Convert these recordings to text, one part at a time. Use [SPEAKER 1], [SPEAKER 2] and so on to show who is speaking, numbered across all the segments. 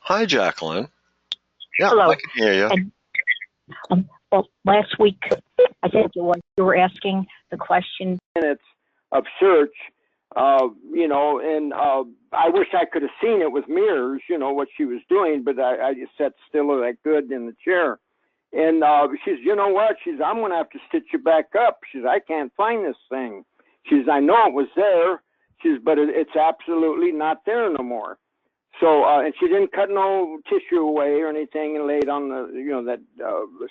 [SPEAKER 1] Hi, Jacqueline. Yeah, I
[SPEAKER 2] Hello.
[SPEAKER 1] can hear you.
[SPEAKER 2] And well, last week I think you were asking the question. Minutes of search, and I wish I could have seen it with mirrors, what she was doing, but I just sat still like good in the chair. And she says, you know what? She says, I'm going to have to stitch you back up. She says, I can't find this thing. She says, I know it was there. She says, but it's absolutely not there no more. So, and she didn't cut no tissue away or anything and lay it on the, that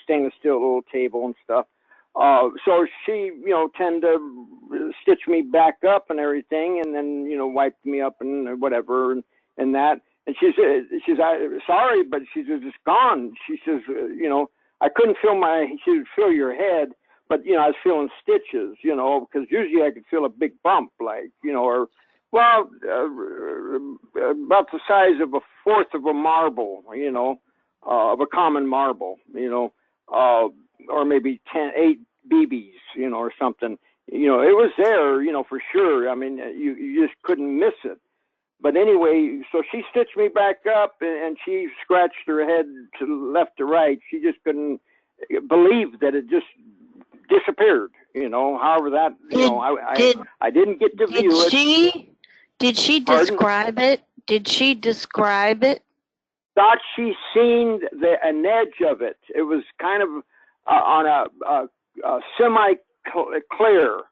[SPEAKER 2] stainless steel little table and stuff. So she, tended to stitch me back up and everything, and then, wiped me up and whatever and that. And she says, sorry, but she says, it's gone. She says, I couldn't feel she would feel your head, but, I was feeling stitches, because usually I could feel a big bump, like, or, well, about the size of a fourth of a marble, of a common marble, or maybe 8 BBs, or something. It was there, for sure. I mean, you just couldn't miss it. But anyway, so she stitched me back up and she scratched her head to left to right. She just couldn't believe that it just disappeared, however that, I didn't get to view it.
[SPEAKER 3] Did she
[SPEAKER 2] Pardon?
[SPEAKER 3] describe it? Did she describe it?
[SPEAKER 2] Thought she seen an edge of it. It was kind of on a semi-clear,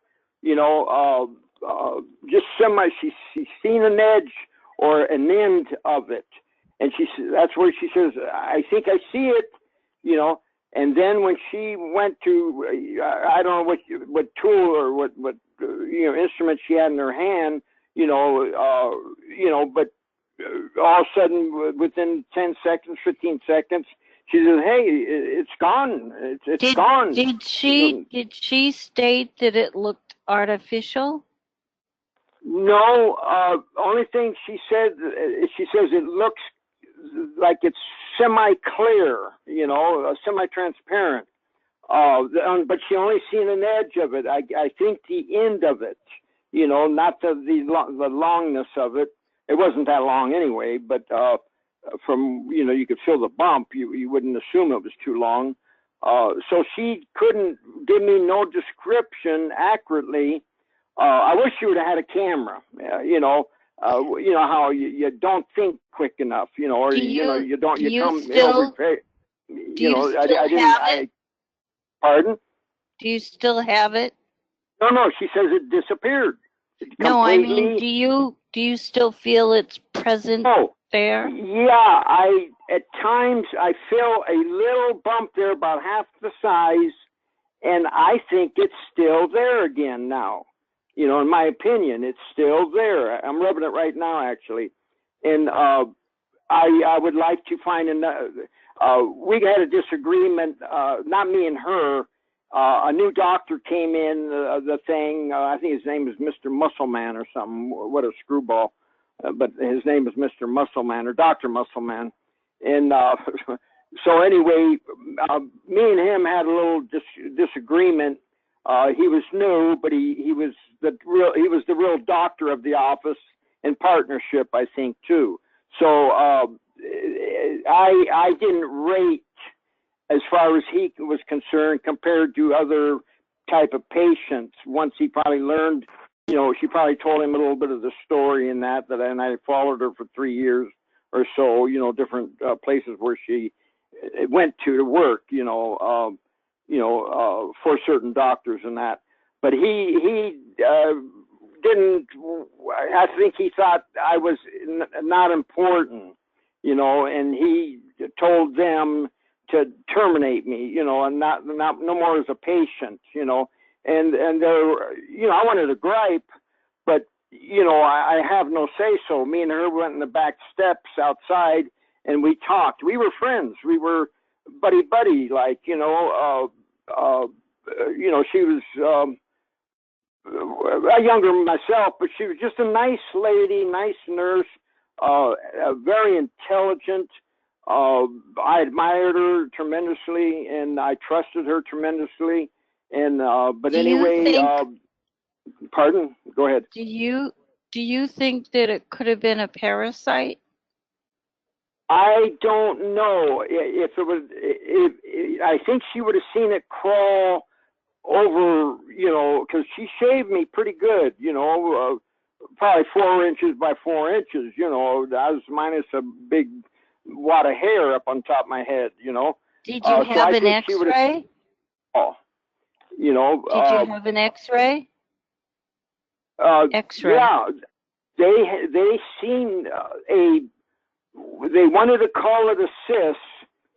[SPEAKER 2] just semi. She seen an edge or an end of it, and that's where she says, I think I see it, And then when she went to, I don't know what tool or what instrument she had in her hand, but all of a sudden, within 10 seconds, 15 seconds, she says, hey, it's gone. It's gone.
[SPEAKER 3] Did she state that it looked artificial?
[SPEAKER 2] No, only thing she says it looks like it's semi-clear, semi-transparent. But she only seen an edge of it. I think the end of it, not the longness of it. It wasn't that long anyway, but from, you could feel the bump. You wouldn't assume it was too long. So she couldn't give me no description accurately. I wish she would have had a camera, how you don't think quick enough, or, you don't, you come, prepared. Pardon?
[SPEAKER 3] Do you still have it?
[SPEAKER 2] No, she says it disappeared.
[SPEAKER 3] No, I mean, do you still feel it's present there?
[SPEAKER 2] Yeah, at times I feel a little bump there about half the size, and I think it's still there again now. In my opinion, it's still there. I'm rubbing it right now, actually. And I would like to find another. We had a disagreement, not me and her. A new doctor came in, the thing, I think his name is Mr. Muscleman or something. What a screwball. But his name is Mr. Muscleman or Dr. Muscleman. And so anyway, me and him had a little disagreement. He was new, but he was the real doctor of the office in partnership, I think, too. So I didn't rate as far as he was concerned compared to other type of patients. Once he probably learned, she probably told him a little bit of the story and and I followed her for 3 years or so, different places where she went to work, for certain doctors and that. But he didn't, I think he thought I was not important, and he told them to terminate me, and not no more as a patient, and there, I wanted to gripe, but I have no say so. Me and her went in the back steps outside and we talked. We were friends. We were buddy, like, she was younger than myself, but she was just a nice lady, nice nurse, very intelligent. I admired her tremendously, and I trusted her tremendously. And but anyway, pardon? Go ahead.
[SPEAKER 3] Do you think that it could have been a parasite?
[SPEAKER 2] I don't know if it was. I think she would have seen it crawl over, because she shaved me pretty good, probably 4 inches by 4 inches. That was minus a big wad of hair up on top of my head.
[SPEAKER 3] Did you have an X-ray?
[SPEAKER 2] Oh,
[SPEAKER 3] Did you have an X-ray? X-ray.
[SPEAKER 2] Yeah, they seen they wanted to call it a cyst.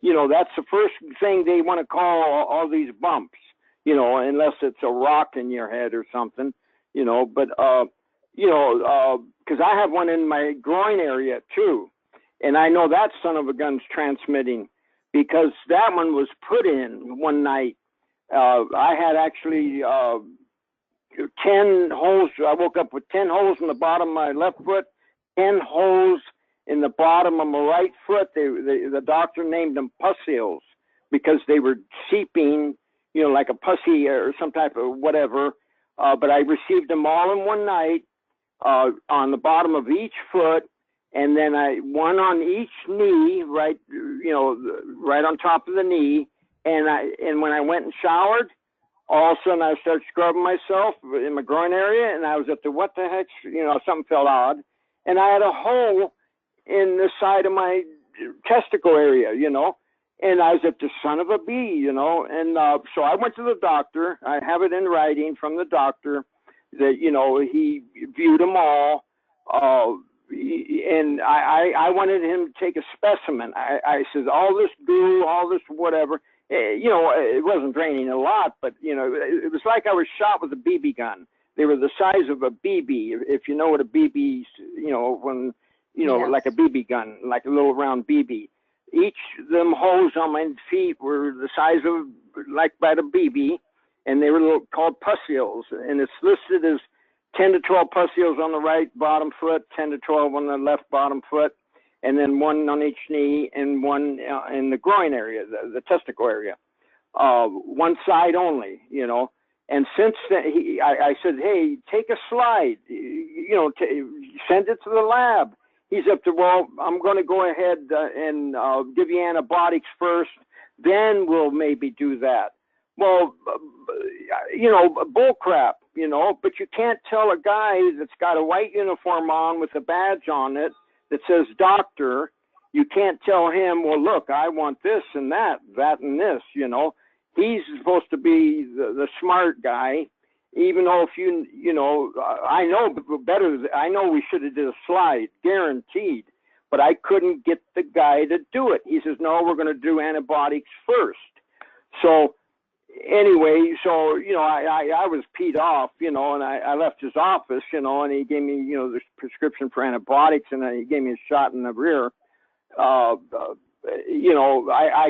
[SPEAKER 2] That's the first thing they want to call all these bumps. Unless it's a rock in your head or something. But because I have one in my groin area too, and I know that son of a gun's transmitting because that one was put in one night. I had actually 10 holes. I woke up with 10 holes in the bottom of my left foot, 10 holes in the bottom of my right foot. The doctor named them pustules because they were seeping, like a pussy or some type of whatever. But I received them all in one night on the bottom of each foot, and then one on each knee, right on top of the knee. And when I went and showered, all of a sudden I started scrubbing myself in my groin area, and I was at the what the heck, something felt odd, and I had a hole in the side of my testicle area, and I was at the son of a bee, and so I went to the doctor. I have it in writing from the doctor that, he viewed them all, and I wanted him to take a specimen. I said, all this goo, all this whatever, it wasn't draining a lot, but, it was like I was shot with a BB gun. They were the size of a BB, if you know what a BB, when,
[SPEAKER 3] Yes.
[SPEAKER 2] like a BB gun, like a little round BB. Each of them holes on my feet were the size of like by the BB, and they were called pustules. And it's listed as 10 to 12 pustules on the right bottom foot, 10 to 12 on the left bottom foot, and then one on each knee and one in the groin area, the testicle area. One side only, And since then, I said, hey, take a slide, send it to the lab. He's up to, well, I'm going to go ahead and give you antibiotics first, then we'll maybe do that. Well, bull crap, but you can't tell a guy that's got a white uniform on with a badge on it that says doctor, you can't tell him, well, look, I want this and that and this, He's supposed to be the smart guy, even though I know better. I know we should have did a slide, guaranteed, but I couldn't get the guy to do it. He says, no, we're going to do antibiotics first. So anyway, I was peed off, and I left his office, and he gave me, the prescription for antibiotics, and then he gave me a shot in the rear. I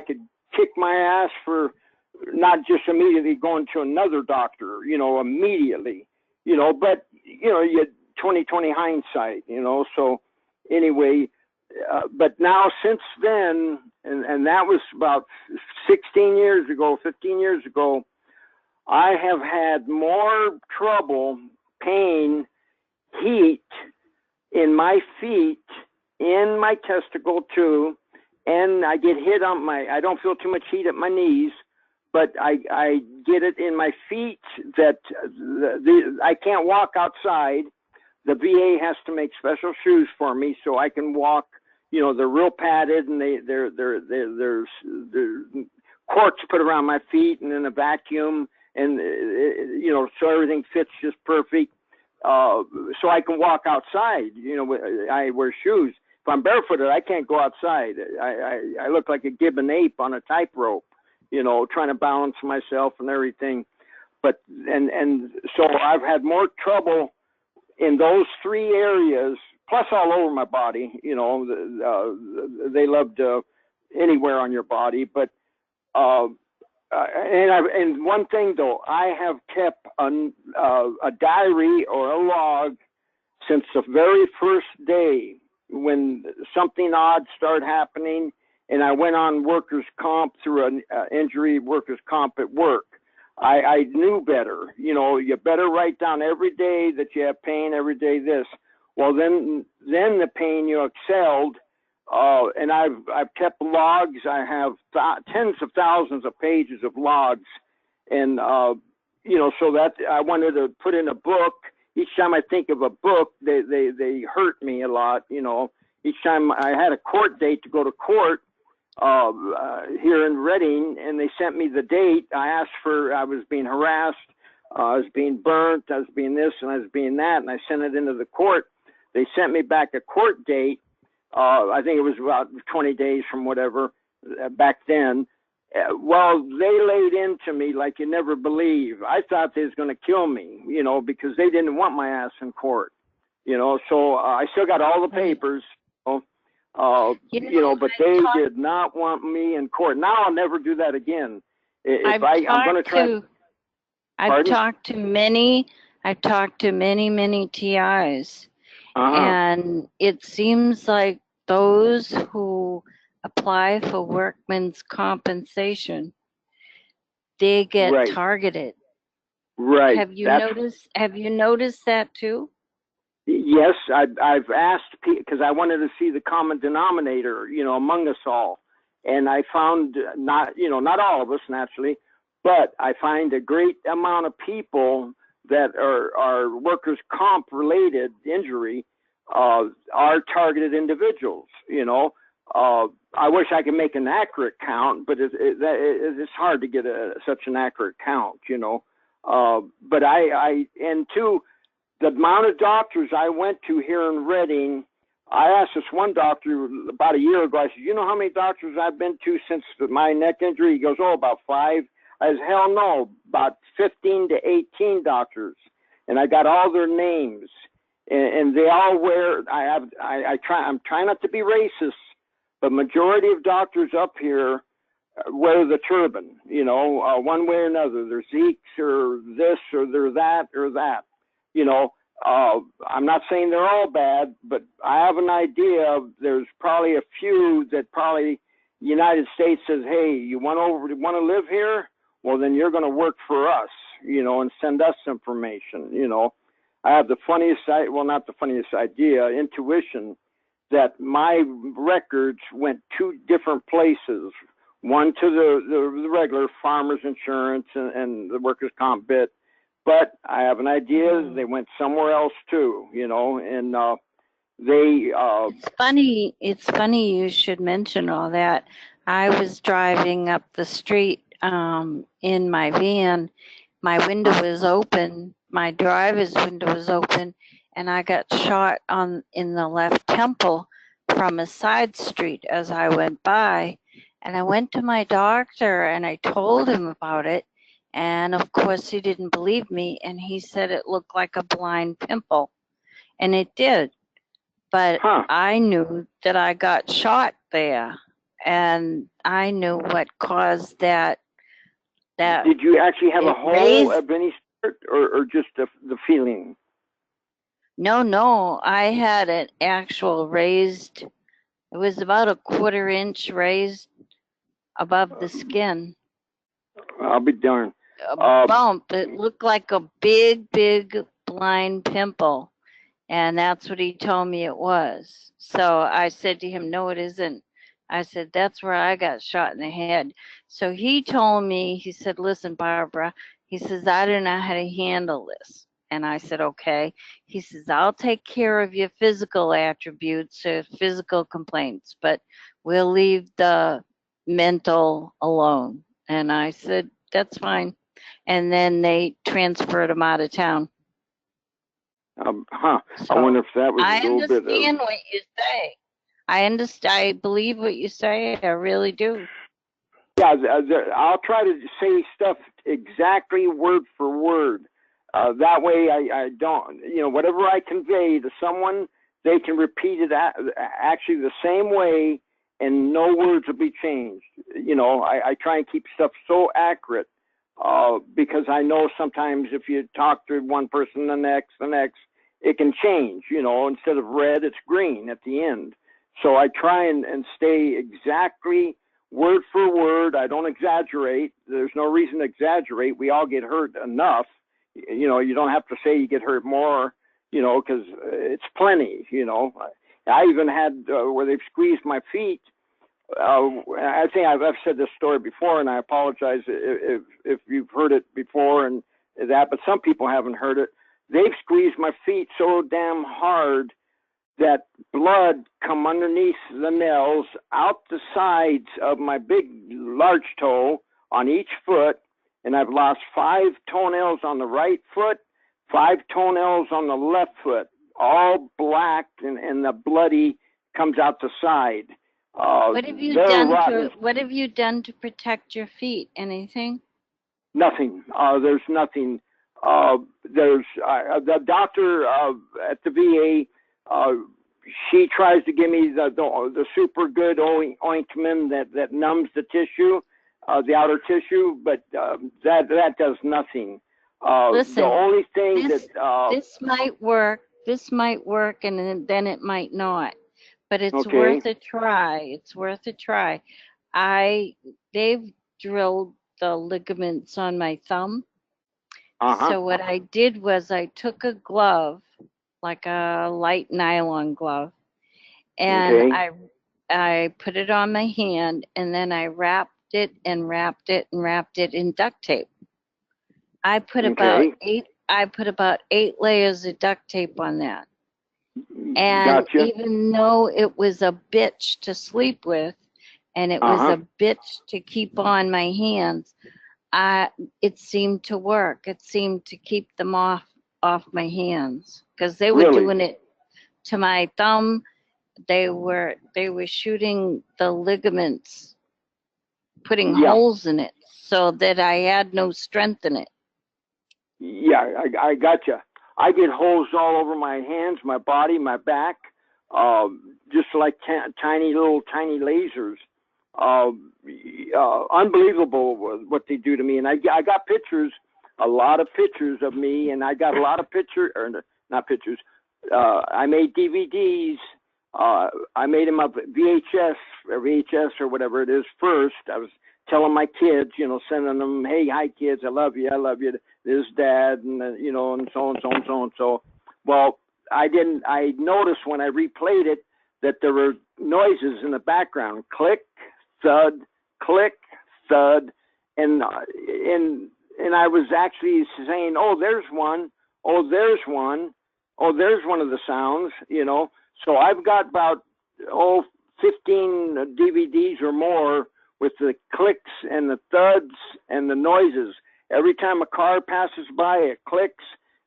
[SPEAKER 2] could kick my ass for not just immediately going to another doctor, immediately, but, you had 20/20 hindsight, so anyway, but now since then, and that was about 15 years ago, I have had more trouble, pain, heat in my feet, in my testicle too, and I get hit on I don't feel too much heat at my knees, but I get it in my feet that I can't walk outside. The VA has to make special shoes for me so I can walk. They're real padded, and there's corks put around my feet, and then a vacuum, and so everything fits just perfect. So I can walk outside. I wear shoes. If I'm barefooted, I can't go outside. I look like a gibbon ape on a tightrope, trying to balance myself and everything. But and so I've had more trouble in those three areas, plus all over my body. They loved anywhere on your body. But and one thing though, I have kept a diary or a log since the very first day when something odd started happening, and I went on workers' comp through an injury workers' comp at work. I knew better. You better write down every day that you have pain, every day this. Well, then the pain you excelled and I've kept logs. I have tens of thousands of pages of logs, and so that I wanted to put in a book. Each time I think of a book, they hurt me a lot. Each time I had a court date to go to court here in Reading, and they sent me the date. I was being harassed, I was being burnt, I was being this, and I was being that, and I sent it into the court. They sent me back a court date. I think it was about 20 days from whatever back then. Well, they laid into me like you never believe. I thought they was going to kill me, because they didn't want my ass in court, so I still got all the papers, but they did not want me in court. Now I'll never do that again.
[SPEAKER 3] I've talked to many TIs, and it seems like those who apply for workman's compensation, they get targeted.
[SPEAKER 2] Right.
[SPEAKER 3] Have you noticed that too?
[SPEAKER 2] Yes, I've asked, because I wanted to see the common denominator, among us all, and I found not all of us naturally, but I find a great amount of people that are workers' comp related injury are targeted individuals. I wish I could make an accurate count, but it's hard to get such an accurate count, But and two, the amount of doctors I went to here in Reading, I asked this one doctor about a year ago, I said, you know how many doctors I've been to since my neck injury? He goes, about 5. I said, hell no, about 15 to 18 doctors. And I got all their names. And they all wear, I'm trying not to be racist, but majority of doctors up here wear the turban, one way or another. They're Zeeks or this or they're that or that. I'm not saying they're all bad, but I have an idea. There's probably a few that probably the United States says, hey, you want to live here? Well, then you're going to work for us, and send us information. I have the funniest, not the funniest idea, intuition, that my records went 2 different places. One to the regular farmers insurance and the workers' comp bit. But I have an idea they went somewhere else too, and they.
[SPEAKER 3] It's funny you should mention all that. I was driving up the street in my van. My window was open. My driver's window was open, and I got shot in the left temple from a side street as I went by. And I went to my doctor and I told him about it. And of course, he didn't believe me, and he said it looked like a blind pimple, and it did. But I knew that I got shot there, and I knew what caused that.
[SPEAKER 2] Did you actually have a hole of any sort, or just the feeling?
[SPEAKER 3] No, I had an actual raised. It was about a 1/4 inch raised above the skin.
[SPEAKER 2] I'll be darned.
[SPEAKER 3] A bump. It looked like a big blind pimple, and that's what he told me it was. So I said to him, no, it isn't. I said, that's where I got shot in the head. So he told me, he said, listen, Barbara, he says, I don't know how to handle this. And I said, okay. He says, I'll take care of your physical attributes or physical complaints, but we'll leave the mental alone. And I said, that's fine. And then they transferred him out of town.
[SPEAKER 2] So I wonder if that was a little bit.
[SPEAKER 3] I understand what you say. I understand. I believe what you say. I really do.
[SPEAKER 2] Yeah, I'll try to say stuff exactly word for word. That way, I don't. Whatever I convey to someone, they can repeat it actually the same way, and no words will be changed. I try and keep stuff so accurate. Because I know sometimes if you talk to one person, the next, it can change, instead of red, it's green at the end. So I try and stay exactly word for word. I don't exaggerate. There's no reason to exaggerate. We all get hurt enough. You don't have to say you get hurt more, because it's plenty, I even had where they've squeezed my feet. I think I've said this story before, and I apologize if you've heard it before and that, but some people haven't heard it. They've squeezed my feet so damn hard that blood come underneath the nails out the sides of my big large toe on each foot, and I've lost 5 toenails on the right foot, 5 toenails on the left foot, all black, and the bloody comes out the side.
[SPEAKER 3] What have you done to protect your feet? Anything?
[SPEAKER 2] Nothing. There's nothing. There's the doctor at the VA. She tries to give me the super good ointment that numbs the tissue, the outer tissue, but that does nothing.
[SPEAKER 3] Listen,
[SPEAKER 2] the only thing
[SPEAKER 3] this might work. This might work, and then it might not. But it's
[SPEAKER 2] okay.
[SPEAKER 3] worth a try. It's worth a try. They've drilled the ligaments on my thumb. So what I did was I took a glove, like a light nylon glove, and I put it on my hand, and then I wrapped it and wrapped it and wrapped it in duct tape. I put about 8 layers of duct tape on that. And
[SPEAKER 2] gotcha.
[SPEAKER 3] even though it was a bitch to sleep with, and it was a bitch to keep on my hands, it seemed to work. It seemed to keep them off my hands, because they were doing it to my thumb. They were shooting the ligaments, putting holes in it so that I had no strength in it.
[SPEAKER 2] Yeah, I gotcha. I get holes all over my hands, my body, my back, just like tiny lasers. Unbelievable what they do to me. And I got pictures, a lot of pictures of me, and I got a lot of not pictures. I made DVDs. I made them up VHS or whatever it is first. I was telling my kids, sending them, hey, hi kids, I love you. This is Dad, and and so and so and so and so. Well, I noticed when I replayed it that there were noises in the background, click, thud, and I was actually saying, oh, there's one, oh, there's one, oh, there's one of the sounds, So I've got about 15 DVDs or more with the clicks and the thuds and the noises. Every time a car passes by, it clicks.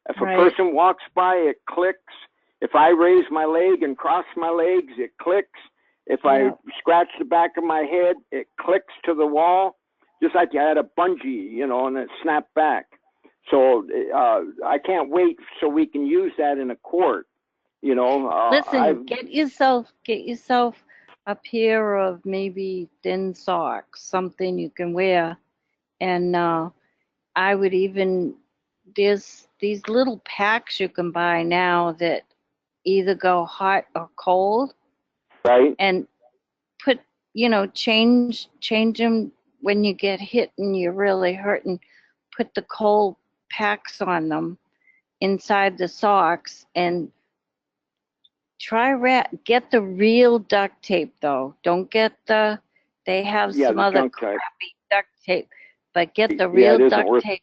[SPEAKER 2] If a person walks by, it clicks. If I raise my leg and cross my legs, it clicks. If I scratch the back of my head, it clicks to the wall, just like you had a bungee, and it snapped back. So I can't wait so we can use that in a court.
[SPEAKER 3] Listen, get yourself a pair of maybe thin socks, something you can wear, and I would even, there's these little packs you can buy now that either go hot or cold.
[SPEAKER 2] Right.
[SPEAKER 3] And put, change them when you get hit and you're really hurting. Put the cold packs on them inside the socks, and get the real duct tape though. Don't get they have some other crappy duct tape, but get the real duct tape.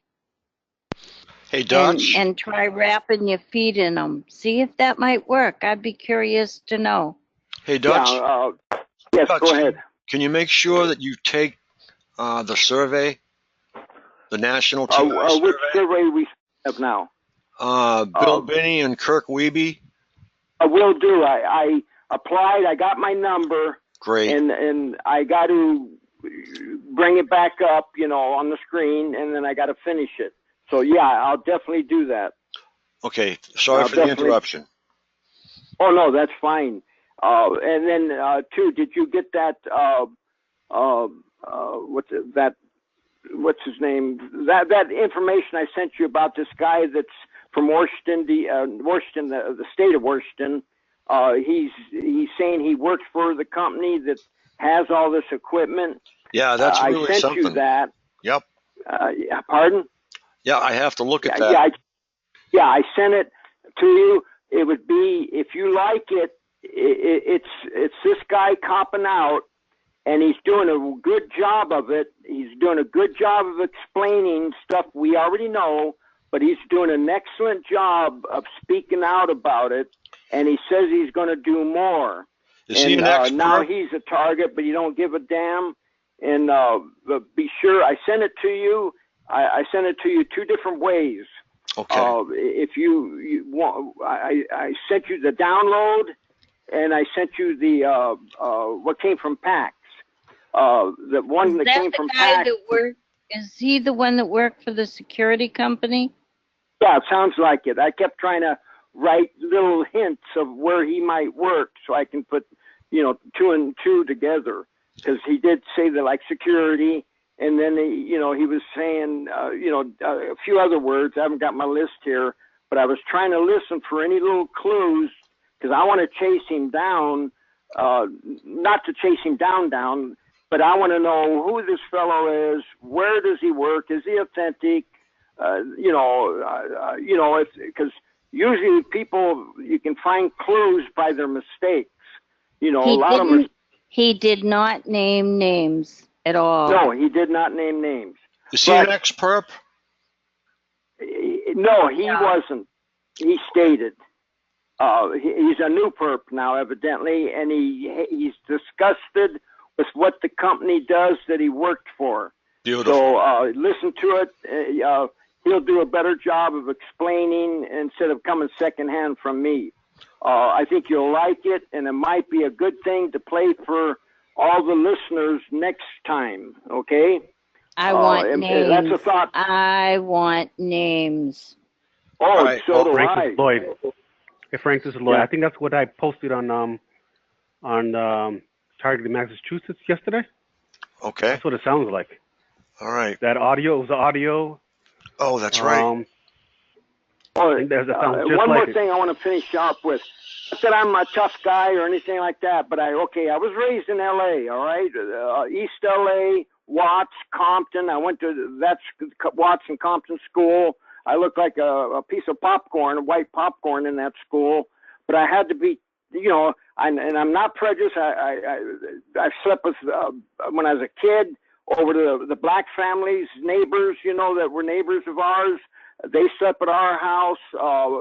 [SPEAKER 1] Hey, Dutch.
[SPEAKER 3] And try wrapping your feet in them. See if that might work. I'd be curious to know.
[SPEAKER 1] Hey, Dutch.
[SPEAKER 2] Yes,
[SPEAKER 1] Dutch,
[SPEAKER 2] go ahead.
[SPEAKER 1] Can you make sure that you take the survey, the national survey?
[SPEAKER 2] Which survey we have now?
[SPEAKER 1] Bill Binney and Kirk Wiebe.
[SPEAKER 2] I will do. I applied. I got my number.
[SPEAKER 1] Great.
[SPEAKER 2] And I got to bring it back up, on the screen, and then I got to finish it. So yeah, I'll definitely do that.
[SPEAKER 1] Okay. Sorry for the interruption.
[SPEAKER 2] Oh no, that's fine. And then too, did you get that? What's his name? That information I sent you about this guy that's from Washington, the state of Washington. He's saying he works for the company that has all this equipment.
[SPEAKER 1] Yeah, that's really
[SPEAKER 2] I sent
[SPEAKER 1] something.
[SPEAKER 2] You that.
[SPEAKER 1] Yep.
[SPEAKER 2] Pardon?
[SPEAKER 1] Yeah, I have to look at that.
[SPEAKER 2] I sent it to you. It would be, if you like it, it's this guy copping out, and he's doing a good job of it. He's doing a good job of explaining stuff we already know, but he's doing an excellent job of speaking out about it, and he says he's going to do more.
[SPEAKER 1] Is he an expert?
[SPEAKER 2] Now he's a target, but you don't give a damn. And but be sure, I sent it to you. I sent it to you 2 different ways.
[SPEAKER 1] Okay.
[SPEAKER 2] If you want, I sent you the download, and I sent you the what came from PAX. The one that came from PAX.
[SPEAKER 3] Is he the one that worked for the security company?
[SPEAKER 2] Yeah, it sounds like it. I kept trying to write little hints of where he might work so I can put, 2 and 2 together. Because he did say that, like, security, and then he was saying a few other words. I haven't got my list here, but I was trying to listen for any little clues because I want to chase him down, not to chase him down, but I want to know who this fellow is, where does he work, is he authentic, because usually people, you can find clues by their mistakes. A lot of them.
[SPEAKER 3] He did not name names at all.
[SPEAKER 2] No, he did not name names.
[SPEAKER 1] Is he an ex-perp?
[SPEAKER 2] No, he wasn't. He stated. He's a new perp now, evidently, and he's disgusted with what the company does that he worked for.
[SPEAKER 1] Beautiful.
[SPEAKER 2] So listen to it. He'll do a better job of explaining instead of coming secondhand from me. I think you'll like it, and it might be a good thing to play for all the listeners next time, okay?
[SPEAKER 3] I want names.
[SPEAKER 2] That's a thought.
[SPEAKER 3] I want names.
[SPEAKER 2] Oh,
[SPEAKER 1] right.
[SPEAKER 2] so do
[SPEAKER 4] Frank,
[SPEAKER 2] I.
[SPEAKER 4] this is Lloyd. Hey, Frank, this is Lloyd.
[SPEAKER 2] Yeah.
[SPEAKER 4] I think that's what I posted on Targeted Massachusetts yesterday.
[SPEAKER 1] Okay.
[SPEAKER 4] That's what it sounds like.
[SPEAKER 1] All right.
[SPEAKER 4] That audio, it was the audio.
[SPEAKER 1] Oh, that's right.
[SPEAKER 2] Oh,
[SPEAKER 4] that sounds just
[SPEAKER 2] one
[SPEAKER 4] like
[SPEAKER 2] more
[SPEAKER 4] it.
[SPEAKER 2] thing I want to finish up with. Not that I'm a tough guy or anything like that, but I was raised in L.A., all right? East L.A., Watts, Compton. I went to Watts and Compton school. I looked like a piece of popcorn, white popcorn in that school, but I had to be, and I'm not prejudiced. I slept with, when I was a kid, over to the black families, neighbors, that were neighbors of ours. They slept at our house.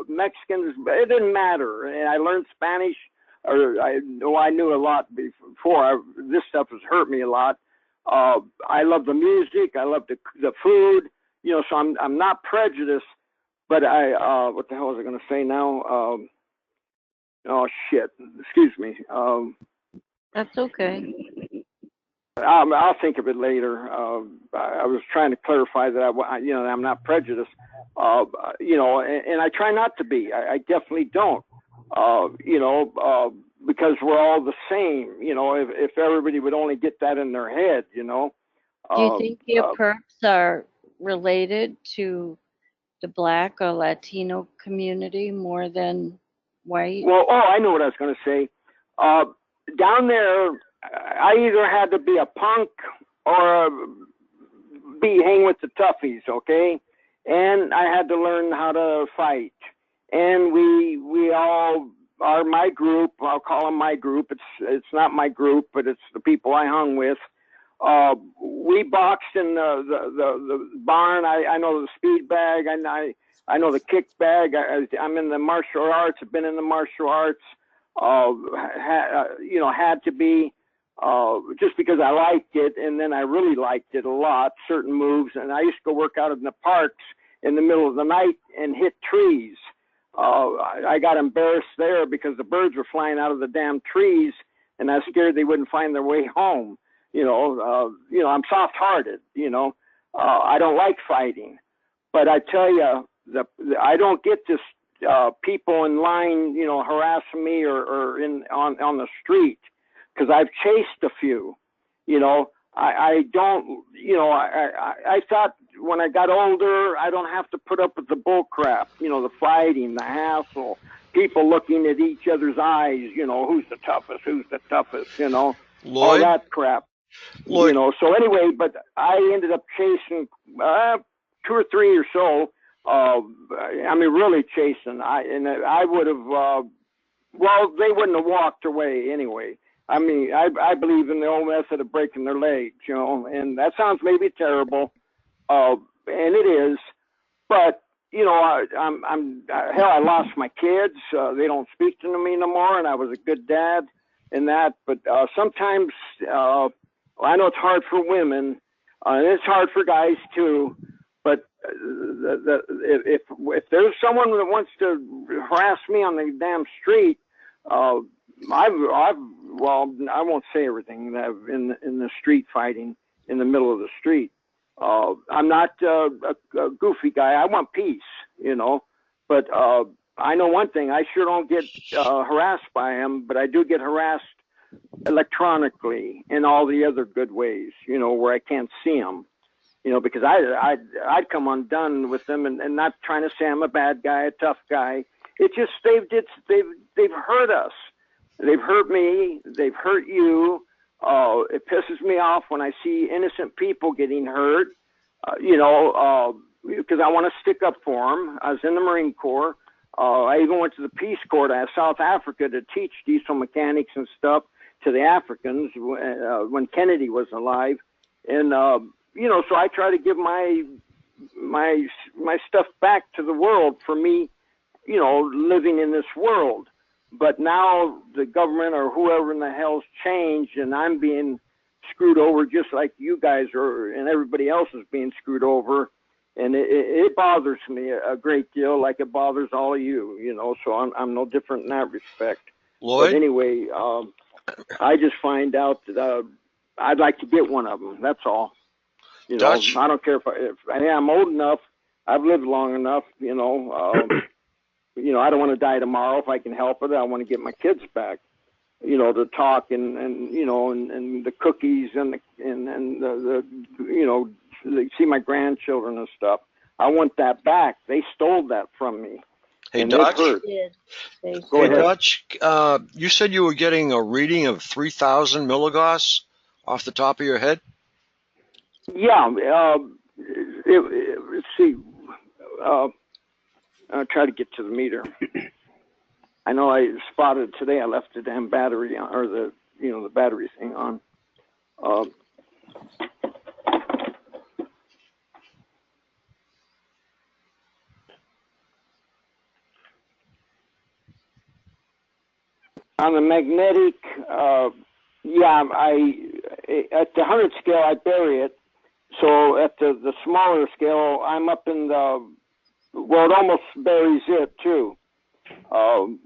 [SPEAKER 2] Mexicans, it didn't matter. And I learned Spanish, I knew a lot before. This stuff has hurt me a lot. I love the music. I love the food. So I'm not prejudiced. But what the hell was I going to say now? Oh shit! Excuse me.
[SPEAKER 3] That's okay.
[SPEAKER 2] I'll think of it later. I was trying to clarify that I'm not prejudiced. And I try not to be. I definitely don't. Because we're all the same. If everybody would only get that in their head.
[SPEAKER 3] Do you think your perps are related to the Black or Latino community more than white?
[SPEAKER 2] Well, I know what I was going to say. Down there, I either had to be a punk or hang with the toughies, okay? And I had to learn how to fight. And we all are my group. I'll call them my group. It's not my group, but it's the people I hung with. We boxed in the barn. I know the speed bag. I know the kick bag. I'm in the martial arts. I've been in the martial arts. Had to be just because I liked it, and then I really liked it a lot. Certain moves, and I used to go work out in the parks in the middle of the night and hit trees. I got embarrassed there because the birds were flying out of the damn trees, and I was scared they wouldn't find their way home. I'm soft-hearted. I don't like fighting, but I tell you, I don't get this people in line, harassing me or on the street, because I've chased a few. I don't. I thought when I got older, I don't have to put up with the bull crap. The fighting, the hassle, people looking at each other's eyes. Who's the toughest? Who's the toughest? All that crap.
[SPEAKER 1] Lloyd.
[SPEAKER 2] So anyway, but I ended up chasing 2 or 3 or so. Really chasing. I would have well, they wouldn't have walked away anyway. I mean, I believe in the old method of breaking their legs, you know, and that sounds maybe terrible, and it is, but you know, hell, I lost my kids. They don't speak to me no more, and I was a good dad in that. But sometimes, I know it's hard for women, and it's hard for guys too. But if there's someone that wants to harass me on the damn street, well, I won't say everything in the street fighting in the middle of the street. I'm not a goofy guy. I want peace, you know. But I know one thing: I sure don't get harassed by them, but I do get harassed electronically in all the other good ways, you know, where I can't see them, you know, because I'd come undone with them, and not trying to say I'm a bad guy, a tough guy. It's just they've hurt us. They've hurt me. They've hurt you. It pisses me off when I see innocent people getting hurt, you know, because I want to stick up for them. I was in the Marine Corps. I even went to the Peace Corps to South Africa to teach diesel mechanics and stuff to the Africans when Kennedy was alive. And, you know, so I try to give my stuff back to the world for me, you know, living in this world. But now the government or whoever in the hell's changed, and I'm being screwed over just like you guys are, and everybody else is being screwed over. And it bothers me a great deal, like it bothers all of you, you know, so I'm no different in that respect.
[SPEAKER 1] Lloyd?
[SPEAKER 2] But anyway, I just find out that I'd like to get one of them. That's all. You know,
[SPEAKER 1] Dutch?
[SPEAKER 2] I don't care if I'm old enough. I've lived long enough, you know. You know, I don't want to die tomorrow if I can help it. I want to get my kids back, you know, to talk and you know, and the cookies and the you know, see my grandchildren and stuff. I want that back. They stole that from me.
[SPEAKER 1] Hey,
[SPEAKER 2] and
[SPEAKER 1] Dutch?
[SPEAKER 2] it hurt. Go
[SPEAKER 1] Hey,
[SPEAKER 2] ahead.
[SPEAKER 1] Dutch, you said you were getting a reading of 3,000 milligauss off the top of your head?
[SPEAKER 2] Yeah. Let's see. I'll try to get to the meter. I know I spotted today. I left the damn battery on, or the battery thing on. On the magnetic, yeah, at the 100 scale I bury it. So at the smaller scale, I'm up in well, it almost buries it too. So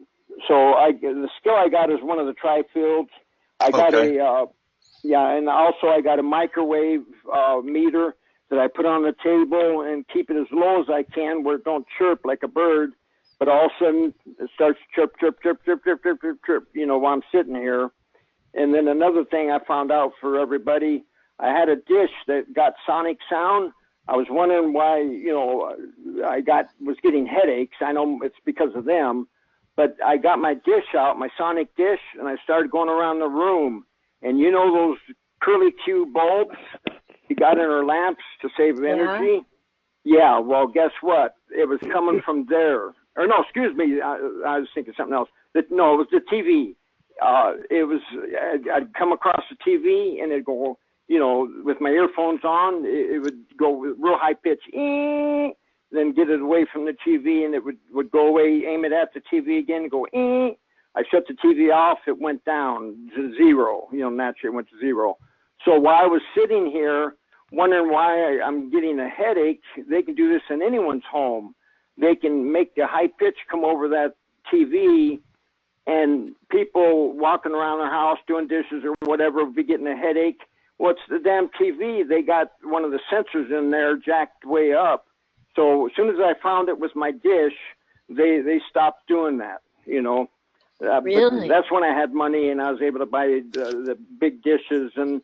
[SPEAKER 2] the skill I got is one of the tri-fields. I got and also I got a microwave meter that I put on the table and keep it as low as I can where it don't chirp like a bird, but all of a sudden it starts chirp, chirp, chirp, chirp, chirp, chirp, chirp, chirp, you know, while I'm sitting here. And then another thing I found out for everybody, I had a dish that got sonic sound. I was wondering why, you know, was getting headaches. I know it's because of them, but I got my dish out, my sonic dish, and I started going around the room. And you know those curly Q bulbs you got in our lamps to save energy? Yeah, well, guess what? It was coming from there. Or no, excuse me, I was thinking something else. No, it was the TV. I'd come across the TV and it'd go, you know, with my earphones on, it would go with real high pitch, then get it away from the TV, and it would go away, aim it at the TV again, go, I shut the TV off, it went down to zero, you know, naturally it went to zero. So while I was sitting here wondering why I'm getting a headache, they can do this in anyone's home. They can make the high pitch come over that TV, and people walking around their house doing dishes or whatever will be getting a headache. Well, it's the damn TV. They got one of the sensors in there jacked way up. So as soon as I found it was my dish, they stopped doing that, you know.
[SPEAKER 3] Really?
[SPEAKER 2] That's when I had money and I was able to buy the big dishes and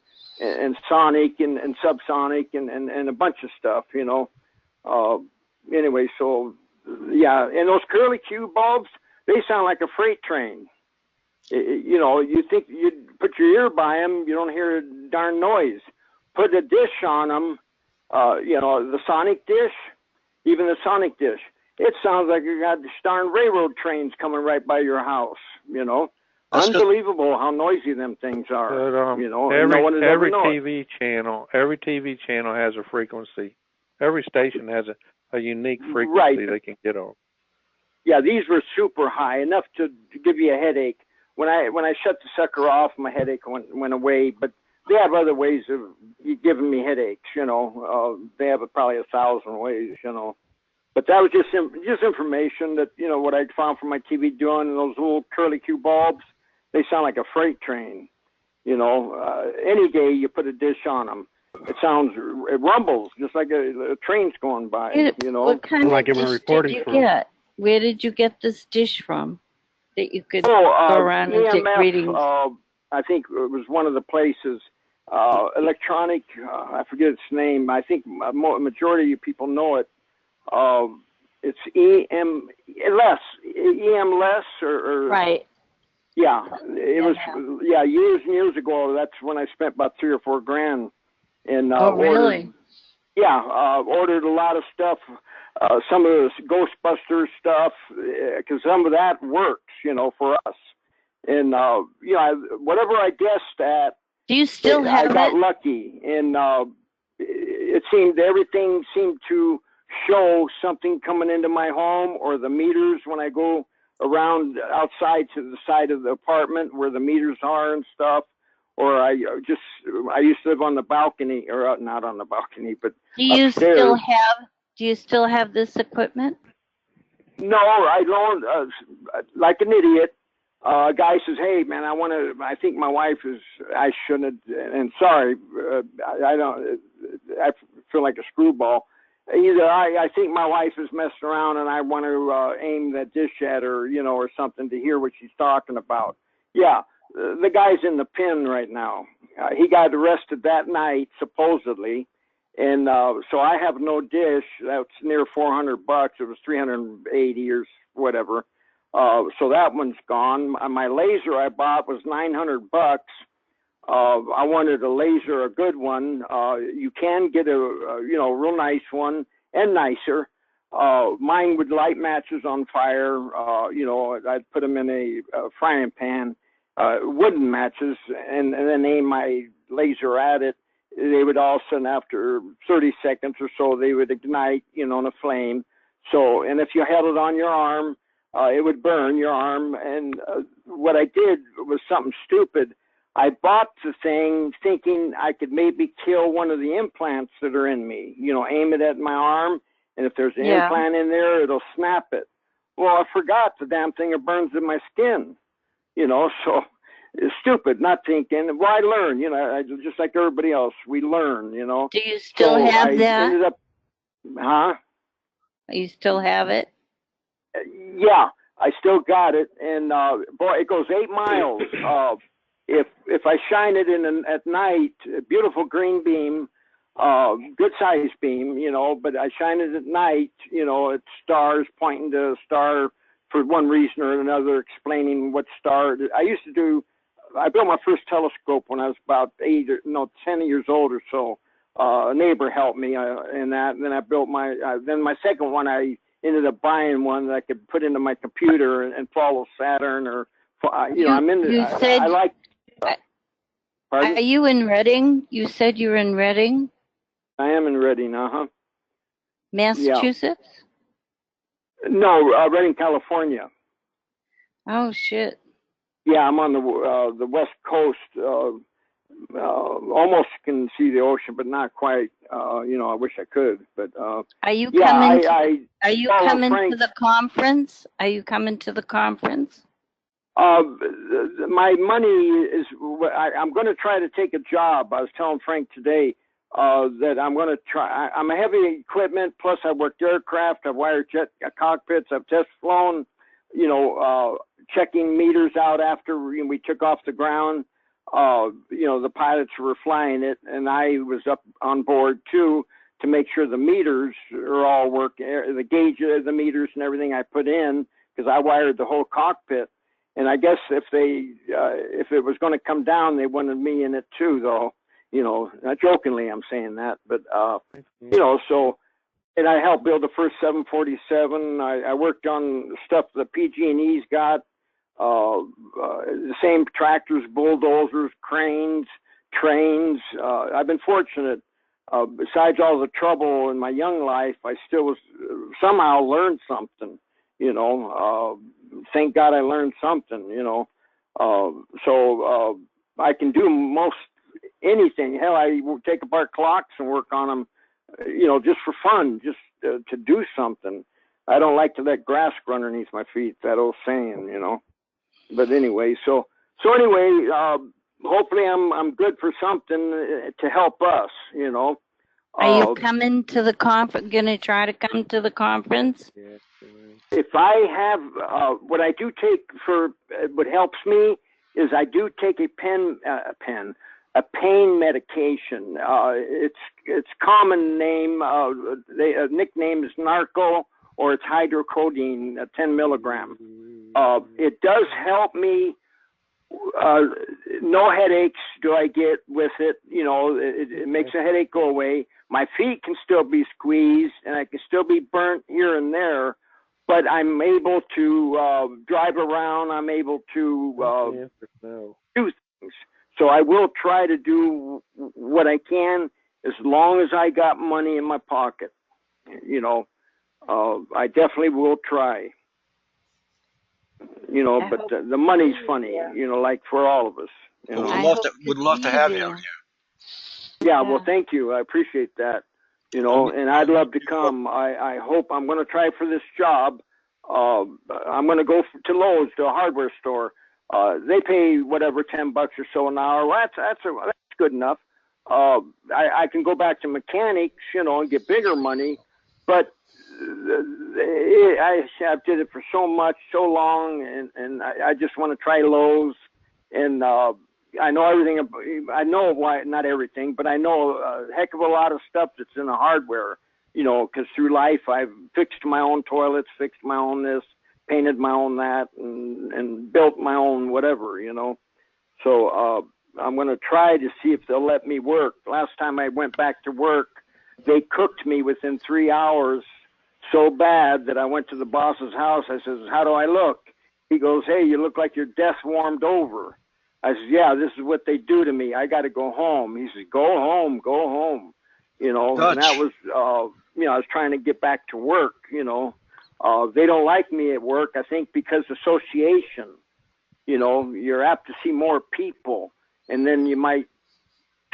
[SPEAKER 2] Sonic and Subsonic and a bunch of stuff, you know. Anyway, so, yeah. And those curly Q bulbs, they sound like a freight train. You know, you think you'd put your ear by them, you don't hear a darn noise. Put a dish on them, you know, the Sonic dish, even the Sonic dish. It sounds like you got darn railroad trains coming right by your house. You know,
[SPEAKER 1] That's 'cause-
[SPEAKER 2] unbelievable how noisy them things are.
[SPEAKER 5] But
[SPEAKER 2] You know, and no one has
[SPEAKER 5] every
[SPEAKER 2] ever known.
[SPEAKER 5] TV channel has a frequency. Every station has a unique frequency
[SPEAKER 2] Right.
[SPEAKER 5] they can get on.
[SPEAKER 2] Yeah, these were super high, enough to give you a headache. When I shut the sucker off, my headache went away. But they have other ways of giving me headaches. You know, they have probably 1,000 ways. You know, but that was just information that, you know, what I found from my TV doing, and those little curly Q bulbs, they sound like a freight train. You know, any day you put a dish on them, it rumbles just like a train's going by. You know,
[SPEAKER 3] What kind
[SPEAKER 4] Like
[SPEAKER 3] of
[SPEAKER 4] it was
[SPEAKER 3] dish
[SPEAKER 4] reporting
[SPEAKER 3] did you
[SPEAKER 4] from.
[SPEAKER 3] get? Where did you get this dish from that you could
[SPEAKER 2] go
[SPEAKER 3] go around and take readings?
[SPEAKER 2] I think it was one of the places, electronic, I forget its name. I think majority of people know it. It's EMLess or
[SPEAKER 3] Right.
[SPEAKER 2] yeah, it was, years and years ago. That's when I spent about $3 or $4 grand and
[SPEAKER 3] Really?
[SPEAKER 2] ordered a lot of stuff, some of the Ghostbusters stuff, because some of that works, you know, for us. And you know, whatever I guessed at,
[SPEAKER 3] Do you still have
[SPEAKER 2] I got
[SPEAKER 3] it?
[SPEAKER 2] lucky, and everything seemed to show something coming into my home, or the meters when I go around outside to the side of the apartment where the meters are and stuff. Or I used to live on the balcony, or not on the balcony, but
[SPEAKER 3] Do you
[SPEAKER 2] upstairs.
[SPEAKER 3] still have this equipment?
[SPEAKER 2] No, I don't. Like an idiot, a guy says, "Hey, man, I think my wife is. I shouldn't. And sorry, I don't. I feel like a screwball. Either I think my wife is messing around, and I want to aim that dish at her, you know, or something, to hear what she's talking about. Yeah." The guy's in the pen right now. He got arrested that night, supposedly. And so I have no dish. That's near $400. It was 380 or whatever. So that one's gone. My laser I bought was $900. I wanted a laser, a good one. You can get a real nice one and nicer. Mine would light matches on fire. I'd put them in a frying pan. Wooden matches, and then aim my laser at it. They would all of a sudden, after 30 seconds or so, they would ignite, in a flame. So, and if you held it on your arm, it would burn your arm. And what I did was something stupid. I bought the thing thinking I could maybe kill one of the implants that are in me, aim it at my arm, and if there's an implant in there, it'll snap it. Well, I forgot the damn thing, it burns in my skin. So it's stupid, not thinking. Well, I learn, just like everybody else, we learn,
[SPEAKER 3] Do you still have that?
[SPEAKER 2] Ended up,
[SPEAKER 3] You still have it?
[SPEAKER 2] Yeah, I still got it, and boy, it goes 8 miles. If I shine it at night, a beautiful green beam, good size beam, but I shine it at night, it's stars pointing to a star for one reason or another, explaining what star. I built my first telescope when I was about 10 years old or so. A neighbor helped me in that, and then I built then my second one, I ended up buying one that I could put into my computer and follow Saturn, or, I'm into, I like. Pardon?
[SPEAKER 3] Are you in Reading? You said you were in Reading?
[SPEAKER 2] I am in Reading,
[SPEAKER 3] Massachusetts?
[SPEAKER 2] No, Reading, California.
[SPEAKER 3] Oh, shit.
[SPEAKER 2] Yeah, I'm on the west coast. Almost can see the ocean, but not quite. I wish I could. But
[SPEAKER 3] are you coming? Are you coming
[SPEAKER 2] Frank.
[SPEAKER 3] to the conference? Are you coming to the conference?
[SPEAKER 2] My money is. I'm going to try to take a job. I was telling Frank today that I'm going to try. I'm a heavy equipment. Plus, I worked aircraft. I've wired jet cockpits. I've test flown. Checking meters out after we took off the ground. The pilots were flying it, and I was up on board too to make sure the meters are all working, the gauge of the meters and everything I put in, because I wired the whole cockpit. And I guess if it was going to come down, they wanted me in it too, though. Not jokingly, I'm saying that, but so. And I helped build the first 747. I worked on stuff that PG&E's got. the same tractors, bulldozers, cranes, trains. I've been fortunate. Besides all the trouble in my young life, I still was somehow learned something, you know. Thank God I learned something, you know. So I can do most anything. Hell, I will take apart clocks and work on them, you know, just for fun, just to do something. I don't like to let grass grow underneath my feet, that old saying, you know. But anyway, so anyway, hopefully I'm good for something to help us, you know.
[SPEAKER 3] Are you coming to the conference? Going to try to come to the conference?
[SPEAKER 2] If I have, what I do take for, what helps me is I do take a pain medication. It's common name, nickname is Narco, or it's hydrocodone, 10 milligram. It does help me. No headaches do I get with it. You know, it makes a headache go away. My feet can still be squeezed and I can still be burnt here and there, but I'm able to drive around. I'm able to do things. So I will try to do what I can as long as I got money in my pocket. You know, I definitely will try. You know, but the money's funny, you know, like for all of us. You know.
[SPEAKER 1] Would love to have you here.
[SPEAKER 2] Yeah, well, thank you. I appreciate that. You know, and I'd love to come. I hope I'm going to try for this job. I'm going to go to Lowe's, to a hardware store. They pay whatever, $10 or so an hour. Well, that's good enough. I can go back to mechanics, you know, and get bigger money, but I did it for so long, and I just want to try Lowe's, and I know everything. I know why, not everything, but I know a heck of a lot of stuff that's in the hardware, you know, because through life I've fixed my own toilets, fixed my own this, painted my own that, and built my own whatever, you know. So I'm going to try to see if they'll let me work. Last time I went back to work, they cooked me within 3 hours so bad that I went to the boss's house. I says, "How do I look?" He goes, "Hey, you look like your death warmed over." I said, "Yeah, this is what they do to me. I got to go home." He says, "Go home." You know,
[SPEAKER 1] Dutch.
[SPEAKER 2] And that was, you know, I was trying to get back to work, you know. They don't like me at work, I think, because association. You know, you're apt to see more people, and then you might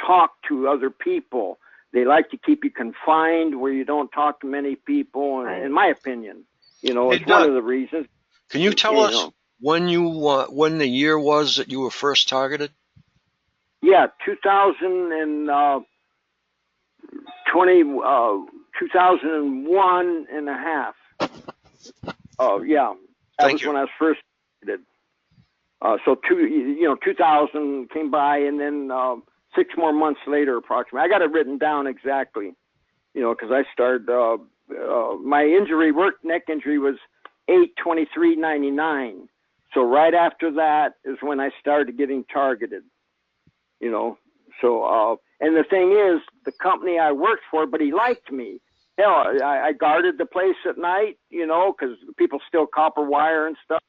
[SPEAKER 2] talk to other people. They like to keep you confined where you don't talk to many people, in my opinion. You know,
[SPEAKER 1] Hey,
[SPEAKER 2] it's one
[SPEAKER 1] Doug,
[SPEAKER 2] of the reasons.
[SPEAKER 1] Can you tell us when the year was that you were first targeted?
[SPEAKER 2] Yeah, 2001 and a half. Yeah, that was when I was first targeted. So 2000 came by, and then 6 more months later, approximately. I got it written down exactly, you know, because I started, my injury, neck injury was 8/23/99. So right after that is when I started getting targeted, you know. So, and the thing is, the company I worked for, but he liked me. Hell, I guarded the place at night, you know, because people still copper wire and stuff.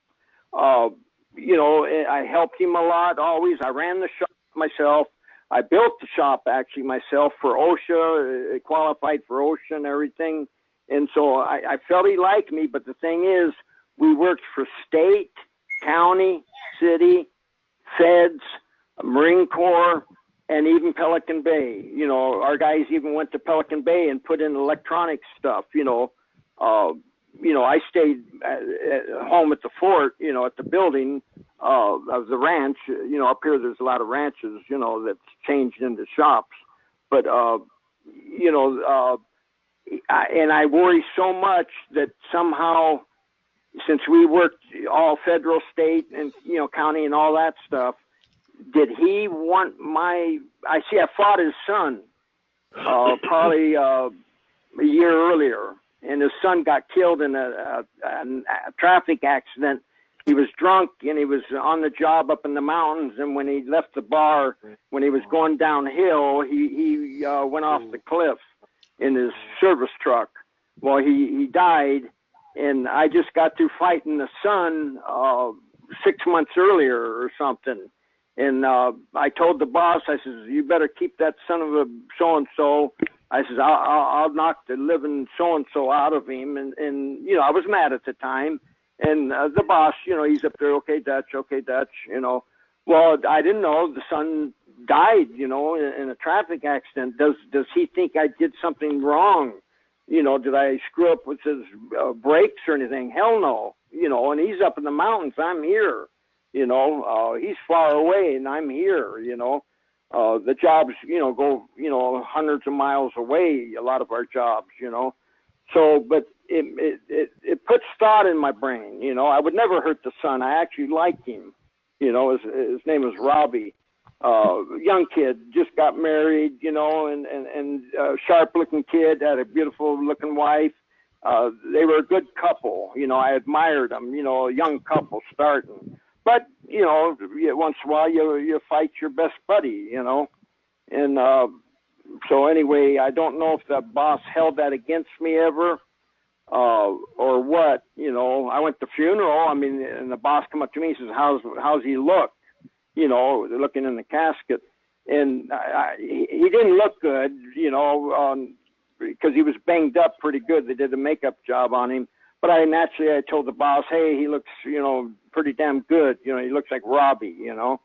[SPEAKER 2] You know, I helped him a lot always. I ran the shop myself. I built the shop actually myself for OSHA. It qualified for OSHA and everything. And so I felt he liked me. But the thing is, we worked for state, county, city, feds, Marine Corps, and even Pelican Bay. You know, our guys even went to Pelican Bay and put in electronic stuff, you know. You know, I stayed at home at the fort, you know, at the building of the ranch. You know, up here there's a lot of ranches, you know, that's changed into shops. But, you know, and I worry so much that somehow, since we worked all federal, state, and, you know, county and all that stuff, did he want I fought his son probably a year earlier. And his son got killed in a traffic accident. He was drunk and he was on the job up in the mountains. And when he left the bar, when he was going downhill, he went off the cliff in his service truck. Well, he died, and I just got through fighting the son 6 months earlier or something. And I told the boss, I says, you better keep that son of a so-and-so. I says, I'll knock the living so-and-so out of him. And you know, I was mad at the time. And the boss, you know, he's up there, okay, Dutch, you know. Well, I didn't know the son died, you know, in a traffic accident. Does he think I did something wrong? You know, did I screw up with his brakes or anything? Hell no. You know, and he's up in the mountains. I'm here. You know, he's far away and I'm here, you know. The jobs, you know, go, you know, hundreds of miles away, a lot of our jobs, you know. So, but it puts thought in my brain, you know. I would never hurt the son. I actually liked him. You know, his name was Robbie. Young kid, just got married, you know, and sharp-looking kid, had a beautiful-looking wife. They were a good couple, you know. I admired them, you know, a young couple starting. But, you know, once in a while you fight your best buddy, you know. And so anyway, I don't know if the boss held that against me ever or what, you know. I went to the funeral, I mean, and the boss come up to me and says, how's he look? You know, looking in the casket. And he didn't look good, you know, because he was banged up pretty good. They did a makeup job on him. But I told the boss, hey, he looks, you know, pretty damn good. You know, he looks like Robbie, you know.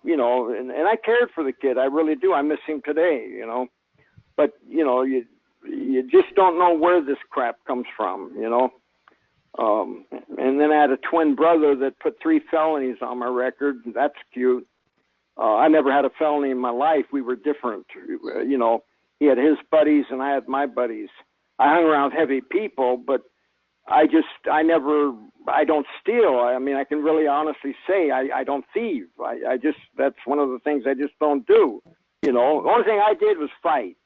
[SPEAKER 2] You know, and I cared for the kid. I really do. I miss him today, you know. But, you know, you just don't know where this crap comes from, you know. And then I had a twin brother that put 3 felonies on my record. That's cute. I never had a felony in my life. We were different. You know, he had his buddies and I had my buddies. I hung around heavy people, but I don't steal. I mean, I can really honestly say I don't thieve. That's one of the things I just don't do. You know, the only thing I did was fight,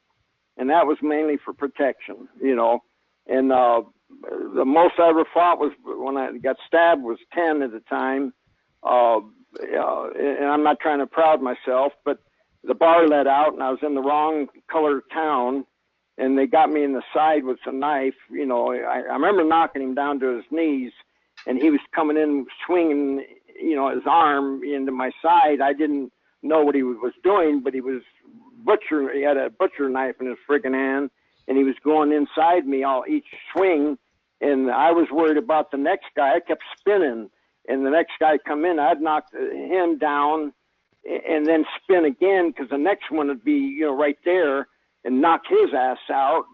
[SPEAKER 2] and that was mainly for protection, you know. And the most I ever fought was when I got stabbed was 10 at the time. And I'm not trying to proud myself, but the bar let out and I was in the wrong color town. And they got me in the side with a knife. You know, I remember knocking him down to his knees, and he was coming in swinging, you know, his arm into my side. I didn't know what he was doing, but he had a butcher knife in his friggin' hand, and he was going inside me each swing. And I was worried about the next guy. I kept spinning, and the next guy come in. I'd knock him down and then spin again because the next one would be, you know, right there, and knock his ass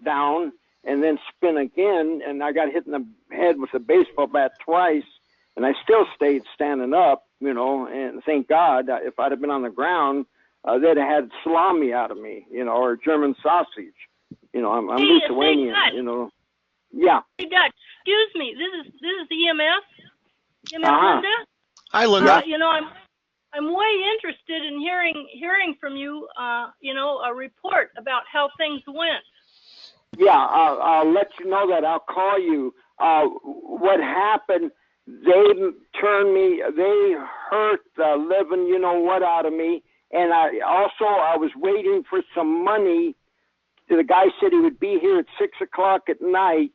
[SPEAKER 2] down, and then spin again. And I got hit in the head with a baseball bat twice, and I still stayed standing up, you know, and thank God, if I'd have been on the ground, they'd have had salami out of me, you know, or German sausage. You know, I'm Lithuanian, you know. Yeah.
[SPEAKER 6] Hey, Dutch, excuse me. This is the EMS? EMS Linda?
[SPEAKER 1] Hi, Linda.
[SPEAKER 6] You know, I'm way interested in hearing from you, you know, a report about how things went.
[SPEAKER 2] Yeah, I'll let you know that. I'll call you. What happened, they hurt the living, you know what, out of me. And I was waiting for some money. The guy said he would be here at 6 o'clock at night.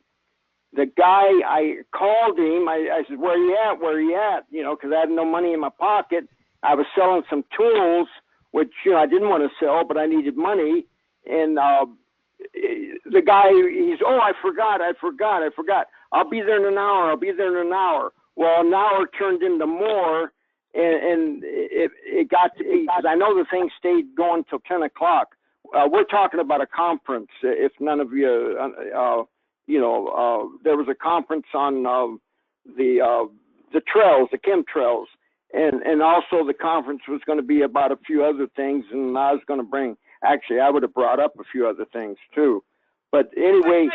[SPEAKER 2] The guy, I called him. I said, where you at? You know, because I had no money in my pocket. I was selling some tools, which, you know, I didn't want to sell, but I needed money. And the guy, I forgot. I'll be there in an hour. Well, an hour turned into more, and it got, because I know the thing stayed going till 10 o'clock. We're talking about a conference. If none of you, you know, there was a conference on the trails, the chemtrails. And also the conference was going to be about a few other things, and I was going to I would have brought up a few other things too. But anyway.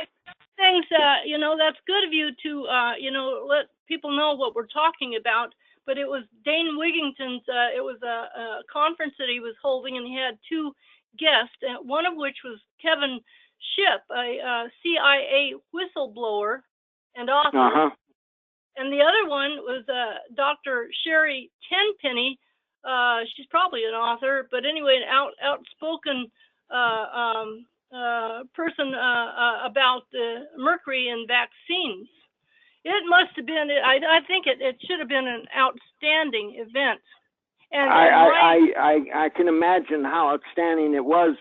[SPEAKER 6] Things, you know, that's good of you to, you know, let people know what we're talking about. But it was Dane Wigington's, it was a conference that he was holding, and he had 2 guests, one of which was Kevin Shipp, a CIA whistleblower and author.
[SPEAKER 2] Uh-huh.
[SPEAKER 6] And the other one was Dr. Sherry Tenpenny. She's probably an author, but anyway, an outspoken person about mercury and vaccines. it must have been. I think it should have been an outstanding event. And
[SPEAKER 2] I can imagine how outstanding it was.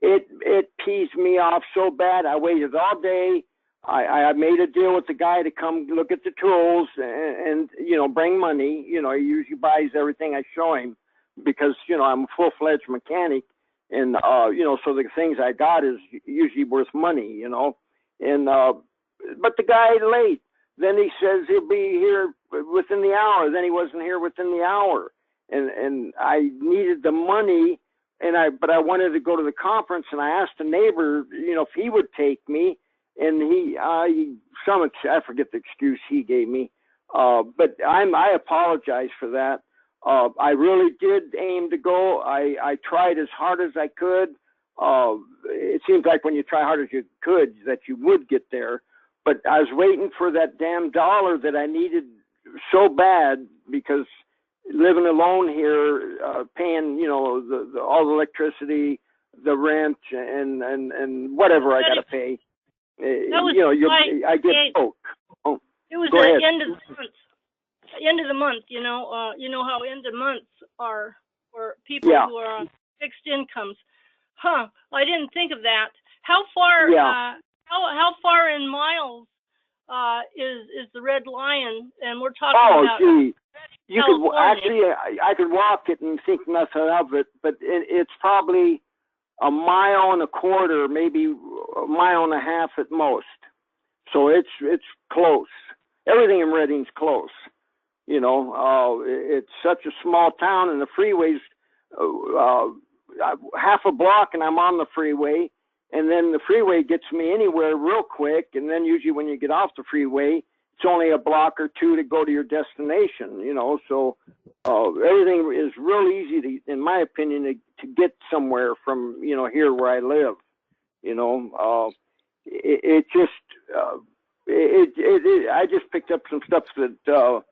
[SPEAKER 2] It pees me off so bad. I waited all day. I made a deal with the guy to come look at the tools and you know, bring money. You know, he usually buys everything I show him because, you know, I'm a full-fledged mechanic, and you know, so the things I got is usually worth money, you know. And but the guy late. Then he says he'll be here within the hour. Then he wasn't here within the hour. And I needed the money, but I wanted to go to the conference, and I asked a neighbor, you know, if he would take me, and I forget the excuse he gave me, but I apologize for that. I really did aim to go. I tried as hard as I could. It seems like when you try hard as you could, that you would get there, but I was waiting for that damn dollar that I needed so bad, because living alone here, paying, you know, all the electricity, the rent, and whatever I got to pay. You know, I get broke. Oh,
[SPEAKER 6] it was the end of the month. End of the month, you know how end of months are for people who are on fixed incomes. Huh? I didn't think of that. How far? How far in miles is the Red Lion? And we're talking about.
[SPEAKER 2] Oh, gee. You could actually, I could walk it and think nothing of it, but it's probably a mile and a quarter, maybe a mile and a half at most. So it's close. Everything in Redding's close. You know, it's such a small town, and the freeway's half a block, and I'm on the freeway. And then the freeway gets me anywhere real quick. And then usually when you get off the freeway, it's only a block or two to go to your destination, you know. So everything is real easy to, in my opinion, to get somewhere from, you know, here where I live. You know, I just picked up some stuff that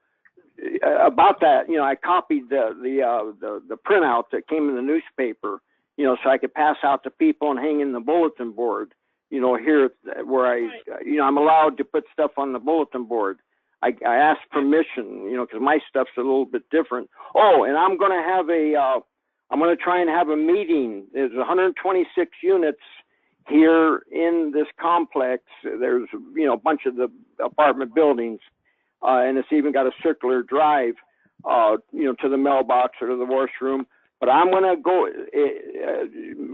[SPEAKER 2] about that. You know, I copied the printout that came in the newspaper, you know, so I could pass out to people and hang in the bulletin board. You know, here where you know, I'm allowed to put stuff on the bulletin board. I asked permission, you know, because my stuff's a little bit different. Oh, and I'm going to try and have a meeting. There's 126 units here in this complex. There's, you know, a bunch of the apartment buildings, and it's even got a circular drive, you know, to the mailbox or to the washroom. But I'm going to go,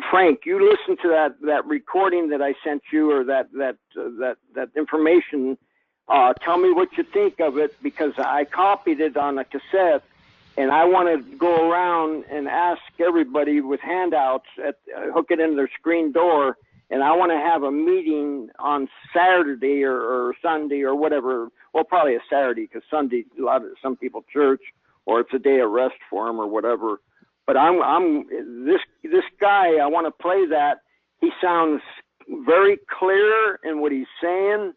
[SPEAKER 2] Frank, you listen to that recording that I sent you, or that information. Tell me what you think of it, because I copied it on a cassette, and I want to go around and ask everybody with handouts, hook it in their screen door, and I want to have a meeting on Saturday or Sunday or whatever. Well, probably a Saturday, because Sunday, some people church, or it's a day of rest for them or whatever. But this guy, I want to play that. He sounds very clear in what he's saying.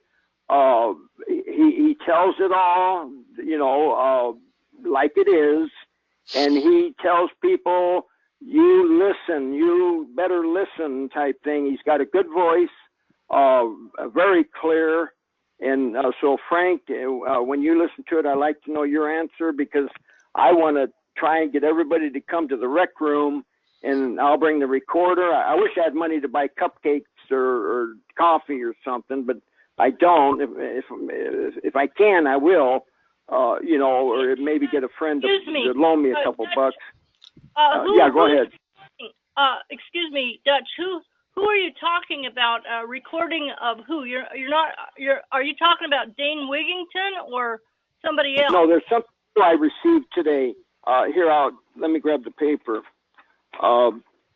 [SPEAKER 2] He tells it all, you know, like it is. And he tells people, you listen, you better listen type thing. He's got a good voice, very clear. And so, Frank, when you listen to it, I'd like to know your answer, because I want to try and get everybody to come to the rec room, and I'll bring the recorder. I wish I had money to buy cupcakes or coffee or something, but I don't. If I can, I will, you know, or maybe get a friend to loan me a couple bucks. Yeah, go ahead.
[SPEAKER 6] Excuse me, Dutch, who are you talking about? Recording of who? Are you talking about Dane Wigington or somebody else?
[SPEAKER 2] No, there's something I received today. Let me grab the paper.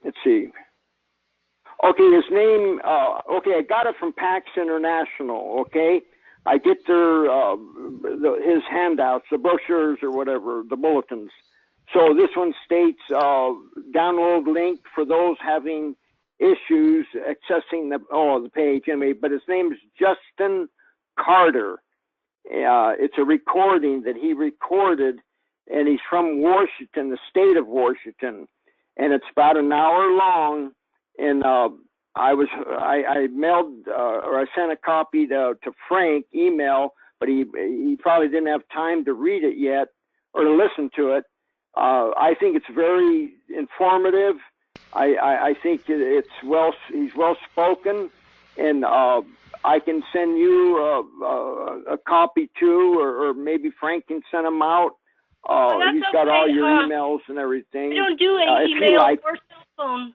[SPEAKER 2] Let's see. Okay, his name, I got it from PAX International, okay? I get his handouts, the brochures or whatever, the bulletins. So this one states, download link for those having issues accessing the page anyway, but his name is Justin Carter. It's a recording that he recorded, and he's from Washington, the state of Washington, and it's about an hour long. And I mailed or I sent a copy to Frank email, but he probably didn't have time to read it yet or to listen to it. I think it's very informative. I think he's well spoken, and I can send you a copy too, or maybe Frank can send them out. He's got all your emails and everything.
[SPEAKER 6] I don't do email or cell phone.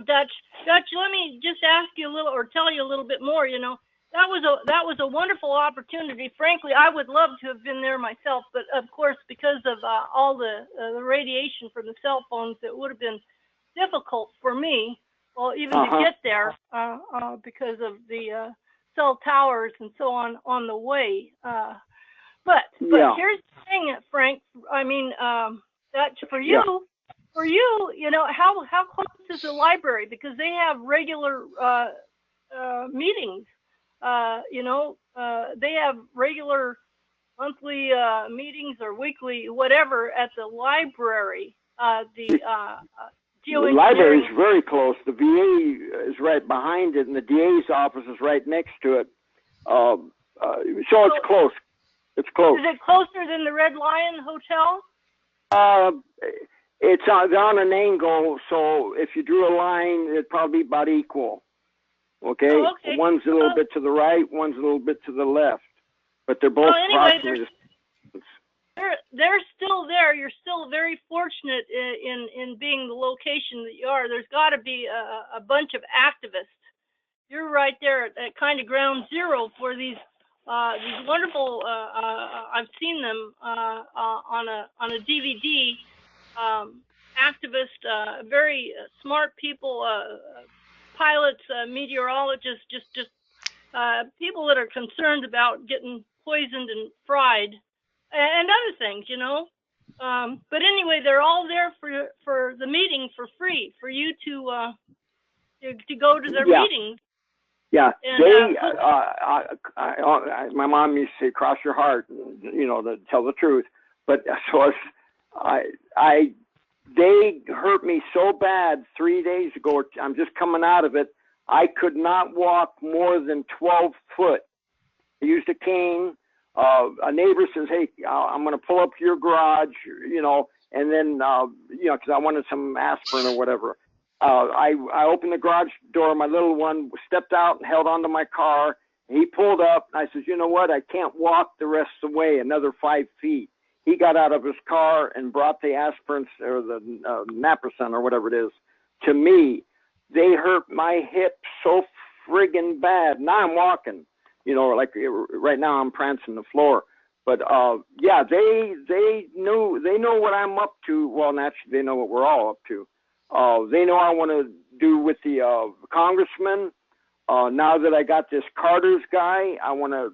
[SPEAKER 6] Dutch, let me just ask you a little, or tell you a little bit more. You know, that was a wonderful opportunity. Frankly, I would love to have been there myself, but of course, because of all the radiation from the cell phones, it would have been difficult for me. Well, even to get there because of the cell towers and so on the way. But here's the thing, Frank. I mean, that for you, you know, how close is the library? Because they have regular meetings. You know, they have regular monthly meetings or weekly, whatever, at the library.
[SPEAKER 2] The library is very close. The VA is right behind it, and the DA's office is right next to it. So it's close. It's close.
[SPEAKER 6] Is it closer than the Red Lion Hotel?
[SPEAKER 2] It's on an angle, so if you drew a line, it'd probably be about equal. Okay?
[SPEAKER 6] Oh, okay.
[SPEAKER 2] One's a little bit to the right, one's a little bit to the left, but they're both approximately.
[SPEAKER 6] They're still there. You're still very fortunate in being the location that you are. There's got to be a bunch of activists. You're right there at kind of ground zero for these wonderful. I've seen them on a DVD. Activists, very smart people, pilots, meteorologists, just people that are concerned about getting poisoned and fried. And other things, you know. But anyway, they're all there for the meeting for free, for you to go to their meetings.
[SPEAKER 2] Yeah,
[SPEAKER 6] and,
[SPEAKER 2] my mom used to say, "Cross your heart," you know, to tell the truth. But so they hurt me so bad 3 days ago. I'm just coming out of it. I could not walk more than 12 foot. I used a cane. A neighbor says, "Hey, I'm going to pull up to your garage," you know, and then, you know, because I wanted some aspirin or whatever. I opened the garage door. My little one stepped out and held onto my car. He pulled up. And I says, "You know what? I can't walk the rest of the way, another 5 feet." He got out of his car and brought the aspirin or the naproxen or whatever it is to me. They hurt my hip so friggin' bad. Now I'm walking. You know, like right now I'm prancing the floor. But yeah, they know what I'm up to. Well, naturally, they know what we're all up to. They know I want to do with the congressman. Now that I got this Carter's guy, I want to,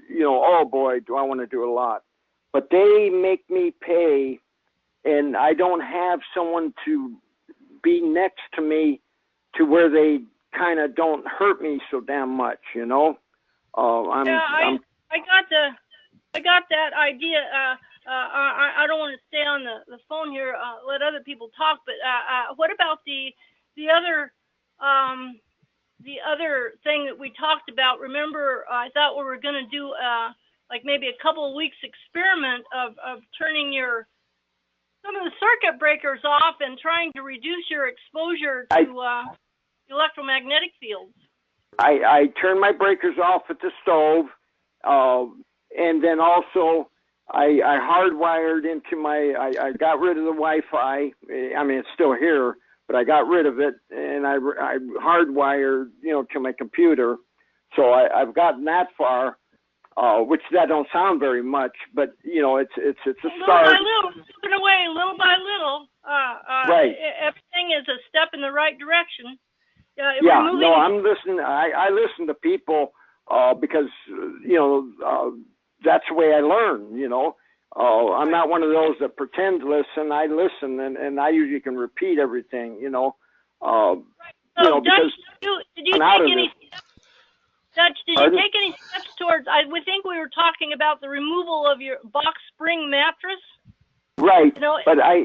[SPEAKER 2] you know, oh boy, do I want to do a lot. But they make me pay, and I don't have someone to be next to me to where they kind of don't hurt me so damn much, you know.
[SPEAKER 6] I got that idea. I don't want to stay on the phone here. Let other people talk. But what about the other thing that we talked about? Remember, I thought we were going to do like maybe a couple of weeks experiment of turning some of the circuit breakers off and trying to reduce your exposure to electromagnetic fields.
[SPEAKER 2] I turned my breakers off at the stove, and then also I hardwired into I got rid of the Wi-Fi. I mean, it's still here, but I got rid of it, and I hardwired, you know, to my computer. So I've gotten that far, which that don't sound very much, but you know, it's a start.
[SPEAKER 6] Little by little, chipping away, little by little.
[SPEAKER 2] Right.
[SPEAKER 6] Everything is a step in the right direction.
[SPEAKER 2] Yeah, no, I'm listening. I listen to people because, you know, that's the way I learn, you know. I'm not one of those that pretend to listen. I listen, and I usually can repeat everything, you know.
[SPEAKER 6] So,
[SPEAKER 2] you know, because
[SPEAKER 6] did you take any steps? Dutch, did you take any steps towards, we think we were talking about the removal of your box spring mattress.
[SPEAKER 2] Right,
[SPEAKER 6] you know,
[SPEAKER 2] but I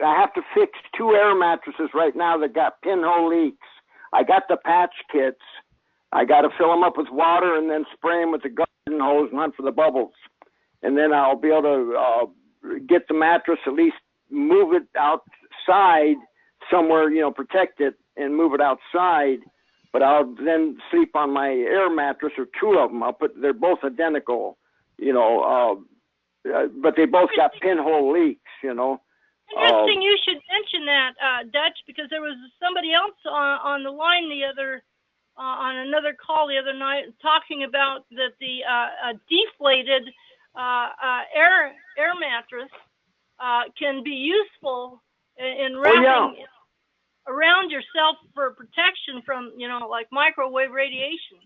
[SPEAKER 2] have to fix 2 air mattresses right now that got pinhole leaks. I got the patch kits. I got to fill them up with water and then spray them with the hose and hunt for the bubbles. And then I'll be able to get the mattress, at least move it outside somewhere, protect it and move it outside. But I'll then sleep on my air mattress, or two of them. They're both identical, but they both got pinhole leaks,
[SPEAKER 6] Interesting you should mention that, Dutch, because there was somebody else on the line on another call the other night talking about that the deflated air mattress can be useful in wrapping around yourself for protection from, like microwave radiation.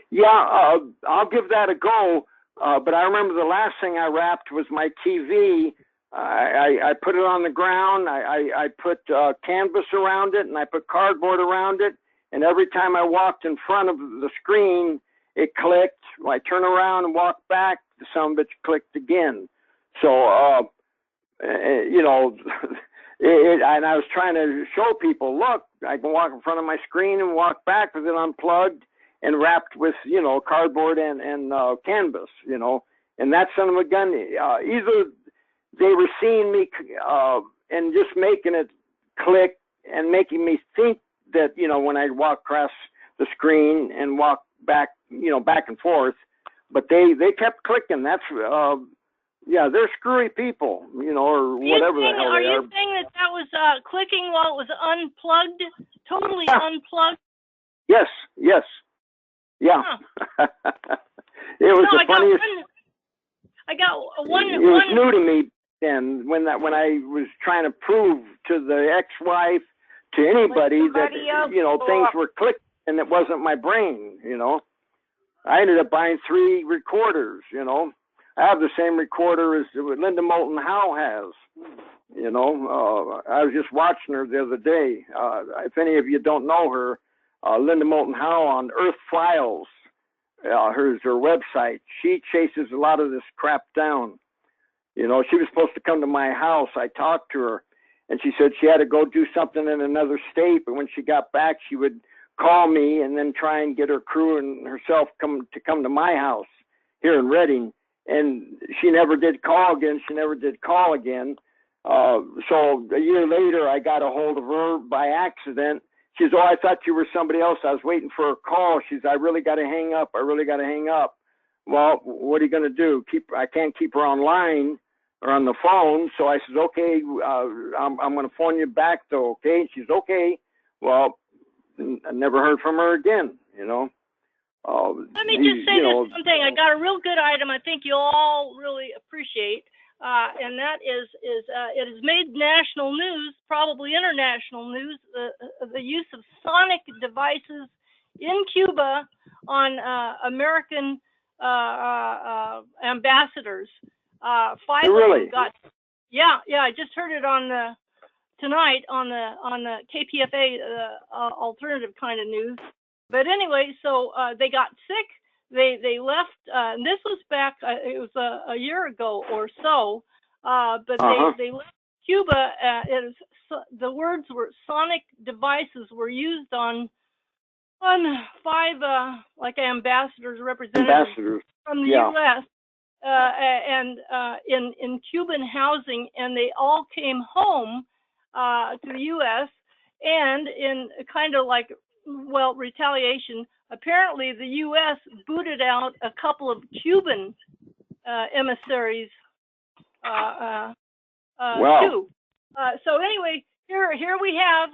[SPEAKER 2] Yeah, I'll give that a go. But I remember the last thing I wrapped was my TV. I put it on the ground. I put canvas around it, and I put cardboard around it. And every time I walked in front of the screen, it clicked. When I turn around and walk back, the son of a bitch clicked again. So, and I was trying to show people, look, I can walk in front of my screen and walk back with it unplugged and wrapped with, cardboard and canvas, and that son of a gun, either they were seeing me and just making it click and making me think that, when I walk across the screen and walk back, back and forth, but they kept clicking. That's, they're screwy people, or whatever the hell they are.
[SPEAKER 6] Are you saying that was clicking while it was unplugged, totally unplugged?
[SPEAKER 2] Yes. Yeah.
[SPEAKER 6] Huh.
[SPEAKER 2] It was the funniest.
[SPEAKER 6] I got one.
[SPEAKER 2] It was new to me then when I was trying to prove to the ex-wife, to anybody that, things were clicking and it wasn't my brain, I ended up buying 3 recorders, I have the same recorder as Linda Moulton Howe has, I was just watching her the other day. If any of you don't know her, Linda Moulton Howe on Earth Files, her website. She chases a lot of this crap down. She was supposed to come to my house. I talked to her, and she said she had to go do something in another state. But when she got back, she would call me and then try and get her crew and herself come to my house here in Redding. And she never did call again. So a year later, I got a hold of her by accident. She says, I thought you were somebody else. I was waiting for a call. She says, I really got to hang up. Well, what are you going to do? I can't keep her online or on the phone. So I says, okay, I'm going to phone you back though. Okay. She's okay. Well, I never heard from her again,
[SPEAKER 6] Let me just say this one thing. I got a real good item I think you all really appreciate. And that is it has made national news, probably international news, the use of sonic devices in Cuba on American ambassadors. 5
[SPEAKER 2] really?
[SPEAKER 6] of them got. Yeah. I just heard it on tonight on the KPFA alternative kind of news. But anyway, so they got sick. They left, and this was back, it was a year ago or so, but they left Cuba. The words were sonic devices were used on 5 like ambassadors, representatives from the U.S. And in Cuban housing, and they all came home to the U.S. and in kind of like, retaliation. Apparently, the U.S. booted out a couple of Cuban emissaries too. So anyway, here we have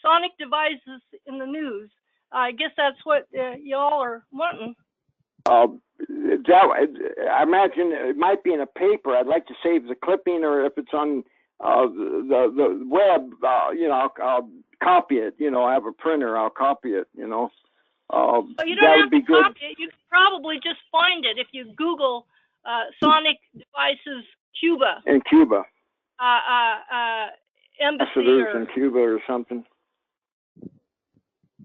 [SPEAKER 6] sonic devices in the news. I guess that's what y'all are wanting.
[SPEAKER 2] I imagine it might be in a paper. I'd like to save the clipping, or if it's on the web, I'll copy it. I have a printer. I'll copy it.
[SPEAKER 6] But you don't have to copy it. You can probably just find it if you Google sonic devices Cuba.
[SPEAKER 2] In Cuba.
[SPEAKER 6] Embassy
[SPEAKER 2] in Cuba or something.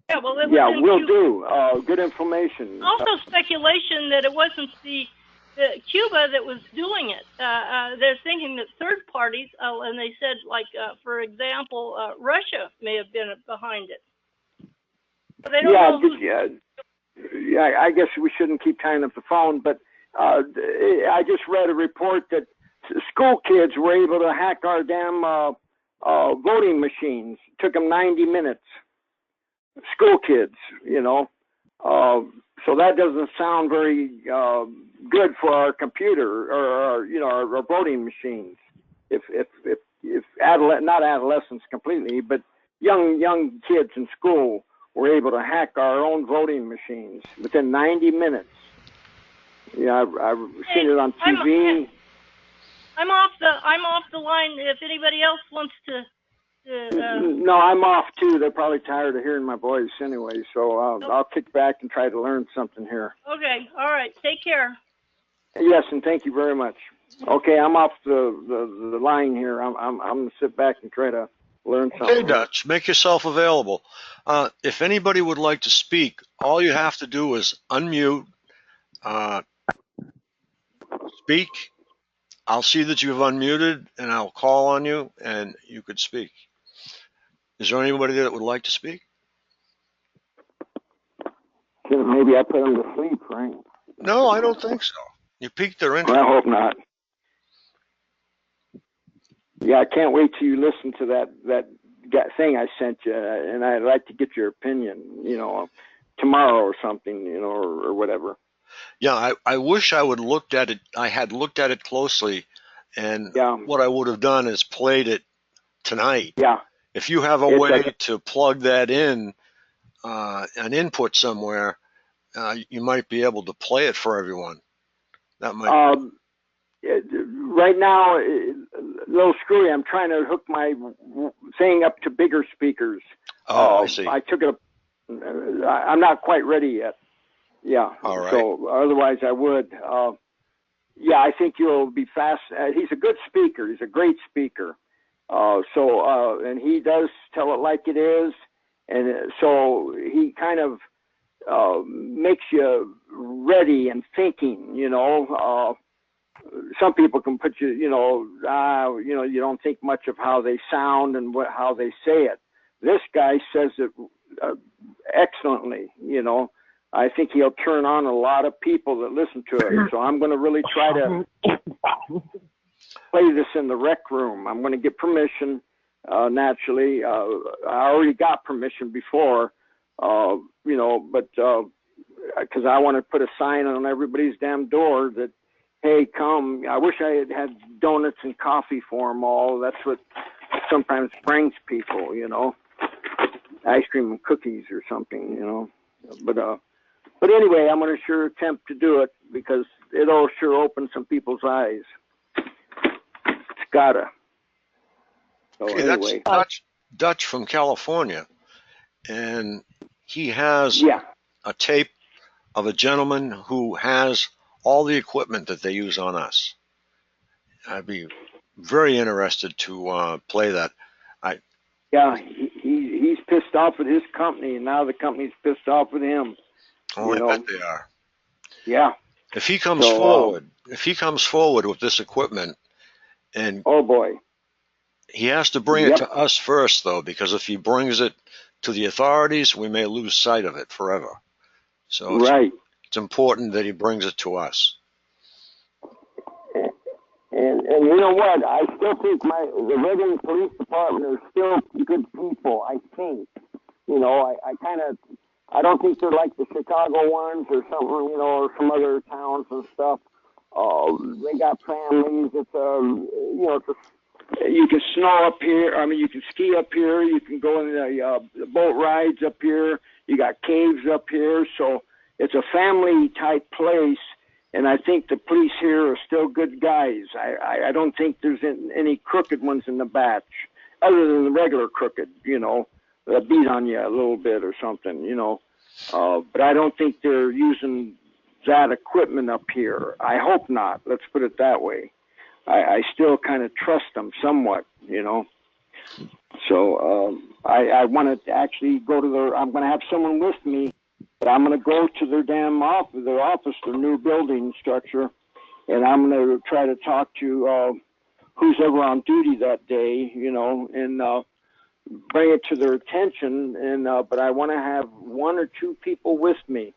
[SPEAKER 6] Yeah, well, it was
[SPEAKER 2] will
[SPEAKER 6] Cuba.
[SPEAKER 2] do. Good information.
[SPEAKER 6] Also, speculation that it wasn't the Cuba that was doing it. They're thinking that third parties, and they said, for example, Russia may have been behind it. But they don't know
[SPEAKER 2] I guess we shouldn't keep tying up the phone, but I just read a report that school kids were able to hack our damn voting machines. It took them 90 minutes. School kids, you know. So that doesn't sound very good for our computer or you know our voting machines. If not adolescents completely, but young kids in school were able to hack our own voting machines within 90 minutes. Yeah, I've seen it on TV.
[SPEAKER 6] I'm off the line. If anybody else wants to.
[SPEAKER 2] No, I'm off too. They're probably tired of hearing my voice anyway, so I'll kick back and try to learn something here.
[SPEAKER 6] Okay, all right. Take care.
[SPEAKER 2] Yes, and thank you very much. Okay, I'm off the line here. I'm gonna sit back and try to learn something.
[SPEAKER 1] Okay, Dutch, make yourself available. If anybody would like to speak, all you have to do is unmute, speak. I'll see that you've unmuted, and I'll call on you, and you could speak. Is there anybody that would like to speak?
[SPEAKER 2] Maybe I put them to sleep, right?
[SPEAKER 1] No, I don't think so. You piqued their interest.
[SPEAKER 2] I hope not. Yeah, I can't wait till you listen to that thing I sent you, and I'd like to get your opinion, you know, tomorrow or something, you know, or whatever.
[SPEAKER 1] Yeah, I wish I would looked at it. I had looked at it closely, and what I would have done is played it tonight.
[SPEAKER 2] Yeah.
[SPEAKER 1] If you have a way to plug that in, an input somewhere, you might be able to play it for everyone. That might.
[SPEAKER 2] Right now, a little screwy. I'm trying to hook my thing up to bigger speakers.
[SPEAKER 1] Oh, I see.
[SPEAKER 2] I took it. I'm not quite ready yet. Yeah.
[SPEAKER 1] All right.
[SPEAKER 2] So otherwise, I would. Yeah, I think you'll be fast. He's a good speaker. He's a great speaker. And he does tell it like it is, and so he kind of makes you ready and thinking. You know, some people can put you. You know, you don't think much of how they sound and how they say it. This guy says it excellently. You know. I think he'll turn on a lot of people that listen to it. So I'm going to really try to play this in the rec room. I'm going to get permission, naturally. I already got permission before, you know, but because I want to put a sign on everybody's damn door that, hey, come. I wish I had donuts and coffee for them all. That's what sometimes brings people, you know, ice cream and cookies or something, you know. But anyway, I'm going to sure attempt to do it because it'll sure open some people's eyes. It's gotta. So
[SPEAKER 1] Okay,
[SPEAKER 2] anyway.
[SPEAKER 1] That's Dutch from California, and he has a tape of a gentleman who has all the equipment that they use on us. I'd be very interested to play that.
[SPEAKER 2] Yeah, he's pissed off at his company, and now the company's pissed off with him.
[SPEAKER 1] Oh, I bet they are.
[SPEAKER 2] Yeah.
[SPEAKER 1] If he comes forward with this equipment, and
[SPEAKER 2] oh boy,
[SPEAKER 1] he has to bring it to us first, though, because if he brings it to the authorities, we may lose sight of it forever. So it's important that he brings it to us.
[SPEAKER 2] And you know what? I still think the Reading Police Department are still good people. I think, you know, I don't think they're like the Chicago ones or something, you know, or some other towns and stuff. They got families. It's you know, you can snow up here. I mean, you can ski up here. You can go in the boat rides up here. You got caves up here. So it's a family type place. And I think the police here are still good guys. I don't think there's any crooked ones in the batch, other than the regular crooked, you know, that beat on you a little bit or something, you know. But I don't think they're using that equipment up here. I hope not. Let's put it that way. I still kind of trust them somewhat, you know. So I want to actually go to I'm going to have someone with me. But I'm going to go to their damn office, their new building structure, and I'm going to try to talk to who's ever on duty that day, you know, and bring it to their attention. And but I want to have one or two people with me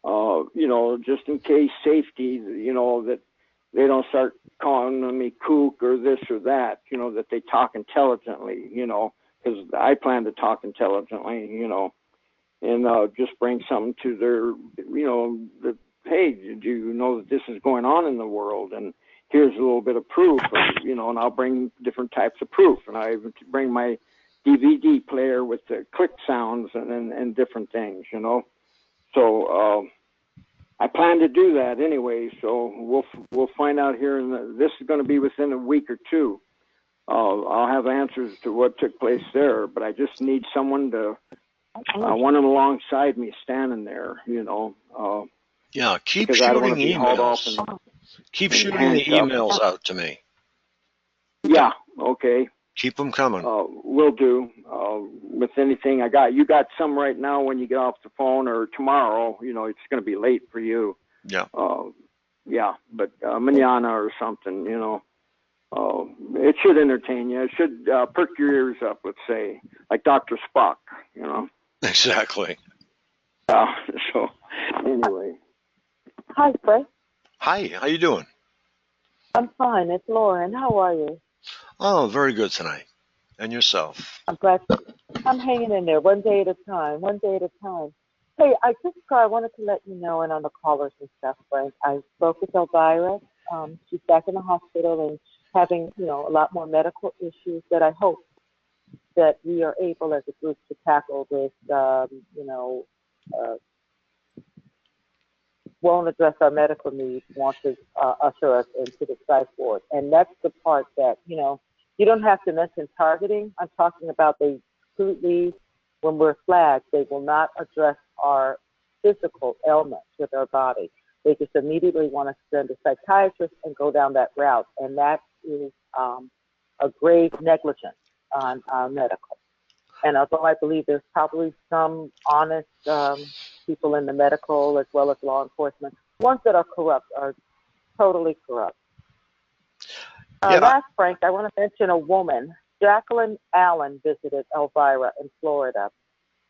[SPEAKER 2] you know, just in case safety, you know, that they don't start calling me kook or this or that, you know, that they talk intelligently, you know, because I plan to talk intelligently, you know, and just bring something to their, you know, that, hey, did you know that this is going on in the world? And here's a little bit of proof, or, you know, and I'll bring different types of proof. And I bring my DVD player with the click sounds and different things, you know. So I plan to do that anyway. So we'll find out here. This is going to be within a week or two. I'll have answers to what took place there, but I just need someone to. I want them alongside me, standing there, you know.
[SPEAKER 1] Yeah, keep shooting emails. Keep shooting the emails out to me.
[SPEAKER 2] Yeah, okay.
[SPEAKER 1] Keep them coming.
[SPEAKER 2] Will do. With anything I got. You got some right now when you get off the phone, or tomorrow, you know, it's going to be late for you.
[SPEAKER 1] Yeah.
[SPEAKER 2] Yeah, but mañana or something, you know. It should entertain you. It should perk your ears up, let's say, like Dr. Spock, you know.
[SPEAKER 1] Exactly.
[SPEAKER 2] So, anyway.
[SPEAKER 7] Hi, Fred.
[SPEAKER 1] Hi, how you doing?
[SPEAKER 7] I'm fine. It's Lauren. How are you?
[SPEAKER 1] Oh, very good tonight. And yourself?
[SPEAKER 7] I'm glad. I'm hanging in there, one day at a time, one day at a time. Hey, I wanted to let you know, and on the callers and stuff, Frank, I spoke with Elvira. She's back in the hospital and having, you know, a lot more medical issues that I hope that we are able as a group to tackle this, you know, won't address our medical needs, want to usher us into the psych ward. And that's the part that, you know, you don't have to mention targeting. I'm talking about they completely, when we're flagged, they will not address our physical ailments with our body. They just immediately want to send a psychiatrist and go down that route. And that is a grave negligence on our medical. And although I believe there's probably some honest people in the medical as well as law enforcement, ones that are corrupt are totally corrupt. Last, Frank, I want to mention a woman. Jacqueline Allen visited Elvira in Florida.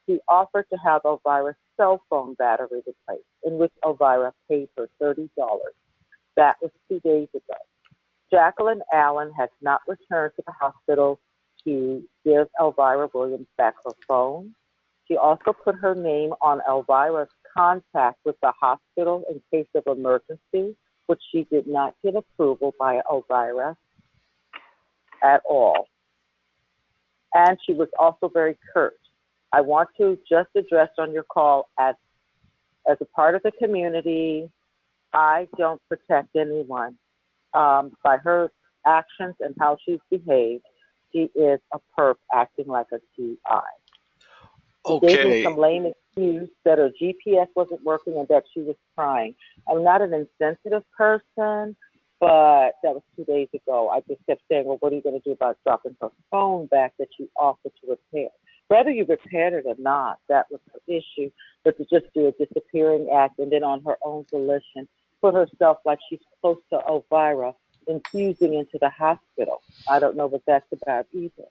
[SPEAKER 7] She offered to have Elvira's cell phone battery replaced, in which Elvira paid her $30. That was 2 days ago. Jacqueline Allen has not returned to the hospital to give Elvira Williams back her phone. She also put her name on Elvira's contact with the hospital in case of emergency, which she did not get approval by Elvira at all. And she was also very curt. I want to just address on your call as a part of the community, I don't protect anyone. By her actions and how she's behaved, she is a perp acting like a GI.
[SPEAKER 1] Okay.
[SPEAKER 7] She gave me some lame excuse that her GPS wasn't working and that she was crying. I'm not an insensitive person, but that was 2 days ago. I just kept saying, well, what are you going to do about dropping her phone back that you offered to repair? Whether you repaired it or not, that was her issue. But to just do a disappearing act and then on her own volition, put herself like she's close to Elvira, infusing into the hospital. I don't know what that's about either.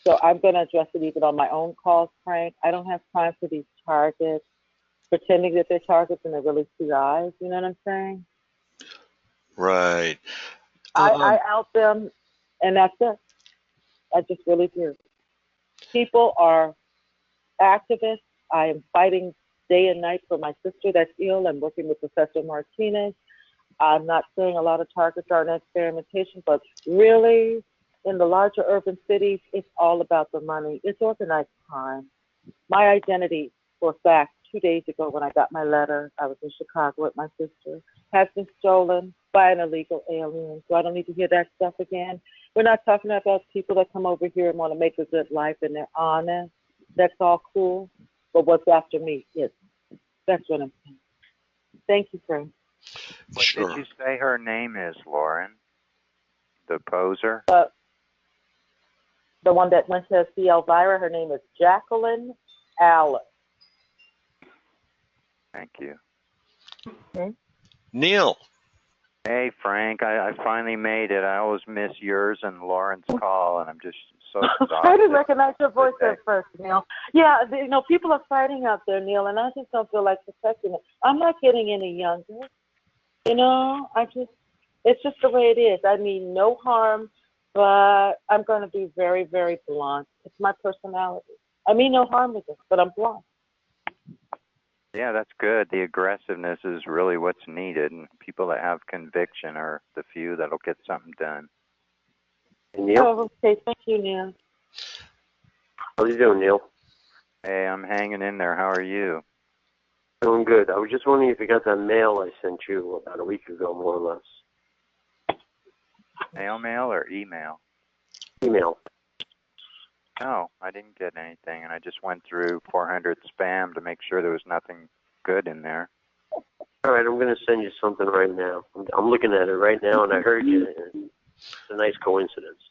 [SPEAKER 7] So I'm going to address it even on my own calls, Frank. I don't have time for these targets, pretending that they're targets and they're really CIs. You know what I'm saying?
[SPEAKER 1] Right.
[SPEAKER 7] I out them, and that's it. I just really do. People are activists. I am fighting day and night for my sister that's ill. I'm working with Professor Martinez. I'm not saying a lot of targets are an experimentation, but really, in the larger urban cities, it's all about the money. It's organized crime. My identity, for a fact, 2 days ago when I got my letter, I was in Chicago with my sister, has been stolen by an illegal alien. So I don't need to hear that stuff again. We're not talking about people that come over here and want to make a good life and they're honest. That's all cool. But what's after me is, that's what I'm saying. Thank you, Frank.
[SPEAKER 8] What did you say her name is, Lauren? The poser?
[SPEAKER 7] The one that went to see Elvira, her name is Jacqueline Allen.
[SPEAKER 8] Thank you.
[SPEAKER 7] Okay.
[SPEAKER 1] Neil.
[SPEAKER 8] Hey, Frank, I finally made it. I always miss yours and Lauren's call, and I'm just so exhausted.
[SPEAKER 7] I didn't recognize your voice at first, Neil. Yeah, people are fighting out there, Neil, and I just don't feel like protecting it. I'm not getting any younger. It's just the way it is. I mean, no harm, but I'm going to be very, very blunt. It's my personality. I mean no harm with it, but I'm blunt.
[SPEAKER 8] Yeah, that's good. The aggressiveness is really what's needed, and people that have conviction are the few that'll get something done.
[SPEAKER 9] Neil?
[SPEAKER 7] Oh, okay. Thank you, Neil.
[SPEAKER 9] How you doing, Neil?
[SPEAKER 8] Hey, I'm hanging in there. How are you?
[SPEAKER 9] Doing good. I was just wondering if you got that mail I sent you about a week ago, more or less.
[SPEAKER 8] Mail or email?
[SPEAKER 9] Email.
[SPEAKER 8] No, I didn't get anything, and I just went through 400 spam to make sure there was nothing good in there.
[SPEAKER 9] All right, I'm going to send you something right now. I'm looking at it right now, and I heard you. It's a nice coincidence.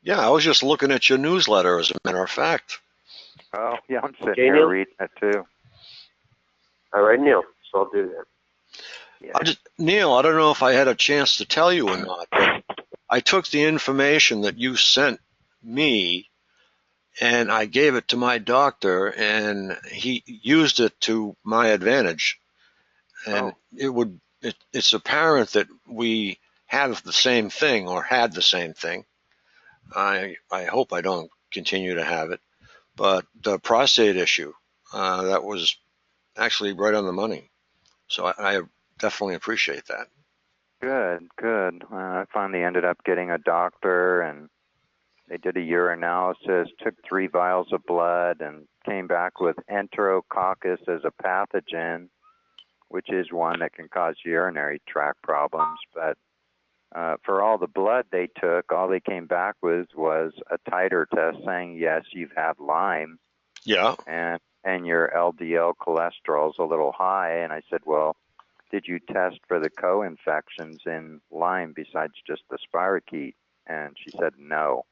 [SPEAKER 1] Yeah, I was just looking at your newsletter, as a matter of fact.
[SPEAKER 8] Oh, yeah, I'm sitting here reading it, too.
[SPEAKER 9] All right, Neil, so I'll do that.
[SPEAKER 8] Yeah.
[SPEAKER 1] Neil, I don't know if I had a chance to tell you or not, but I took the information that you sent me and I gave it to my doctor, and he used it to my advantage. And it's apparent that we have the same thing, or had the same thing. I hope I don't continue to have it. But the prostate issue, that was actually right on the money. So I definitely appreciate that.
[SPEAKER 8] Good. I finally ended up getting a doctor, and they did a urinalysis, took 3 vials of blood, and came back with Enterococcus as a pathogen, which is one that can cause urinary tract problems. But for all the blood they took, all they came back with was a titer test saying, yes, you've had Lyme.
[SPEAKER 1] Yeah.
[SPEAKER 8] And your LDL cholesterol is a little high. And I said, well, did you test for the co-infections in Lyme besides just the spirochete? And she said, no.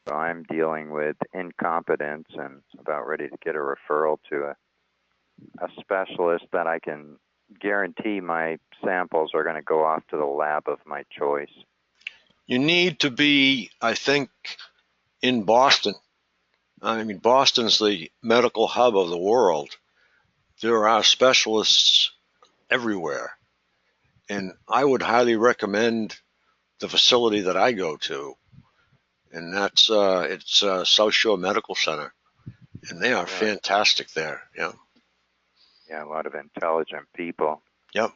[SPEAKER 8] So I'm dealing with incompetence and about ready to get a referral to a specialist that I can guarantee my samples are going to go off to the lab of my choice.
[SPEAKER 1] You need to be, I think, in Boston. I mean, Boston's the medical hub of the world. There are specialists everywhere. And I would highly recommend the facility that I go to. And that's it's South Shore Medical Center. And they are fantastic there. Yeah.
[SPEAKER 8] Yeah, a lot of intelligent people.
[SPEAKER 1] Yep.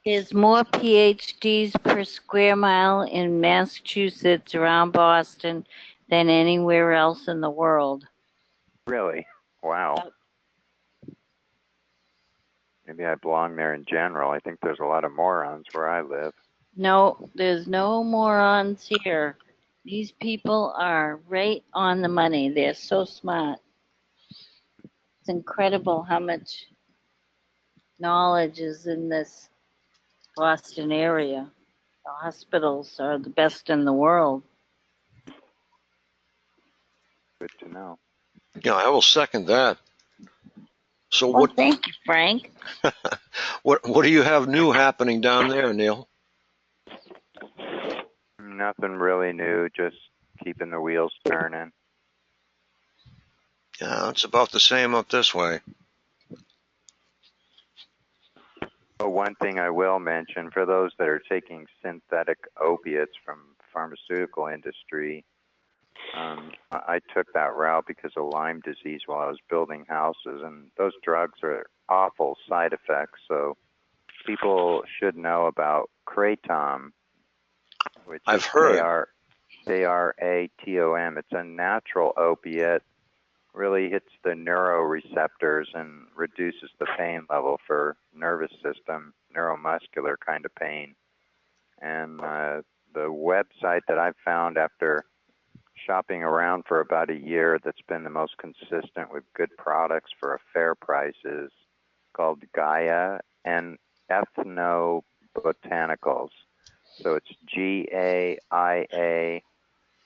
[SPEAKER 3] There's more PhDs per square mile in Massachusetts around Boston than anywhere else in the world.
[SPEAKER 8] Really? Wow. Maybe I belong there in general. I think there's a lot of morons where I live.
[SPEAKER 3] No, there's no morons here. These people are right on the money. They're so smart. It's incredible how much knowledge is in this Boston area. The hospitals are the best in the world.
[SPEAKER 8] Good to know.
[SPEAKER 1] Yeah, I will second that. So
[SPEAKER 3] well, thank you, Frank.
[SPEAKER 1] What do you have new happening down there, Neil?
[SPEAKER 8] Nothing really new, just keeping the wheels turning.
[SPEAKER 1] Yeah, it's about the same up this way.
[SPEAKER 8] But one thing I will mention, for those that are taking synthetic opiates from pharmaceutical industry, I took that route because of Lyme disease while I was building houses, and those drugs are awful side effects. So people should know about Kratom, which
[SPEAKER 1] I've heard.
[SPEAKER 8] K-R-A-T-O-M. It's a natural opiate, really hits the neuroreceptors and reduces the pain level for nervous system, neuromuscular kind of pain. And the website that I've found after shopping around for about a year that's been the most consistent with good products for a fair price is called Gaia and Ethnobotanicals. So it's Gaia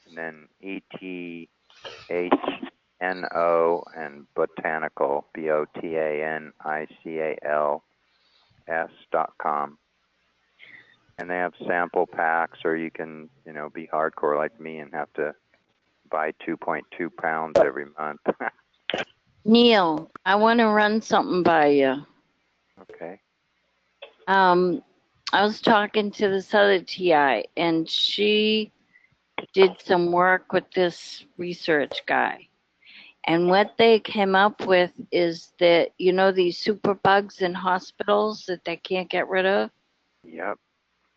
[SPEAKER 8] and then ETHNO and botanical, BOTANICALS.com. And they have sample packs, or you can, be hardcore like me and have to buy 2.2 pounds every month.
[SPEAKER 3] Neil, I want to run something by you.
[SPEAKER 8] Okay.
[SPEAKER 3] I was talking to this other TI, and she did some work with this research guy. And what they came up with is that, these super bugs in hospitals that they can't get rid of?
[SPEAKER 8] Yep.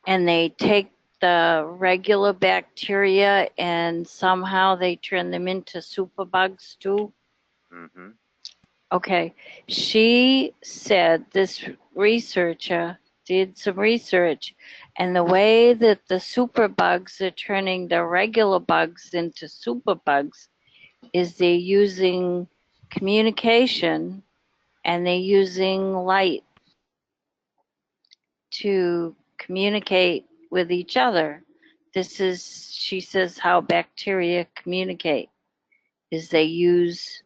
[SPEAKER 3] And they take the regular bacteria and somehow they turn them into super bugs too?
[SPEAKER 8] Mm-hmm.
[SPEAKER 3] Okay. She said this researcher did some research, and the way that the super bugs are turning the regular bugs into super bugs is they're using communication and they're using light to communicate with each other. This is, she says, how bacteria communicate, is they use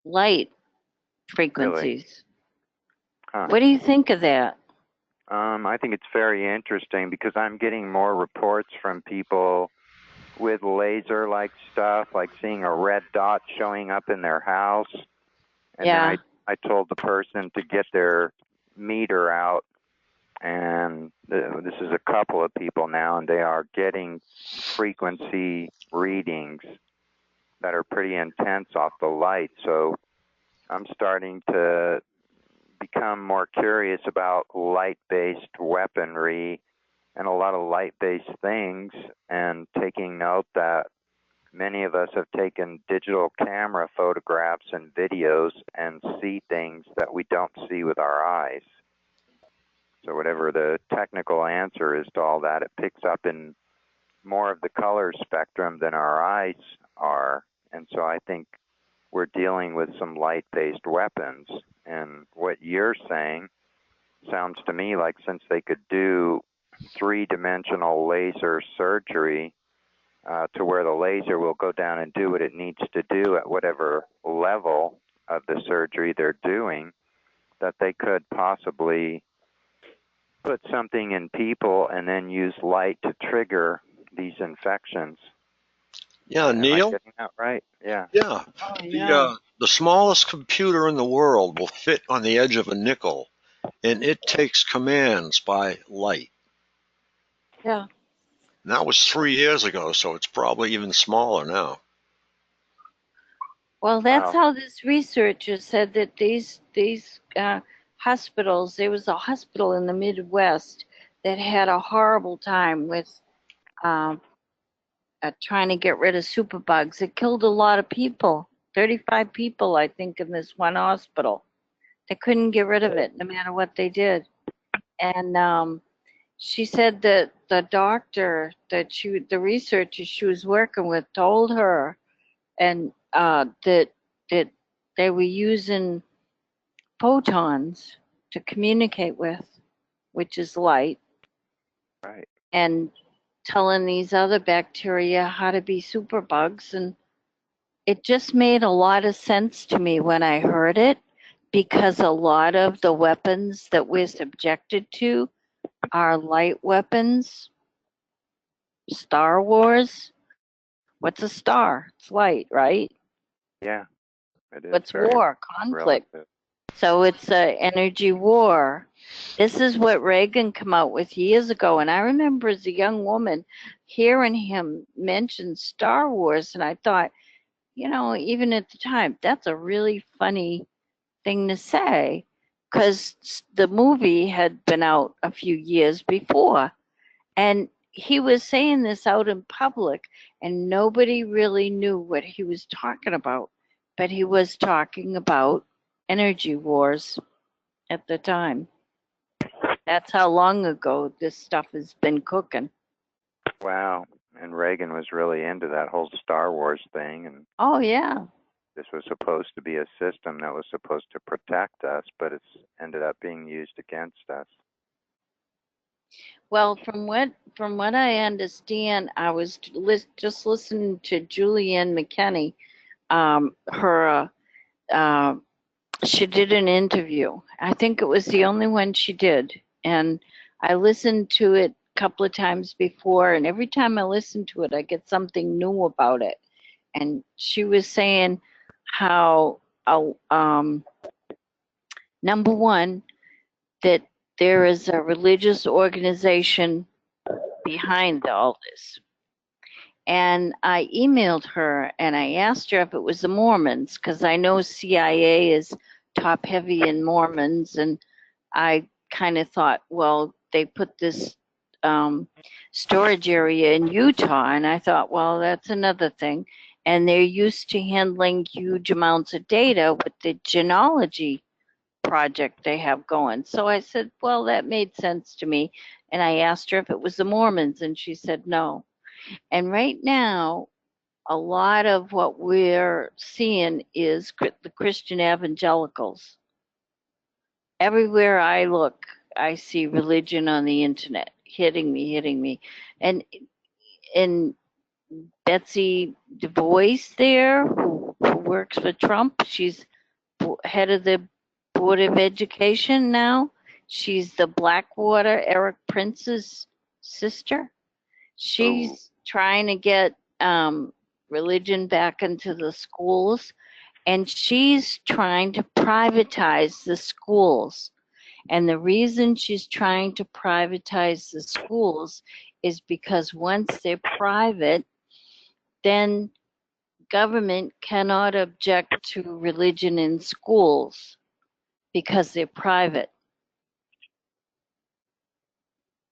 [SPEAKER 3] light frequencies.
[SPEAKER 8] Really? Huh.
[SPEAKER 3] What do you think of that?
[SPEAKER 8] I think it's very interesting because I'm getting more reports from people with laser-like stuff, like seeing a red dot showing up in their house. And
[SPEAKER 3] Yeah.
[SPEAKER 8] then I told the person to get their meter out, and this is a couple of people now, and they are getting frequency readings that are pretty intense off the light. So I'm starting to become more curious about light-based weaponry and a lot of light-based things, and taking note that many of us have taken digital camera photographs and videos and see things that we don't see with our eyes. So whatever the technical answer is to all that, it picks up in more of the color spectrum than our eyes are. And so I think we're dealing with some light-based weapons. And what you're saying sounds to me like, since they could do three-dimensional laser surgery to where the laser will go down and do what it needs to do at whatever level of the surgery they're doing, that they could possibly put something in people and then use light to trigger these infections.
[SPEAKER 1] Yeah,
[SPEAKER 8] Am
[SPEAKER 1] Neil?
[SPEAKER 8] I getting that right? Yeah.
[SPEAKER 1] Yeah.
[SPEAKER 3] Oh, yeah.
[SPEAKER 1] The smallest computer in the world will fit on the edge of a nickel, and it takes commands by light.
[SPEAKER 3] Yeah.
[SPEAKER 1] And that was 3 years ago, so it's probably even smaller now.
[SPEAKER 3] Well, that's
[SPEAKER 8] Wow.
[SPEAKER 3] how this researcher said that these hospitals, there was a hospital in the Midwest that had a horrible time with trying to get rid of superbugs. It killed a lot of people, 35 people, I think, in this one hospital. They couldn't get rid of it no matter what they did. And she said that the doctor that the researcher she was working with told her and that they were using photons to communicate with, which is light,
[SPEAKER 8] Right.
[SPEAKER 3] and telling these other bacteria how to be superbugs. And it just made a lot of sense to me when I heard it, because a lot of the weapons that we're subjected to are light weapons. Star Wars, what's a star? It's light, right?
[SPEAKER 8] Yeah. It is
[SPEAKER 3] What's
[SPEAKER 8] very
[SPEAKER 3] war? Conflict.
[SPEAKER 8] relative.
[SPEAKER 3] So it's an energy war. This is what Reagan came out with years ago. And I remember as a young woman hearing him mention Star Wars. And I thought, even at the time, that's a really funny thing to say, because the movie had been out a few years before. And he was saying this out in public, and nobody really knew what he was talking about. But he was talking about energy wars at the time. That's how long ago this stuff has been cooking.
[SPEAKER 8] Wow. And Reagan was really into that whole Star Wars thing, and
[SPEAKER 3] Oh, yeah.
[SPEAKER 8] this was supposed to be a system that was supposed to protect us, but it's ended up being used against us.
[SPEAKER 3] Well, from what I understand, I was just listening to Julianne McKinney. She did an interview. I think it was the only one she did, and I listened to it a couple of times before, and every time I listen to it, I get something new about it. And she was saying how, number one, that there is a religious organization behind all this. And I emailed her and I asked her if it was the Mormons, because I know CIA is top heavy in Mormons. And I kind of thought, well, they put this storage area in Utah. And I thought, well, that's another thing. And they're used to handling huge amounts of data with the genealogy project they have going. So I said, well, that made sense to me. And I asked her if it was the Mormons, and she said no. And right now, a lot of what we're seeing is the Christian evangelicals. Everywhere I look, I see religion on the internet hitting me. And Betsy DuBois there, who works for Trump, she's head of the Board of Education now. She's the Blackwater, Eric Prince's sister. She's trying to get religion back into the schools, and she's trying to privatize the schools. And the reason she's trying to privatize the schools is because once they're private, then government cannot object to religion in schools because they're private.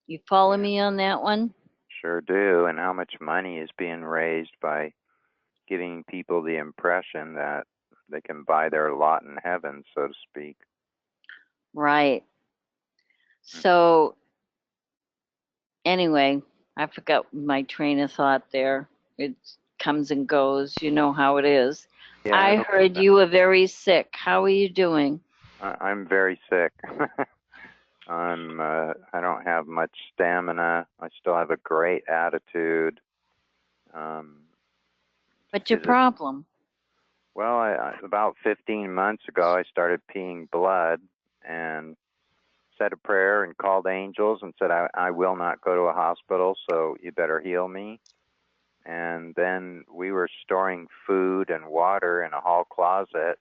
[SPEAKER 3] You follow me on that one?
[SPEAKER 8] Sure do. And how much money is being raised by giving people the impression that they can buy their lot in heaven, so to speak.
[SPEAKER 3] Right. So anyway, I forgot my train of thought there. It comes and goes. You know how it is.
[SPEAKER 8] Yeah,
[SPEAKER 3] I heard you were very sick. How are you doing?
[SPEAKER 8] I'm very sick. I don't have much stamina. I still have a great attitude.
[SPEAKER 3] What's your problem?
[SPEAKER 8] Well, about 15 months ago, I started peeing blood and said a prayer and called angels and said, I will not go to a hospital, so you better heal me. And then we were storing food and water in a hall closet,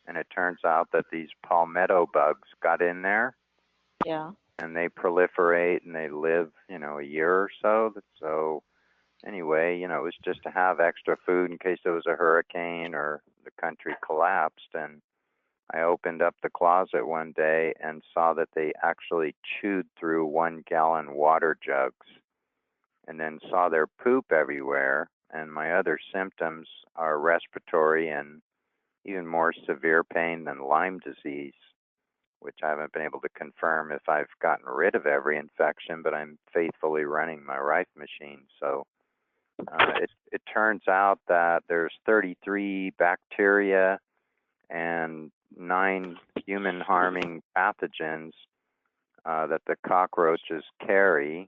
[SPEAKER 8] and it turns out that these palmetto bugs got in there.
[SPEAKER 3] Yeah.
[SPEAKER 8] And they proliferate and they live, a year or so. So anyway, it was just to have extra food in case there was a hurricane or the country collapsed. And I opened up the closet one day and saw that they actually chewed through 1-gallon water jugs, and then saw their poop everywhere. And my other symptoms are respiratory and even more severe pain than Lyme disease, which I haven't been able to confirm if I've gotten rid of every infection, but I'm faithfully running my Rife machine. So it turns out that there's 33 bacteria and 9 human-harming pathogens that the cockroaches carry,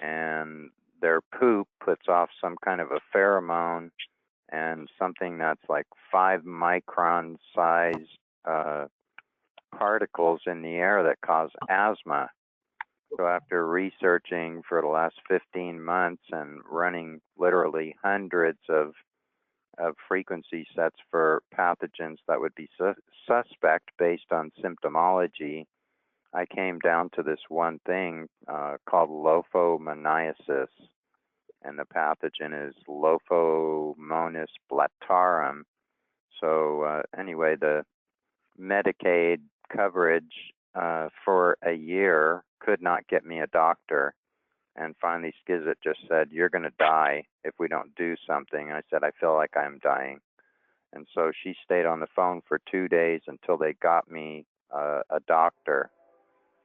[SPEAKER 8] and their poop puts off some kind of a pheromone and something that's like 5-micron sized particles in the air that cause asthma. So after researching for the last 15 months and running literally hundreds of frequency sets for pathogens that would be suspect based on symptomology, I came down to this one thing called Lophomoniasis, and the pathogen is Lophomonas blattarum. So anyway, the Medicaid coverage for a year could not get me a doctor. And finally, Skizit just said, you're going to die if we don't do something. And I said, I feel like I'm dying. And so she stayed on the phone for 2 days until they got me a doctor.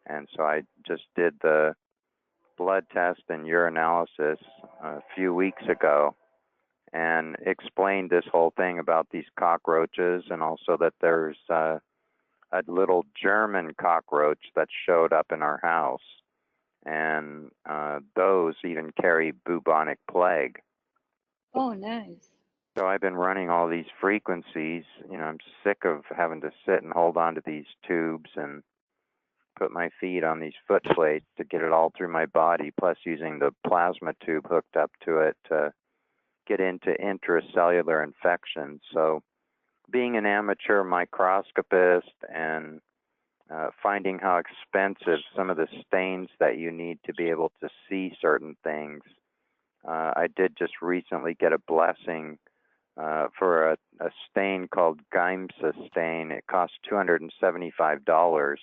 [SPEAKER 8] And so I just did the blood test and urinalysis a few weeks ago and explained this whole thing about these cockroaches, and also that there's a little German cockroach that showed up in our house. And those even carry bubonic plague.
[SPEAKER 3] Oh, nice.
[SPEAKER 8] So I've been running all these frequencies. I'm sick of having to sit and hold on to these tubes and put my feet on these foot plates to get it all through my body, plus using the plasma tube hooked up to it to get into intracellular infections. So being an amateur microscopist and finding how expensive some of the stains that you need to be able to see certain things, I did just recently get a blessing for a stain called Gymsa stain. It cost $275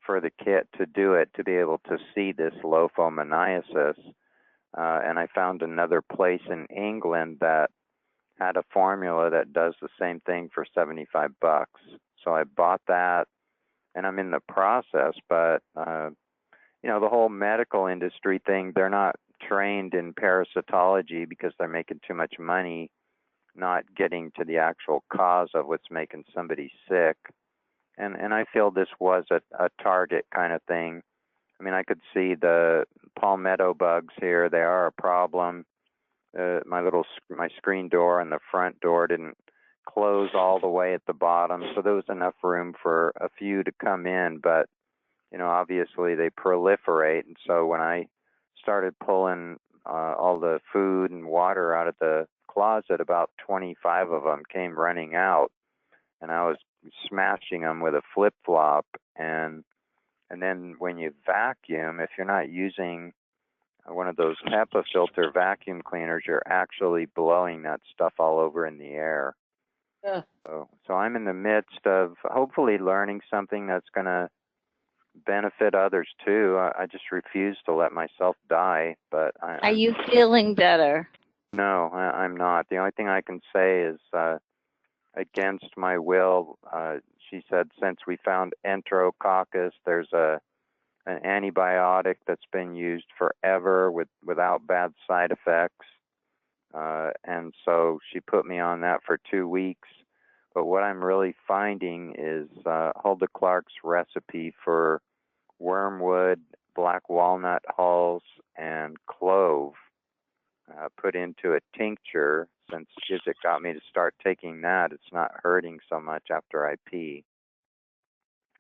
[SPEAKER 8] for the kit to do it, to be able to see this lophomoniasis. And I found another place in England that had a formula that does the same thing for $75. So I bought that, and I'm in the process. But you know, the whole medical industry thing, they're not trained in parasitology because they're making too much money, not getting to the actual cause of what's making somebody sick. And I feel this was a target kind of thing. I mean, I could see the palmetto bugs here. They are a problem. My screen door and the front door didn't close all the way at the bottom, so there was enough room for a few to come in. But you know, obviously they proliferate, and so when I started pulling all the food and water out of the closet, about 25 of them came running out, and I was smashing them with a flip-flop. And then when you vacuum, if you're not using one of those HEPA filter vacuum cleaners, you're actually blowing that stuff all over in the air.
[SPEAKER 7] Yeah.
[SPEAKER 8] So I'm in the midst of hopefully learning something that's going to benefit others too. I just refuse to let myself die. But
[SPEAKER 3] Are you feeling better?
[SPEAKER 8] No, I'm not. The only thing I can say is against my will, she said, since we found Enterococcus, there's an antibiotic that's been used forever without bad side effects. And so she put me on that for 2 weeks. But what I'm really finding is Hulda Clark's recipe for wormwood, black walnut hulls, and clove put into a tincture. Since Shizik got me to start taking that, it's not hurting so much after I pee.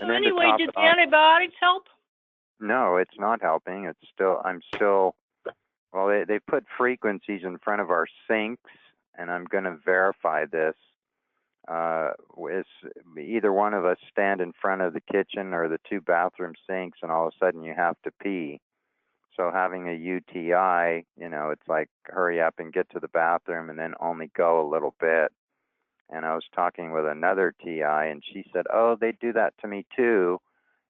[SPEAKER 6] So anyway, did the antibiotics help?
[SPEAKER 8] No, it's not helping. I'm still, well, they put frequencies in front of our sinks, and I'm going to verify this. Either one of us stand in front of the kitchen or the 2 bathroom sinks, and all of a sudden you have to pee. So having a UTI, you know, it's like hurry up and get to the bathroom and then only go a little bit. And I was talking with another TI, and she said, oh, they do that to me too.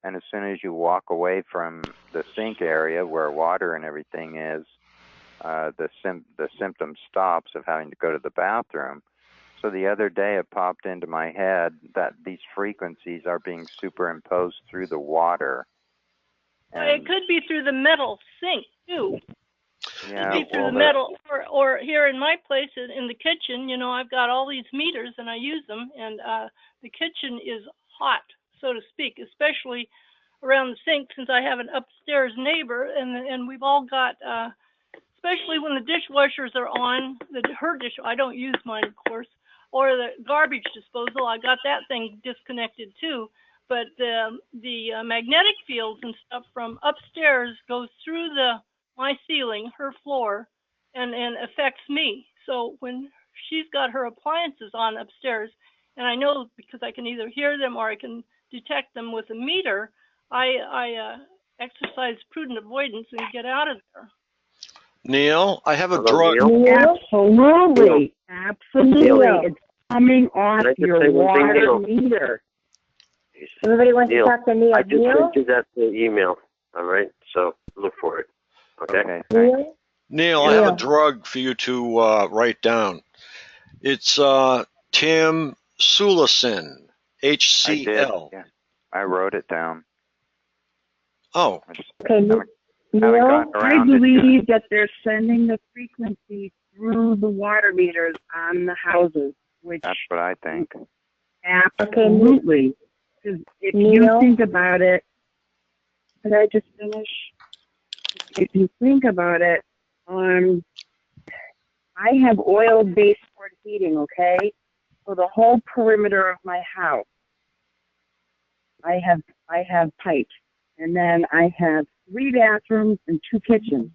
[SPEAKER 8] And as soon as you walk away from the sink area where water and everything is, the symptom stops of having to go to the bathroom. So the other day it popped into my head that these frequencies are being superimposed through the water.
[SPEAKER 6] Well, it could be through the metal sink too.
[SPEAKER 8] Yeah,
[SPEAKER 6] it could be through the metal, or here in my place in the kitchen, you know, I've got all these meters and I use them, and the kitchen is hot, so to speak, especially around the sink, since I have an upstairs neighbor, and we've all got, especially when the dishwashers are on, I don't use mine, of course, or the garbage disposal, I got that thing disconnected too. But the magnetic fields and stuff from upstairs goes through my ceiling, her floor, and affects me. So when she's got her appliances on upstairs, and I know because I can either hear them or I can detect them with a meter, I exercise prudent avoidance and get out of there.
[SPEAKER 1] Neil, I have a drug.
[SPEAKER 2] Absolutely. Absolutely. It's coming off your water meter.
[SPEAKER 9] Everybody wants to talk to Neil. I just sent you that email. All right, so look for it. Okay.
[SPEAKER 1] Neil, I have a drug for you to write down. It's Tamsulosin, HCl.
[SPEAKER 8] Yeah, I wrote it down.
[SPEAKER 1] Oh.
[SPEAKER 2] Okay, Neil, I believe that they're sending the frequency through the water meters on the houses, which
[SPEAKER 8] that's what I think.
[SPEAKER 2] Absolutely. Because if you think about it, could I just finish? If you think about it, I have oil-based board heating, okay? So the whole perimeter of my house, I have pipes,
[SPEAKER 10] And then I have 3 bathrooms and 2 kitchens.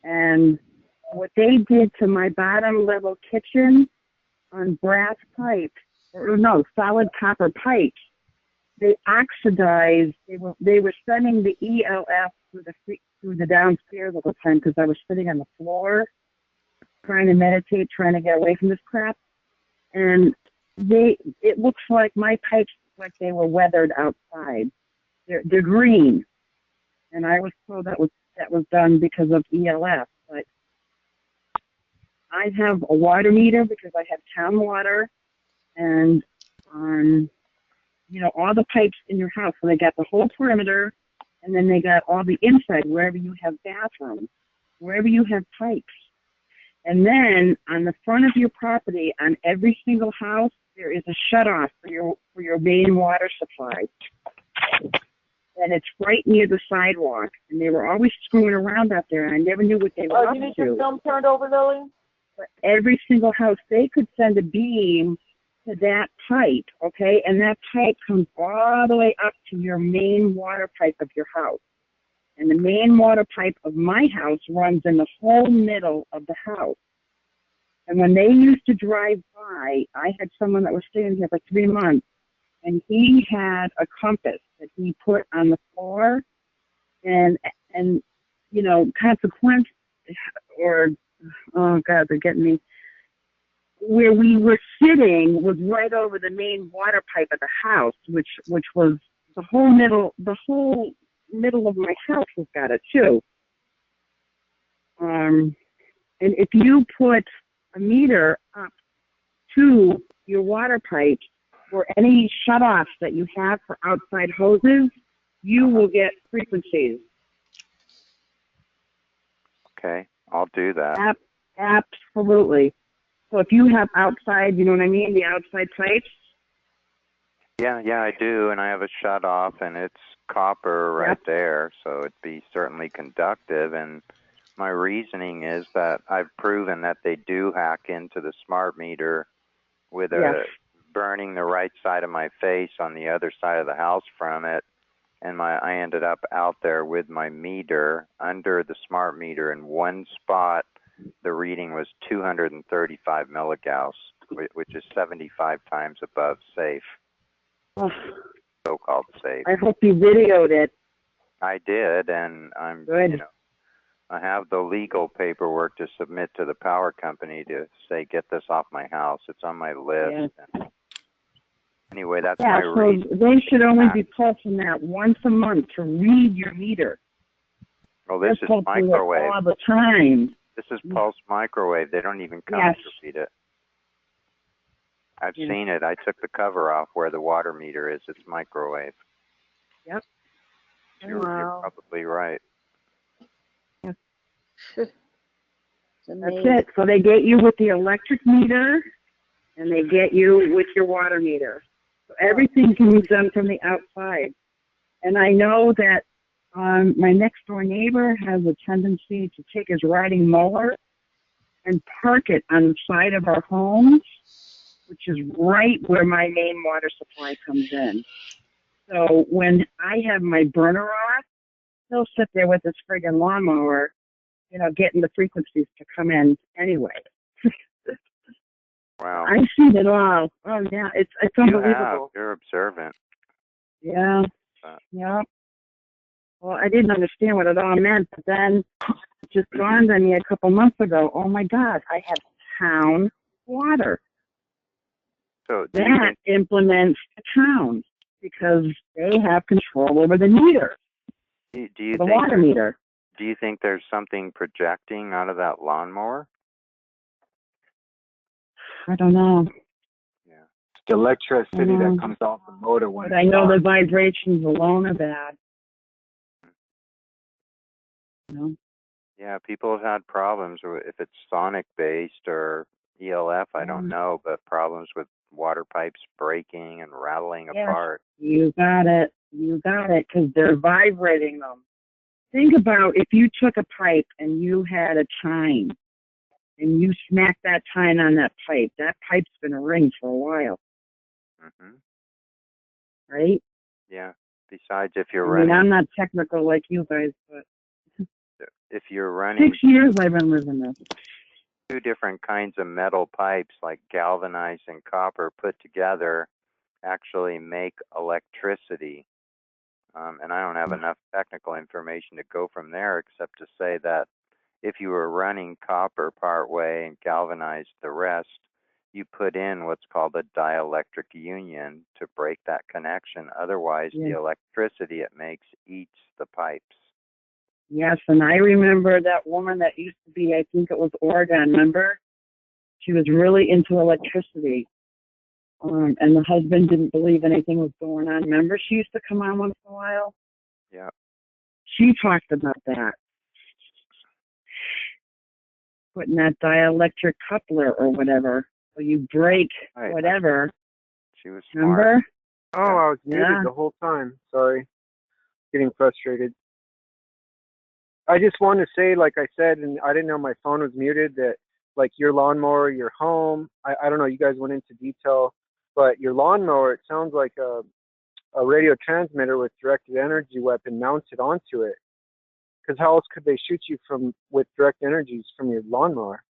[SPEAKER 10] And what they did to my bottom level kitchen on brass pipes, or no, solid copper pipes, they oxidized. They were sending the ELF through the downstairs all the time because I was sitting on the floor trying to meditate, trying to get away from this crap. And it looks like my pipes look like they were weathered outside. They're green, and I was told that was done because of ELF. But I have a water meter because I have town water, and all the pipes in your house. So they got the whole perimeter, and then they got all the inside wherever you have bathrooms, wherever you have pipes. And then on the front of your property, on every single house, there is a shutoff for your main water supply. And it's right near the sidewalk. And they were always screwing around out there, and I never knew what they were up
[SPEAKER 7] you need
[SPEAKER 10] to.
[SPEAKER 7] your film turned over, Lily?
[SPEAKER 10] But every single house, they could send a beam to that pipe, okay? And that pipe comes all the way up to your main water pipe of your house. And the main water pipe of my house runs in the whole middle of the house. And when they used to drive by, I had someone that was staying here for 3 months, and he had a compass that he put on the floor, and consequence, or, oh God, they're getting me, where we were sitting was right over the main water pipe of the house, which was the whole middle of my house has got it too. And if you put a meter up to your water pipe or any shutoffs that you have for outside hoses, you will get frequencies.
[SPEAKER 8] Okay, I'll do that.
[SPEAKER 10] Absolutely. So if you have outside, you know what I mean, the outside pipes?
[SPEAKER 8] Yeah, I do, and I have a shut-off, and it's copper right there, so it'd be certainly conductive. And my reasoning is that I've proven that they do hack into the smart meter with burning the right side of my face on the other side of the house from it, and I ended up out there with my meter under the smart meter in one spot. The reading was 235 milligauss, which is 75 times above safe.
[SPEAKER 10] Oh,
[SPEAKER 8] So-called safe.
[SPEAKER 10] I hope you videoed it.
[SPEAKER 8] I did, and I'm
[SPEAKER 10] good.
[SPEAKER 8] I have the legal paperwork to submit to the power company to say get this off my house. It's on my list.
[SPEAKER 10] Yeah.
[SPEAKER 8] Anyway, that's my reason.
[SPEAKER 10] So they should only be pulsing that once a month to read your meter.
[SPEAKER 8] Well, this is microwave.
[SPEAKER 10] All the time.
[SPEAKER 8] This is pulse microwave. They don't even come to read it. I've seen it. I took the cover off where the water meter is. It's microwave.
[SPEAKER 10] Yep.
[SPEAKER 8] You're probably right.
[SPEAKER 10] Yep. That's it. So they get you with the electric meter, and they get you with your water meter. So everything can be done from the outside. And I know that my next door neighbor has a tendency to take his riding mower and park it on the side of our homes, which is right where my main water supply comes in. So when I have my burner off, he'll sit there with his friggin' lawnmower, getting the frequencies to come in anyway.
[SPEAKER 8] Wow.
[SPEAKER 10] I've seen it all. Oh yeah, it's unbelievable.
[SPEAKER 8] You're observant.
[SPEAKER 10] Yeah. Yeah. Well, I didn't understand what it all meant, but then it just dawned on me a couple months ago. Oh my God, I have town water.
[SPEAKER 8] So
[SPEAKER 10] that implements the town because they have control over the meter.
[SPEAKER 8] Do you
[SPEAKER 10] the
[SPEAKER 8] think
[SPEAKER 10] water meter.
[SPEAKER 8] Do you think there's something projecting out of that lawnmower?
[SPEAKER 10] I don't know.
[SPEAKER 11] Yeah. It's the electricity that comes off the motor when
[SPEAKER 10] but I know the vibrations alone are bad.
[SPEAKER 8] Yeah, people have had problems if it's sonic based or ELF, I don't know, but problems with water pipes breaking and rattling apart.
[SPEAKER 10] You got it. You got it, because they're vibrating them. Think about if you took a pipe and you had a tine and you smacked that tine on that pipe's been a ring for a while.
[SPEAKER 8] Mm-hmm.
[SPEAKER 10] Right?
[SPEAKER 8] Yeah. Besides, if you're
[SPEAKER 10] I mean,
[SPEAKER 8] running,
[SPEAKER 10] I'm not technical like you guys, but
[SPEAKER 8] if you're running
[SPEAKER 10] 6 years I've been living this.
[SPEAKER 8] 2 different kinds of metal pipes, like galvanized and copper, put together, actually make electricity. And I don't have enough technical information to go from there, except to say that if you were running copper part way and galvanized the rest, you put in what's called a dielectric union to break that connection. Otherwise, the electricity it makes eats the pipes.
[SPEAKER 10] Yes, and I remember that woman that used to be, I think it was Oregon, remember? She was really into electricity. And the husband didn't believe anything was going on. Remember, she used to come on once in a while?
[SPEAKER 8] Yeah.
[SPEAKER 10] She talked about that. Putting that dielectric coupler or whatever. So you break whatever.
[SPEAKER 8] She was
[SPEAKER 10] smart. Remember?
[SPEAKER 12] Oh, I was muted the whole time. Sorry. Getting frustrated. I just want to say, like I said, and I didn't know my phone was muted, that like your lawnmower, your home, I don't know, you guys went into detail, but your lawnmower, it sounds like a radio transmitter with directed energy weapon mounted onto it. Because how else could they shoot you with direct energies from your lawnmower?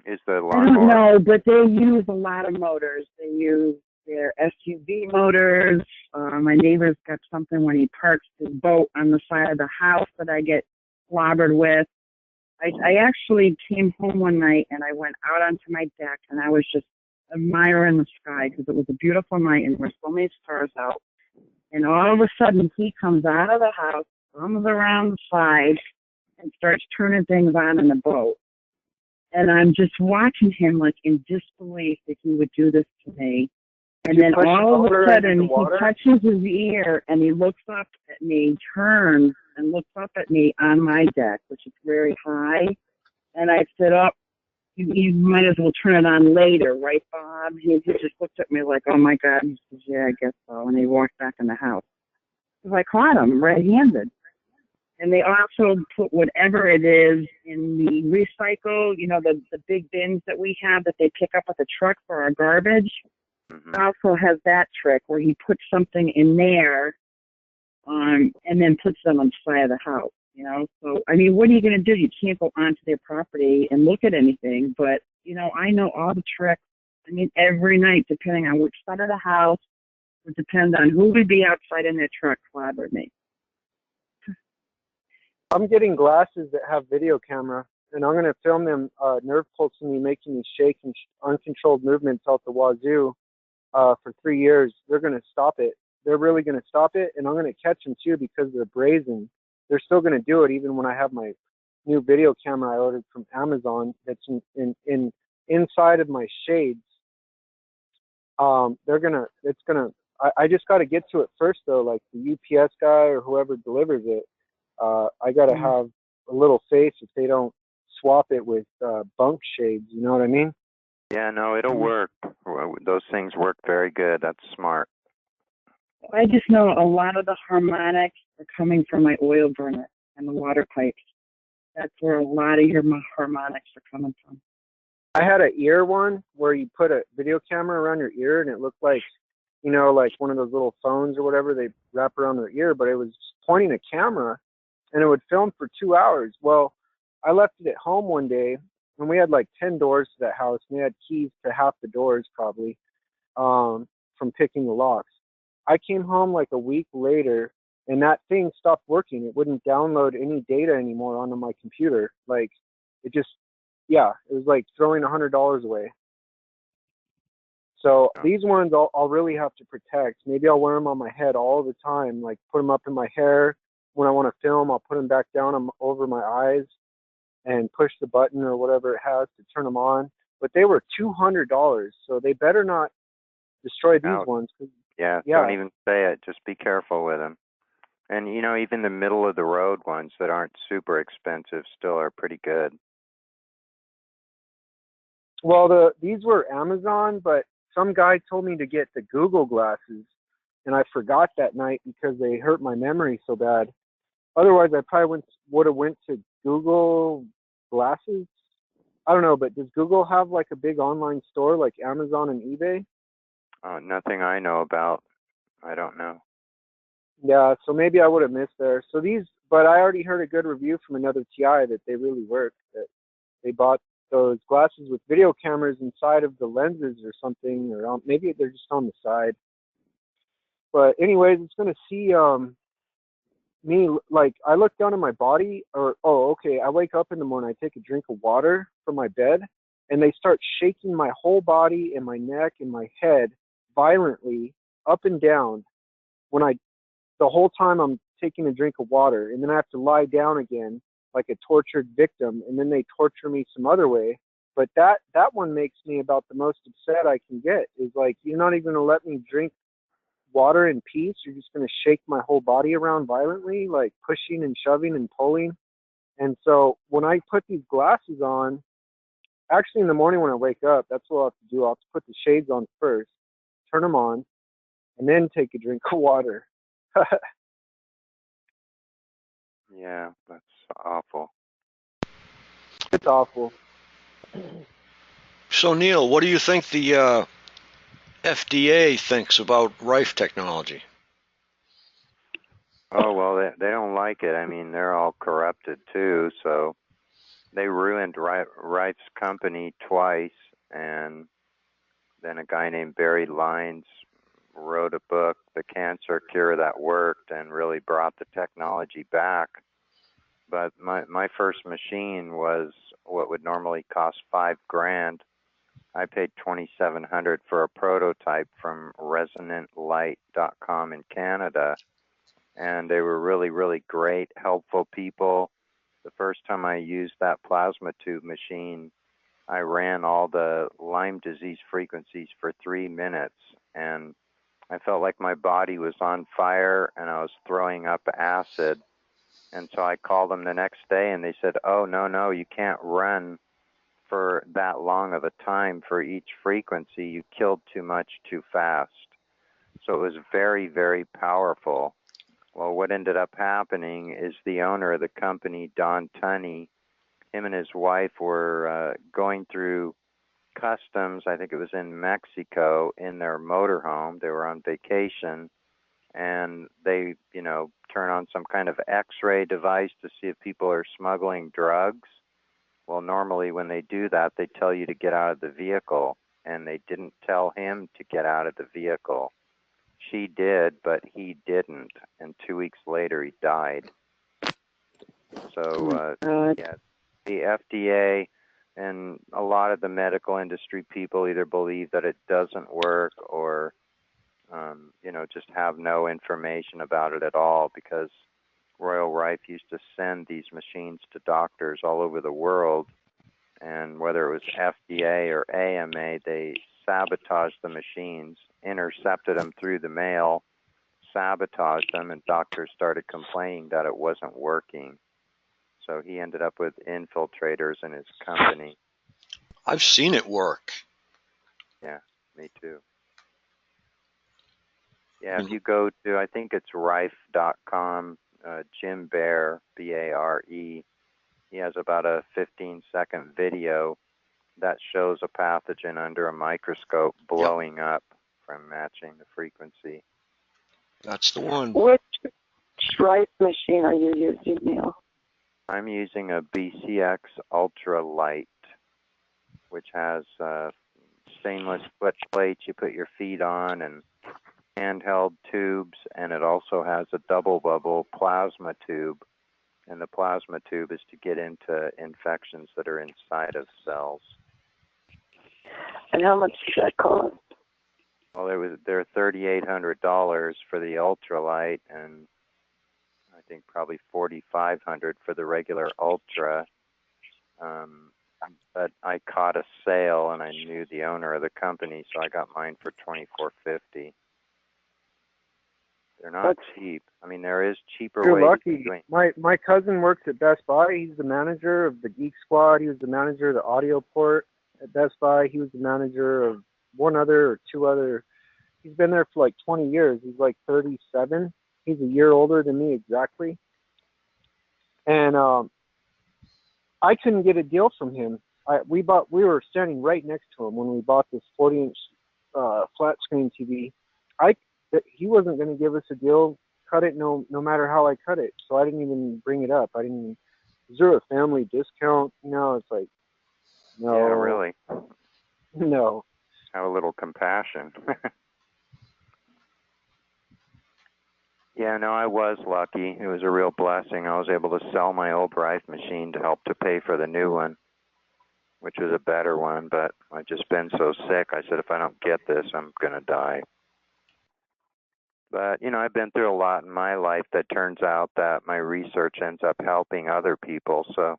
[SPEAKER 8] Is the lawnmower?
[SPEAKER 10] I don't know, but they use a lot of motors. They use their SUV motors. My neighbor's got something when he parks his boat on the side of the house that I get clobbered with. I actually came home one night and I went out onto my deck and I was just admiring the sky because it was a beautiful night and there were so many stars out. And all of a sudden he comes out of the house, comes around the side, and starts turning things on in the boat. And I'm just watching him like in disbelief that he would do this to me. And then all of a sudden he touches his ear and he looks up at me, turns and looks up at me on my deck, which is very high. And I said, oh, you might as well turn it on later, right, Bob? He just looked at me like, oh my God. He says, yeah, I guess so. And he walked back in the house. Because I caught him red-handed. And they also put whatever it is in the recycle, you know, the big bins that we have that they pick up at the truck for our garbage. It also has that trick where he puts something in there and then puts them on the side of the house, you know. So, I mean, what are you going to do? You can't go onto their property and look at anything. But, you know, I know all the tricks. I mean, every night, depending on which side of the house, would depend on who would be outside in their truck clobbered me.
[SPEAKER 12] I'm getting glasses that have video camera, and I'm going to film them nerve pulsing me, making me shake and uncontrolled movements out the wazoo for 3 years. They're going to stop it. They're really going to stop it, and I'm going to catch them too because they're brazen. They're still going to do it even when I have my new video camera I ordered from Amazon that's inside of my shades. I just got to get to it first though, like the UPS guy or whoever delivers it. I got to have a little face if they don't swap it with bunk shades. You know what I mean?
[SPEAKER 8] Yeah, no, it'll work. Those things work very good. That's smart.
[SPEAKER 10] I just know a lot of the harmonics are coming from my oil burner and the water pipes. That's where a lot of your harmonics are coming from.
[SPEAKER 12] I had an ear one where you put a video camera around your ear and it looked like, you know, like one of those little phones or whatever they wrap around their ear, but it was pointing a camera and it would film for 2 hours. Well, I left it at home one day and we had like 10 doors to that house and we had keys to half the doors probably from picking the locks. I came home like a week later and that thing stopped working. It wouldn't download any data anymore onto my computer. Like it just, yeah, it was like throwing $100 away. So these ones I'll really have to protect. Maybe I'll wear them on my head all the time, like put them up in my hair. When I want to film, I'll put them back down over my eyes and push the button or whatever it has to turn them on. But they were $200, so they better not destroy these ones.
[SPEAKER 8] Yeah, don't even say it. Just be careful with them. And, you know, even the middle of the road ones that aren't super expensive still are pretty good.
[SPEAKER 12] Well, these were Amazon, but some guy told me to get the Google glasses, and I forgot that night because they hurt my memory so bad. Otherwise, I probably would have went to Google glasses. I don't know, but does Google have like a big online store like Amazon and eBay?
[SPEAKER 8] Nothing I know about. I don't know.
[SPEAKER 12] Yeah, so maybe I would have missed there. So these, but I already heard a good review from another TI that they really work. That they bought those glasses with video cameras inside of the lenses or something, or maybe they're just on the side. But anyways, it's gonna see me, like, I look down at my body, or I wake up in the morning, I take a drink of water from my bed, and they start shaking my whole body and my neck and my head violently up and down the whole time I'm taking a drink of water, and then I have to lie down again like a tortured victim, and then they torture me some other way. But that one makes me about the most upset I can get, is like, you're not even gonna let me drink water in peace. You're just gonna shake my whole body around violently, like pushing and shoving and pulling. And so when I put these glasses on, actually in the morning when I wake up, that's what I'll have to do. I'll have to put the shades on first, turn them on, and then take a drink of water.
[SPEAKER 8] Yeah, that's awful.
[SPEAKER 12] It's awful.
[SPEAKER 1] So Neil, what do you think the FDA thinks about Rife technology?
[SPEAKER 8] Oh, well, they don't like it. I mean, they're all corrupted too, so they ruined Rife's company twice, and then a guy named Barry Lyons wrote a book, The Cancer Cure That Worked, and really brought the technology back. But my first machine was what would normally cost $5,000. I paid $2,700 for a prototype from ResonantLight.com in Canada, and they were really, really great, helpful people. The first time I used that plasma tube machine, I ran all the Lyme disease frequencies for 3 minutes, and I felt like my body was on fire and I was throwing up acid. And so I called them the next day and they said, oh, no, you can't run for that long of a time for each frequency. You killed too much too fast. So it was very, very powerful. Well, what ended up happening is the owner of the company, Don Tunney, him and his wife were going through customs, I think it was in Mexico, in their motorhome. They were on vacation, and they, turn on some kind of X-ray device to see if people are smuggling drugs. Well, normally when they do that, they tell you to get out of the vehicle, and they didn't tell him to get out of the vehicle. She did, but he didn't, and 2 weeks later he died. So, yeah, the FDA and a lot of the medical industry people either believe that it doesn't work or, just have no information about it at all, because Royal Rife used to send these machines to doctors all over the world, and whether it was FDA or AMA, they sabotaged the machines, intercepted them through the mail, sabotaged them, and doctors started complaining that it wasn't working. So he ended up with infiltrators in his company.
[SPEAKER 1] I've seen it work.
[SPEAKER 8] Yeah, me too. Yeah, if you go to, I think it's rife.com, Jim Bare, B-A-R-E, he has about a 15-second video that shows a pathogen under a microscope blowing up from matching the frequency.
[SPEAKER 1] That's the one.
[SPEAKER 10] Which Rife machine are you using, Neil?
[SPEAKER 8] I'm using a BCX Ultra Light, which has stainless foot plates you put your feet on and handheld tubes, and it also has a double bubble plasma tube, and the plasma tube is to get into infections that are inside of cells.
[SPEAKER 10] And how much does that cost?
[SPEAKER 8] Well, they're $3,800 for the ultralight, and I think probably $4,500 for the regular ultra. But I caught a sale, and I knew the owner of the company, so I got mine for $2,450. They're not cheap. I mean, there is cheaper ways.
[SPEAKER 12] You're lucky.
[SPEAKER 8] Of doing.
[SPEAKER 12] My cousin works at Best Buy. He's the manager of the Geek Squad. He was the manager of the audio port at Best Buy. He was the manager of one other or two other. He's been there for like 20 years. He's like 37. He's a year older than me exactly. And I couldn't get a deal from him. We were standing right next to him when we bought this 40-inch flat screen TV. that he wasn't going to give us a deal, cut it no matter how I cut it. So I didn't even bring it up. Is there a family discount? No, it's like, no.
[SPEAKER 8] Yeah, really.
[SPEAKER 12] No.
[SPEAKER 8] Have a little compassion. Yeah, no, I was lucky. It was a real blessing. I was able to sell my old Rife machine to help to pay for the new one, which was a better one, but I've just been so sick. I said, if I don't get this, I'm going to die. But, you know, I've been through a lot in my life that turns out that my research ends up helping other people. So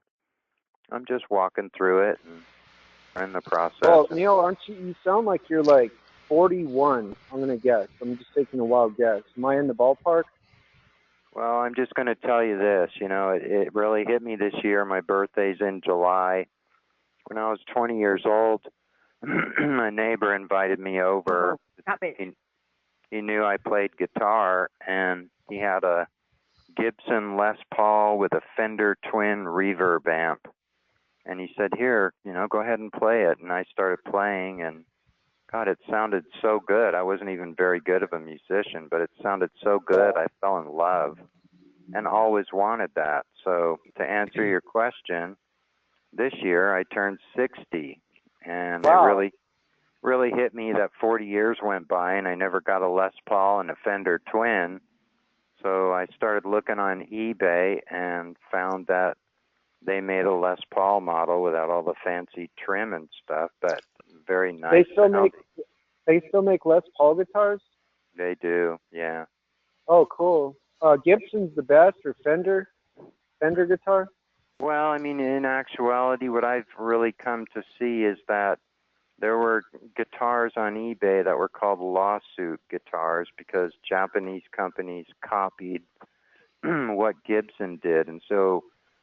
[SPEAKER 8] I'm just walking through it and in the process.
[SPEAKER 12] Well, Neil, you sound like you're like 41, I'm going to guess. I'm just taking a wild guess. Am I in the ballpark?
[SPEAKER 8] Well, I'm just going to tell you this. You know, it really hit me this year. My birthday's in July. When I was 20 years old, a neighbor invited me over. He knew I played guitar, and he had a Gibson Les Paul with a Fender Twin reverb amp. And he said, here, you know, go ahead and play it. And I started playing, and God, it sounded so good. I wasn't even very good of a musician, but it sounded so good. I fell in love and always wanted that. So to answer your question, this year I turned 60, and
[SPEAKER 12] wow.
[SPEAKER 8] It really hit me that 40 years went by and I never got a Les Paul and a Fender Twin. So I started looking on eBay and found that they made a Les Paul model without all the fancy trim and stuff, but very nice.
[SPEAKER 12] They still make Les Paul guitars?
[SPEAKER 8] They do, yeah.
[SPEAKER 12] Oh, cool. Gibson's the best, or Fender guitar?
[SPEAKER 8] Well, I mean, in actuality, what I've really come to see is that there were guitars on eBay that were called lawsuit guitars because Japanese companies copied what Gibson did. And so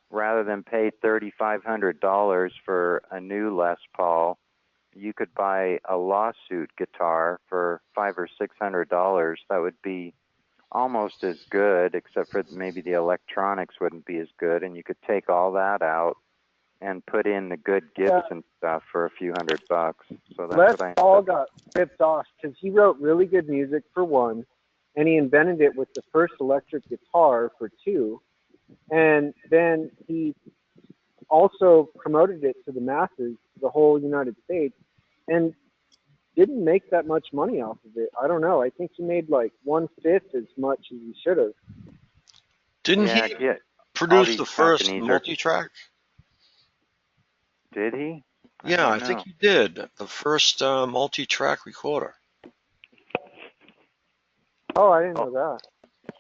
[SPEAKER 8] rather than pay $3,500 for a new Les Paul, you could buy a lawsuit guitar for $500 or $600. That would be almost as good, except for maybe the electronics wouldn't be as good. And you could take all that out and put in the good Gibson stuff for a few $100. So that's
[SPEAKER 12] Les Paul got ripped off because he wrote really good music for one, and he invented it with the first electric guitar for two, and then he also promoted it to the masses, the whole United States, and didn't make that much money off of it. I don't know. I think he made like 1/5 as much as he should have.
[SPEAKER 1] Didn't he produce the first multi-track?
[SPEAKER 8] Did he?
[SPEAKER 1] Yeah, I think he did. The first multi-track recorder.
[SPEAKER 12] Oh, I didn't know that.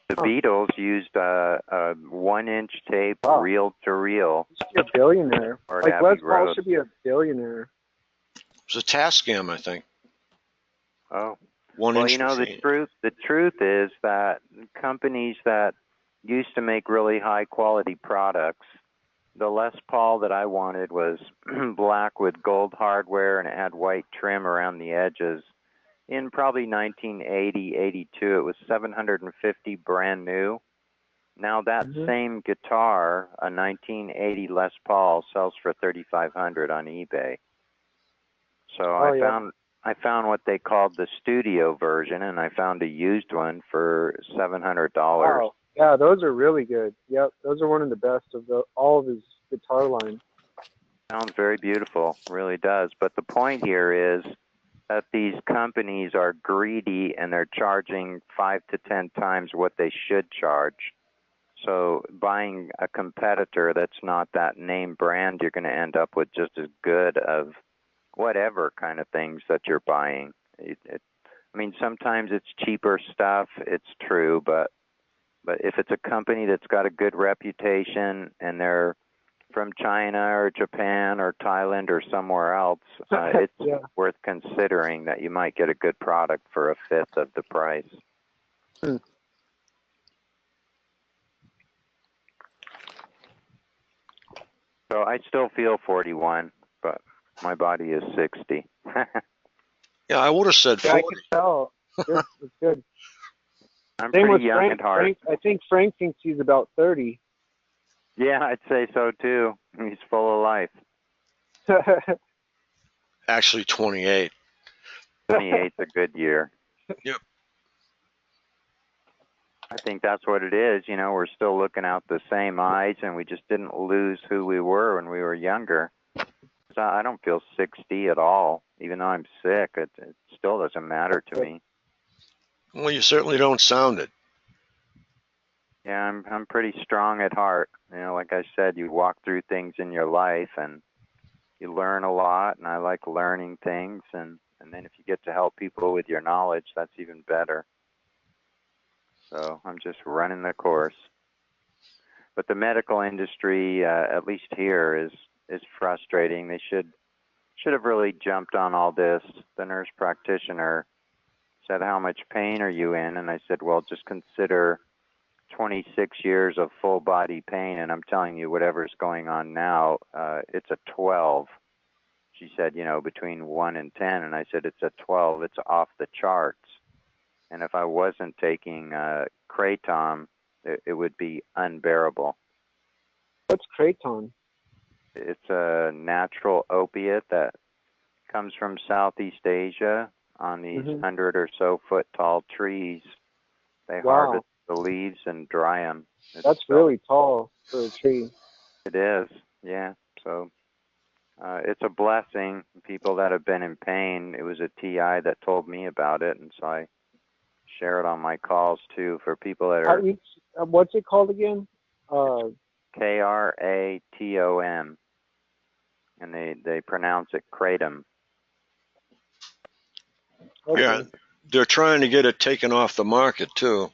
[SPEAKER 8] The Beatles used a 1-inch tape, reel to reel.
[SPEAKER 12] He should be a billionaire. Like Les Paul should be a billionaire.
[SPEAKER 1] It was a Tascam, I think.
[SPEAKER 8] Oh.
[SPEAKER 1] 1
[SPEAKER 8] well,
[SPEAKER 1] inch
[SPEAKER 8] you know,
[SPEAKER 1] machine.
[SPEAKER 8] the truth is that companies that used to make really high quality products, the Les Paul that I wanted was black with gold hardware and it had white trim around the edges. In probably 1980, 82, it was $750 brand new. Now that same guitar, a 1980 Les Paul, sells for $3,500 on eBay. So I found what they called the studio version, and I found a used one for $700.
[SPEAKER 12] Wow. Yeah, those are really good. Yep, those are one of the best of all of his guitar line.
[SPEAKER 8] Sounds very beautiful, really does. But the point here is that these companies are greedy and they're charging 5 to 10 times what they should charge. So buying a competitor that's not that name brand, you're going to end up with just as good of whatever kind of things that you're buying. I mean, sometimes it's cheaper stuff, it's true, but if it's a company that's got a good reputation and they're from China or Japan or Thailand or somewhere else, it's worth considering that you might get a good product for 1/5 of the price. So I still feel 41, but my body is 60.
[SPEAKER 1] Yeah, I would have said 40.
[SPEAKER 12] I can tell. It's good.
[SPEAKER 8] I'm
[SPEAKER 12] Same
[SPEAKER 8] pretty
[SPEAKER 12] with
[SPEAKER 8] young at heart.
[SPEAKER 12] I think Frank thinks he's about 30.
[SPEAKER 8] Yeah, I'd say so too. He's full of life.
[SPEAKER 1] Actually, 28.
[SPEAKER 8] 28's a good year.
[SPEAKER 1] Yep.
[SPEAKER 8] I think that's what it is. You know, we're still looking out the same eyes, and we just didn't lose who we were when we were younger. So I don't feel 60 at all, even though I'm sick. It still doesn't matter to me.
[SPEAKER 1] Well, you certainly don't sound it.
[SPEAKER 8] Yeah, I'm pretty strong at heart. You know, like I said, you walk through things in your life, and you learn a lot, and I like learning things, and then if you get to help people with your knowledge, that's even better. So I'm just running the course. But the medical industry, at least here, is frustrating. They should have really jumped on all this. The nurse practitioner said, "How much pain are you in?" And I said, "Well, just consider 26 years of full body pain." And I'm telling you, whatever's going on now, it's a 12. She said, you know, between 1 and 10. And I said, it's a 12. It's off the charts. And if I wasn't taking Kratom, it would be unbearable.
[SPEAKER 12] What's Kratom?
[SPEAKER 8] It's a natural opiate that comes from Southeast Asia on these 100 or so foot tall trees. They harvest the leaves and dry them.
[SPEAKER 12] That's really tall for a tree.
[SPEAKER 8] It is, yeah. So it's a blessing. People that have been in pain, it was a TI that told me about it, and so I share it on my calls too for people that are.
[SPEAKER 12] What's it called again?
[SPEAKER 8] Kratom, and they pronounce it Kratom.
[SPEAKER 12] Okay.
[SPEAKER 1] Yeah, they're trying to get it taken off the market too.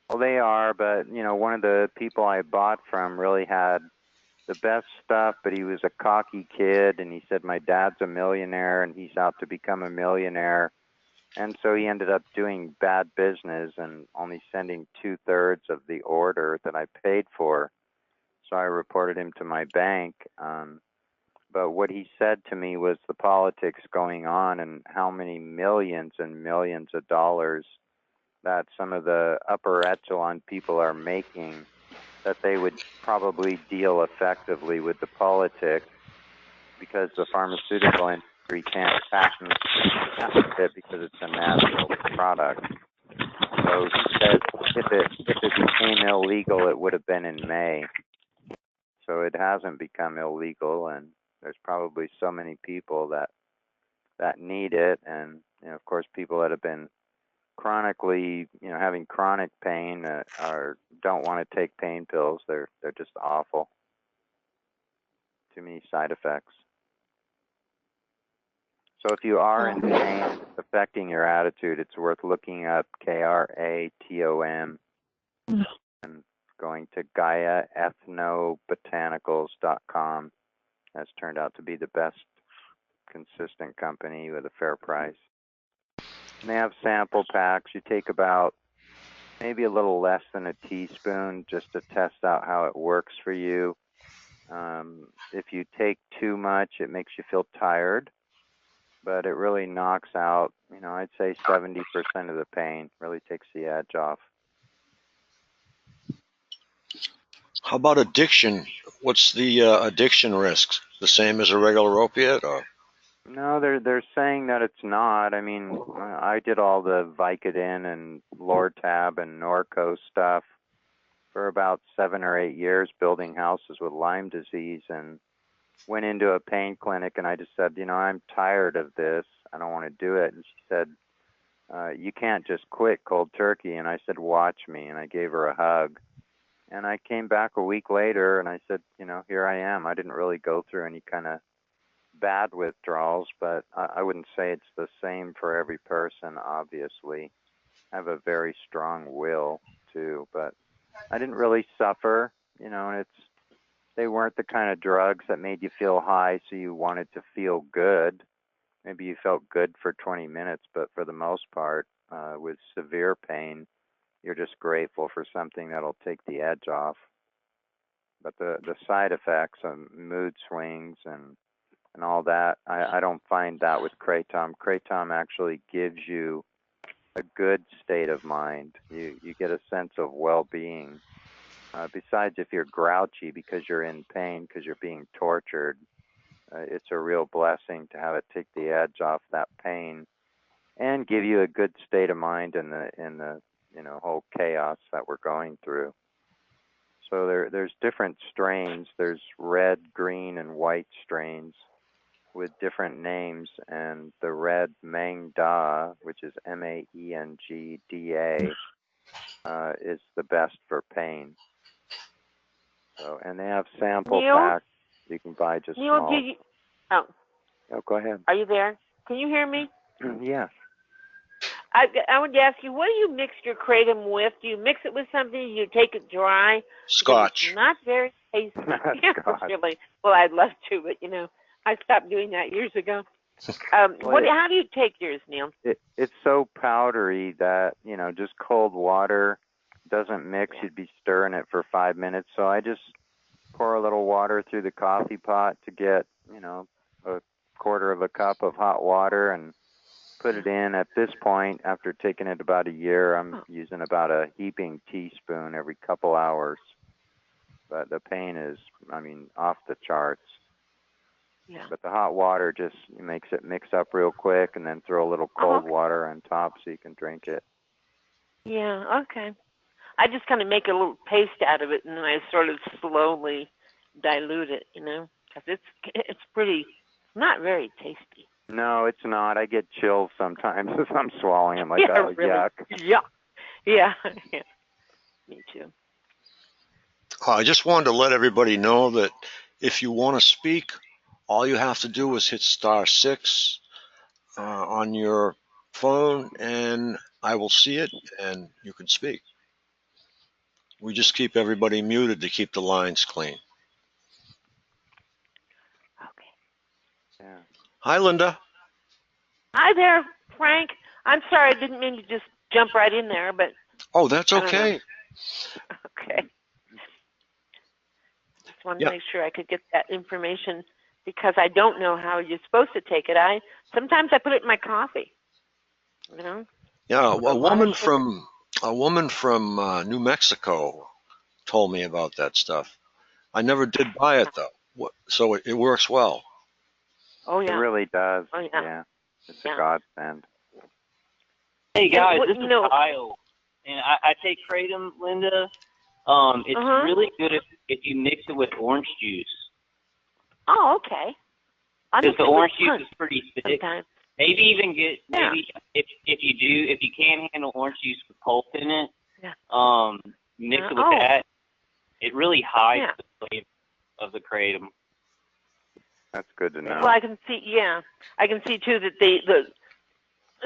[SPEAKER 8] Well, they are, but you know, one of the people I bought from really had the best stuff, but he was a cocky kid, and he said, my dad's a millionaire, and he's out to become a millionaire. And so he ended up doing bad business and only sending 2/3 of the order that I paid for. So I reported him to my bank. But what he said to me was the politics going on and how many millions and millions of dollars that some of the upper echelon people are making, that they would probably deal effectively with the politics because the pharmaceutical industry can't patent it because it's a natural product. So he said if it became illegal, it would have been in May. So it hasn't become illegal, and there's probably so many people that need it, and you know, of course, people that have been chronically, you know, having chronic pain or don't want to take pain pills. They're just awful. Too many side effects. So if you are in pain affecting your attitude, it's worth looking up Kratom and going to GaiaEthnobotanicals.com. That's turned out to be the best consistent company with a fair price. And they have sample packs. You take about maybe a little less than a teaspoon just to test out how it works for you. If you take too much, it makes you feel tired, but it really knocks out, you know, I'd say 70% of the pain, really takes the edge off.
[SPEAKER 1] How about addiction? What's the addiction risks? The same as a regular opiate, or?
[SPEAKER 8] No, they're saying that it's not. I mean, I did all the Vicodin and Lortab and Norco stuff for about 7 or 8 years, building houses with Lyme disease, and went into a pain clinic, and I just said, you know, I'm tired of this. I don't want to do it. And she said, you can't just quit cold turkey. And I said, watch me. And I gave her a hug. And I came back a week later, and I said, you know, here I am. I didn't really go through any kind of bad withdrawals, but I wouldn't say it's the same for every person, obviously. I have a very strong will, too, but I didn't really suffer, you know, and they weren't the kind of drugs that made you feel high so you wanted to feel good. Maybe you felt good for 20 minutes, but for the most part, with severe pain, you're just grateful for something that'll take the edge off. But the side effects of mood swings and all that, I don't find that with Kratom. Kratom actually gives you a good state of mind. You get a sense of well-being. Besides, if you're grouchy because you're in pain, because you're being tortured, it's a real blessing to have it take the edge off that pain and give you a good state of mind in the whole chaos that we're going through. So there's different strains. There's red, green, and white strains with different names, and the red Mangda, which is Mangda, is the best for pain. So, and they have sample packs you can buy just small.
[SPEAKER 13] Oh,
[SPEAKER 8] go ahead.
[SPEAKER 13] Are you there? Can you hear me?
[SPEAKER 8] Yes.
[SPEAKER 13] I wanted to ask you, what do you mix your kratom with? Do you mix it with something? Do you take it dry?
[SPEAKER 1] Scotch.
[SPEAKER 13] It's not very tasty.
[SPEAKER 8] Scotch.
[SPEAKER 13] Really. Well, I'd love to, but I stopped doing that years ago. How do you take yours, Neil?
[SPEAKER 8] It's so powdery that, just cold water doesn't mix. You'd be stirring it for 5 minutes. So I just pour a little water through the coffee pot to get, a quarter of a cup of hot water and put it in. At this point, after taking it about a year, I'm using about a heaping teaspoon every couple hours. But the pain is, off the charts.
[SPEAKER 13] Yeah.
[SPEAKER 8] But the hot water just makes it mix up real quick, and then throw a little cold water on top so you can drink it.
[SPEAKER 13] Yeah, okay. I just kind of make a little paste out of it, and then I sort of slowly dilute it, because it's pretty, not very tasty.
[SPEAKER 8] No, it's not. I get chills sometimes as I'm swallowing. I'm like,
[SPEAKER 13] really.
[SPEAKER 8] Yuck.
[SPEAKER 13] Yeah. Me too.
[SPEAKER 1] I just wanted to let everybody know that if you want to speak, all you have to do is hit *6 on your phone, and I will see it, and you can speak. We just keep everybody muted to keep the lines clean.
[SPEAKER 13] Okay.
[SPEAKER 8] Yeah.
[SPEAKER 1] Hi, Linda.
[SPEAKER 13] Hi there, Frank. I'm sorry, I didn't mean to just jump right in there, but...
[SPEAKER 1] Oh, that's okay.
[SPEAKER 13] Okay. Just wanted to make sure I could get that information, because I don't know how you're supposed to take it. Sometimes I put it in my coffee,
[SPEAKER 1] Yeah, a woman from New Mexico told me about that stuff. I never did buy it, though, so it works well.
[SPEAKER 13] Oh, yeah.
[SPEAKER 8] It really does.
[SPEAKER 13] Oh,
[SPEAKER 8] yeah. It's a godsend.
[SPEAKER 14] Hey, guys, this is Kyle, and I take kratom, Linda. It's really good if you mix it with orange juice.
[SPEAKER 13] Oh, okay.
[SPEAKER 14] Because the orange juice is pretty thick.
[SPEAKER 13] Sometimes.
[SPEAKER 14] Maybe even if you can't handle orange juice with pulp in it, mix it with that. It really hides the flavor of the kratom.
[SPEAKER 8] That's good to know.
[SPEAKER 13] Well, I can see too that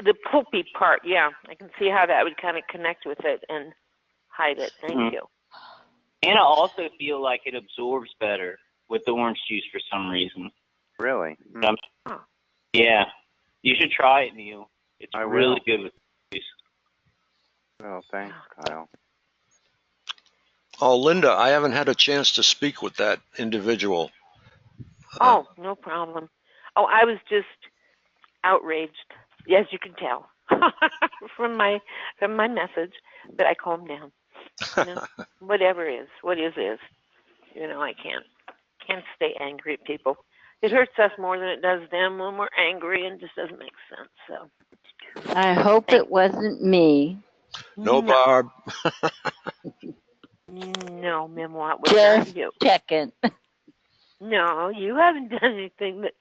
[SPEAKER 13] the pulpy part, I can see how that would kind of connect with it and hide it. Thank you.
[SPEAKER 14] And I also feel like it absorbs better with the orange juice for some reason.
[SPEAKER 8] Really?
[SPEAKER 14] Yeah. You should try it, Neil. It's really good with juice.
[SPEAKER 8] Well, thanks, Kyle.
[SPEAKER 1] Oh, Linda, I haven't had a chance to speak with that individual.
[SPEAKER 13] Oh, no problem. Oh, I was just outraged, as you can tell from my message, but I calmed down. Whatever is, what is. I can't stay angry at people. It hurts us more than it does them when we're angry, and it just doesn't make sense. So
[SPEAKER 3] I hope it wasn't me.
[SPEAKER 1] No, Barb.
[SPEAKER 13] No, Memoir, was
[SPEAKER 3] Just
[SPEAKER 13] not you.
[SPEAKER 3] checking.
[SPEAKER 13] No, you haven't done anything that,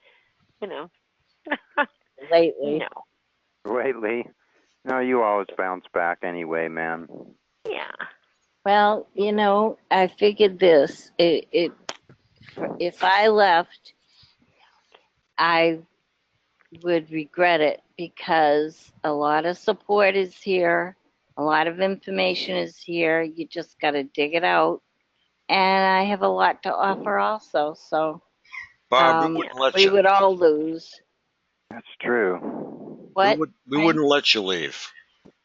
[SPEAKER 3] Lately.
[SPEAKER 13] No.
[SPEAKER 8] Lately? No, you always bounce back anyway, man.
[SPEAKER 13] Yeah.
[SPEAKER 3] Well, I figured this. If I left, I would regret it, because a lot of support is here. A lot of information is here. You just got to dig it out. And I have a lot to offer also. So
[SPEAKER 1] Barb,
[SPEAKER 3] we would all lose.
[SPEAKER 8] That's true.
[SPEAKER 3] What?
[SPEAKER 1] We wouldn't let you leave.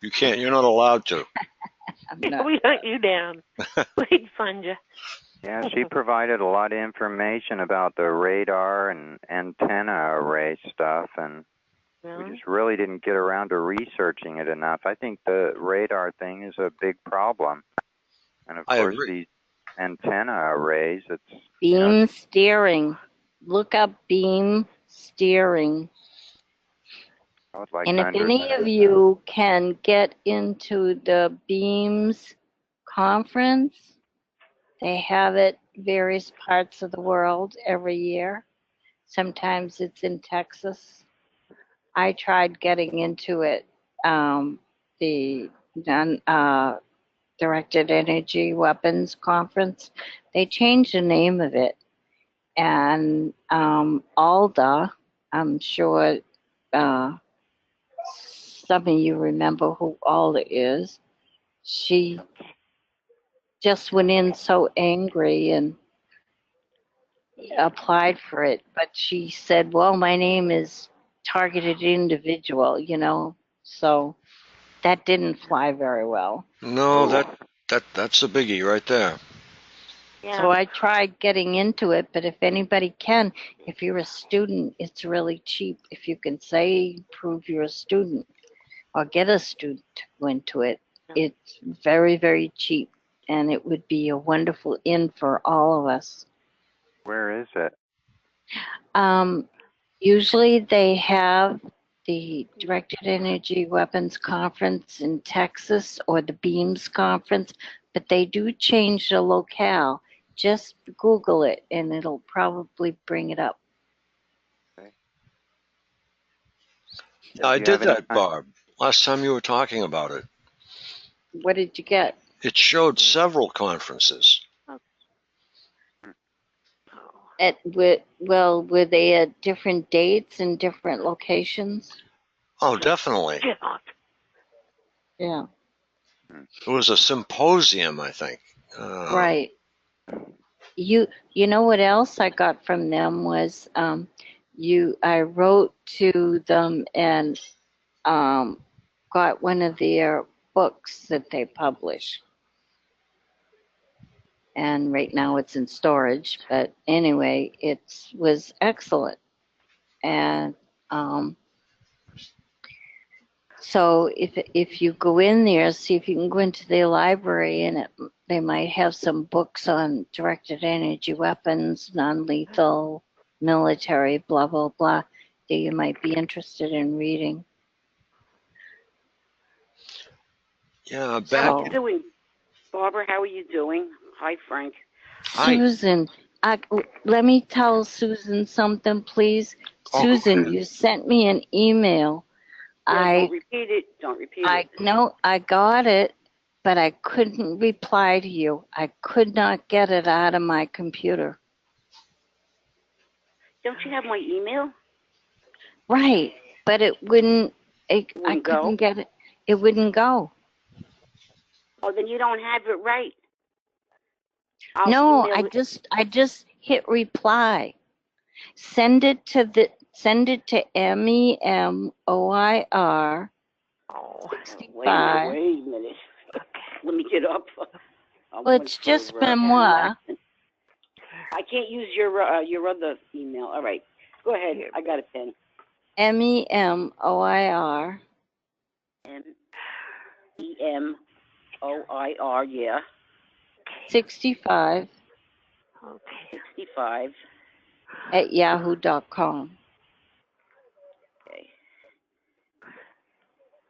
[SPEAKER 1] You can't. You're not allowed to.
[SPEAKER 13] We hunt you down. We'd fund you.
[SPEAKER 8] Yeah, she provided a lot of information about the radar and antenna array stuff, and we just really didn't get around to researching it enough. I think the radar thing is a big problem. And of course, these antenna arrays, it's...
[SPEAKER 3] Beam steering. Look up beam steering.
[SPEAKER 8] I would like
[SPEAKER 3] And
[SPEAKER 8] to
[SPEAKER 3] if any
[SPEAKER 8] understand
[SPEAKER 3] of
[SPEAKER 8] that.
[SPEAKER 3] you can get into the Beams conference, they have it various parts of the world every year. Sometimes it's in Texas. I tried getting into it, the directed energy weapons conference. They changed the name of it. And Alda, I'm sure some of you remember who Alda is. She just went in so angry and applied for it, but she said, well, my name is targeted individual, so that didn't fly very well.
[SPEAKER 1] No, that's a biggie right there.
[SPEAKER 3] So I tried getting into it, but if anybody can, if you're a student, it's really cheap. If you can prove you're a student or get a student to go into it, it's very, very cheap, and it would be a wonderful in for all of us.
[SPEAKER 8] Where is it?
[SPEAKER 3] Usually they have the Directed Energy Weapons Conference in Texas or the Beams Conference, but they do change the locale. Just Google it and it'll probably bring it up.
[SPEAKER 8] Okay.
[SPEAKER 1] I did that, Barb, last time you were talking about it.
[SPEAKER 3] What did you get?
[SPEAKER 1] It showed several conferences.
[SPEAKER 3] Were they at different dates and different locations?
[SPEAKER 1] Oh, definitely.
[SPEAKER 3] Yeah.
[SPEAKER 1] It was a symposium, I think.
[SPEAKER 3] Right. You know what else I got from them was I wrote to them and got one of their books that they publish. And right now it's in storage, but anyway, it was excellent. And so if you go in there, see if you can go into their library, and they might have some books on directed energy weapons, non-lethal, military, blah, blah, blah, that you might be interested in reading.
[SPEAKER 1] Yeah,
[SPEAKER 15] How are you doing? Barbara, how are you doing? Hi, Frank.
[SPEAKER 3] Susan, let me tell Susan something, please.
[SPEAKER 1] Oh,
[SPEAKER 3] Susan, you sent me an email.
[SPEAKER 15] Don't repeat it. Don't repeat it.
[SPEAKER 3] No, I got it, but I couldn't reply to you. I could not get it out of my computer.
[SPEAKER 15] Don't you have my email?
[SPEAKER 3] Right, but it wouldn't. I
[SPEAKER 15] Wouldn't
[SPEAKER 3] couldn't
[SPEAKER 15] go?
[SPEAKER 3] get it. It wouldn't go.
[SPEAKER 15] Oh, then you don't have it right.
[SPEAKER 3] No, I just hit reply. Send it to MEMOIR 65.
[SPEAKER 15] Wait a minute. Let me get up.
[SPEAKER 3] Well, it's just memoir.
[SPEAKER 15] I can't use your other email. All right, go ahead. I got a pen.
[SPEAKER 3] MEMOIR
[SPEAKER 15] MEMOIR, yeah.
[SPEAKER 3] 65
[SPEAKER 15] 65
[SPEAKER 3] at yahoo.com.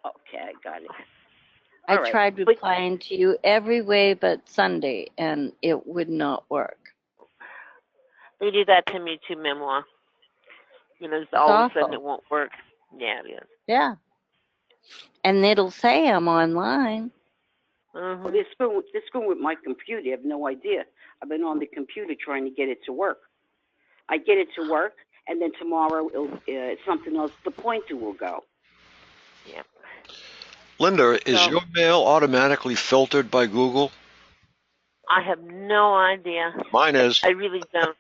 [SPEAKER 15] Okay, I got it.
[SPEAKER 3] I
[SPEAKER 15] All right.
[SPEAKER 3] tried replying to you every way but Sunday, and it would not work.
[SPEAKER 13] They do that to me too, Memoir. All of a sudden
[SPEAKER 3] awful.
[SPEAKER 13] it won't work. Yeah, it is.
[SPEAKER 3] Yeah. And it'll say I'm online.
[SPEAKER 15] Well, they're screwing with my computer. I have no idea. I've been on the computer trying to get it to work. I get it to work, and then tomorrow something else, the pointer will go.
[SPEAKER 13] Yeah.
[SPEAKER 1] Linda, is your mail automatically filtered by Google?
[SPEAKER 13] I have no idea.
[SPEAKER 1] Mine is.
[SPEAKER 13] I really don't.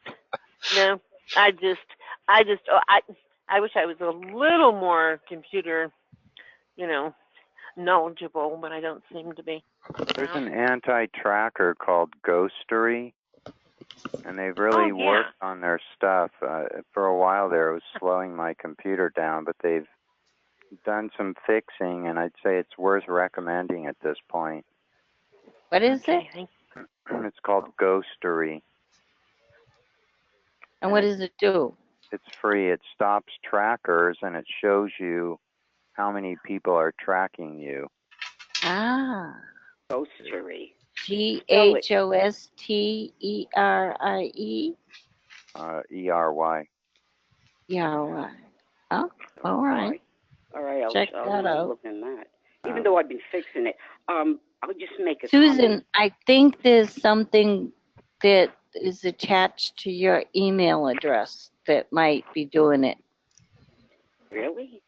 [SPEAKER 13] No, I wish I was a little more computer, knowledgeable, but I don't seem to be.
[SPEAKER 8] There's an anti-tracker called Ghostery, and they've really worked on their stuff. For a while there, it was slowing my computer down, but they've done some fixing, and I'd say it's worth recommending at this point.
[SPEAKER 3] What is it?
[SPEAKER 8] It's called Ghostery.
[SPEAKER 3] And what does it do?
[SPEAKER 8] It's free. It stops trackers, and it shows you how many people are tracking you.
[SPEAKER 3] Ah.
[SPEAKER 15] Ghostery.
[SPEAKER 3] GHOSTERIE.
[SPEAKER 8] ERY.
[SPEAKER 3] Yeah. Oh, all right.
[SPEAKER 15] All right,
[SPEAKER 3] Check that out.
[SPEAKER 15] look at that. Even though I've been fixing it, I'll just make a
[SPEAKER 3] Susan,
[SPEAKER 15] comment.
[SPEAKER 3] I think there's something that is attached to your email address that might be doing it.
[SPEAKER 15] Really?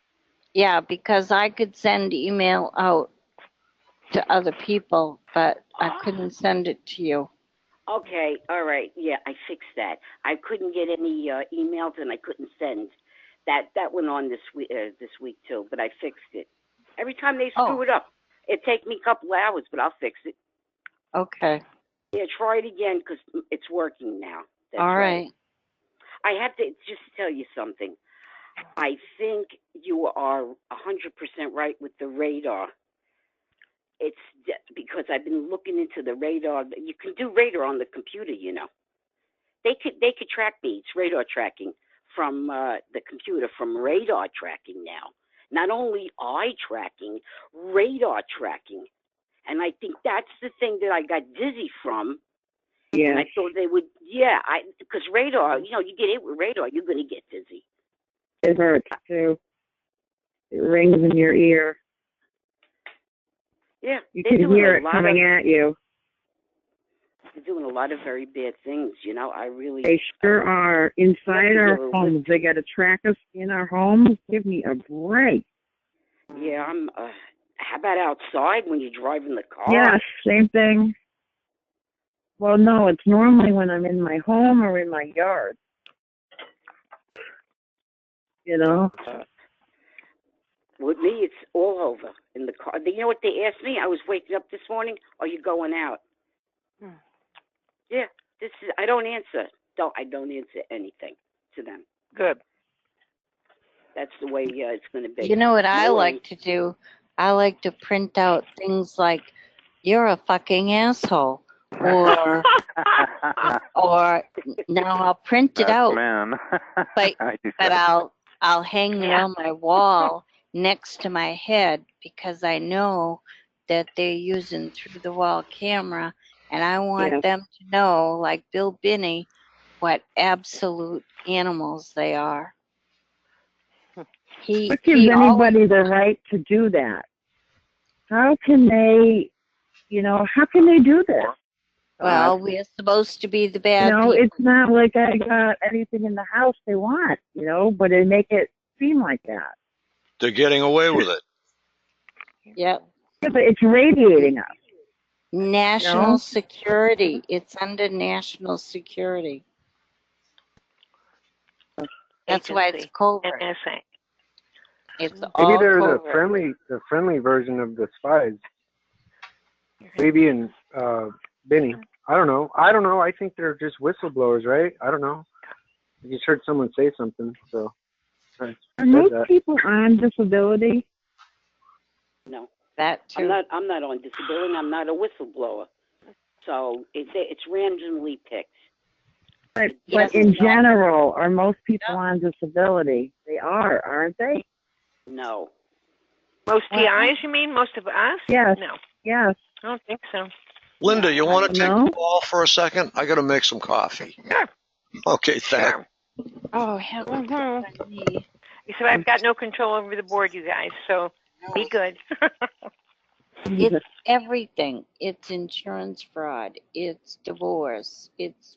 [SPEAKER 3] Yeah, because I could send email out to other people, but I couldn't send it to you.
[SPEAKER 15] Okay, all right. Yeah, I fixed that. I couldn't get any emails and I couldn't send. That went on this week too, but I fixed it. Every time they screw it up, it takes me a couple hours, but I'll fix it.
[SPEAKER 3] Okay.
[SPEAKER 15] Yeah, try it again because it's working now. That's
[SPEAKER 3] All right.
[SPEAKER 15] I have to just tell you something. I think you are 100% right with the radar. It's because I've been looking into the radar. You can do radar on the computer, you know. They could track me. It's radar tracking from the computer, from radar tracking now. Not only eye tracking, radar tracking. And I think that's the thing that I got dizzy from.
[SPEAKER 10] Yeah.
[SPEAKER 15] And I thought they would, because radar, you know, you get hit with radar, you're going to get dizzy.
[SPEAKER 10] It hurts too. It rings in your ear.
[SPEAKER 15] Yeah.
[SPEAKER 10] You can hear it coming at you.
[SPEAKER 15] They're doing a lot of very bad things, you know.
[SPEAKER 10] They sure are. Inside our homes, they got to track us in our homes. Give me a break.
[SPEAKER 15] Yeah, how about outside when you're driving the car?
[SPEAKER 10] Yes, same thing. Well, no, it's normally when I'm in my home or in my yard. You know?
[SPEAKER 15] With me, it's all over in the car. You know what they asked me? I was waking up this morning. Are you going out? Yeah, I don't answer. I don't answer anything to them.
[SPEAKER 13] Good.
[SPEAKER 15] That's the way it's going to be.
[SPEAKER 3] You know what I like to do? I like to print out things like, "You're a fucking asshole," or now I'll print it out,
[SPEAKER 8] Man.
[SPEAKER 3] but I'll hang it on my wall next to my head because I know that they're using through the wall camera, and I want them to know, like Bill Binney, what absolute animals they are.
[SPEAKER 10] What gives anybody the right to do that? How can they, how can they do this?
[SPEAKER 3] Well, we're supposed to be the bad people.
[SPEAKER 10] It's not like I got anything in the house they want, but they make it seem like that.
[SPEAKER 1] They're getting away with it.
[SPEAKER 3] Yep.
[SPEAKER 10] Yeah, but it's radiating us.
[SPEAKER 3] National security. It's under national security. That's why it's covert.
[SPEAKER 13] NSA.
[SPEAKER 3] It's
[SPEAKER 12] Maybe
[SPEAKER 3] all
[SPEAKER 12] there's
[SPEAKER 3] covert.
[SPEAKER 12] a friendly version of the spies. Maybe in Benny. I don't know. I think they're just whistleblowers, right? I don't know. I just heard someone say something, so.
[SPEAKER 10] Are most people on disability?
[SPEAKER 15] No.
[SPEAKER 3] That too.
[SPEAKER 15] I'm not on disability. I'm not a whistleblower. So it's randomly picked.
[SPEAKER 10] But in general, are most people on disability? They are, aren't they?
[SPEAKER 15] No.
[SPEAKER 13] Most TIs, you mean? Most of us?
[SPEAKER 10] Yes.
[SPEAKER 13] No.
[SPEAKER 10] Yes.
[SPEAKER 13] I don't think so.
[SPEAKER 1] Linda, you want to take the ball for a second? I got to make some coffee.
[SPEAKER 13] Sure.
[SPEAKER 1] Okay, thanks.
[SPEAKER 3] Oh, hell.
[SPEAKER 13] Except I've got no control over the board, you guys, so be good.
[SPEAKER 3] It's everything. It's insurance fraud. It's divorce. It's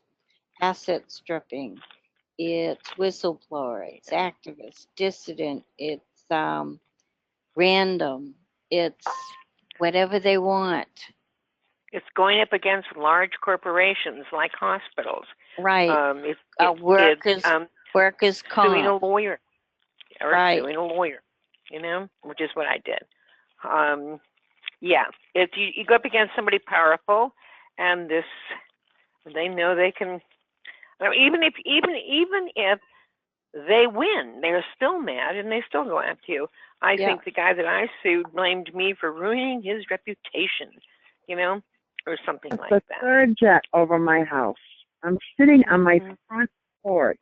[SPEAKER 3] asset stripping. It's whistleblower. It's activist, dissident. It's random. It's whatever they want.
[SPEAKER 13] It's going up against large corporations like hospitals.
[SPEAKER 3] Right. Workers comp.
[SPEAKER 13] Suing a lawyer. Or
[SPEAKER 3] right.
[SPEAKER 13] Suing a lawyer, which is what I did. If you go up against somebody powerful, and they know they can. Even if they win, they're still mad and they still go after you. I think the guy that I sued blamed me for ruining his reputation, or something like that.
[SPEAKER 10] It's a third jet over my house. I'm sitting on my front porch.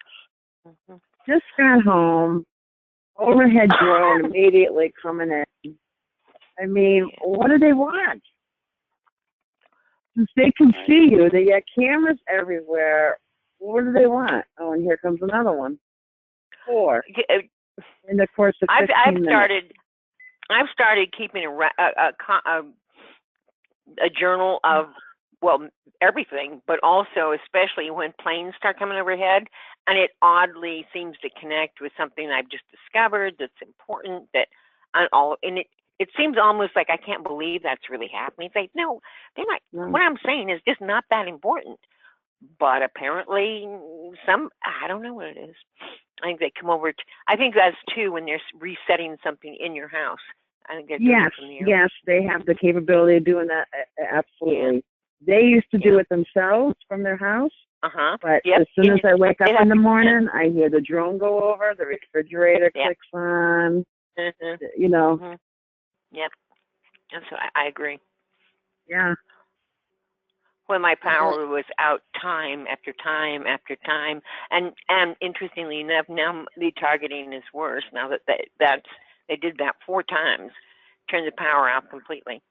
[SPEAKER 10] Just got home. overhead drone immediately coming in. I mean, what do they want? Since they can see you, they got cameras everywhere. What do they want? Oh, and here comes another one. 4. In the course of 15 minutes.
[SPEAKER 13] I've started keeping a journal of, well, everything, but also especially when planes start coming overhead, and it oddly seems to connect with something I've just discovered that's important. It seems almost like I can't believe that's really happening. It's like, no, they're not. What I'm saying is just not that important. But apparently, I don't know what it is. I think they come over. I think that's too when they're resetting something in your house. I think they're doing it from the air.
[SPEAKER 10] Yes, they have the capability of doing that. Absolutely. Yeah. They used to do it themselves from their house. But as soon as I wake up in the morning, I hear the drone go over, the refrigerator clicks on. You know.
[SPEAKER 13] Yep. That's what I agree.
[SPEAKER 10] Yeah.
[SPEAKER 13] When my power was out time after time after time, and interestingly enough, now the targeting is worse. Now that they did that 4 times, turned the power out completely,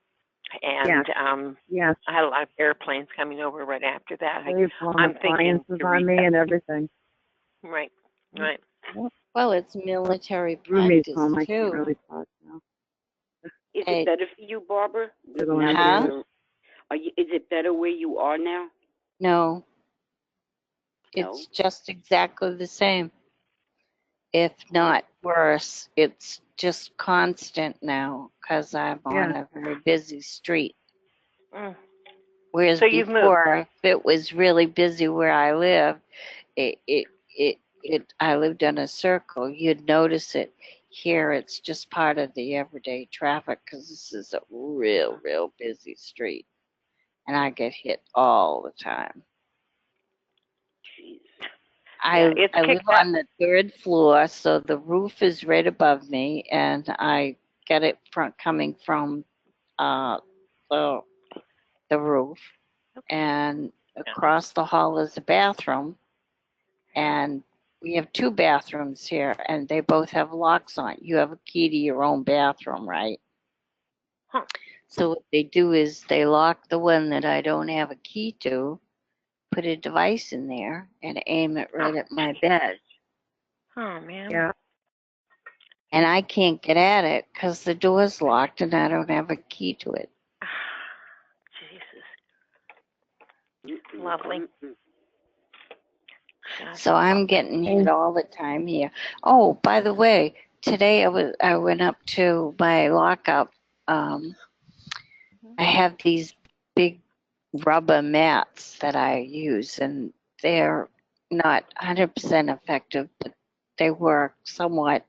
[SPEAKER 13] and I had a lot of airplanes coming over right after that. I'm thinking
[SPEAKER 10] on me and everything.
[SPEAKER 13] Right.
[SPEAKER 3] Well, it's military practice
[SPEAKER 10] home. I
[SPEAKER 3] too.
[SPEAKER 10] can't really talk now.
[SPEAKER 15] Is it better for you, Barbara? Is it better where you are now?
[SPEAKER 3] No. It's just exactly the same. If not worse, it's just constant now because I'm on a very busy street. Whereas before, if it was really busy where I live, I lived on a circle. You'd notice it. Here, it's just part of the everyday traffic because this is a real busy street. And I get hit all the time. I live on the 3rd floor, so the roof is right above me, and I get it coming from the roof. And across the hall is a bathroom, and we have 2 bathrooms here, and they both have locks on. You have a key to your own bathroom, right? So what they do is they lock the one that I don't have a key to, put a device in there, and aim it right at my bed.
[SPEAKER 13] Oh, man.
[SPEAKER 10] Yeah.
[SPEAKER 3] And I can't get at it because the door's locked and I don't have a key to it.
[SPEAKER 13] Jesus. Lovely.
[SPEAKER 3] So I'm getting hit all the time here. Oh, by the way, today I went up to my lockup. I have these big rubber mats that I use, and they're not 100% effective, but they work somewhat.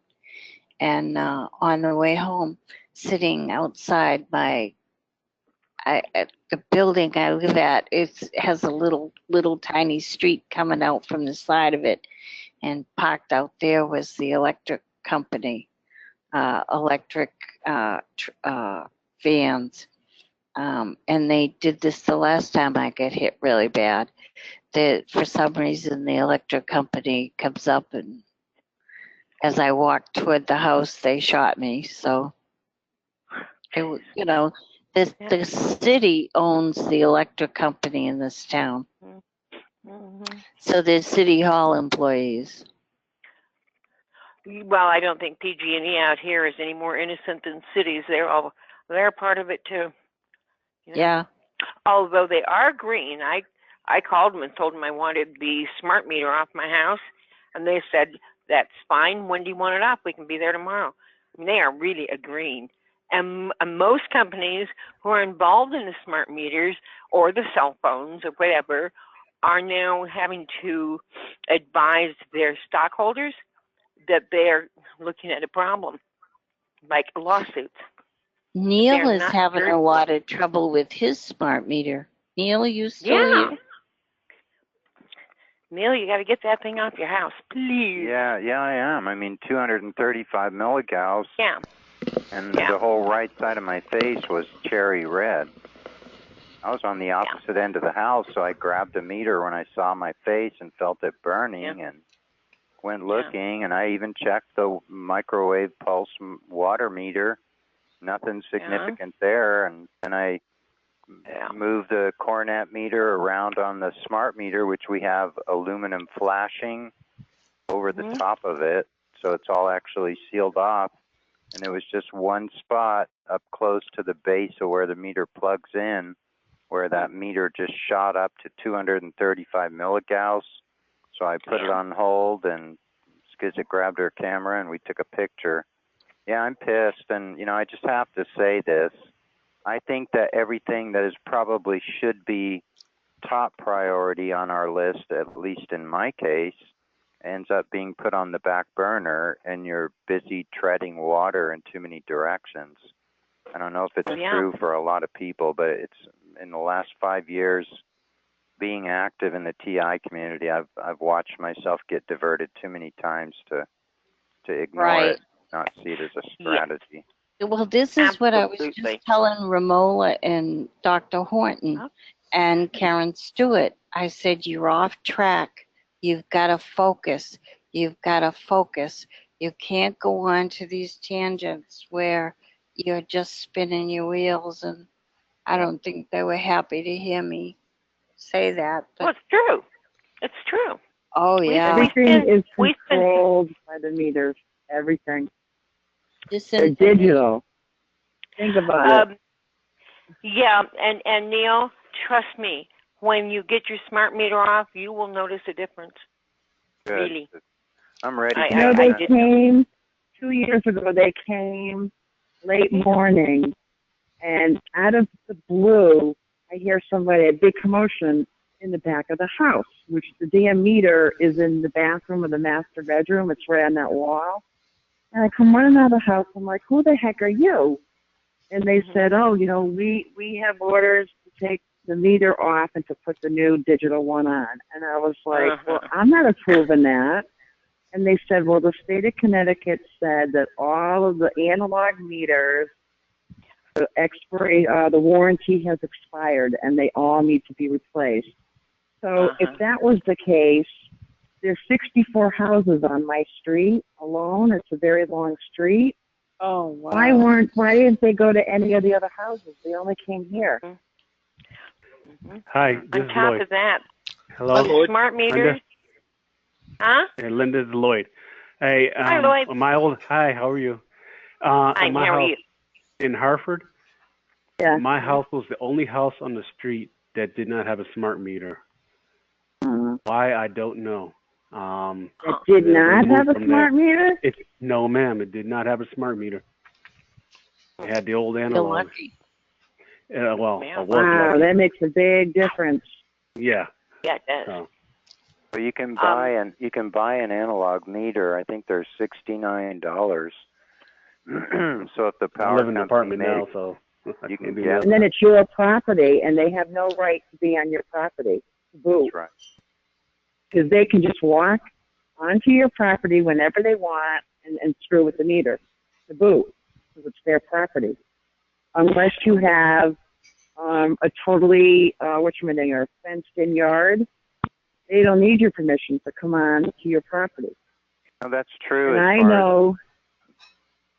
[SPEAKER 3] And on the way home, sitting outside the building I live at, it has a little tiny street coming out from the side of it, and parked out there was the electric company, vans. And they did this the last time I got hit really bad. For some reason, the electric company comes up, and as I walked toward the house, they shot me. So, the city owns the electric company in this town. So they're city hall employees.
[SPEAKER 13] Well, I don't think PG&E out here is any more innocent than cities. They're part of it too.
[SPEAKER 3] Yeah.
[SPEAKER 13] Although they are green. I called them and told them I wanted the smart meter off my house, and they said, that's fine. When do you want it off? We can be there tomorrow. I mean, they are really a green. And most companies who are involved in the smart meters or the cell phones or whatever are now having to advise their stockholders that they're looking at a problem, like lawsuits.
[SPEAKER 3] Neil is having a lot of trouble with his smart meter. Neil, you still here?
[SPEAKER 13] Neil, you got to get that thing off your house, please.
[SPEAKER 8] Yeah, I am. I mean, 235 milligauss.
[SPEAKER 13] Yeah.
[SPEAKER 8] And the whole right side of my face was cherry red. I was on the opposite end of the house, so I grabbed a meter when I saw my face and felt it burning, and went looking, and I even checked the microwave pulse water meter. Nothing significant there, and then I moved the Cornet meter around on the smart meter, which we have aluminum flashing over the top of it, so it's all actually sealed off. And it was just one spot up close to the base of where the meter plugs in, where that meter just shot up to 235 milligauss. So I put it on hold, and Skizit grabbed her camera, and we took a picture. Yeah, I'm pissed, and, you know, I just have to say this. I think that everything that is probably should be top priority on our list, at least in my case, ends up being put on the back burner, and you're busy treading water in too many directions. I don't know if it's true for a lot of people, but it's in the last 5 years being active in the TI community, I've watched myself get diverted too many times to ignore it, not see it as a strategy.
[SPEAKER 3] Well, this is what I was just telling Ramola and Dr. Horton and Karen Stewart. I said, you're off track. You've got to focus. You've got to focus. You can't go on to these tangents where you're just spinning your wheels. And I don't think they were happy to hear me say that. But,
[SPEAKER 13] well, it's true. It's true.
[SPEAKER 3] Oh, yeah.
[SPEAKER 10] Everything is controlled by the meters. Everything. They're digital. Think about it.
[SPEAKER 13] Yeah, and Neil, trust me, when you get your smart meter off, you will notice a difference.
[SPEAKER 8] Good.
[SPEAKER 13] Really.
[SPEAKER 8] I'm ready.
[SPEAKER 10] They came 2 years ago. They came late morning, and out of the blue, I hear somebody, a big commotion in the back of the house, which the damn meter is in the bathroom of the master bedroom. It's right on that wall. And I come running out of the house. I'm like, who the heck are you? And they said, oh, you know, we have orders to take the meter off and to put the new digital one on. And I was like, well, I'm not approving that. And they said, well, the state of Connecticut said that all of the analog meters, the warranty has expired and they all need to be replaced. So if that was the case, there's 64 houses on my street alone. It's a very long street.
[SPEAKER 3] Oh, wow.
[SPEAKER 10] Why didn't they go to any of the other houses? They only came here.
[SPEAKER 4] Hi, this
[SPEAKER 13] On
[SPEAKER 4] is
[SPEAKER 13] top
[SPEAKER 4] Lloyd.
[SPEAKER 13] of that,
[SPEAKER 4] Hello.
[SPEAKER 13] smart meters. Huh?
[SPEAKER 4] Hey, Linda, this is Lloyd. Hey,
[SPEAKER 13] hi, Lloyd.
[SPEAKER 4] Hi, how are you?
[SPEAKER 13] Fine, how are you?
[SPEAKER 4] In Hartford,
[SPEAKER 10] yeah.
[SPEAKER 4] My house was the only house on the street that did not have a smart meter. Why, I don't know.
[SPEAKER 10] It did not have a smart meter?
[SPEAKER 4] No, ma'am, it did not have a smart meter. It had the old analog. Wow,
[SPEAKER 10] that makes a big difference.
[SPEAKER 4] Yeah.
[SPEAKER 13] Yeah, it does.
[SPEAKER 4] So.
[SPEAKER 8] Well, you can buy an analog meter. I think they're $69. So if the power
[SPEAKER 4] I live in an apartment now, so
[SPEAKER 8] you can
[SPEAKER 10] get. And then it's your property, and they have no right to be on your property. Boo.
[SPEAKER 8] That's right.
[SPEAKER 10] Because they can just walk onto your property whenever they want and screw with the meter. The boot, because it's their property. Unless you have a totally, fenced-in yard, they don't need your permission to come on to your property.
[SPEAKER 8] Oh, that's true.
[SPEAKER 10] And I know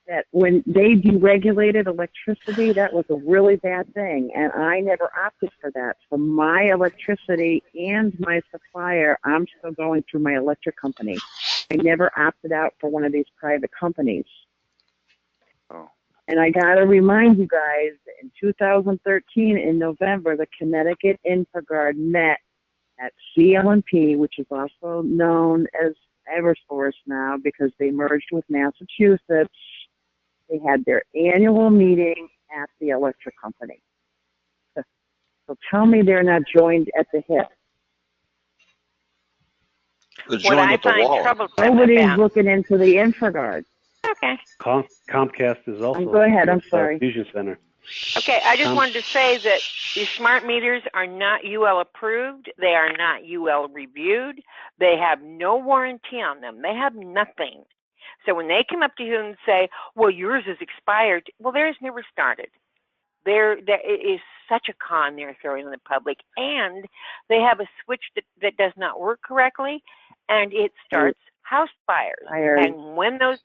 [SPEAKER 10] that when they deregulated electricity, that was a really bad thing, and I never opted for that. For my electricity and my supplier, I'm still going through my electric company. I never opted out for one of these private companies.
[SPEAKER 8] Oh.
[SPEAKER 10] And I got to remind you guys that in 2013, in November, the Connecticut InfraGard met at CLNP, which is also known as Eversource now because they merged with Massachusetts. They had their annual meeting at the electric company. So tell me they're not joined at the hip.
[SPEAKER 1] They're joined at the wall.
[SPEAKER 10] Nobody's looking into the InfraGard.
[SPEAKER 13] Okay.
[SPEAKER 4] Comcast is also.
[SPEAKER 10] Go ahead. I'm sorry.
[SPEAKER 4] Fusion Center.
[SPEAKER 13] Okay, I just wanted to say that these smart meters are not UL approved. They are not UL reviewed. They have no warranty on them. They have nothing. So when they come up to you and say, well, yours is expired, well, theirs never started. There is such a con they're throwing on the public, and they have a switch that does not work correctly, and it starts house fires. And when those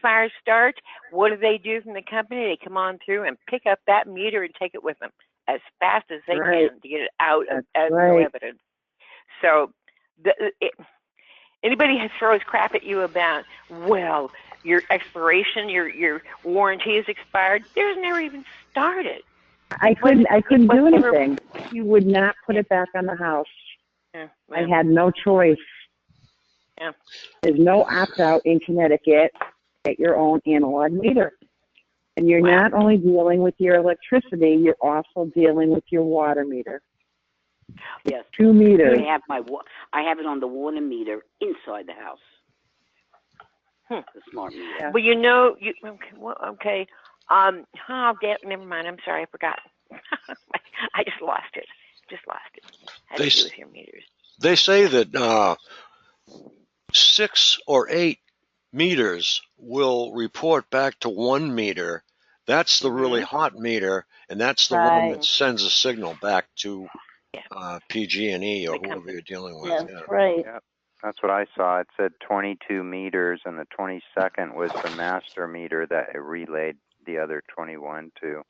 [SPEAKER 13] fires start, what do they do from the company? They come on through and pick up that meter and take it with them as fast as they can to get it out as no evidence. So anybody who throws crap at you about, well, your expiration, your warranty is expired, theirs never even started.
[SPEAKER 10] I couldn't do anything. He would not put it back on the house. I had no choice.
[SPEAKER 13] Yeah.
[SPEAKER 10] There's no opt-out in Connecticut. Get your own analog meter. And you're not only dealing with your electricity, you're also dealing with your water meter.
[SPEAKER 15] Yes.
[SPEAKER 10] 2 meters.
[SPEAKER 15] I have it on the water meter inside the house. The smart meter.
[SPEAKER 13] Well, never mind. I'm sorry, I forgot. I just lost it. Had to do with your meters.
[SPEAKER 1] They say that 6 or 8 meters will report back to 1 meter. That's the really hot meter, and that's the one that sends a signal back to PG&E or whoever you're dealing with.
[SPEAKER 3] That's right.
[SPEAKER 8] Yeah, that's what I saw. It said 22 meters, and the 22nd was the master meter that it relayed the other 21 to.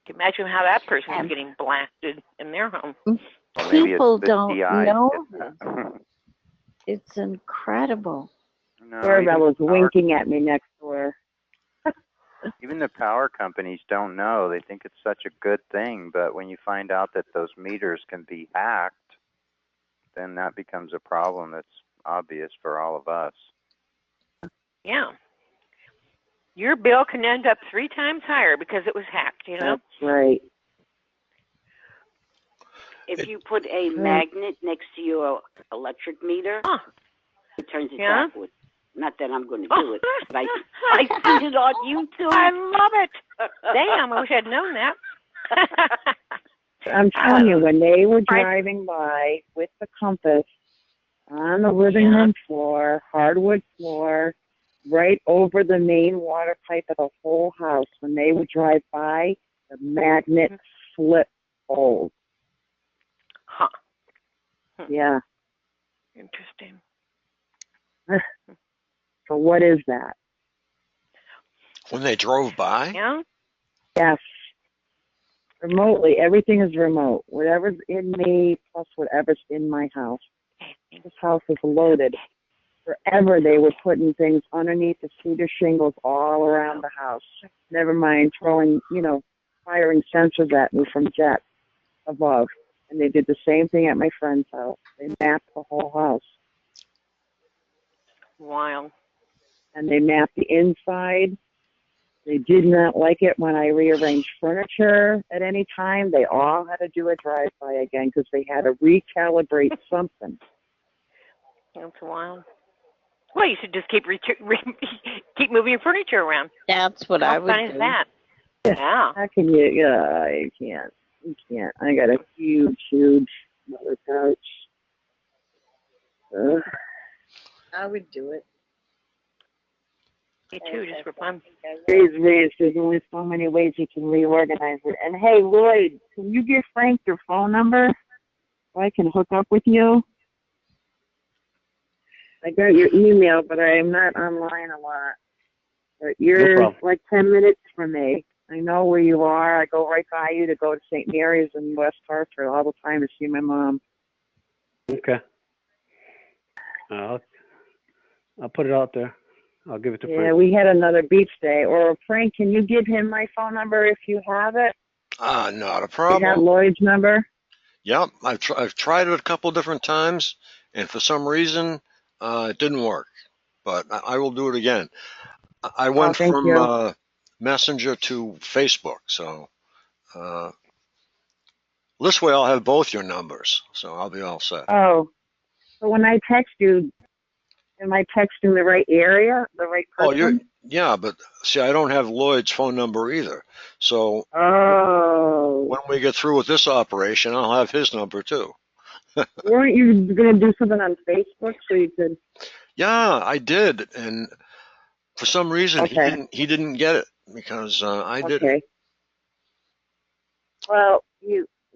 [SPEAKER 13] Imagine how that person is getting blasted in their home.
[SPEAKER 8] Well, maybe
[SPEAKER 3] People
[SPEAKER 8] it's
[SPEAKER 3] don't
[SPEAKER 8] DI.
[SPEAKER 3] know this. It's incredible.
[SPEAKER 8] No,
[SPEAKER 10] Arabella's winking at me next door.
[SPEAKER 8] Even the power companies don't know. They think it's such a good thing, but when you find out that those meters can be hacked, then that becomes a problem that's obvious for all of us.
[SPEAKER 13] Yeah. Your bill can end up 3 times higher because it was hacked, you know?
[SPEAKER 10] That's right.
[SPEAKER 15] If you put a magnet next to your electric meter, it turns it backwards. Not that I'm going to do it, but I seen it on YouTube.
[SPEAKER 13] I love it. Damn, I wish I'd known that.
[SPEAKER 10] I'm telling you, when they were driving by with the compass on the living room floor, hardwood floor, right over the main water pipe of the whole house, when they would drive by, the magnet slipped old.
[SPEAKER 13] Huh.
[SPEAKER 10] Yeah.
[SPEAKER 13] Interesting.
[SPEAKER 10] So what is that?
[SPEAKER 1] When they drove by?
[SPEAKER 13] Yeah.
[SPEAKER 10] Yes. Remotely. Everything is remote. Whatever's in me plus whatever's in my house. This house is loaded. Forever they were putting things underneath the cedar shingles all around the house. Never mind throwing, firing sensors at me from jets above. And they did the same thing at my friend's house. They mapped the whole house.
[SPEAKER 13] Wild.
[SPEAKER 10] And they mapped the inside. They did not like it when I rearranged furniture at any time. They all had to do a drive-by again because they had to recalibrate something.
[SPEAKER 13] That's wild. Well, you should just keep keep moving your furniture around.
[SPEAKER 3] That's what I would do.
[SPEAKER 13] How fun is that? Yeah.
[SPEAKER 10] How can you? Yeah, you can't. You can't. I got a huge leather couch.
[SPEAKER 3] I would do it.
[SPEAKER 13] Me too, just for fun.
[SPEAKER 10] There's only so many ways you can reorganize it. And hey, Lloyd, can you give Frank your phone number so I can hook up with you? I got your email, but I am not online a lot. But you're like 10 minutes from me. I know where you are. I go right by you to go to St. Mary's in West Hartford all the time to see my mom.
[SPEAKER 4] Okay. I'll put it out there. I'll give it to Frank.
[SPEAKER 10] Yeah, we had another beach day. Or Frank, can you give him my phone number if you have it?
[SPEAKER 1] Not a problem.
[SPEAKER 10] You have Lloyd's number?
[SPEAKER 1] Yep, I've tried it a couple different times, and for some reason, it didn't work. But I will do it again. I went from Messenger to Facebook, so this way I'll have both your numbers, so I'll be all set.
[SPEAKER 10] Oh, so when I text you, am I texting the right area, the right person?
[SPEAKER 1] Yeah, but see, I don't have Lloyd's phone number either. So when we get through with this operation, I'll have his number too.
[SPEAKER 10] Weren't you going to do something on Facebook so you could?
[SPEAKER 1] Yeah, I did, and for some reason he didn't get it because I did it.
[SPEAKER 10] Well,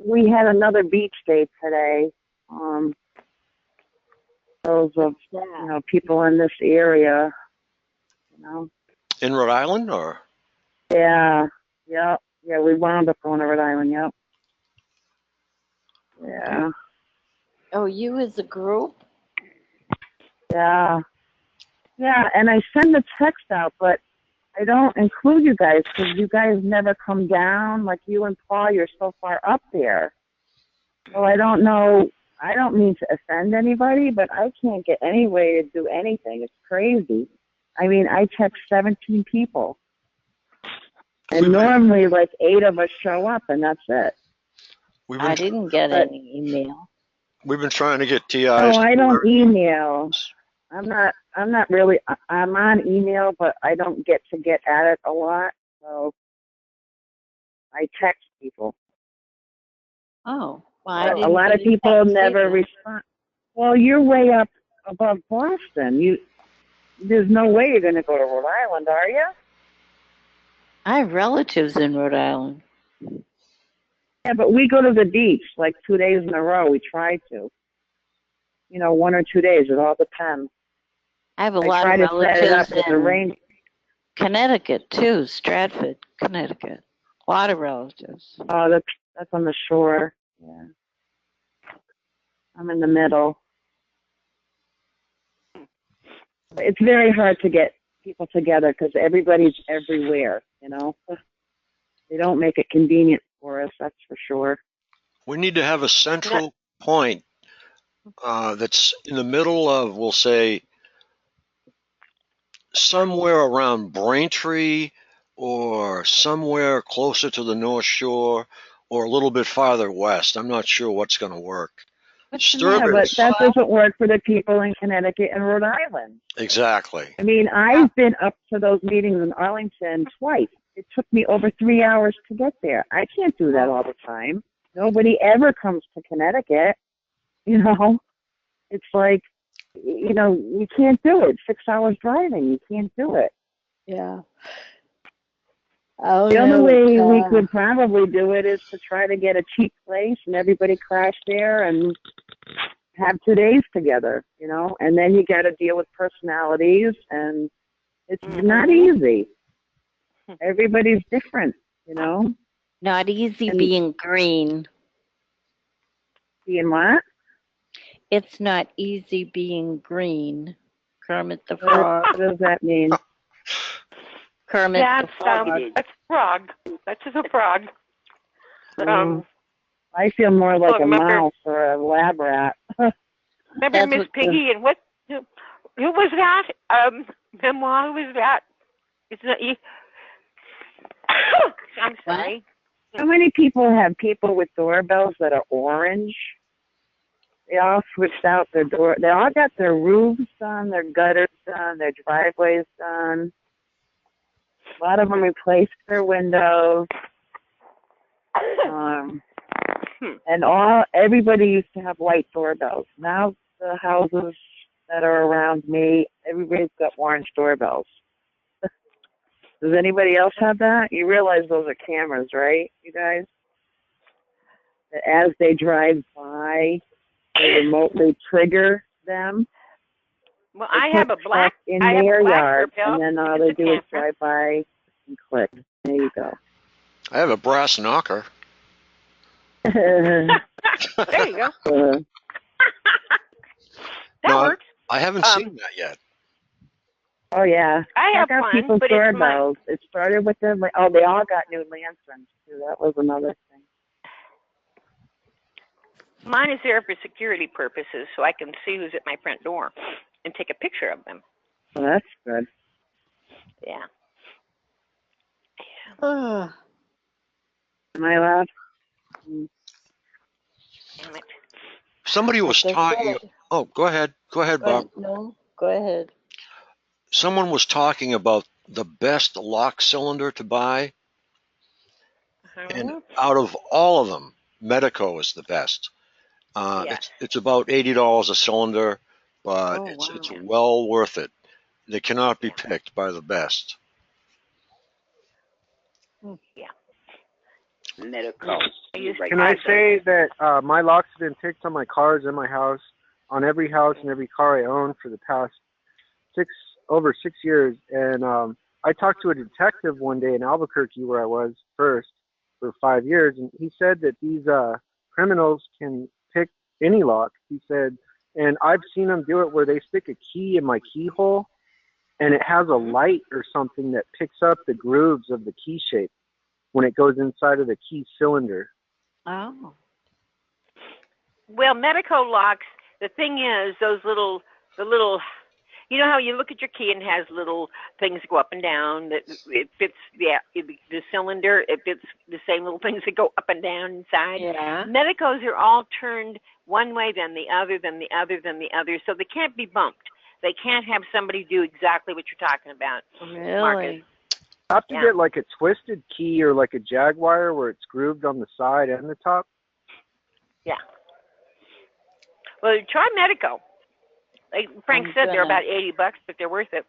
[SPEAKER 10] we had another beach day today. those of people in this area.
[SPEAKER 1] In Rhode Island, or?
[SPEAKER 10] Yeah. We wound up going to Rhode Island. Yep. Yeah.
[SPEAKER 3] Oh, you as a group?
[SPEAKER 10] Yeah. Yeah, and I send the text out, but I don't include you guys because you guys never come down. Like you and Paul, you're so far up there. So I don't know. I don't mean to offend anybody, but I can't get any way to do anything. It's crazy. I mean, I text 17 people. And normally like 8 of us show up and that's it.
[SPEAKER 3] I didn't get any email.
[SPEAKER 1] We've been trying to get TIs.
[SPEAKER 10] No, I don't email. I'm not really, I'm on email, but I don't get at it a lot. So I text people.
[SPEAKER 3] Oh, well,
[SPEAKER 10] a lot of people never respond. Well, you're way up above Boston. There's no way you're going to go to Rhode Island, are you?
[SPEAKER 3] I have relatives in Rhode Island.
[SPEAKER 10] Yeah, but we go to the beach like 2 days in a row. We try to. 1 or 2 days. It all depends.
[SPEAKER 3] I have a lot of relatives in Connecticut too, Stratford, Connecticut. A lot of relatives.
[SPEAKER 10] Oh, that's on the shore. Yeah. I'm in the middle. It's very hard to get people together because everybody's everywhere, They don't make it convenient for us, that's for sure.
[SPEAKER 1] We need to have a central point that's in the middle of, we'll say, somewhere around Braintree or somewhere closer to the North Shore or a little bit farther west. I'm not sure what's going to work.
[SPEAKER 10] Yeah, but that doesn't work for the people in Connecticut and Rhode Island.
[SPEAKER 1] Exactly.
[SPEAKER 10] I mean, I've been up to those meetings in Arlington twice. It took me over 3 hours to get there. I can't do that all the time. Nobody ever comes to Connecticut. It's like, you can't do it. 6 hours driving, you can't do it.
[SPEAKER 3] Yeah.
[SPEAKER 10] The only way we could probably do it is to try to get a cheap place and everybody crash there and have 2 days together, and then you got to deal with personalities and it's not easy. Everybody's different,
[SPEAKER 3] Not easy being green.
[SPEAKER 10] Being what?
[SPEAKER 3] It's not easy being green. Kermit the Frog.
[SPEAKER 10] What does that mean?
[SPEAKER 3] Kermit the Frog.
[SPEAKER 13] That's frog. That's just a frog.
[SPEAKER 10] I feel more like a mouse or a lab rat.
[SPEAKER 13] Remember Miss Piggy and what? Who was that? Memoir. Who was that? It's not you. I'm sorry.
[SPEAKER 10] How many people have people with doorbells that are orange? They all switched out their door. They all got their roofs done, their gutters done, their driveways done. A lot of them replaced their windows. And everybody used to have white doorbells. Now the houses that are around me, everybody's got orange doorbells. Does anybody else have that? You realize those are cameras, right, you guys? As they drive by, they remotely trigger them.
[SPEAKER 13] Well, I have a black
[SPEAKER 10] in their yard,
[SPEAKER 13] doorbell.
[SPEAKER 10] and then all they do is drive by and click. There you go.
[SPEAKER 1] I have a brass knocker.
[SPEAKER 13] There you go. That works.
[SPEAKER 1] I haven't seen that yet.
[SPEAKER 10] Oh yeah,
[SPEAKER 13] I have
[SPEAKER 10] got
[SPEAKER 13] one,
[SPEAKER 10] people's
[SPEAKER 13] but
[SPEAKER 10] doorbells. It started with them. They all got new lanterns too. That was another thing.
[SPEAKER 13] Mine is there for security purposes, so I can see who's at my front door and take a picture of them.
[SPEAKER 10] Well, that's good.
[SPEAKER 13] Yeah.
[SPEAKER 10] Am I allowed?
[SPEAKER 13] Damn it.
[SPEAKER 1] Somebody was talking. Oh, go ahead. Go ahead, Bob.
[SPEAKER 3] No, go ahead.
[SPEAKER 1] Someone was talking about the best lock cylinder to buy. And out of all of them, Medico is the best. It's about $80 a cylinder, but it's well worth it. They cannot be picked by the best.
[SPEAKER 13] Yeah.
[SPEAKER 15] Medico.
[SPEAKER 12] Can I say that my locks have been picked on my cars in my house on every house and every car I own for the past over 6 years. And I talked to a detective one day in Albuquerque, where I was first for 5 years, and he said that these criminals can pick any lock. He said, and I've seen them do it where they stick a key in my keyhole, and it has a light or something that picks up the grooves of the key shape when it goes inside of the key cylinder.
[SPEAKER 13] Oh. Well, Medico locks, the thing is, the little, you know how you look at your key and it has little things go up and down, that it fits the cylinder, it fits the same little things that go up and down inside.
[SPEAKER 3] Yeah.
[SPEAKER 13] Medicos are all turned one way, then the other, then the other, then the other, so they can't be bumped. They can't have somebody do exactly what you're talking about.
[SPEAKER 3] Really?
[SPEAKER 13] Marcus.
[SPEAKER 12] I have to get like a twisted key or like a Jaguar where it's grooved on the side and the top.
[SPEAKER 13] Yeah. Well, try Medico. Like Frank said, they're about $80, but they're worth it.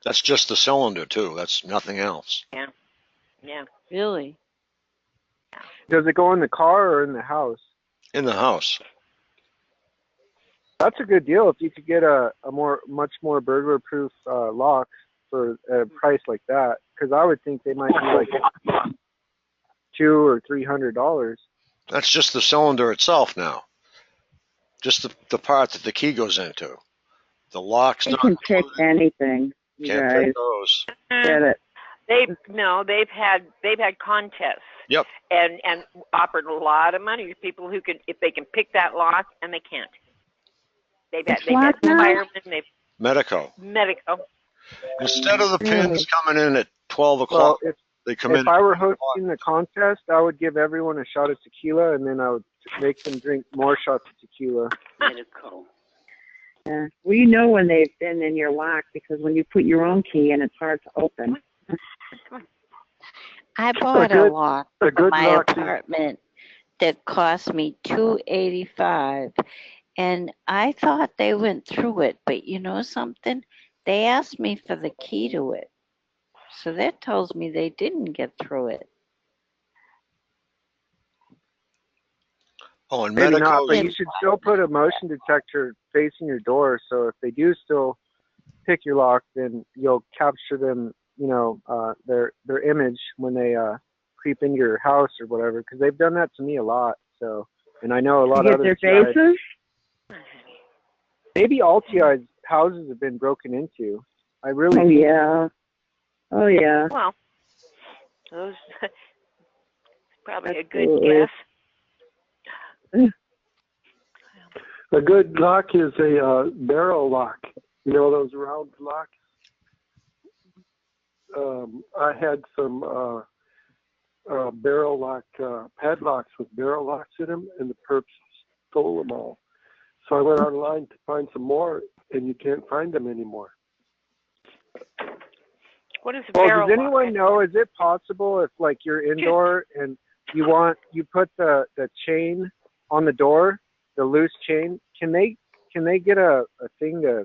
[SPEAKER 1] That's just the cylinder too. That's nothing else.
[SPEAKER 13] Yeah. Yeah.
[SPEAKER 3] Really?
[SPEAKER 12] Does it go in the car or in the house?
[SPEAKER 1] In the house.
[SPEAKER 12] That's a good deal if you could get a much more burglar-proof lock for a price like that. Because I would think they might be like $200 or $300.
[SPEAKER 1] That's just the cylinder itself now. Just the part that the key goes into. The lock's
[SPEAKER 10] You
[SPEAKER 1] not.
[SPEAKER 10] can pick anything. You
[SPEAKER 1] Can't
[SPEAKER 10] guys
[SPEAKER 1] pick those.
[SPEAKER 10] get it.
[SPEAKER 13] They've had contests.
[SPEAKER 1] Yep.
[SPEAKER 13] And offered a lot of money to people who could, if they can pick that lock, and they can't. They've had firemen. They've
[SPEAKER 1] Medico. Instead of the pins coming in at 12 o'clock, they come in.
[SPEAKER 12] If I were hosting the contest, I would give everyone a shot of tequila, and then I would make them drink more shots of tequila.
[SPEAKER 10] Yeah. Well, you know when they've been in your lock because when you put your own key in, it's hard to open.
[SPEAKER 3] I bought a lock for my apartment that cost me $285, and I thought they went through it, but you know something? They asked me for the key to it, so that tells me they didn't get through it.
[SPEAKER 1] Oh, and
[SPEAKER 12] maybe not, but you should still put a motion detector facing your door, so if they do still pick your lock, then you'll capture them, you know, their image when they creep into your house or whatever, because they've done that to me a lot. So, and I know a lot of other
[SPEAKER 10] their faces?
[SPEAKER 12] Maybe all TI's houses have been broken into. I really.
[SPEAKER 10] Oh yeah. Oh yeah.
[SPEAKER 13] Well, those probably a good guess.
[SPEAKER 16] A good lock is a barrel lock. You know those round locks? I had some barrel lock padlocks with barrel locks in them, and the perps stole them all. So I went online to find some more, and you can't find them anymore.
[SPEAKER 13] What is a barrel
[SPEAKER 12] does anyone know, is it possible if like you're indoor and you put the chain on the door, the loose chain, can they get a thing to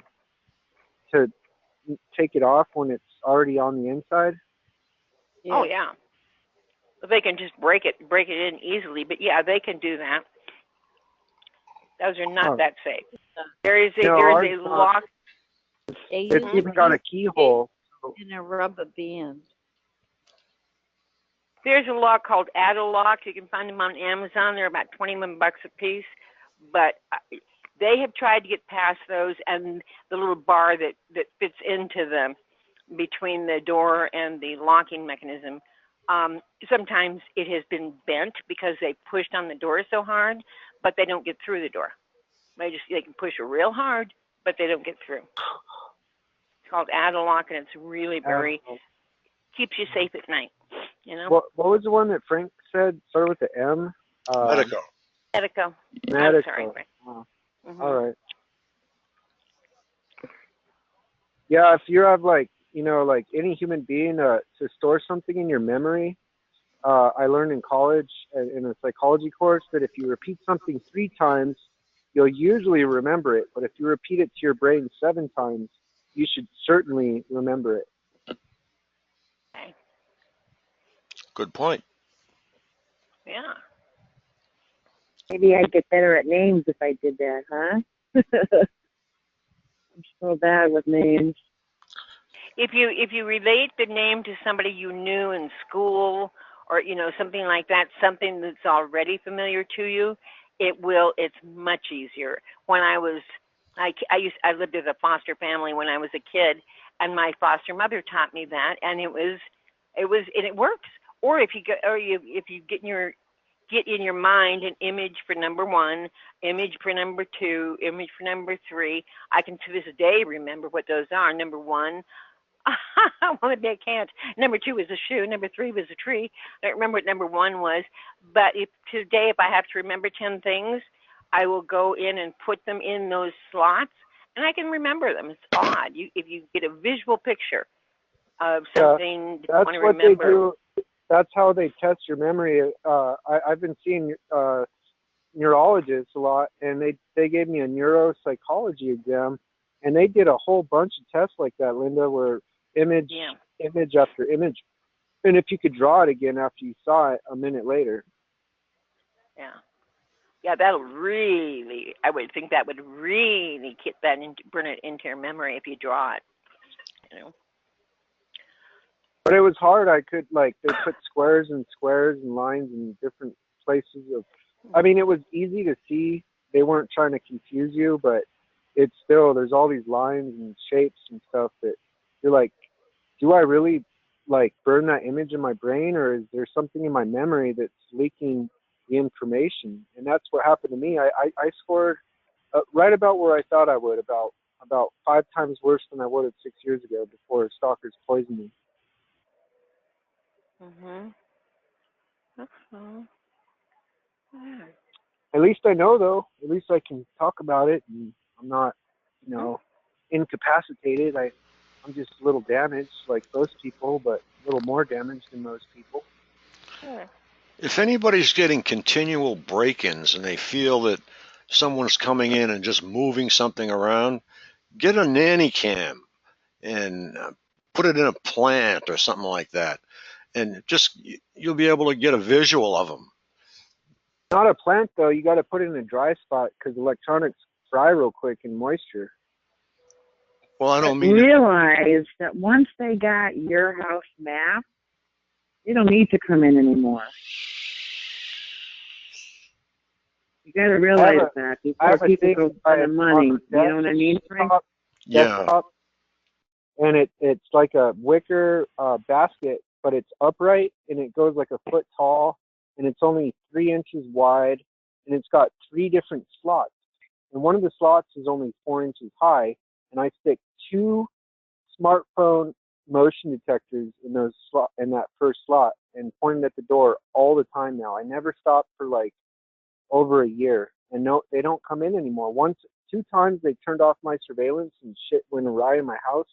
[SPEAKER 12] take it off when it's already on the inside?
[SPEAKER 13] Yeah. Oh yeah. They can just break it in easily, but yeah, they can do that. Those are not that safe. There is a lock.
[SPEAKER 12] It's even got a keyhole.
[SPEAKER 3] In a rubber band.
[SPEAKER 13] There's a lock called Add-A-Lock. You can find them on Amazon. They're about $21 a piece. But they have tried to get past those, and the little bar that fits into them between the door and the locking mechanism. Sometimes it has been bent because they pushed on the door so hard, but they don't get through the door. They can push real hard, but they don't get through. It's called Add-A-Lock, and it's really keeps you safe at night. You know.
[SPEAKER 12] What was the one that Frank said started with the M?
[SPEAKER 1] Medico.
[SPEAKER 13] Medico.
[SPEAKER 12] Medico.
[SPEAKER 13] Sorry.
[SPEAKER 12] Oh. All right. Yeah, if you have like any human being to store something in your memory, I learned in college in a psychology course that if you repeat something 3 times, you'll usually remember it. But if you repeat it to your brain 7 times, you should certainly remember it.
[SPEAKER 13] Okay.
[SPEAKER 1] Good point.
[SPEAKER 13] Yeah.
[SPEAKER 10] Maybe I'd get better at names if I did that, huh? I'm so bad with names.
[SPEAKER 13] If you relate the name to somebody you knew in school, or something like that, something that's already familiar to you, it's much easier. When I lived with a foster family when I was a kid, and my foster mother taught me that, and it works. Or if you get in your mind an image for number 1, image for number 2, image for number 3. I can to this day remember what those are. Number 1, well, maybe I can't. Number 2 was a shoe. Number 3 was a tree. I don't remember what number 1 was. But today, if I have to remember 10 things, I will go in and put them in those slots, and I can remember them. It's odd. If you get a visual picture of something you want to remember.
[SPEAKER 12] They do. That's how they test your memory. I've been seeing neurologists a lot, and they gave me a neuropsychology exam, and they did a whole bunch of tests like that, Linda, where image after image, and if you could draw it again after you saw it a minute later.
[SPEAKER 13] Yeah, that'll really. I would think that would really get that burn it into your memory if you draw it.
[SPEAKER 12] But it was hard. I could they put squares and lines in different places I mean, it was easy to see. They weren't trying to confuse you, but it's still, there's all these lines and shapes and stuff that you're like, do I really burn that image in my brain, or is there something in my memory that's leaking the information? And that's what happened to me. I scored right about where I thought I would, about 5 times worse than I would have 6 years ago before stalkers poisoned me. At least I know, though. At least I can talk about it, and I'm not, incapacitated. I'm just a little damaged, like most people, but a little more damaged than most people.
[SPEAKER 1] If anybody's getting continual break-ins and they feel that someone's coming in and just moving something around, get a nanny cam and put it in a plant or something like that. And you'll be able to get a visual of them.
[SPEAKER 12] Not a plant, though. You got to put it in a dry spot because electronics fry real quick in moisture.
[SPEAKER 1] Well, I don't mean
[SPEAKER 10] realize that once they got your house mapped, you don't need to come in anymore. You got to realize that before people go spend the money. You know what I mean, Frank?
[SPEAKER 1] Yeah.
[SPEAKER 12] And it's like a wicker basket, but it's upright, and it goes like a foot tall, and it's only 3 inches wide, and it's got 3 different slots. And one of the slots is only 4 inches high, and I stick 2 smartphone motion detectors in that first slot and pointed at the door all the time now. I never stopped for over a year, and no, they don't come in anymore. 2 times they turned off my surveillance and shit went awry in my house,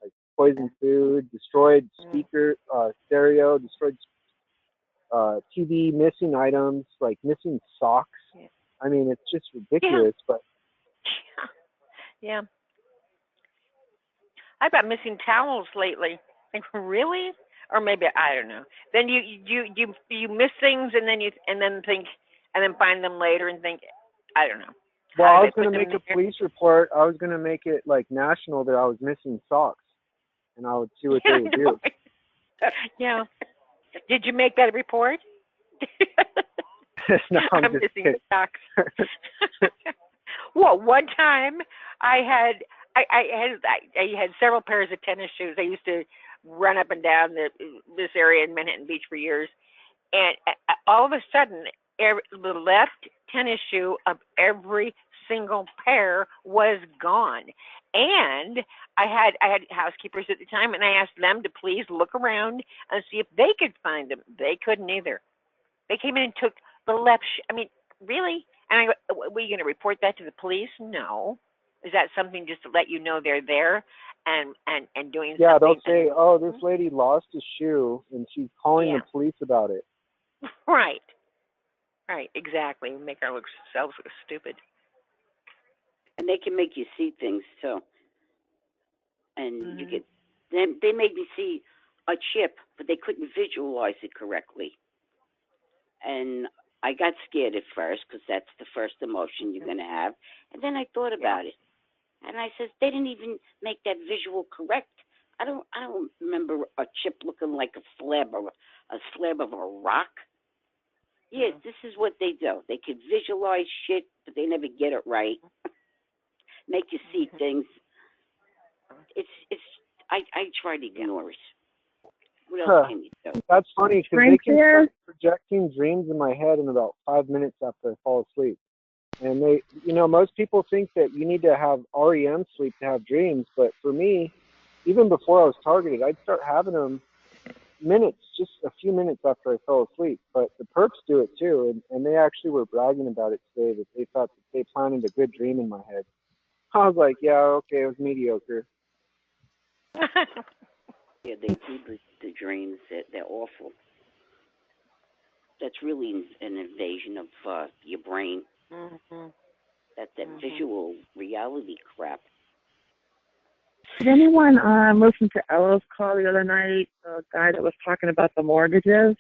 [SPEAKER 12] like poisoned food, destroyed speaker, stereo, destroyed TV, missing items, like missing socks. I mean, it's just ridiculous. But
[SPEAKER 13] yeah, I've got missing towels lately. Like, really? Or maybe I don't know. Then you miss things and then find them later and think, I don't know.
[SPEAKER 12] Well, I was going to make a police report. I was going to make it national that I was missing socks, and I would see what they would do.
[SPEAKER 13] Yeah. Did you make that report?
[SPEAKER 12] No, I'm just
[SPEAKER 13] missing
[SPEAKER 12] kidding.
[SPEAKER 13] socks. Well, one time I had several pairs of tennis shoes. I used to run up and down this area in Manhattan Beach for years, and all of a sudden, the left tennis shoe of every single pair was gone. And I had housekeepers at the time, and I asked them to please look around and see if they could find them. They couldn't either. They came in and took the left I mean, really? And I go, were you going to report that to the police? No. Is that something just to let you know they're there and doing something?
[SPEAKER 12] Yeah, they'll say, oh, this lady lost a shoe, and she's calling the police about it.
[SPEAKER 13] Right. Right, exactly. We make ourselves look stupid.
[SPEAKER 15] And they can make you see things too. And you get they made me see a chip, but they couldn't visualize it correctly. And I got scared at first because that's the first emotion you're going to have. And then I thought about it. And I says, they didn't even make that visual correct. I don't remember a chip looking like a slab of a rock. Yeah, this is what they do. They could visualize shit, but they never get it right. Make you see things. I try to ignore it. What else can you do?
[SPEAKER 12] That's funny because they can start projecting dreams in my head in about 5 minutes after I fall asleep. And they, most people think that you need to have REM sleep to have dreams, but for me, even before I was targeted, I'd start having them just a few minutes after I fell asleep. But the perps do it too, and they actually were bragging about it today that they thought that they planted a good dream in my head. I was like, yeah, okay, it was mediocre.
[SPEAKER 15] Yeah, they do the dreams. They're awful. That's really an invasion of your brain.
[SPEAKER 13] Mm-hmm.
[SPEAKER 15] That visual reality crap.
[SPEAKER 10] Did anyone listen to Ella's call the other night? The guy that was talking about the mortgages.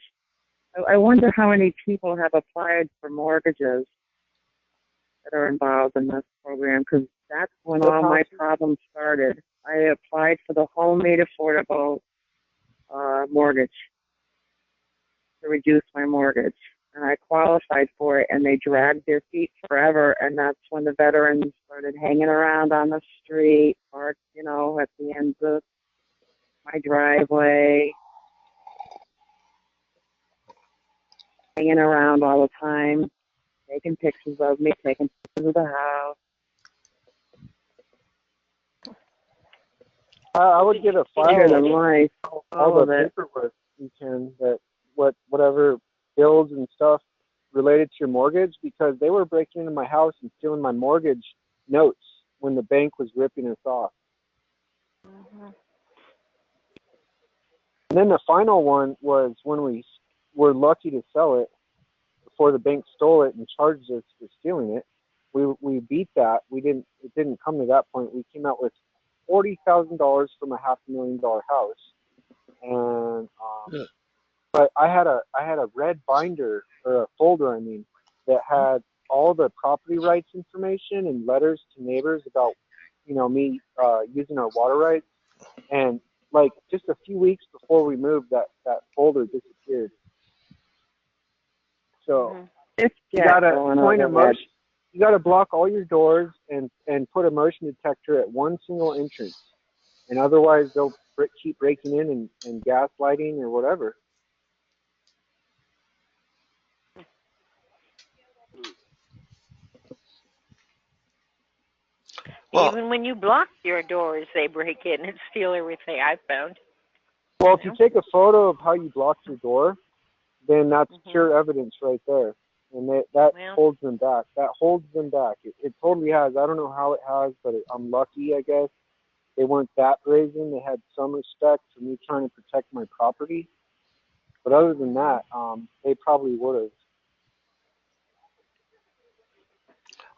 [SPEAKER 10] I wonder how many people have applied for mortgages that are involved in this program, because that's when all my problems started. I applied for the homemade affordable mortgage to reduce my mortgage, and I qualified for it, and they dragged their feet forever, and that's when the veterans started hanging around on the street, or, at the ends of my driveway, hanging around all the time, taking pictures of me, taking pictures of the house.
[SPEAKER 12] I would get a file of all the
[SPEAKER 10] it.
[SPEAKER 12] paperwork you can, that whatever bills and stuff related to your mortgage, because they were breaking into my house and stealing my mortgage notes when the bank was ripping us off.
[SPEAKER 13] Mm-hmm.
[SPEAKER 12] And then the final one was when we were lucky to sell it before the bank stole it and charged us for stealing it. We beat that. It didn't come to that point. We came out with $40,000 from a $500,000 house, and but I had a red binder, or a folder, that had all the property rights information and letters to neighbors about me using our water rights, and like just a few weeks before we moved, that folder disappeared. So you gotta point a motion. You gotta block all your doors and put a motion detector at one single entrance, and otherwise they'll keep breaking in and gaslighting or whatever.
[SPEAKER 1] Well,
[SPEAKER 13] even when you block your doors, they break in and steal everything, I've found.
[SPEAKER 12] Well, if you take a photo of how you blocked your door, then that's pure evidence right there. And that holds them back. That holds them back. It totally has. I don't know how it has, but I'm lucky, I guess. They weren't that brazen. They had some respect for me trying to protect my property. But other than that, they probably would have.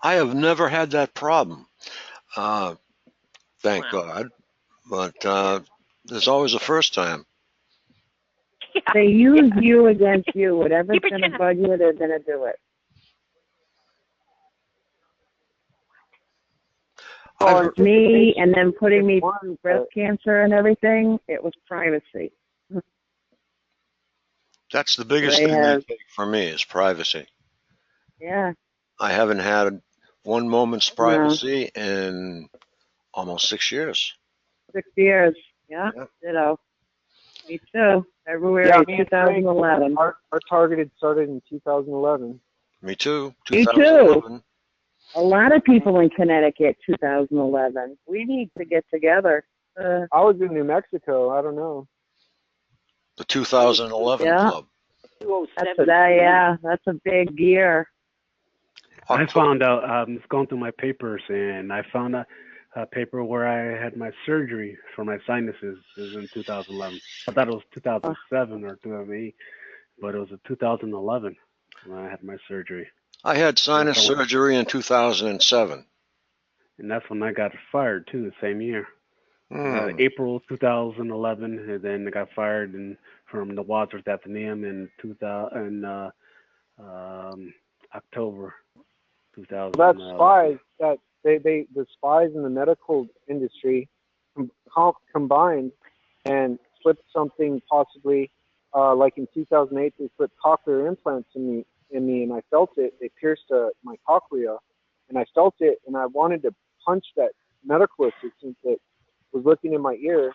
[SPEAKER 1] I have never had that problem. Thank God. But there's always a first time.
[SPEAKER 10] They use you against you. Whatever's going to bug you, they're going to do it. For me, and then putting me through breast cancer and everything, it was privacy.
[SPEAKER 1] That's the biggest thing they take from me is privacy.
[SPEAKER 10] Yeah.
[SPEAKER 1] I haven't had one moment's privacy in almost 6 years.
[SPEAKER 10] 6 years. Yeah. Ditto. Me too. February 2011.
[SPEAKER 12] Our targeted started in 2011.
[SPEAKER 1] Me too.
[SPEAKER 10] Me too. A lot of people in Connecticut, 2011. We need to get together.
[SPEAKER 12] I was in New Mexico. I don't know.
[SPEAKER 1] The 2011 club.
[SPEAKER 10] That's a big year.
[SPEAKER 4] I found out, I was going through my papers, and I found a paper where I had my surgery for my sinuses. It was in 2011. I thought it was 2007 or 2008, but it was in 2011 when I had my surgery.
[SPEAKER 1] I had sinus surgery in 2007.
[SPEAKER 4] And that's when I got fired, too, the same year. April 2011, and then I got fired from the Wadsworth Athenaeum in October 2000.
[SPEAKER 12] That's spies. That the spies in the medical industry combined and slipped something possibly like in 2008 they slipped cochlear implants in me and I felt it. They pierced my cochlea and I felt it and I wanted to punch that medical assistant that was looking in my ear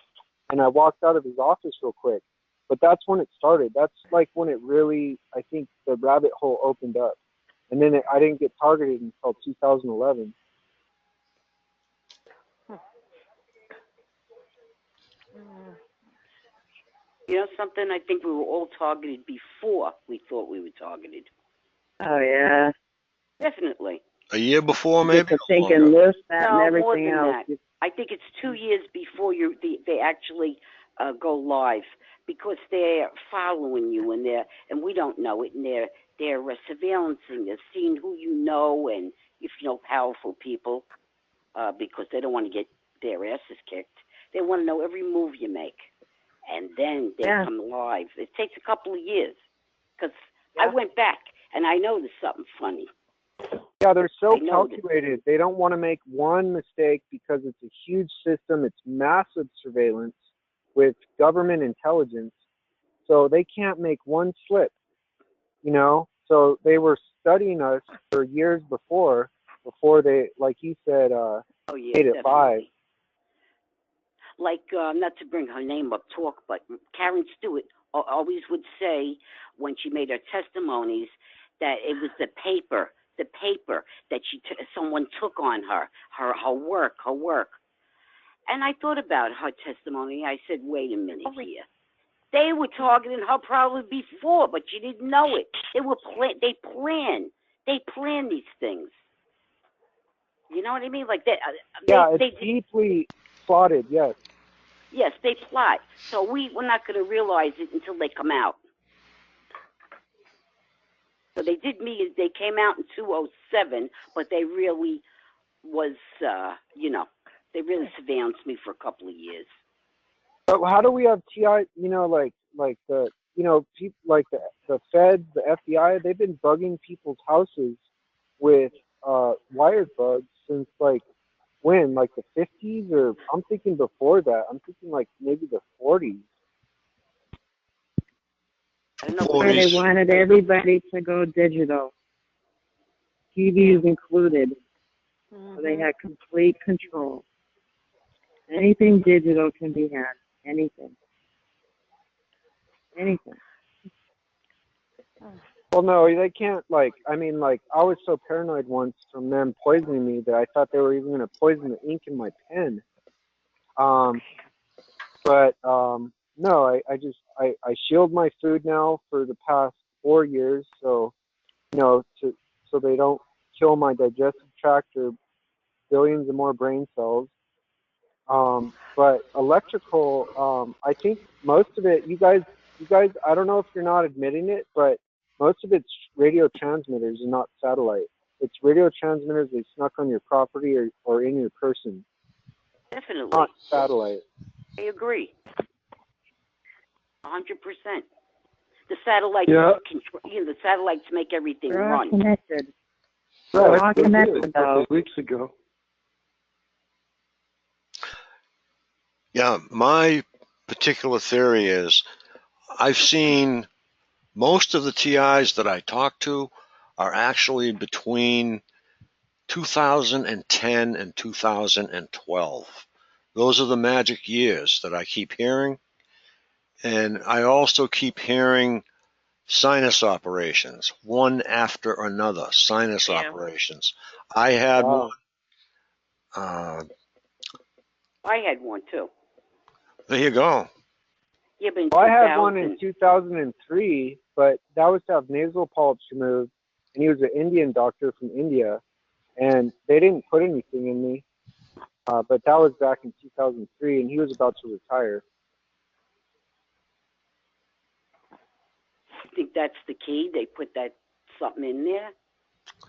[SPEAKER 12] and I walked out of his office real quick. But that's when it started. That's like when it really, I think, the rabbit hole opened up. And then I didn't get targeted until 2011.
[SPEAKER 15] You know something? I think we were all targeted before we thought we were targeted.
[SPEAKER 10] Oh, yeah.
[SPEAKER 15] Definitely.
[SPEAKER 1] A year before, maybe?
[SPEAKER 10] Just taking this, that,
[SPEAKER 15] No,
[SPEAKER 10] and everything
[SPEAKER 15] more than
[SPEAKER 10] else.
[SPEAKER 15] that. I think it's 2 years before they actually go live because they're following you and we don't know it and they're surveillancing, they're seeing who you know and if you know powerful people because they don't want to get their asses kicked. They want to know every move you make. And then they come live. It takes a couple of years because I went back and I noticed something funny.
[SPEAKER 12] Yeah, they're so calculated. They don't want to make one mistake because it's a huge system. It's massive surveillance with government intelligence. So they can't make one slip, you know? So they were studying us for years before they, like you said, made it live.
[SPEAKER 15] Like, not to bring her name up, but Karen Stewart always would say when she made her testimonies that it was the paper that someone took on her work. And I thought about her testimony. I said, wait a minute here. They were targeting her probably before, but you didn't know it. They plan these things. You know what I mean? Like that.
[SPEAKER 12] It's deeply plotted. Yes.
[SPEAKER 15] Yes, they plot. So we're not going to realize it until they come out. So they did me. They came out in 2007, but they really was, they really surveillanced me for a couple of years.
[SPEAKER 12] But how do we have TI? You know, like the people like the Feds, the FBI. They've been bugging people's houses with wired bugs since like when, like the 50s, or I'm thinking before that. I'm thinking like maybe the 40s.
[SPEAKER 10] Where they wanted everybody to go digital, TVs included. So they had complete control. Anything digital can be had. Anything.
[SPEAKER 12] Well, no, they can't. I was so paranoid once from them poisoning me that I thought they were even going to poison the ink in my pen. No, I shield my food now for the past 4 years, so so they don't kill my digestive tract or billions of more brain cells. But electrical, I think most of it, you guys, I don't know if you're not admitting it, but most of it's radio transmitters and not satellite. It's radio transmitters they snuck on your property or in your person.
[SPEAKER 15] Definitely.
[SPEAKER 12] Not satellite.
[SPEAKER 15] I agree. 100%. The satellites, the satellites make everything
[SPEAKER 10] They're all
[SPEAKER 15] run.
[SPEAKER 10] connected.
[SPEAKER 16] Right,
[SPEAKER 10] They're all connected,
[SPEAKER 16] a couple
[SPEAKER 10] though.
[SPEAKER 16] of weeks ago.
[SPEAKER 1] Yeah, my particular theory is I've seen most of the TIs that I talk to are actually between 2010 and 2012. Those are the magic years that I keep hearing. And I also keep hearing sinus operations, one after another, sinus operations. I had one.
[SPEAKER 15] I had one too.
[SPEAKER 1] There you go.
[SPEAKER 15] Yeah, but in
[SPEAKER 12] I had one in 2003, but that was to have nasal polyps removed, and he was an Indian doctor from India, and they didn't put anything in me. But that was back in 2003, and he was about to retire.
[SPEAKER 15] I think that's the key. They put something in there.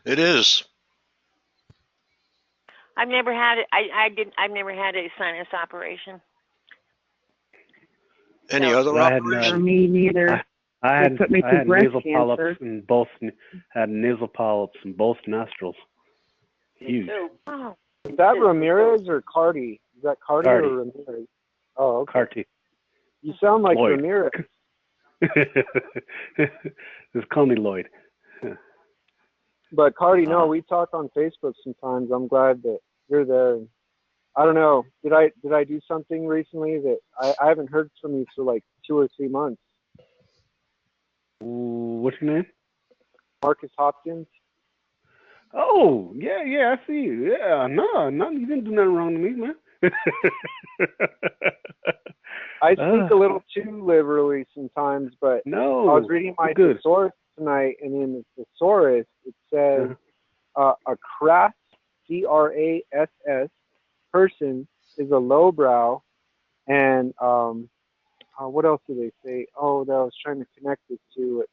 [SPEAKER 1] It is.
[SPEAKER 13] I've never had it. I've never had a sinus operation.
[SPEAKER 1] Any other operation?
[SPEAKER 10] Me neither.
[SPEAKER 4] I had
[SPEAKER 10] put me through breast
[SPEAKER 4] nasal polyps in both. Had nasal polyps in both nostrils. Huge.
[SPEAKER 13] Oh.
[SPEAKER 12] Is that Ramirez or Cardi? Is that Cardi or Ramirez? Oh, okay.
[SPEAKER 4] Carti.
[SPEAKER 12] You sound like
[SPEAKER 4] Lloyd.
[SPEAKER 12] Ramirez.
[SPEAKER 4] Just call me Lloyd.
[SPEAKER 12] But Cardi, no, we talk on Facebook sometimes. I'm glad that you're there. I don't know. Did I do something recently that I haven't heard from you for like 2 or 3 months?
[SPEAKER 4] What's your name?
[SPEAKER 12] Marcus Hopkins.
[SPEAKER 4] Oh, yeah, I see you. Yeah, no, you didn't do nothing wrong to me, man.
[SPEAKER 12] I speak a little too liberally sometimes, but
[SPEAKER 4] no,
[SPEAKER 12] I was reading my thesaurus tonight, and in the thesaurus it says a crass, C-R-A-S-S, person is a lowbrow, and what else do they say? Oh, that I was trying to connect this to it.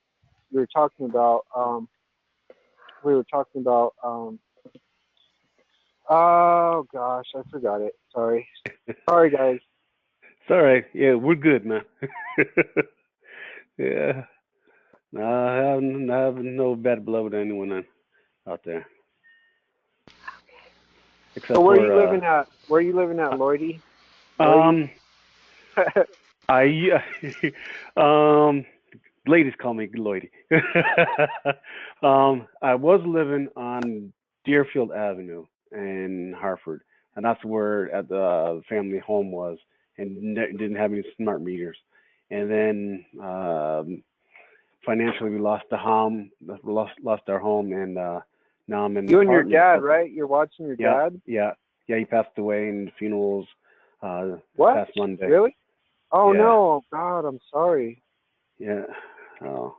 [SPEAKER 12] We were talking about oh gosh, I forgot it. Sorry guys.
[SPEAKER 4] It's all right. Yeah, we're good, man. Yeah. No, I have no bad blood with anyone out there. Except
[SPEAKER 12] so where are you living at, Lloydie?
[SPEAKER 4] Ladies call me Lloydie. I was living on Deerfield Avenue in Hartford, and that's where the family home was, and didn't have any smart meters. And then financially, we lost our home, and now I'm in.
[SPEAKER 12] You and your dad, right? You're watching your dad.
[SPEAKER 4] Yeah. He passed away in the funerals.
[SPEAKER 12] What?
[SPEAKER 4] Past Monday.
[SPEAKER 12] Really? Oh
[SPEAKER 4] yeah.
[SPEAKER 12] no, God, I'm sorry.
[SPEAKER 4] Yeah. Oh.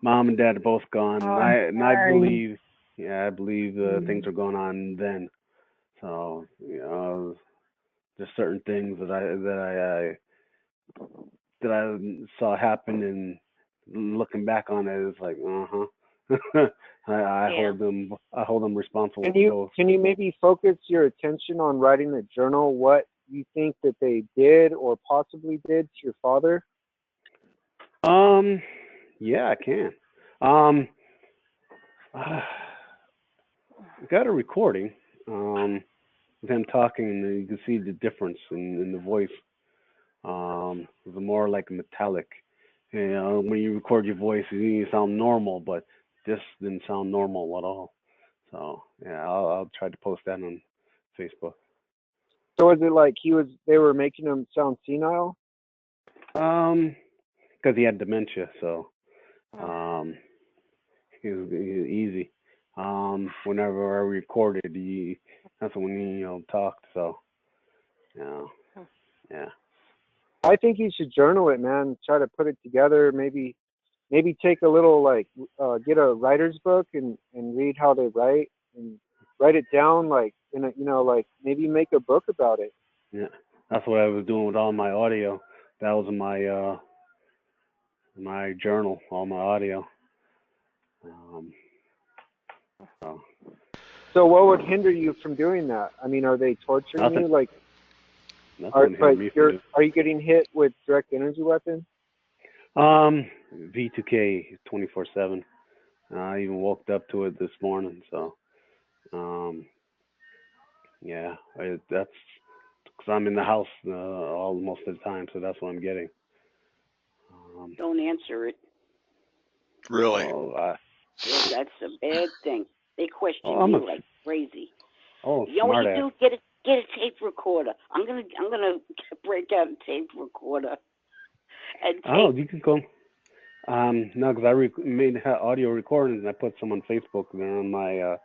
[SPEAKER 4] Mom and Dad are both gone, I believe. Yeah, I believe things are going on then. So there's certain things that I saw happen, and looking back on it, it's like, I hold them responsible.
[SPEAKER 12] Can you maybe focus your attention on writing a journal? What you think that they did or possibly did to your father?
[SPEAKER 4] Yeah, I can. I got a recording of him talking, and you can see the difference in the voice. It's more like metallic. When you record your voice, you sound normal, but this didn't sound normal at all. So yeah, I'll try to post that on Facebook.
[SPEAKER 12] So is it like they were making him sound senile?
[SPEAKER 4] Because he had dementia, so he was easy. Whenever I recorded, that's when he talked. So yeah.
[SPEAKER 12] I think you should journal it, man. Try to put it together. Maybe take a little get a writer's book and read how they write and write it down maybe make a book about it.
[SPEAKER 4] Yeah, that's what I was doing with all my audio. That was my my journal, all my audio.
[SPEAKER 12] So what would hinder you from doing that? I mean, are they torturing
[SPEAKER 4] Nothing.
[SPEAKER 12] you? Are you getting hit with direct energy weapons?
[SPEAKER 4] V2K 24/7. I even woke up to it this morning. So, that's because I'm in the house most of the time, so that's what I'm getting.
[SPEAKER 15] Don't answer it.
[SPEAKER 1] Really?
[SPEAKER 15] That's a bad thing. They question you like crazy.
[SPEAKER 4] Oh,
[SPEAKER 15] you know what you do? Get a tape recorder. I'm gonna break out a tape recorder. And
[SPEAKER 4] you can go. No, because I made audio recordings and I put some on Facebook. They're on my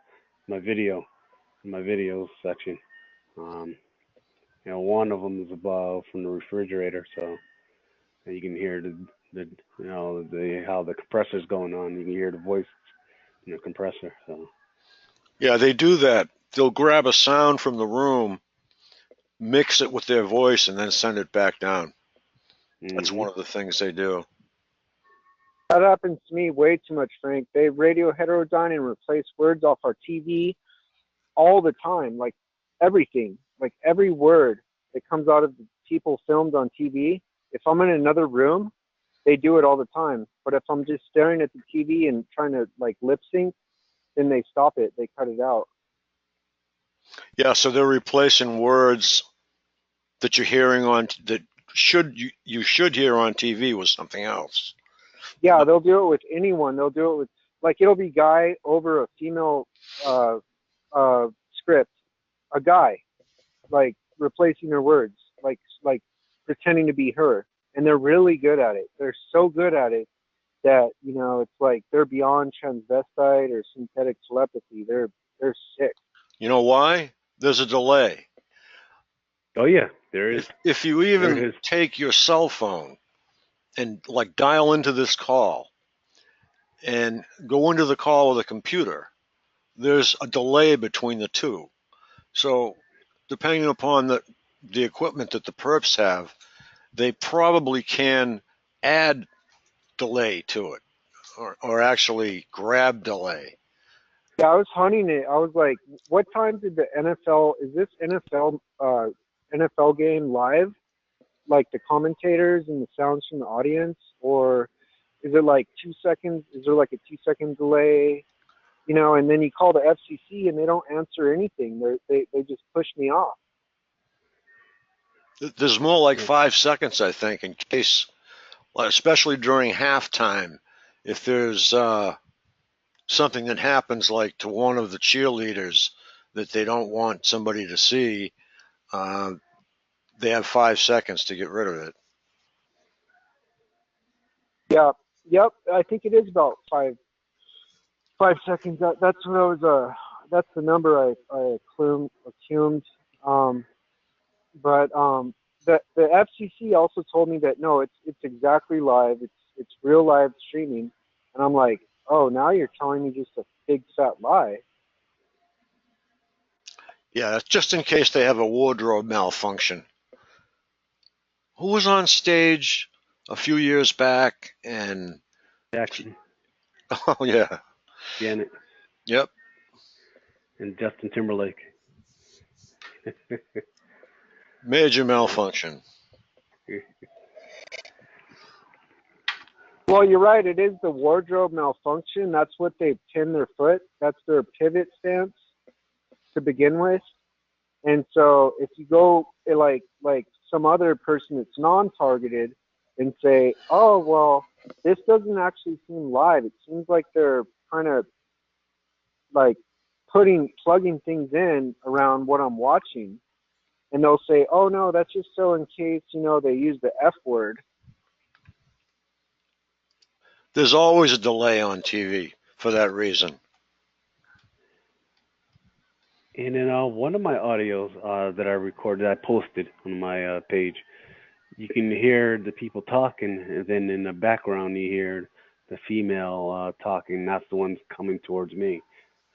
[SPEAKER 4] my videos section. One of them is above from the refrigerator, so you can hear how the compressor's going on. You can hear the voice in the compressor. So.
[SPEAKER 1] Yeah, they do that. They'll grab a sound from the room, mix it with their voice, and then send it back down. Mm-hmm. That's one of the things they do.
[SPEAKER 12] That happens to me way too much, Frank. They radio heterodyne and replace words off our TV all the time, like everything, like every word that comes out of the people filmed on TV. If I'm in another room they do it all the time. But if I'm just staring at the TV and trying to like lip sync, then they stop it. They cut it out.
[SPEAKER 1] Yeah, so they're replacing words that you're hearing on that you should hear on TV with something else.
[SPEAKER 12] Yeah, they'll do it with anyone. They'll do it with, like, it'll be guy over a female script, a guy, like replacing their words, like pretending to be her, and they're really good at it. They're so good at it that, you know, it's like they're beyond transvestite or synthetic telepathy. They're sick.
[SPEAKER 1] You know why? There's a delay.
[SPEAKER 4] Oh yeah, there is.
[SPEAKER 1] If you even take your cell phone and like dial into this call and go into the call with a computer, there's a delay between the two. So depending upon the equipment that the perps have, they probably can add delay to it, or actually grab delay.
[SPEAKER 12] Yeah, I was hunting it. I was like, what time did the NFL, is this NFL game live? Like the commentators and the sounds from the audience? Or is it like 2 seconds? Is there like a 2 second delay? You know, and then you call the FCC and they don't answer anything. They just push me off.
[SPEAKER 1] There's more like 5 seconds, I think, in case, especially during halftime, if there's something that happens like to one of the cheerleaders that they don't want somebody to see, they have 5 seconds to get rid of it.
[SPEAKER 12] Yeah, yep. I think it is about 5 seconds. That's what I was. That's the number I assumed. But the FCC also told me that no, it's exactly live. It's real live streaming, and I'm like, oh, now you're telling me just a big fat lie.
[SPEAKER 1] Yeah, that's just in case they have a wardrobe malfunction. Who was on stage a few years back and
[SPEAKER 4] Jackson?
[SPEAKER 1] Oh yeah,
[SPEAKER 4] Janet.
[SPEAKER 1] Yep.
[SPEAKER 4] And Justin Timberlake.
[SPEAKER 1] Major malfunction.
[SPEAKER 12] Well, you're right. It is the wardrobe malfunction. That's what they pin their foot. That's their pivot stance to begin with. And so if you go like some other person that's non-targeted and say, oh, well, this doesn't actually seem live. It seems like they're kind of like plugging things in around what I'm watching. And they'll say, oh, no, that's just so in case, you know, they use the F word.
[SPEAKER 1] There's always a delay on TV for that reason.
[SPEAKER 4] And in one of my audios that I recorded, I posted on my page, you can hear the people talking, and then in the background you hear the female talking. That's the one coming towards me,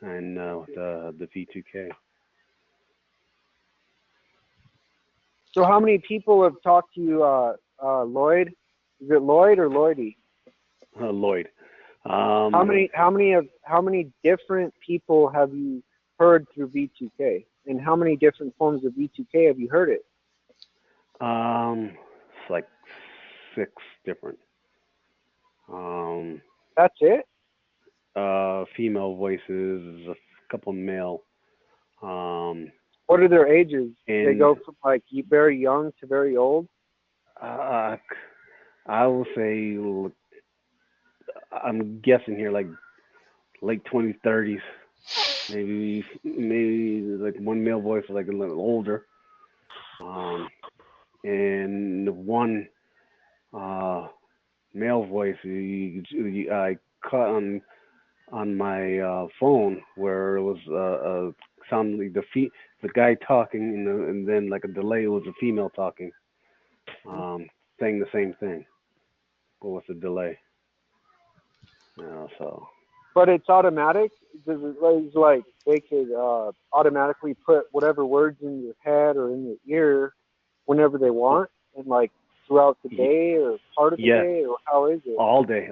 [SPEAKER 4] and the V2K.
[SPEAKER 12] So how many people have talked to you, Lloyd? Is it Lloyd or Lloydie?
[SPEAKER 4] Lloyd.
[SPEAKER 12] How many different people have you heard through V2K, and how many different forms of V2K have you heard it?
[SPEAKER 4] It's like 6 different.
[SPEAKER 12] That's it?
[SPEAKER 4] Female voices, a couple male.
[SPEAKER 12] What are their ages? They go from like very young to very old?
[SPEAKER 4] I will say, I'm guessing here like late 20s, 30s. Maybe like one male voice like a little older, and one male voice I caught on my phone where it was sound like the guy talking and then like a delay was a female talking, saying the same thing, but with a delay. So.
[SPEAKER 12] But it's automatic. It's like they could automatically put whatever words in your head or in your ear whenever they want, and like throughout the day or part of the day, or how is it?
[SPEAKER 4] All day.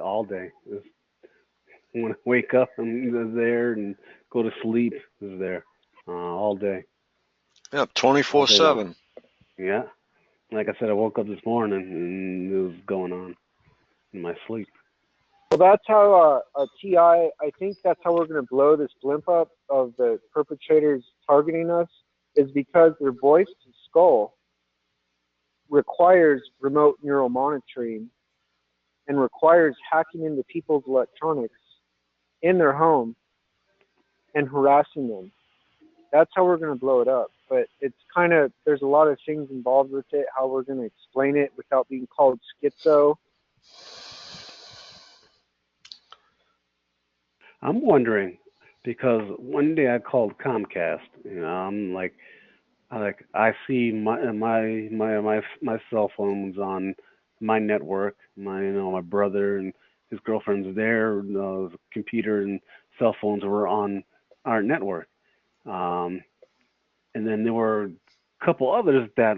[SPEAKER 4] When I wake up, I'm there, and go to sleep, is there all day.
[SPEAKER 1] Yeah, 24/7.
[SPEAKER 4] Yeah, like I said, I woke up this morning and it was going on. in my sleep.
[SPEAKER 12] Well, that's how TI. I think that's how we're going to blow this blimp up of the perpetrators targeting us, is because their voice to skull requires remote neural monitoring and requires hacking into people's electronics in their home and harassing them. That's how we're going to blow it up. But it's kind of, there's a lot of things involved with it, how we're going to explain it without being called schizo.
[SPEAKER 4] I'm wondering, because one day I called Comcast. I'm like I see my cell phone's on my network. My brother and his girlfriend's there. Computer and cell phones were on our network. And then there were a couple others that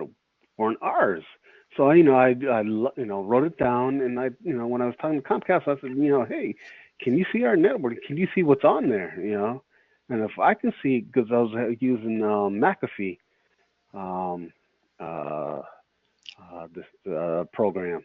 [SPEAKER 4] weren't ours. So I wrote it down, and when I was talking to Comcast, I said, hey, can you see our network? Can you see what's on there? And if I can see, because I was using McAfee, this program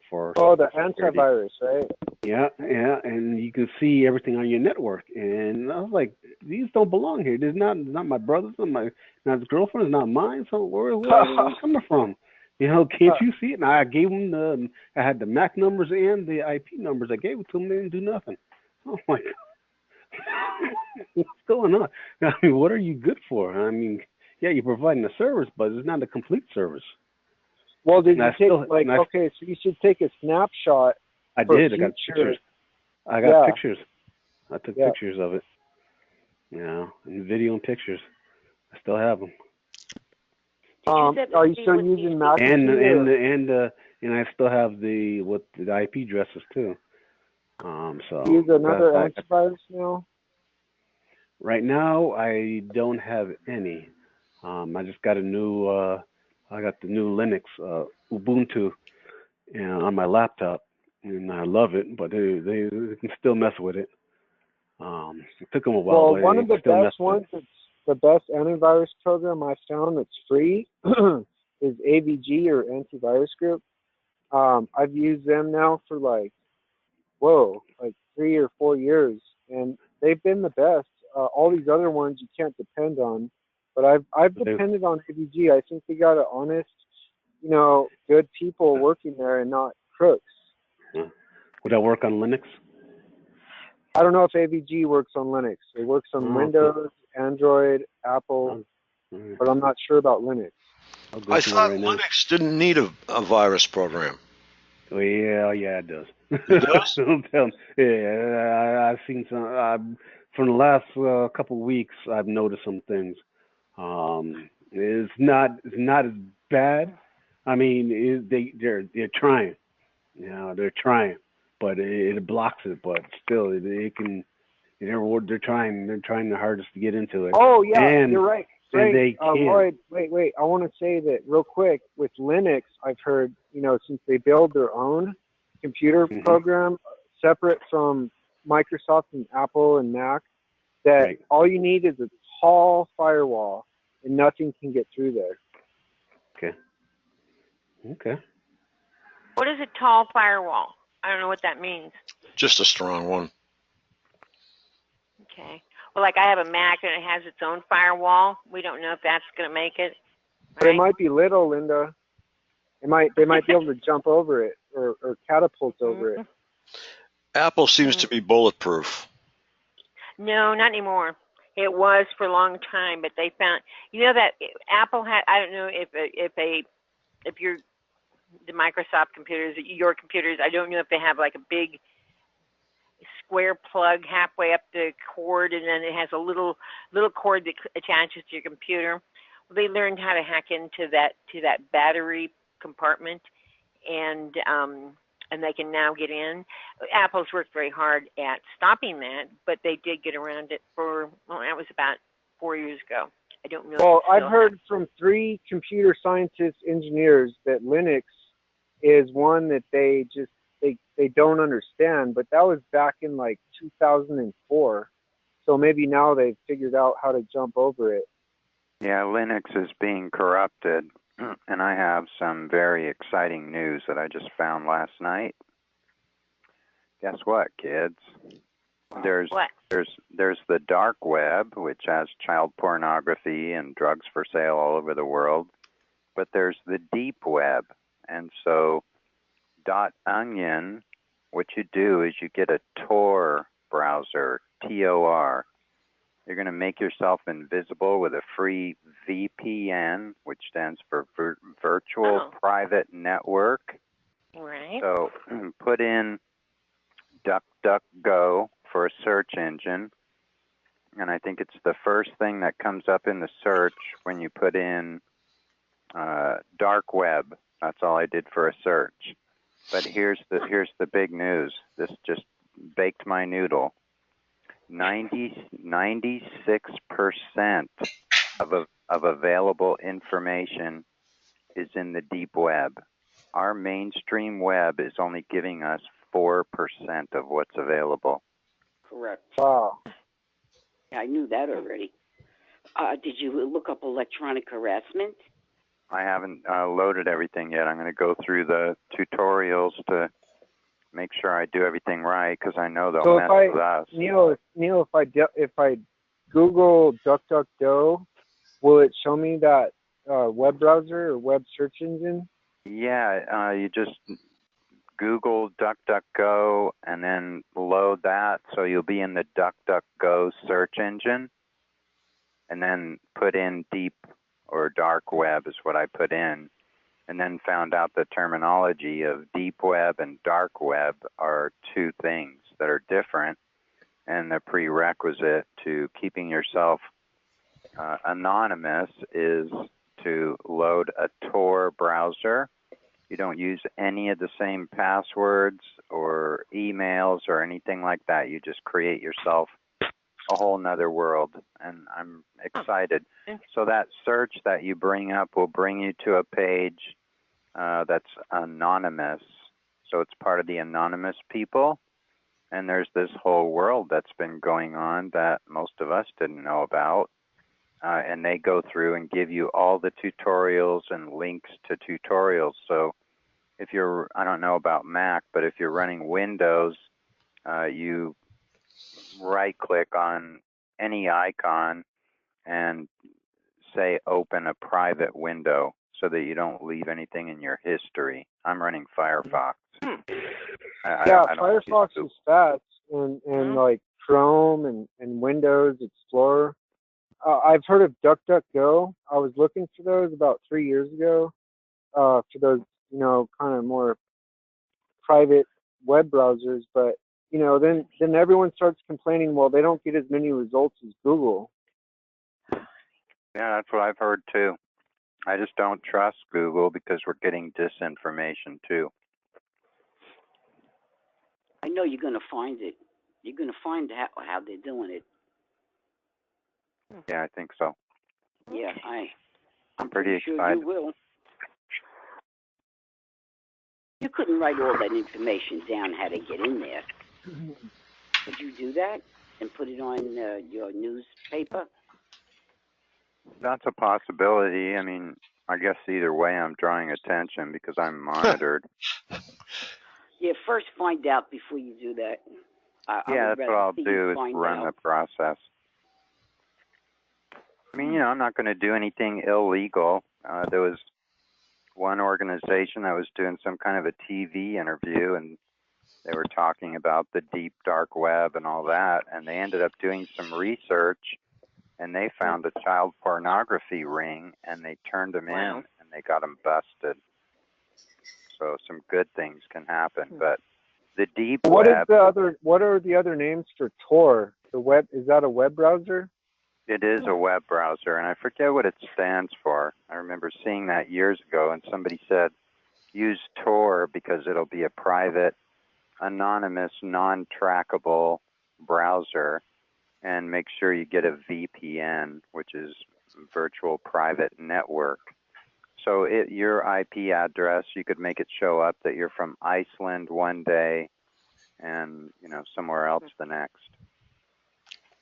[SPEAKER 4] for.
[SPEAKER 12] Oh, the antivirus, right?
[SPEAKER 4] Yeah, and you can see everything on your network. And I was like, these don't belong here. This is not my brother's, not his girlfriend's, not mine. So where is it coming from? Can't you see it? And I gave them I had the MAC numbers and the IP numbers. I gave it to them. They didn't do nothing. Oh my God. What's going on? I mean, what are you good for? I mean, yeah, you're providing a service, but it's not a complete service.
[SPEAKER 12] Well, did you take, okay, so you should take a snapshot.
[SPEAKER 4] I did. I got pictures. I got pictures. I took pictures of it. And video and pictures. I still have them.
[SPEAKER 12] Are you still using McAfee?
[SPEAKER 4] And I still have the IP addresses too. So
[SPEAKER 12] use another antivirus now?
[SPEAKER 4] Right now, I don't have any. I just got a new. I got the new Linux Ubuntu, on my laptop, and I love it. But they can still mess with it. It took them a while.
[SPEAKER 12] Well, one of the best ones, the best antivirus program I found that's free is AVG, or Antivirus Group. I've used them now for like 3 or 4 years, and they've been the best. All these other ones you can't depend on, but I've depended on AVG. I think they got honest, good people working there and not crooks.
[SPEAKER 4] Would that work on Linux?
[SPEAKER 12] I don't know if AVG works on Linux. It works on Windows, Android, Apple, but I'm not sure about Linux.
[SPEAKER 1] I thought Linux didn't need a virus program.
[SPEAKER 4] Well, yeah, it does.
[SPEAKER 1] It does?
[SPEAKER 4] Yeah, I've seen some. From the last couple of weeks, I've noticed some things. It's not as bad. I mean, they're trying. They're trying, but it blocks it. But still, it can. They're trying. They're trying the hardest to get into it.
[SPEAKER 12] Oh yeah, you're right.
[SPEAKER 4] And they can.
[SPEAKER 12] Lloyd, wait. I want to say that real quick. With Linux, I've heard, since they build their own computer program separate from Microsoft and Apple and Mac, that all you need is a tall firewall and nothing can get through there.
[SPEAKER 4] Okay.
[SPEAKER 13] What is a tall firewall? I don't know what that means.
[SPEAKER 1] Just a strong one.
[SPEAKER 13] Okay. Well, like I have a Mac and it has its own firewall. We don't know if that's going to make it. Right?
[SPEAKER 12] But it might be little, Linda. They might be able to jump over it or catapult over it.
[SPEAKER 1] Apple seems to be bulletproof.
[SPEAKER 13] No, not anymore. It was for a long time, but they found, that Apple had. I don't know if you're the Microsoft computers, your computers. I don't know if they have like a big square plug halfway up the cord, and then it has a little cord that attaches to your computer. Well, they learned how to hack into that battery compartment, and they can now get in. Apple's worked very hard at stopping that, but they did get around it that was about 4 years ago. I don't know.
[SPEAKER 12] Well, I've heard from 3 computer scientists, engineers, that Linux is one that they don't understand, but that was back in like 2004. So maybe now they've figured out how to jump over it.
[SPEAKER 8] Yeah, Linux is being corrupted, and I have some very exciting news that I just found last night. Guess what, kids? There's
[SPEAKER 13] What?
[SPEAKER 8] there's the dark web, which has child pornography and drugs for sale all over the world. But there's the deep web. And so .onion, what you do is you get a Tor browser, Tor. You're going to make yourself invisible with a free VPN, which stands for Virtual Private Network.
[SPEAKER 13] Right.
[SPEAKER 8] So put in DuckDuckGo for a search engine, and I think it's the first thing that comes up in the search when you put in dark web. That's all I did for a search. But here's the big news. This just baked my noodle. 96% of available information is in the deep web. Our mainstream web is only giving us 4% of what's available.
[SPEAKER 15] Correct.
[SPEAKER 12] Wow.
[SPEAKER 15] I knew that already. Did you look up electronic harassment?
[SPEAKER 8] I haven't loaded everything yet. I'm going to go through the tutorials to make sure I do everything right, because I know they'll mess with us.
[SPEAKER 12] Neil, if I Google DuckDuckGo, will it show me that web browser or web search engine?
[SPEAKER 8] Yeah, you just Google DuckDuckGo and then load that, so you'll be in the DuckDuckGo search engine, and then put in deep or dark web is what I put in, and then found out the terminology of deep web and dark web are two things that are different, and the prerequisite to keeping yourself anonymous is to load a Tor browser. You don't use any of the same passwords or emails or anything like that. You just create yourself a whole nother world, and I'm excited. So that search that you bring up will bring you to a page that's anonymous. So it's part of the anonymous people, and there's this whole world that's been going on that most of us didn't know about. And they go through and give you all the tutorials and links to tutorials. So if you're, I don't know about Mac, but if you're running Windows, you right-click on any icon and say open a private window so that you don't leave anything in your history. I'm running Firefox.
[SPEAKER 12] Firefox is fast, and like Chrome and Windows Explorer. I've heard of DuckDuckGo. I was looking for those about 3 years ago, for those, kind of more private web browsers. But, then everyone starts complaining, well, they don't get as many results as Google.
[SPEAKER 8] Yeah, that's what I've heard too. I just don't trust Google because we're getting disinformation too.
[SPEAKER 15] I know you're going to find it. You're going to find how they're doing it.
[SPEAKER 8] Yeah, I think so.
[SPEAKER 15] Yeah, I'm
[SPEAKER 8] pretty
[SPEAKER 15] sure
[SPEAKER 8] excited.
[SPEAKER 15] you will. You couldn't write all that information down how to get in there. Could you do that and put it on your newspaper?
[SPEAKER 8] That's a possibility. I mean, I guess either way I'm drawing attention because I'm monitored.
[SPEAKER 15] Yeah, first find out before you do that.
[SPEAKER 8] That's what I'll do is run the process. I mean, I'm not going to do anything illegal. There was one organization that was doing some kind of a TV interview, and they were talking about the deep dark web and all that, and they ended up doing some research, and they found a child pornography ring, and they turned them in, and they got them busted. So some good things can happen, but the deep web.
[SPEAKER 12] What are the other names for Tor? The web, is that a web browser?
[SPEAKER 8] It is a web browser, and I forget what it stands for. I remember seeing that years ago, and somebody said, use Tor because it'll be a private, anonymous, non-trackable browser, and make sure you get a VPN, which is Virtual Private Network. So your IP address, you could make it show up that you're from Iceland one day and, somewhere else the next.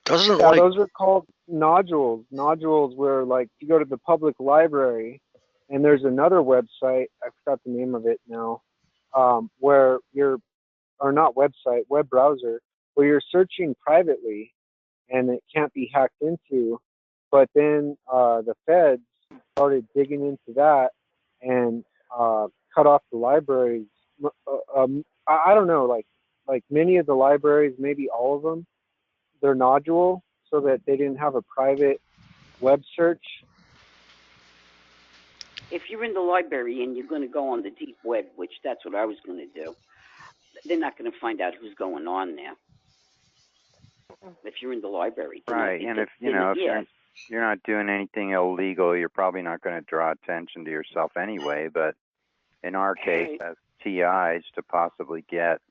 [SPEAKER 12] Those are called nodules. Nodules where, like, you go to the public library, and there's another website, I forgot the name of it now, where you're or not website, web browser, where you're searching privately and it can't be hacked into. But then the feds started digging into that and cut off the libraries. I don't know, like many of the libraries, maybe all of them, they're nodule so that they didn't have a private web search.
[SPEAKER 15] If you're in the library and you're going to go on the deep web, which that's what I was going to do, they're not going to find out who's going on there. If you're in the library,
[SPEAKER 8] right? And if you're not doing anything illegal, you're probably not going to draw attention to yourself anyway. But in our case, as TIs, to possibly get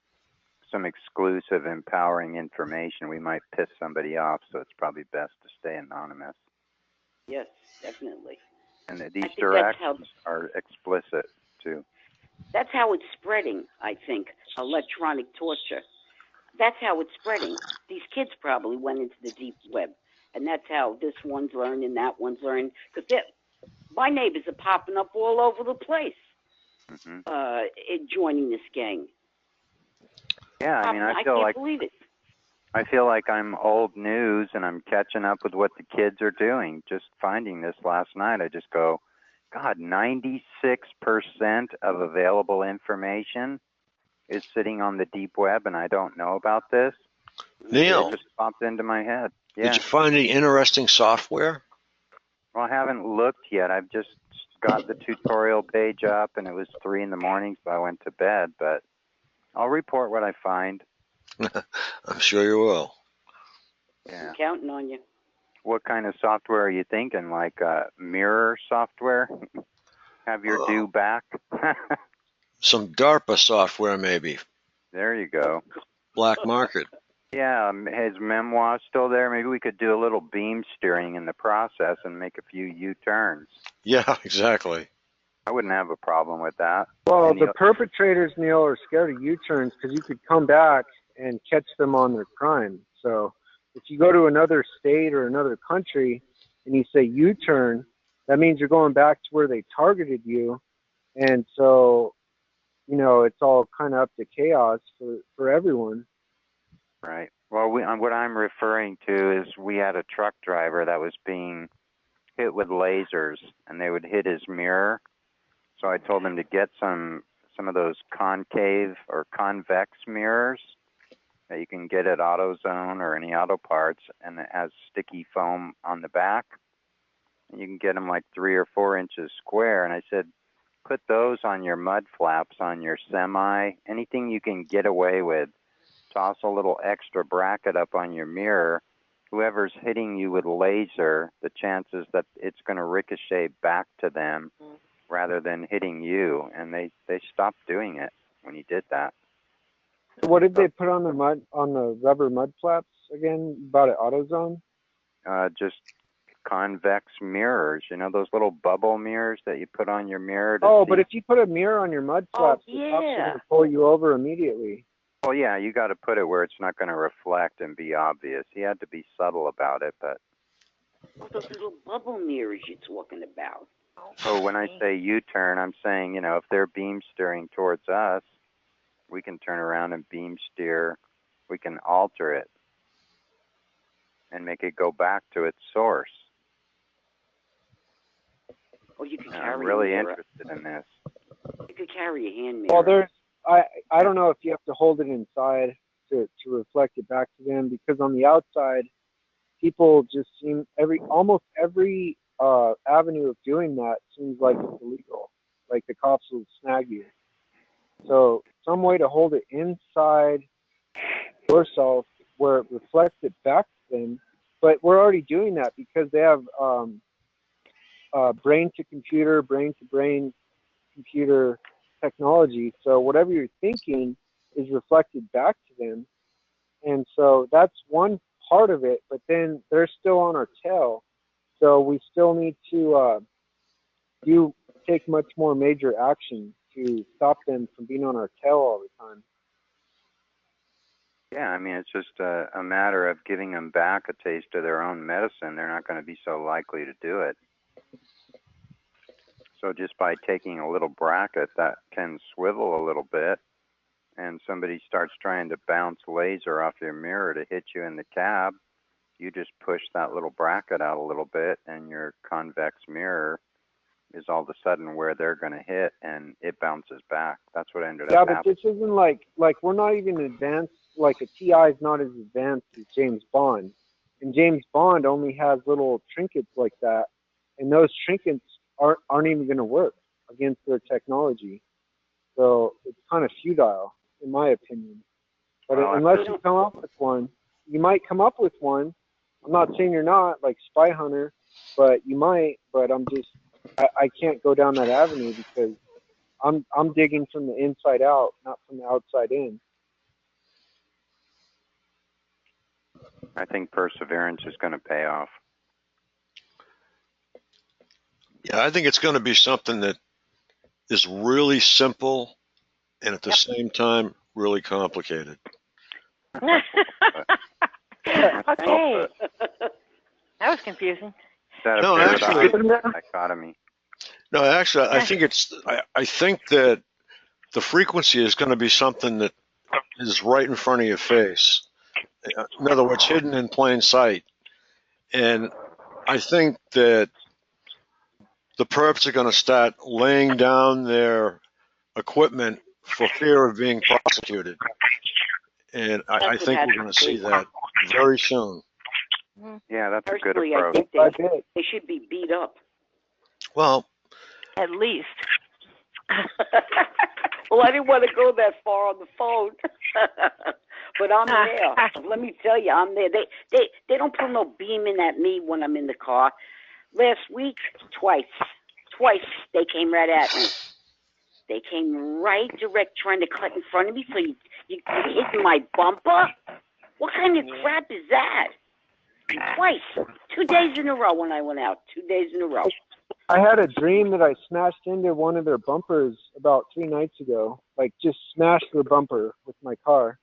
[SPEAKER 8] some exclusive, empowering information, we might piss somebody off. So it's probably best to stay anonymous.
[SPEAKER 15] Yes, definitely.
[SPEAKER 8] And these directions are explicit too.
[SPEAKER 15] That's how it's spreading, I think, electronic torture. That's how it's spreading. These kids probably went into the deep web, and that's how this one's learning, that one's learning. Because my neighbors are popping up all over the place, joining this gang.
[SPEAKER 8] Yeah, I mean, I can't
[SPEAKER 15] believe it.
[SPEAKER 8] I feel like I'm old news, and I'm catching up with what the kids are doing. Just finding this last night, I just go, God, 96% of available information is sitting on the deep web, and I don't know about this.
[SPEAKER 1] Neil,
[SPEAKER 8] it just popped into my head. Yeah.
[SPEAKER 1] Did you find any interesting software?
[SPEAKER 8] Well, I haven't looked yet. I've just got the tutorial page up, and it was 3 a.m, so I went to bed. But I'll report what I find.
[SPEAKER 1] I'm sure you will.
[SPEAKER 8] Yeah.
[SPEAKER 15] I'm counting on you.
[SPEAKER 8] What kind of software are you thinking? Like mirror software? Have your due back?
[SPEAKER 1] Some DARPA software, maybe.
[SPEAKER 8] There you go.
[SPEAKER 1] Black market.
[SPEAKER 8] Yeah, is Memoir still there? Maybe we could do a little beam steering in the process and make a few U-turns.
[SPEAKER 1] Yeah, exactly.
[SPEAKER 8] I wouldn't have a problem with that.
[SPEAKER 12] Well, the perpetrators, Neil, are scared of U-turns because you could come back and catch them on their crime. So if you go to another state or another country and you say U-turn, that means you're going back to where they targeted you. And so, you know, it's all kind of up to chaos for everyone.
[SPEAKER 8] Right. Well, what I'm referring to is we had a truck driver that was being hit with lasers, and they would hit his mirror. So I told him to get some of those concave or convex mirrors that you can get at AutoZone or any auto parts, and it has sticky foam on the back. And you can get them like 3 or 4 inches square. And I said, put those on your mud flaps, on your semi, anything you can get away with. Toss a little extra bracket up on your mirror. Whoever's hitting you with laser, the chances that it's going to ricochet back to them rather than hitting you. And they stopped doing it when he did that.
[SPEAKER 12] So what did they put on the rubber mud flaps again? About at AutoZone?
[SPEAKER 8] Just convex mirrors. You know those little bubble mirrors that you put on your mirror to see?
[SPEAKER 12] But if you put a mirror on your mud flaps, the cops are going to pull you over immediately.
[SPEAKER 8] Well, yeah, you got to put it where it's not going to reflect and be obvious. He had to be subtle about it, but.
[SPEAKER 15] Well, those little bubble mirrors you're talking about.
[SPEAKER 8] So when I say U-turn, I'm saying, you know, if they're beam steering towards us, we can turn around and beam steer. We can alter it and make it go back to its source.
[SPEAKER 15] Or you can carry
[SPEAKER 8] I'm really
[SPEAKER 15] a mirror.
[SPEAKER 8] interested in this.
[SPEAKER 15] You could carry a hand mirror.
[SPEAKER 12] Well, I don't know if you have to hold it inside to reflect it back to them, because on the outside, people just seem almost every avenue of doing that seems like it's illegal. Like the cops will snag you. So some way to hold it inside yourself where it reflects it back to them. But we're already doing that because they have brain to computer, brain to brain computer technology. So whatever you're thinking is reflected back to them. And so that's one part of it, but then they're still on our tail. So we still need to take much more major action to stop them from being on our tail all the time.
[SPEAKER 8] Yeah, I mean, it's just a matter of giving them back a taste of their own medicine. They're not going to be so likely to do it. So just by taking a little bracket that can swivel a little bit and somebody starts trying to bounce laser off your mirror to hit you in the cab, you just push that little bracket out a little bit, and your convex mirror is all of a sudden where they're going to hit, and it bounces back. That's what ended up happening.
[SPEAKER 12] Yeah, but this isn't like we're not even advanced. Like a TI is not as advanced as James Bond, and James Bond only has little trinkets like that, and those trinkets aren't even going to work against their technology. So it's kind of futile, in my opinion. But unless you come up with one, you might come up with one. I'm not saying you're not, like Spy Hunter, but you might. But I can't go down that avenue because I'm digging from the inside out, not from the outside in.
[SPEAKER 8] I think perseverance is going to pay off.
[SPEAKER 1] Yeah, I think it's going to be something that is really simple and at the same time really complicated.
[SPEAKER 13] Okay. That was confusing.
[SPEAKER 1] No, actually,
[SPEAKER 8] dichotomy.
[SPEAKER 1] No, actually, I think I think that the frequency is going to be something that is right in front of your face. In other words, hidden in plain sight. And I think that the perps are going to start laying down their equipment for fear of being prosecuted. And I think we're going to see that very soon.
[SPEAKER 8] Yeah, that's a good
[SPEAKER 15] Personally,
[SPEAKER 8] approach.
[SPEAKER 15] I think they should be beat up.
[SPEAKER 1] Well,
[SPEAKER 13] at least.
[SPEAKER 15] Well, I didn't want to go that far on the phone, but I'm there. Let me tell you, I'm there. They don't put no beaming at me when I'm in the car. Last week, twice they came right at me. They came right direct, trying to cut in front of me. So you hit my bumper? What kind of crap is that? Twice, 2 days in a row when I went out. 2 days in a row.
[SPEAKER 12] I had a dream that I smashed into one of their bumpers about 3 nights ago. Like, just smashed their bumper with my car.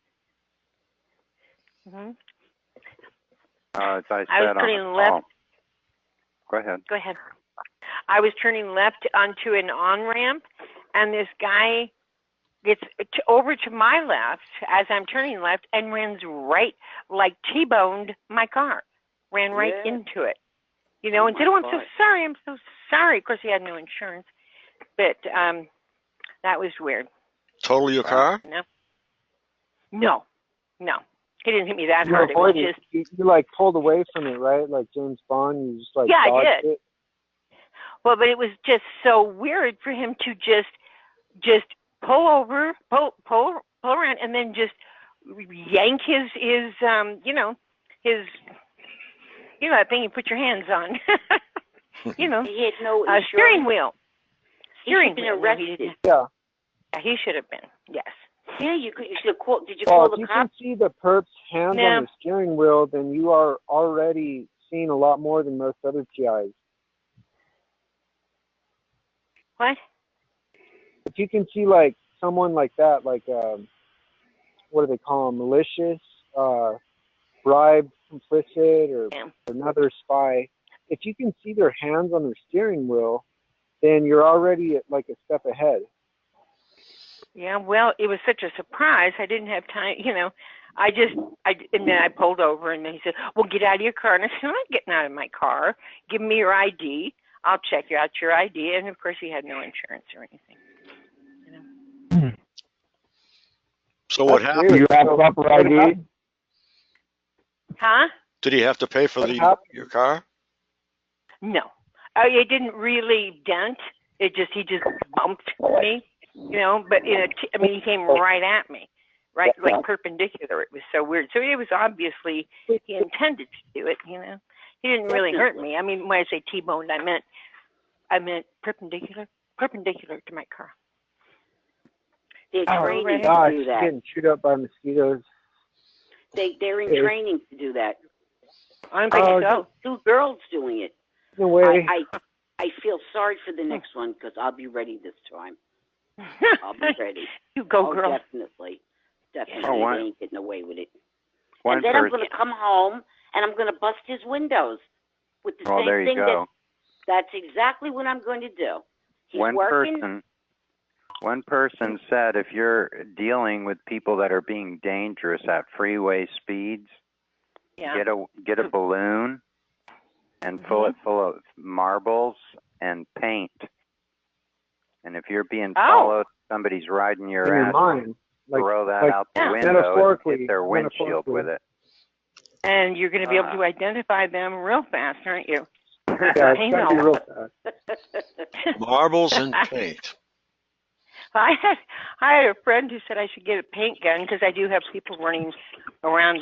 [SPEAKER 13] Mm-hmm.
[SPEAKER 8] As I
[SPEAKER 13] I
[SPEAKER 8] said
[SPEAKER 13] was turning
[SPEAKER 8] on the
[SPEAKER 13] left.
[SPEAKER 8] call. Go ahead.
[SPEAKER 13] Go ahead. I was turning left onto an on-ramp, and this guy gets over to my left as I'm turning left and runs right, like T-boned my car. Ran right into it. You know, and said, "Oh, I'm so sorry. I'm so sorry." Of course, he had no insurance, but that was weird.
[SPEAKER 1] Total your car?
[SPEAKER 13] No. He didn't hit me that
[SPEAKER 12] You
[SPEAKER 13] hard. It was
[SPEAKER 12] avoided
[SPEAKER 13] just
[SPEAKER 12] it. You like pulled away from it, right? Like James Bond, you just like
[SPEAKER 13] I
[SPEAKER 12] dodged
[SPEAKER 13] did.
[SPEAKER 12] it.
[SPEAKER 13] Well, but it was just so weird for him to just pull over, pull around, and then just yank his that thing you put your hands on.
[SPEAKER 15] He had no
[SPEAKER 13] steering wheel.
[SPEAKER 15] He should have been arrested.
[SPEAKER 12] Yeah.
[SPEAKER 13] He should have been. Yes.
[SPEAKER 15] Yeah, you should have called. Did you
[SPEAKER 12] Well,
[SPEAKER 15] call
[SPEAKER 12] if
[SPEAKER 15] the
[SPEAKER 12] you
[SPEAKER 15] cops?
[SPEAKER 12] can see the perp's hands on the steering wheel, then you are already seeing a lot more than most other TIs.
[SPEAKER 13] What?
[SPEAKER 12] If you can see like someone like that, like what do they call them? Malicious, bribe, complicit, or another spy. If you can see their hands on their steering wheel, then you're already like a step ahead.
[SPEAKER 13] Yeah, well, it was such a surprise. I didn't have time, and then I pulled over, and then he said, "Well, get out of your car." And I said, "I'm not getting out of my car. Give me your ID. I'll check out your ID." And of course, he had no insurance or anything.
[SPEAKER 1] So what happened?
[SPEAKER 12] You have a proper ID?
[SPEAKER 13] Huh?
[SPEAKER 1] Did he have to pay for your car?
[SPEAKER 13] No. It didn't really dent. He just bumped me, but he came right at me, right, like perpendicular. It was so weird. So it was obviously, he intended to do it, He didn't really hurt me. I mean, when I say T-boned, I meant perpendicular to my car.
[SPEAKER 15] They're training
[SPEAKER 12] gosh,
[SPEAKER 15] to do that.
[SPEAKER 12] Getting chewed up by mosquitoes.
[SPEAKER 15] They're in training to do that.
[SPEAKER 13] I think so.
[SPEAKER 15] 2 girls doing it.
[SPEAKER 12] No way.
[SPEAKER 15] I feel sorry for the next one because I'll be ready this time. I'll be ready.
[SPEAKER 13] You go, girl.
[SPEAKER 15] Definitely.
[SPEAKER 8] Oh,
[SPEAKER 15] they ain't getting away with it.
[SPEAKER 8] One
[SPEAKER 15] and then I'm going to come home and I'm going to bust his windows with the same
[SPEAKER 8] there you
[SPEAKER 15] thing.
[SPEAKER 8] go.
[SPEAKER 15] That's exactly what I'm going to do. He's
[SPEAKER 8] One
[SPEAKER 15] working.
[SPEAKER 8] person One person said if you're dealing with people that are being dangerous at freeway speeds, get a balloon and fill it full of marbles and paint. And if you're being followed, somebody's riding your ass,
[SPEAKER 12] mind.
[SPEAKER 8] throw that out the window and hit their windshield with it.
[SPEAKER 13] And you're going to be able to identify them real fast, aren't you?
[SPEAKER 12] Yeah, it's going to be real fast.
[SPEAKER 1] Marbles and paint.
[SPEAKER 13] I had a friend who said I should get a paint gun because I do have people running around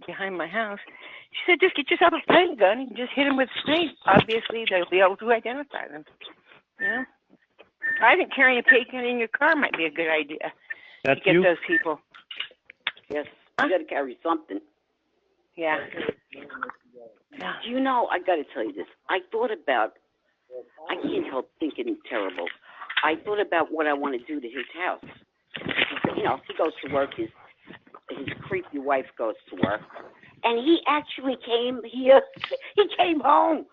[SPEAKER 13] behind my house. She said, just get yourself a paint gun and just hit them with paint. Obviously, they'll be able to identify them. Yeah. I think carrying a paint gun in your car might be a good idea to get those people.
[SPEAKER 15] Yes, you got to carry something.
[SPEAKER 13] Yeah.
[SPEAKER 15] Do you know, I got to tell you this. I thought about, I can't help thinking terrible. I thought about what I want to do to his house. You know, he goes to work, his creepy wife goes to work. And he actually came here, he came home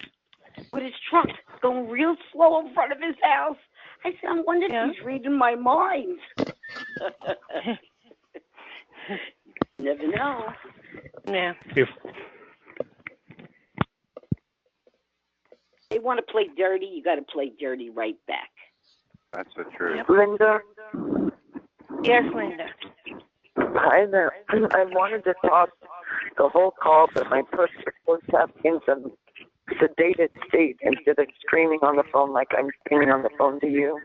[SPEAKER 15] with his truck going real slow in front of his house. I said, I wonder if he's reading my mind. Never know.
[SPEAKER 13] Yeah.
[SPEAKER 15] They want to play dirty, you got to play dirty right back.
[SPEAKER 8] That's the truth.
[SPEAKER 7] Linda?
[SPEAKER 13] Yes, Linda.
[SPEAKER 7] Hi there. I wanted to talk the whole call, but my person was in some sedated state instead of screaming on the phone like I'm screaming on the phone to you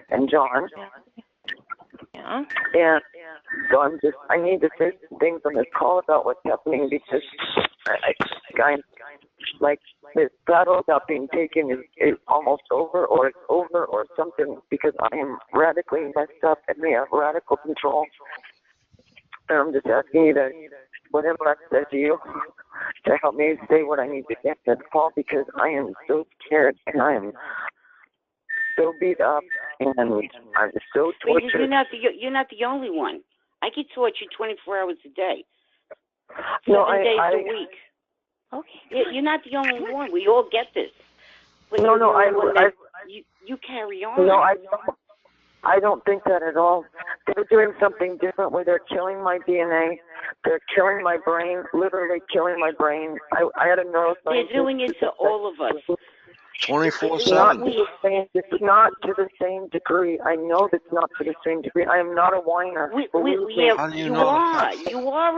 [SPEAKER 7] and John.
[SPEAKER 13] Yeah.
[SPEAKER 7] And so I need to say some things on this call about what's happening because I'm like this battle about being taken is almost over or it's over or something because I am radically messed up and we have radical control. And I'm just asking you to, whatever I said to you, to help me say what I need to get to the call because I am so scared and I am so beat up and I'm so tortured.
[SPEAKER 15] You're not the only one. I get tortured 24 hours a day, 7 days a week. Okay, you're not the only one. We all get this. But you carry on.
[SPEAKER 7] No, I don't think that at all. They're doing something different where they're killing my DNA. They're killing my brain, literally killing my brain. I had a neuroscientist.
[SPEAKER 15] They're doing it to all of us.
[SPEAKER 1] 24/7.
[SPEAKER 7] It's not to the same degree. I know that's not to the same degree. I am not a whiner.
[SPEAKER 15] You are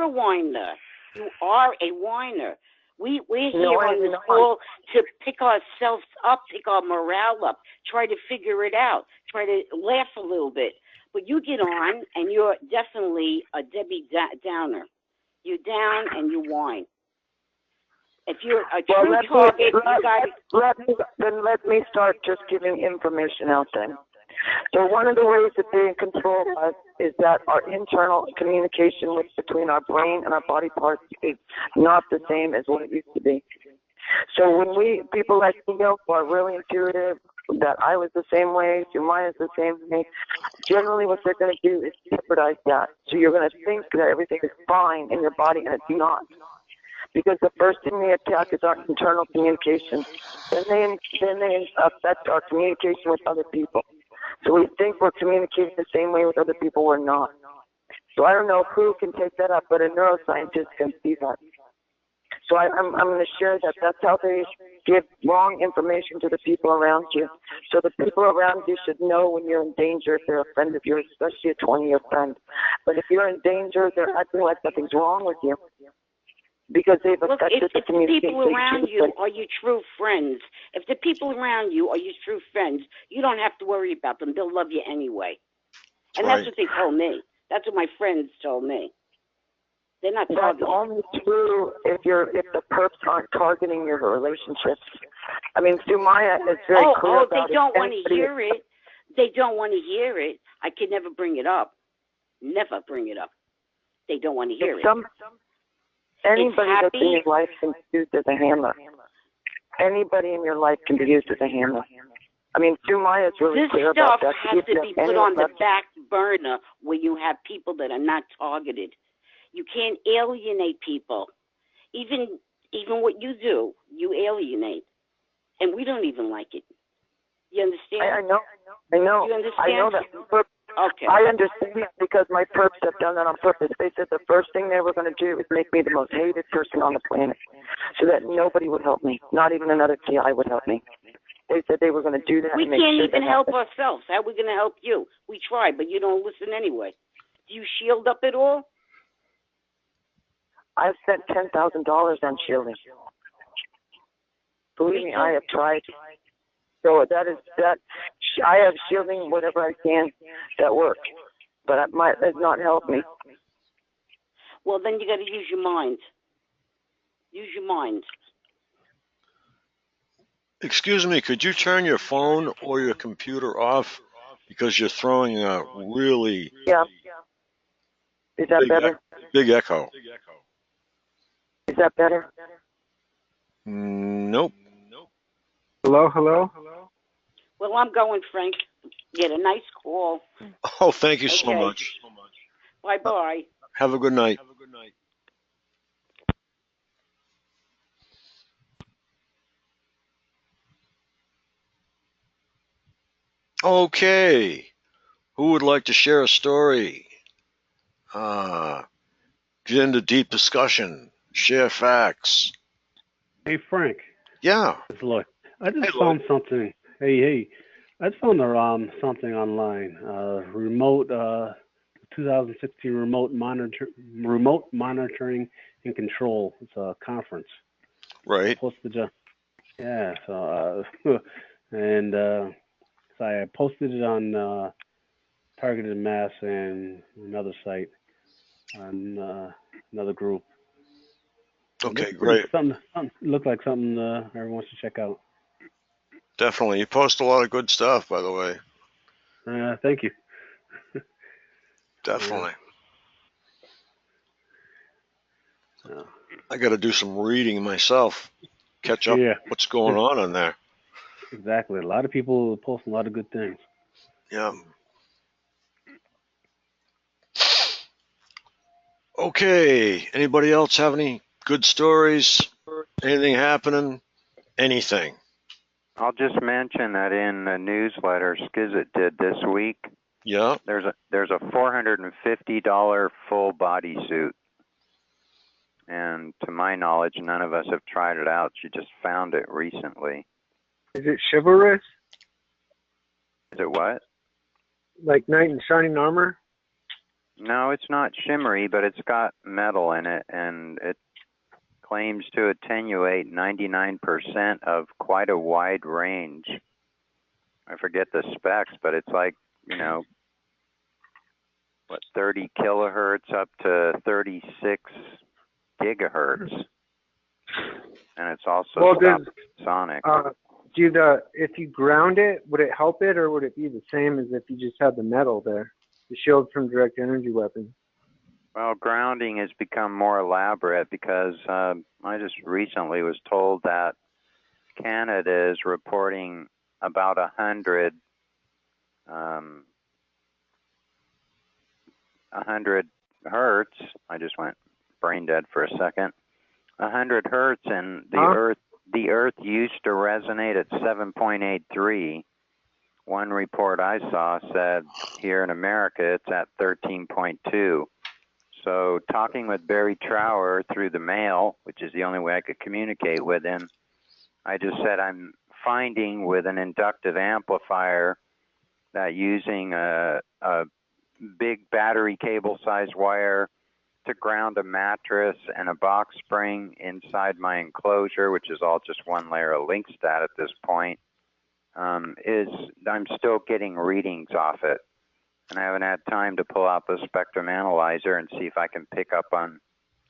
[SPEAKER 15] a whiner. You are a whiner. We're here on this call to pick ourselves up, pick our morale up, try to figure it out, try to laugh a little bit. But you get on, and you're definitely a Debbie Downer. You're down and you whine. If you're a true target,
[SPEAKER 7] let me start just giving information out there. So one of the ways that they control us is that our internal communication between our brain and our body parts is not the same as what it used to be. So when people like me who are really intuitive, that I was the same way, Sumaya is the same way, generally what they're going to do is jeopardize that. So you're going to think that everything is fine in your body, and it's not. Because the first thing they attack is our internal communication. Then they affect our communication with other people. So we think we're communicating the same way with other people, we're not. So I don't know who can take that up, but a neuroscientist can see that. So I'm going to share that. That's how they give wrong information to the people around you. So the people around you should know when you're in danger if they're a friend of yours, especially a 20-year friend. But if you're in danger, they're acting like nothing's wrong with you. Because they've affected the communication.
[SPEAKER 15] If the people around you are your true friends, if the people around you are your true friends, you don't have to worry about them. They'll love you anyway. And that's what they told me. That's what my friends told me. They're not targeting.
[SPEAKER 7] That's only true if the perps aren't targeting your relationships. I mean, Sumaya is very clear about it.
[SPEAKER 15] They don't want to hear it. They don't want to hear it. I could never bring it up. Never bring it up. They don't want to hear it.
[SPEAKER 7] Anybody that's in your life can be used as a hammer. Anybody in your life can be used as a hammer. I mean, Sumaya is really clear about that.
[SPEAKER 15] This stuff has to be put on the back burner where you have people that are not targeted. You can't alienate people. Even what you do, you alienate. And we don't even like it. You understand?
[SPEAKER 7] I know.
[SPEAKER 15] You understand?
[SPEAKER 7] I know that.
[SPEAKER 15] Okay.
[SPEAKER 7] I understand because my perps have done that on purpose. They said the first thing they were going to do was make me the most hated person on the planet so that nobody would help me. Not even another GI would help me. They said they were going to do that.
[SPEAKER 15] We
[SPEAKER 7] and make
[SPEAKER 15] can't
[SPEAKER 7] sure
[SPEAKER 15] even
[SPEAKER 7] that
[SPEAKER 15] help
[SPEAKER 7] happened.
[SPEAKER 15] ourselves. How are we going to help you? We try, but you don't listen anyway. Do you shield up at all?
[SPEAKER 7] I've spent $10,000 on shielding. Believe me, I have tried. So that. I have shielding whatever I can that works, but it has not helped me.
[SPEAKER 15] Well, then you got to use your mind. Use your mind.
[SPEAKER 1] Excuse me, could you turn your phone or your computer off because you're throwing a really
[SPEAKER 7] Is that better?
[SPEAKER 1] Big echo.
[SPEAKER 7] Is that better?
[SPEAKER 1] Nope.
[SPEAKER 12] Hello, hello.
[SPEAKER 15] Well, I'm going, Frank. Get a nice call.
[SPEAKER 1] Oh, thank you so much.
[SPEAKER 15] Bye-bye.
[SPEAKER 1] Have a good night. Okay. Who would like to share a story? Get into deep discussion. Share facts.
[SPEAKER 4] Hey, Frank.
[SPEAKER 1] Yeah.
[SPEAKER 4] It's Lloyd. I just found something. Hey. I just found something online. Remote 2016 remote monitoring and control. It's a conference.
[SPEAKER 1] Right.
[SPEAKER 4] Posted. Yeah. So and so I posted it on Targeted Mass and another site on another group.
[SPEAKER 1] Okay, great.
[SPEAKER 4] Something looked like something everyone wants to check out.
[SPEAKER 1] Definitely. You post a lot of good stuff, by the way.
[SPEAKER 4] Thank you.
[SPEAKER 1] Definitely.
[SPEAKER 4] Yeah.
[SPEAKER 1] I got to do some reading myself. Catch up what's going on in there.
[SPEAKER 4] Exactly. A lot of people post a lot of good things.
[SPEAKER 1] Yeah. Okay. Anybody else have any good stories? Anything happening? Anything?
[SPEAKER 8] I'll just mention that in the newsletter Skizit did this week.
[SPEAKER 1] Yeah.
[SPEAKER 8] There's a $450 full body suit. And to my knowledge, none of us have tried it out. She just found it recently.
[SPEAKER 12] Is it chivalrous?
[SPEAKER 8] Is it what?
[SPEAKER 12] Like knight in shining armor?
[SPEAKER 8] No, it's not shimmery, but it's got metal in it, and it claims to attenuate 99% of quite a wide range. I forget the specs, but it's like, 30 kilohertz up to 36 gigahertz. And it's also sonic.
[SPEAKER 12] If you ground it, would it help it, or would it be the same as if you just had the metal there, the shield from direct energy weapons?
[SPEAKER 8] Well, grounding has become more elaborate because I just recently was told that Canada is reporting about 100 hertz. I just went brain dead for a second. 100 hertz, and the Earth used to resonate at 7.83. One report I saw said here in America it's at 13.2. So talking with Barry Trower through the mail, which is the only way I could communicate with him, I just said I'm finding with an inductive amplifier that using a big battery cable sized wire to ground a mattress and a box spring inside my enclosure, which is all just one layer of Linkstat at this point, I'm still getting readings off it. And I haven't had time to pull out the spectrum analyzer and see if I can pick up on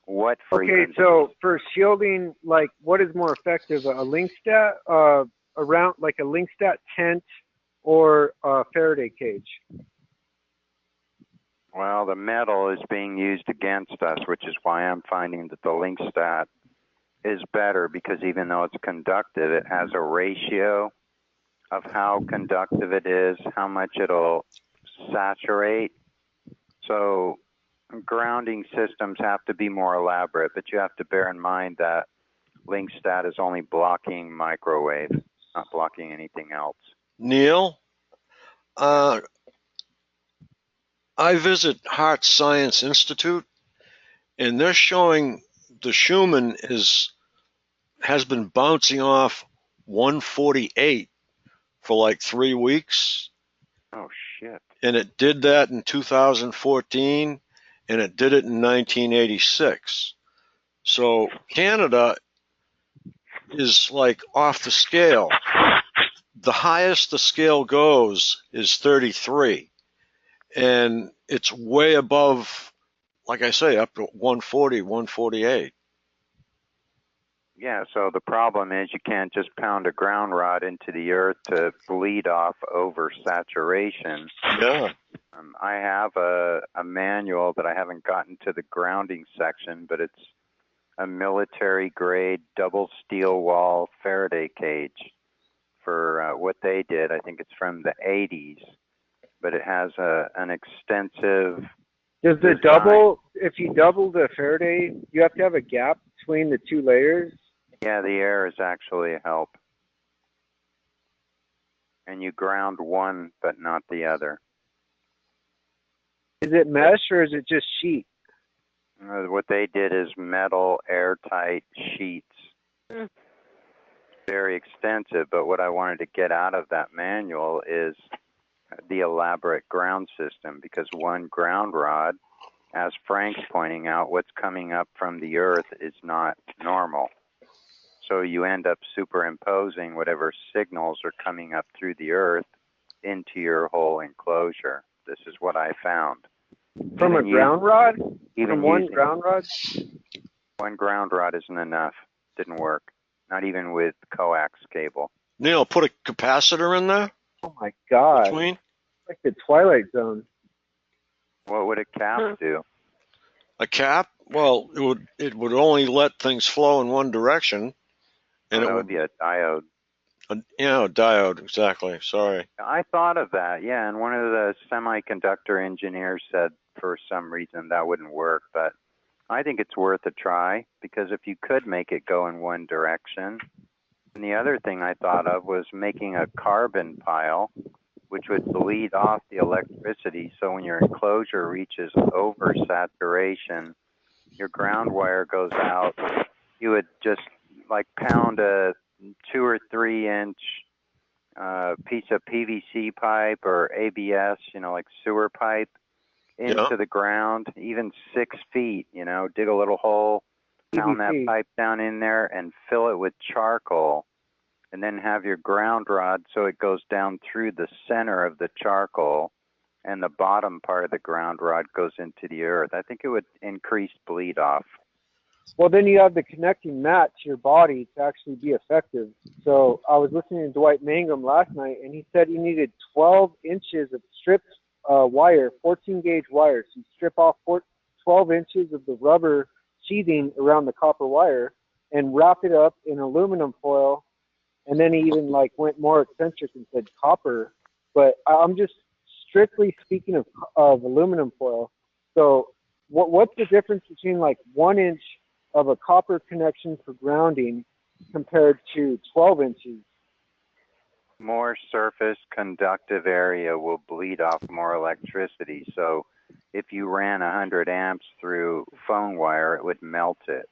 [SPEAKER 8] what frequency.
[SPEAKER 12] Okay, so for shielding, like, what is more effective, a Linkstat, a Linkstat tent, or a Faraday cage?
[SPEAKER 8] Well, the metal is being used against us, which is why I'm finding that the Linkstat is better, because even though it's conductive, it has a ratio of how conductive it is, how much it'll saturate. So grounding systems have to be more elaborate, but you have to bear in mind that Linkstat is only blocking microwave, not blocking anything else.
[SPEAKER 1] Neil, I visit Heart Science Institute, and they're showing the Schumann has been bouncing off 148 for like 3 weeks.
[SPEAKER 8] Oh shit.
[SPEAKER 1] And it did that in 2014, and it did it in 1986. So Canada is like off the scale. The highest the scale goes is 33, and it's way above, like I say, up to 140, 148.
[SPEAKER 8] Yeah, so the problem is you can't just pound a ground rod into the earth to bleed off oversaturation.
[SPEAKER 1] Yeah.
[SPEAKER 8] I have a manual, but I haven't gotten to the grounding section, but it's a military grade double steel wall Faraday cage for what they did. I think it's from the 80s, but it has an extensive.
[SPEAKER 12] Does the double, if you double the Faraday, you have to have a gap between the two layers?
[SPEAKER 8] Yeah, the air is actually a help. And you ground one, but not the other.
[SPEAKER 12] Is it mesh or is it just sheet?
[SPEAKER 8] What they did is metal airtight sheets. Very extensive, but what I wanted to get out of that manual is the elaborate ground system, because one ground rod, as Frank's pointing out, what's coming up from the earth is not normal. So you end up superimposing whatever signals are coming up through the earth into your whole enclosure. This is what I found.
[SPEAKER 12] From a ground rod?
[SPEAKER 8] Even
[SPEAKER 12] From one ground rod?
[SPEAKER 8] One ground rod isn't enough. Didn't work. Not even with coax cable.
[SPEAKER 1] Neil, put a capacitor in there?
[SPEAKER 12] Oh my God.
[SPEAKER 1] Between?
[SPEAKER 12] Like the Twilight Zone.
[SPEAKER 8] What would a cap do?
[SPEAKER 1] A cap? Well, it would only let things flow in one direction. And
[SPEAKER 8] it would be a diode.
[SPEAKER 1] A diode, exactly. Sorry.
[SPEAKER 8] I thought of that, yeah, and one of the semiconductor engineers said for some reason that wouldn't work, but I think it's worth a try, because if you could make it go in one direction. And the other thing I thought of was making a carbon pile, which would bleed off the electricity, so when your enclosure reaches oversaturation, your ground wire goes out. You would just like pound a 2 or 3 inch piece of PVC pipe or ABS, like sewer pipe, into the ground, even 6 feet, dig a little hole, pound that pipe down in there and fill it with charcoal, and then have your ground rod so it goes down through the center of the charcoal and the bottom part of the ground rod goes into the earth. I think it would increase bleed off.
[SPEAKER 12] Well, then you have the connecting mat to your body to actually be effective. So I was listening to Dwight Mangum last night, and he said he needed 12 inches of stripped wire, 14-gauge wire. So you strip off 12 inches of the rubber sheathing around the copper wire and wrap it up in aluminum foil. And then he even went more eccentric and said copper. But I'm just strictly speaking of aluminum foil. So what's the difference between 1 inch of a copper connection for grounding compared to 12 inches?
[SPEAKER 8] More surface conductive area will bleed off more electricity. So if you ran 100 amps through phone wire, it would melt it.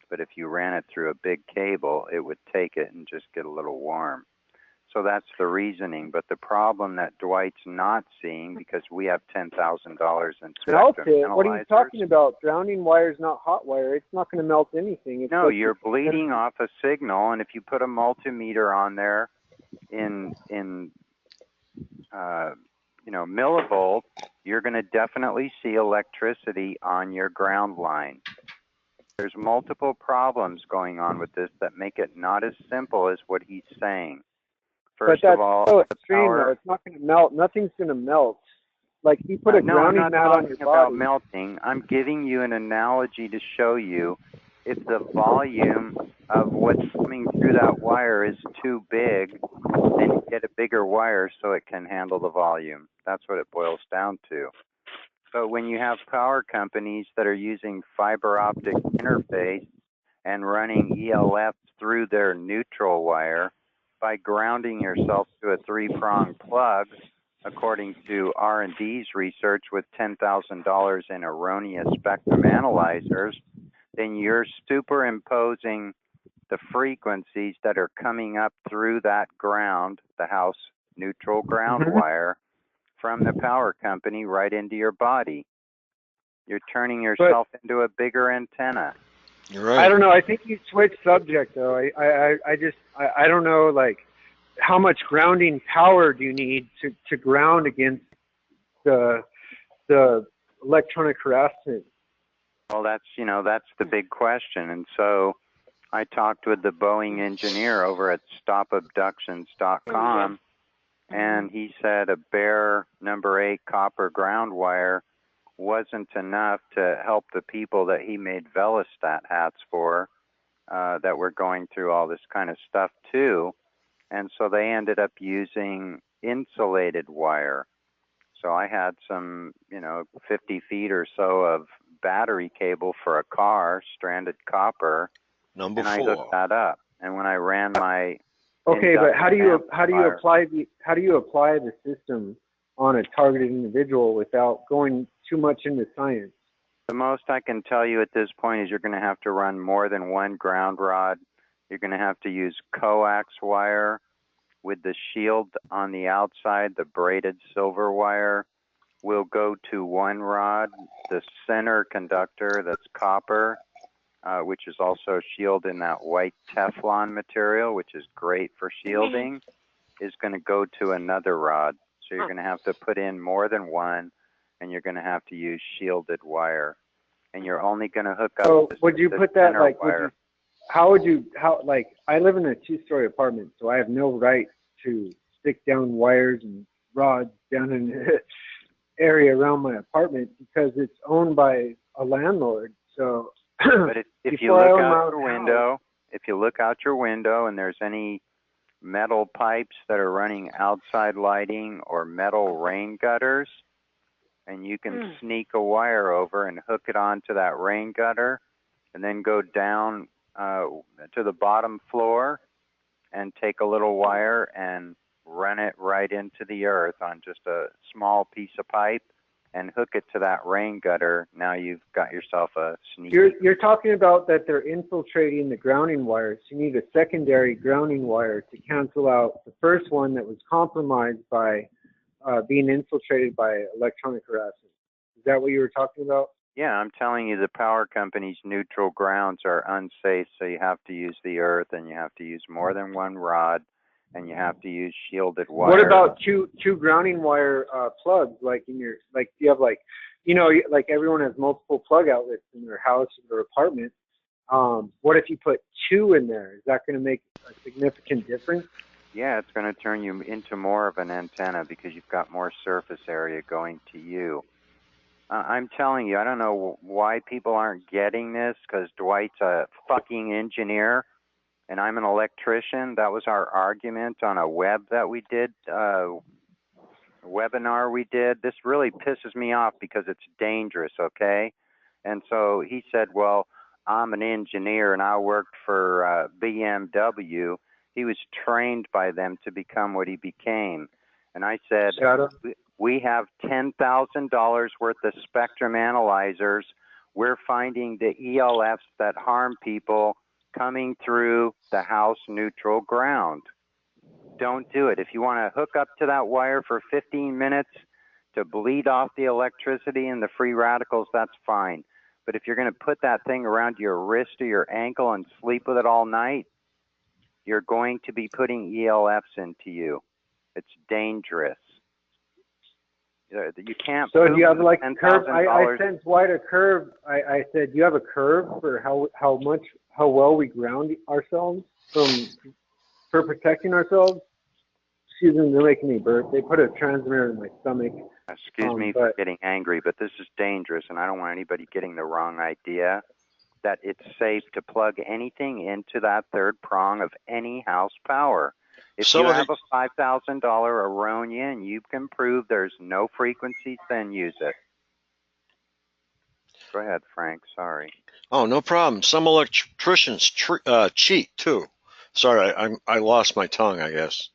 [SPEAKER 8] But if you ran it through a big cable, it would take it and just get a little warm. So that's the reasoning. But the problem that Dwight's not seeing, because we have $10,000 in spectrum analyzers.
[SPEAKER 12] What are you talking about? Grounding wire is not hot wire. It's not going to melt anything.
[SPEAKER 8] No, you're bleeding off a signal, and if you put a multimeter on there in millivolt, you're going to definitely see electricity on your ground line. There's multiple problems going on with this that make it not as simple as what he's saying. First of all,
[SPEAKER 12] so extreme, though. It's not going to melt. Nothing's going to melt. Like you put a grounding mat on your body.
[SPEAKER 8] No, I'm not talking about melting. I'm giving you an analogy to show you if the volume of what's coming through that wire is too big, then you get a bigger wire so it can handle the volume. That's what it boils down to. So when you have power companies that are using fiber optic interface and running ELFs through their neutral wire, by grounding yourself to a 3-prong plug, according to R&D's research with $10,000 in erroneous spectrum analyzers, then you're superimposing the frequencies that are coming up through that ground, the house neutral ground wire, from the power company right into your body. You're turning yourself into a bigger antenna.
[SPEAKER 1] You're right.
[SPEAKER 12] I don't know. I think you switched subject though. I don't know, like, how much grounding power do you need to ground against the electronic harassment?
[SPEAKER 8] Well, that's the big question. And so I talked with the Boeing engineer over at stopabductions.com, and he said a bare number 8 copper ground wire wasn't enough to help the people that he made Velostat hats for, that were going through all this kind of stuff too. And so they ended up using insulated wire. So I had some, 50 feet or so of battery cable for a car, stranded copper, and I hooked that up. And when I ran my
[SPEAKER 12] but how do you apply the system on a targeted individual without going too much into science?
[SPEAKER 8] The most I can tell you at this point is you're going to have to run more than one ground rod. You're going to have to use coax wire with the shield on the outside. The braided silver wire will go to one rod. The center conductor, that's copper, which is also shielded in that white Teflon material, which is great for shielding, is going to go to another rod. So you're going to have to put in more than one, and you're going to have to use shielded wire. And you're only going to hook up the center wire.
[SPEAKER 12] I live in a 2-story apartment, so I have no right to stick down wires and rods down in the area around my apartment because it's owned by a landlord. So
[SPEAKER 8] but if you look out your window and there's any metal pipes that are running outside lighting or metal rain gutters, and you can sneak a wire over and hook it onto that rain gutter and then go down to the bottom floor and take a little wire and run it right into the earth on just a small piece of pipe and hook it to that rain gutter. Now you've got yourself a sneaky.
[SPEAKER 12] You're talking about that they're infiltrating the grounding wires. You need a secondary grounding wire to cancel out the first one that was compromised by being infiltrated by electronic harassment. Is that what you were talking about?
[SPEAKER 8] Yeah, I'm telling you, the power company's neutral grounds are unsafe, so you have to use the earth, and you have to use more than one rod, and you have to use shielded wire.
[SPEAKER 12] What about two grounding wire plugs? Like you have like everyone has multiple plug outlets in their house or their apartment. What if you put 2 in there? Is that going to make a significant difference?
[SPEAKER 8] Yeah, it's going to turn you into more of an antenna because you've got more surface area going to you. I'm telling you, I don't know why people aren't getting this, because Dwight's a fucking engineer and I'm an electrician. That was our argument on a webinar we did. This really pisses me off because it's dangerous, okay? And so he said, well, I'm an engineer and I worked for BMW. He was trained by them to become what he became. And I said, we have $10,000 worth of spectrum analyzers. We're finding the ELFs that harm people coming through the house neutral ground. Don't do it. If you want to hook up to that wire for 15 minutes to bleed off the electricity and the free radicals, that's fine. But if you're going to put that thing around your wrist or your ankle and sleep with it all night, you're going to be putting ELFs into you. It's dangerous. You can't.
[SPEAKER 12] So do you have like a curve? I sent Dwight a curve. I said, do you have a curve for how well we ground ourselves for protecting ourselves? Excuse me, they're making me burp. They put a transmitter in my stomach.
[SPEAKER 8] Excuse me for getting angry, but this is dangerous, and I don't want anybody getting the wrong idea that it's safe to plug anything into that third prong of any house power. If you have a $5,000 Aronia and you can prove there's no frequencies, then use it. Go ahead, Frank. Sorry.
[SPEAKER 1] Oh, no problem. Some electricians cheat too. Sorry, I lost my tongue, I guess.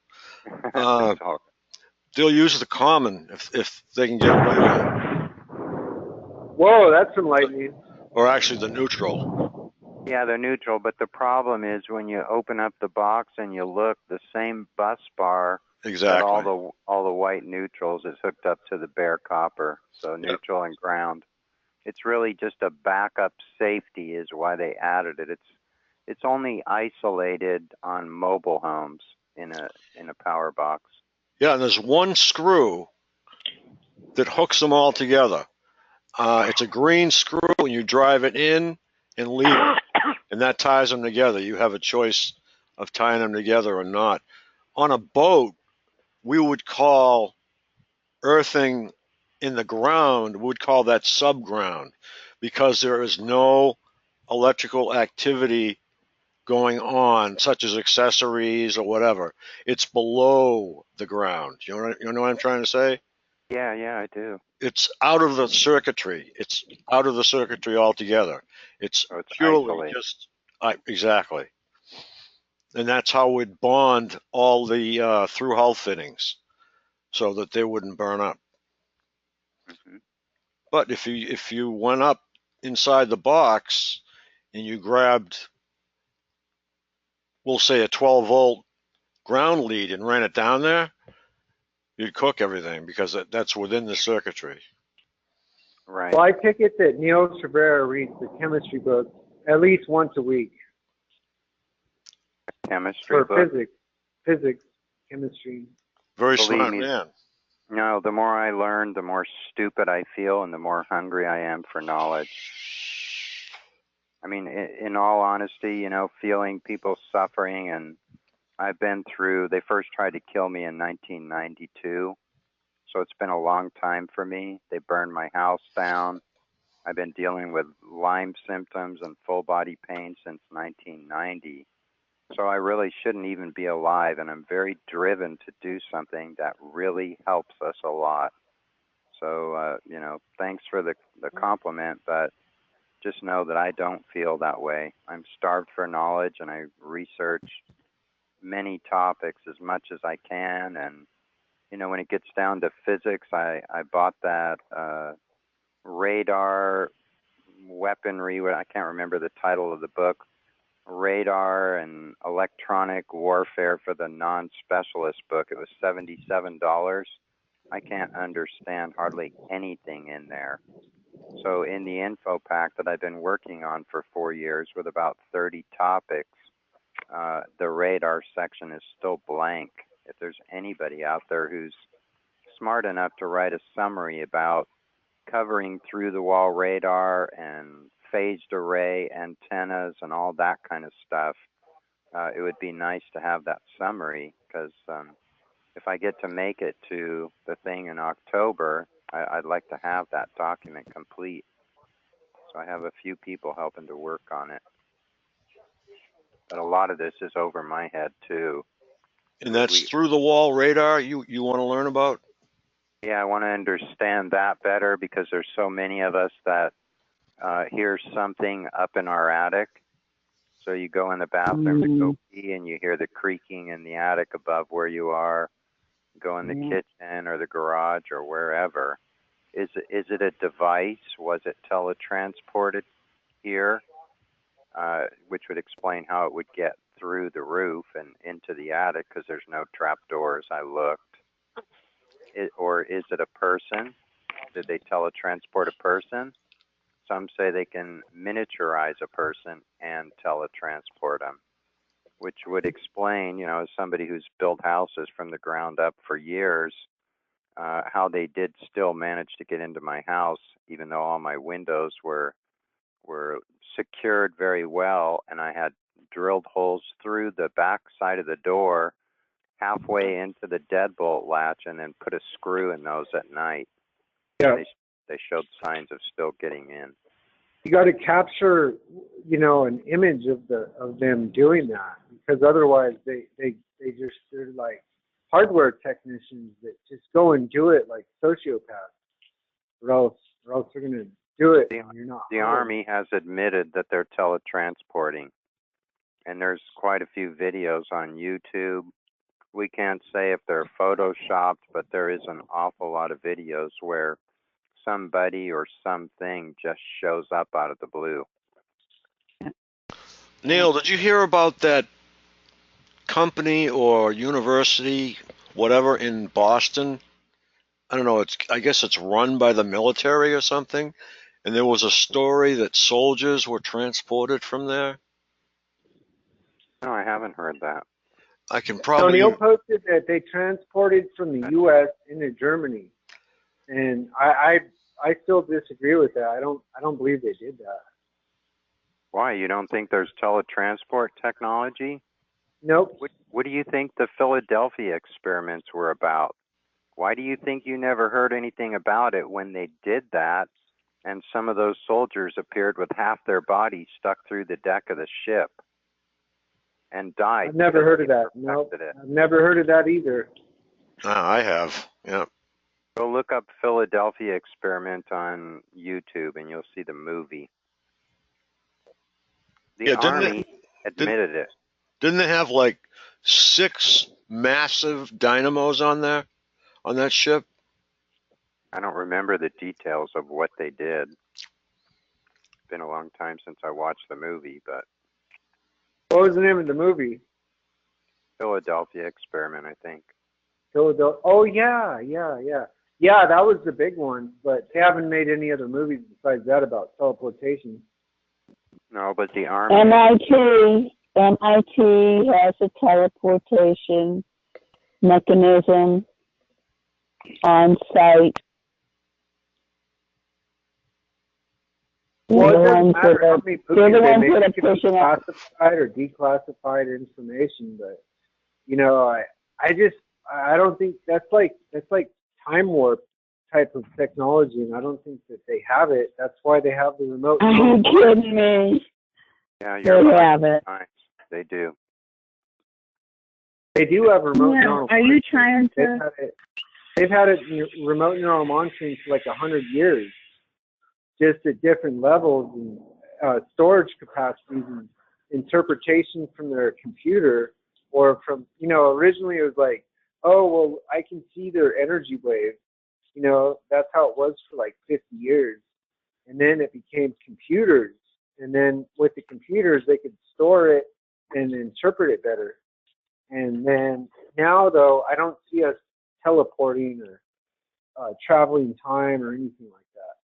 [SPEAKER 1] they'll use the common if they can get away with it.
[SPEAKER 12] Whoa, that's enlightening.
[SPEAKER 1] Or actually the neutral.
[SPEAKER 8] Yeah, they're neutral, but the problem is when you open up the box and you look, the same bus bar
[SPEAKER 1] Exactly.
[SPEAKER 8] that all the white neutrals is hooked up to the bare copper. So neutral and ground. It's really just a backup safety is why they added it. It's only isolated on mobile homes in a power box.
[SPEAKER 1] Yeah, and there's one screw that hooks them all together. It's a green screw, and you drive it in and leave it, and that ties them together. You have a choice of tying them together or not. On a boat, we would call earthing in the ground, we would call that subground, because there is no electrical activity going on, such as accessories or whatever. It's below the ground. You know what I'm trying to say?
[SPEAKER 8] Yeah, I do.
[SPEAKER 1] It's out of the circuitry. It's out of the circuitry altogether. It's purely
[SPEAKER 8] isolated.
[SPEAKER 1] just exactly. And that's how we'd bond all the through hull fittings so that they wouldn't burn up.
[SPEAKER 8] Mm-hmm.
[SPEAKER 1] But if you went up inside the box and you grabbed, we'll say, a 12-volt ground lead and ran it down there, you'd cook everything because that's within the circuitry.
[SPEAKER 8] Right.
[SPEAKER 12] Well, I take it that Neil Cabrera reads the chemistry book at least once a week.
[SPEAKER 8] Chemistry book?
[SPEAKER 12] Physics, chemistry.
[SPEAKER 1] Very smart man.
[SPEAKER 8] No, the more I learn, the more stupid I feel and the more hungry I am for knowledge. I mean, in all honesty, feeling people suffering, and I've been through, they first tried to kill me in 1992, so it's been a long time for me. They burned my house down. I've been dealing with Lyme symptoms and full body pain since 1990. So I really shouldn't even be alive, and I'm very driven to do something that really helps us a lot. So, thanks for the compliment, but just know that I don't feel that way. I'm starved for knowledge, and I research many topics as much as I can. And, when it gets down to physics, I bought that radar weaponry. I can't remember the title of the book. Radar and Electronic Warfare for the Non-Specialist book. It was $77. I can't understand hardly anything in there. So in the info pack that I've been working on for 4 years with about 30 topics, the radar section is still blank. If there's anybody out there who's smart enough to write a summary about covering through the wall radar and phased array antennas and all that kind of stuff, it would be nice to have that summary, because if I get to make it to the thing in October, I'd like to have that document complete. So I have a few people helping to work on it. But a lot of this is over my head too.
[SPEAKER 1] And that's through the wall radar you want to learn about?
[SPEAKER 8] Yeah, I want to understand that better, because there's so many of us that hear something up in our attic. So you go in the bathroom to go pee and you hear the creaking in the attic above where you are. Go in the kitchen or the garage or wherever. Is it a device? Was it teletransported here? Which would explain how it would get through the roof and into the attic, because there's no trap doors. I looked. Or is it a person? Did they teletransport a person? Some say they can miniaturize a person and teletransport them, which would explain, as somebody who's built houses from the ground up for years, how they did still manage to get into my house, even though all my windows were secured very well, and I had drilled holes through the back side of the door halfway into the deadbolt latch, and then put a screw in those at night.
[SPEAKER 12] Yeah.
[SPEAKER 8] They showed signs of still getting in.
[SPEAKER 12] You got to capture, an image of them doing that, because otherwise they're like hardware technicians that just go and do it like sociopaths, or else they're gonna do it. And you're not.
[SPEAKER 8] The Army has admitted that they're teletransporting, and there's quite a few videos on YouTube we can't say if they're photoshopped, but there is an awful lot of videos where somebody or something just shows up out of the blue.
[SPEAKER 1] Neil, did you hear about that company or university, whatever, in Boston? I don't know. I guess it's run by the military or something. And there was a story that soldiers were transported from there.
[SPEAKER 8] No, I haven't heard that.
[SPEAKER 1] I can
[SPEAKER 12] So
[SPEAKER 1] probably.
[SPEAKER 12] Neil posted that they transported from the U.S. into Germany, and I still disagree with that. I don't believe they did that.
[SPEAKER 8] Why? You don't think there's teletransport technology?
[SPEAKER 12] Nope.
[SPEAKER 8] What do you think the Philadelphia experiments were about? Why do you think you never heard anything about it when they did that and some of those soldiers appeared with half their body stuck through the deck of the ship and died?
[SPEAKER 12] I've never heard of that. No, I've never heard of that either.
[SPEAKER 1] I have. Yeah.
[SPEAKER 8] Go look up Philadelphia experiment on YouTube and you'll see the movie. The Army admitted it.
[SPEAKER 1] Didn't they have like 6 massive dynamos on there, on that ship?
[SPEAKER 8] I don't remember the details of what they did. It's been a long time since I watched the movie, but.
[SPEAKER 12] What was the name of the movie?
[SPEAKER 8] Philadelphia Experiment, I think.
[SPEAKER 12] Philadelphia. Oh yeah. Yeah, that was the big one, but they haven't made any other movies besides that about teleportation.
[SPEAKER 8] No, but the Army.
[SPEAKER 10] MIT has a teleportation mechanism on site.
[SPEAKER 12] Well, it doesn't matter how many movies they make. It could be
[SPEAKER 10] pushing
[SPEAKER 12] classified or declassified information, but I don't think that's like time warp type of technology, and I don't think that they have it. That's why they have the remote.
[SPEAKER 10] Are you kidding me?
[SPEAKER 8] Yeah, you're
[SPEAKER 10] They
[SPEAKER 8] right.
[SPEAKER 10] have it.
[SPEAKER 8] They do.
[SPEAKER 12] They do have remote
[SPEAKER 10] Yeah,
[SPEAKER 12] neural
[SPEAKER 10] are you
[SPEAKER 12] monitoring.
[SPEAKER 10] trying to?
[SPEAKER 12] They've had it remote neural monitoring for like 100 years, just at different levels and storage capacities and interpretation from their computer, or from, originally it was like, oh, well, I can see their energy waves. That's how it was for like 50 years. And then it became computers. And then with the computers, they could store it and interpret it better. And then now, though, I don't see us teleporting or traveling time or anything like that.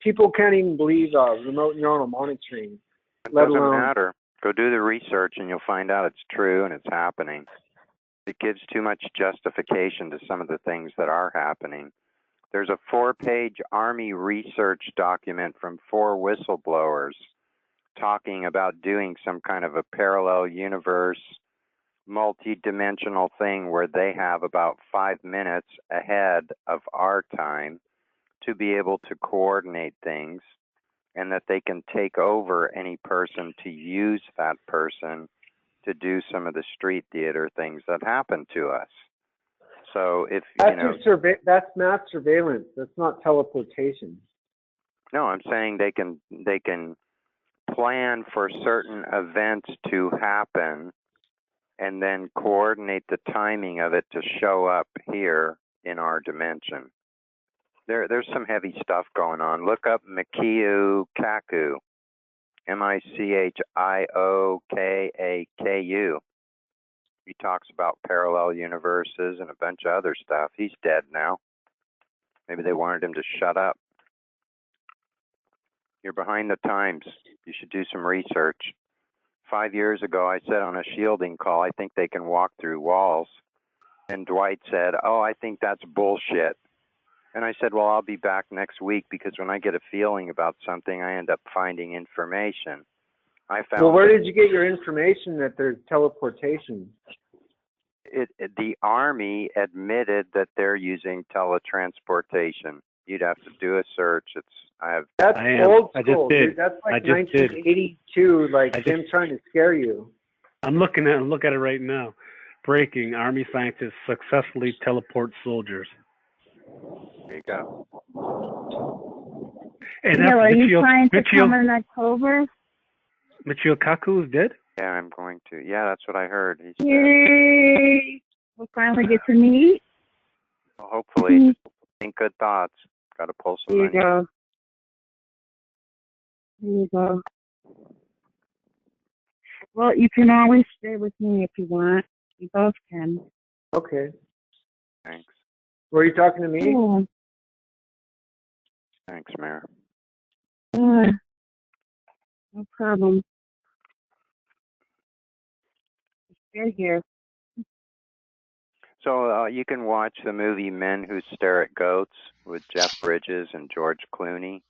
[SPEAKER 12] People can't even believe remote neural monitoring.
[SPEAKER 8] It doesn't matter. Go do the research and you'll find out it's true and it's happening. It gives too much justification to some of the things that are happening. There's a 4-page Army research document from 4 whistleblowers talking about doing some kind of a parallel universe, multi-dimensional thing where they have about 5 minutes ahead of our time to be able to coordinate things, and that they can take over any person to use that person to do some of the street theater things that happen to us. So if
[SPEAKER 12] that's mass surveillance. That's not teleportation.
[SPEAKER 8] No, I'm saying they can plan for certain events to happen and then coordinate the timing of it to show up here in our dimension. There's some heavy stuff going on. Look up Michio Kaku, Michiokaku. He talks about parallel universes and a bunch of other stuff. He's dead now. Maybe they wanted him to shut up. You're behind the times. You should do some research. 5 years ago, I said on a shielding call, I think they can walk through walls. And Dwight said, oh, I think that's bullshit. And I said, well, I'll be back next week, because when I get a feeling about something, I end up finding information.
[SPEAKER 12] Well, where did you get your information that there's teleportation?
[SPEAKER 8] The Army admitted that they're using teletransportation. You'd have to do a search.
[SPEAKER 12] That's old school, dude. That's like 1982, like them trying to scare you.
[SPEAKER 4] Look at it right now. Breaking: Army scientists successfully teleport soldiers.
[SPEAKER 8] There you go.
[SPEAKER 10] And are you trying to come in October?
[SPEAKER 4] Michio Kaku is dead?
[SPEAKER 8] Yeah, I'm going to. Yeah, that's what I heard. He said.
[SPEAKER 10] Yay! We'll finally get to meet.
[SPEAKER 8] Well, hopefully, just think good thoughts. Got to pull some
[SPEAKER 10] There you
[SPEAKER 8] money.
[SPEAKER 10] go. There you go. Well, you can always stay with me if you want. You both can.
[SPEAKER 12] Okay.
[SPEAKER 8] Thanks.
[SPEAKER 12] Were you talking to me?
[SPEAKER 10] Oh.
[SPEAKER 8] Thanks, Mayor.
[SPEAKER 10] No problem. Stay here.
[SPEAKER 8] So you can watch the movie Men Who Stare at Goats with Jeff Bridges and George Clooney.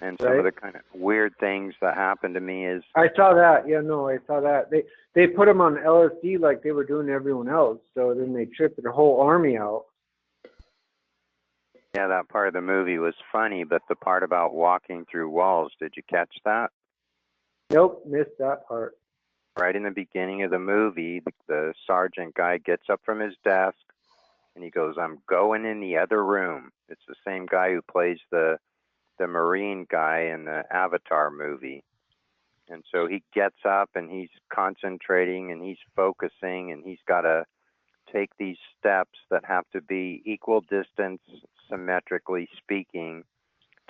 [SPEAKER 8] And some of the kind of weird things that happened to me is
[SPEAKER 12] I saw that. Yeah, no, I saw that. They put them on LSD like they were doing to everyone else. So then they tripped their whole army out.
[SPEAKER 8] yeah, that part of the movie was funny, but the part about walking through walls, did you catch that?
[SPEAKER 12] Nope, missed that part.
[SPEAKER 8] Right in the beginning of the movie, the sergeant guy gets up from his desk and he goes, "I'm going in the other room." It's the same guy who plays the Marine guy in the Avatar movie. And so he gets up and he's concentrating and he's focusing and he's got to take these steps that have to be equal distance, symmetrically speaking,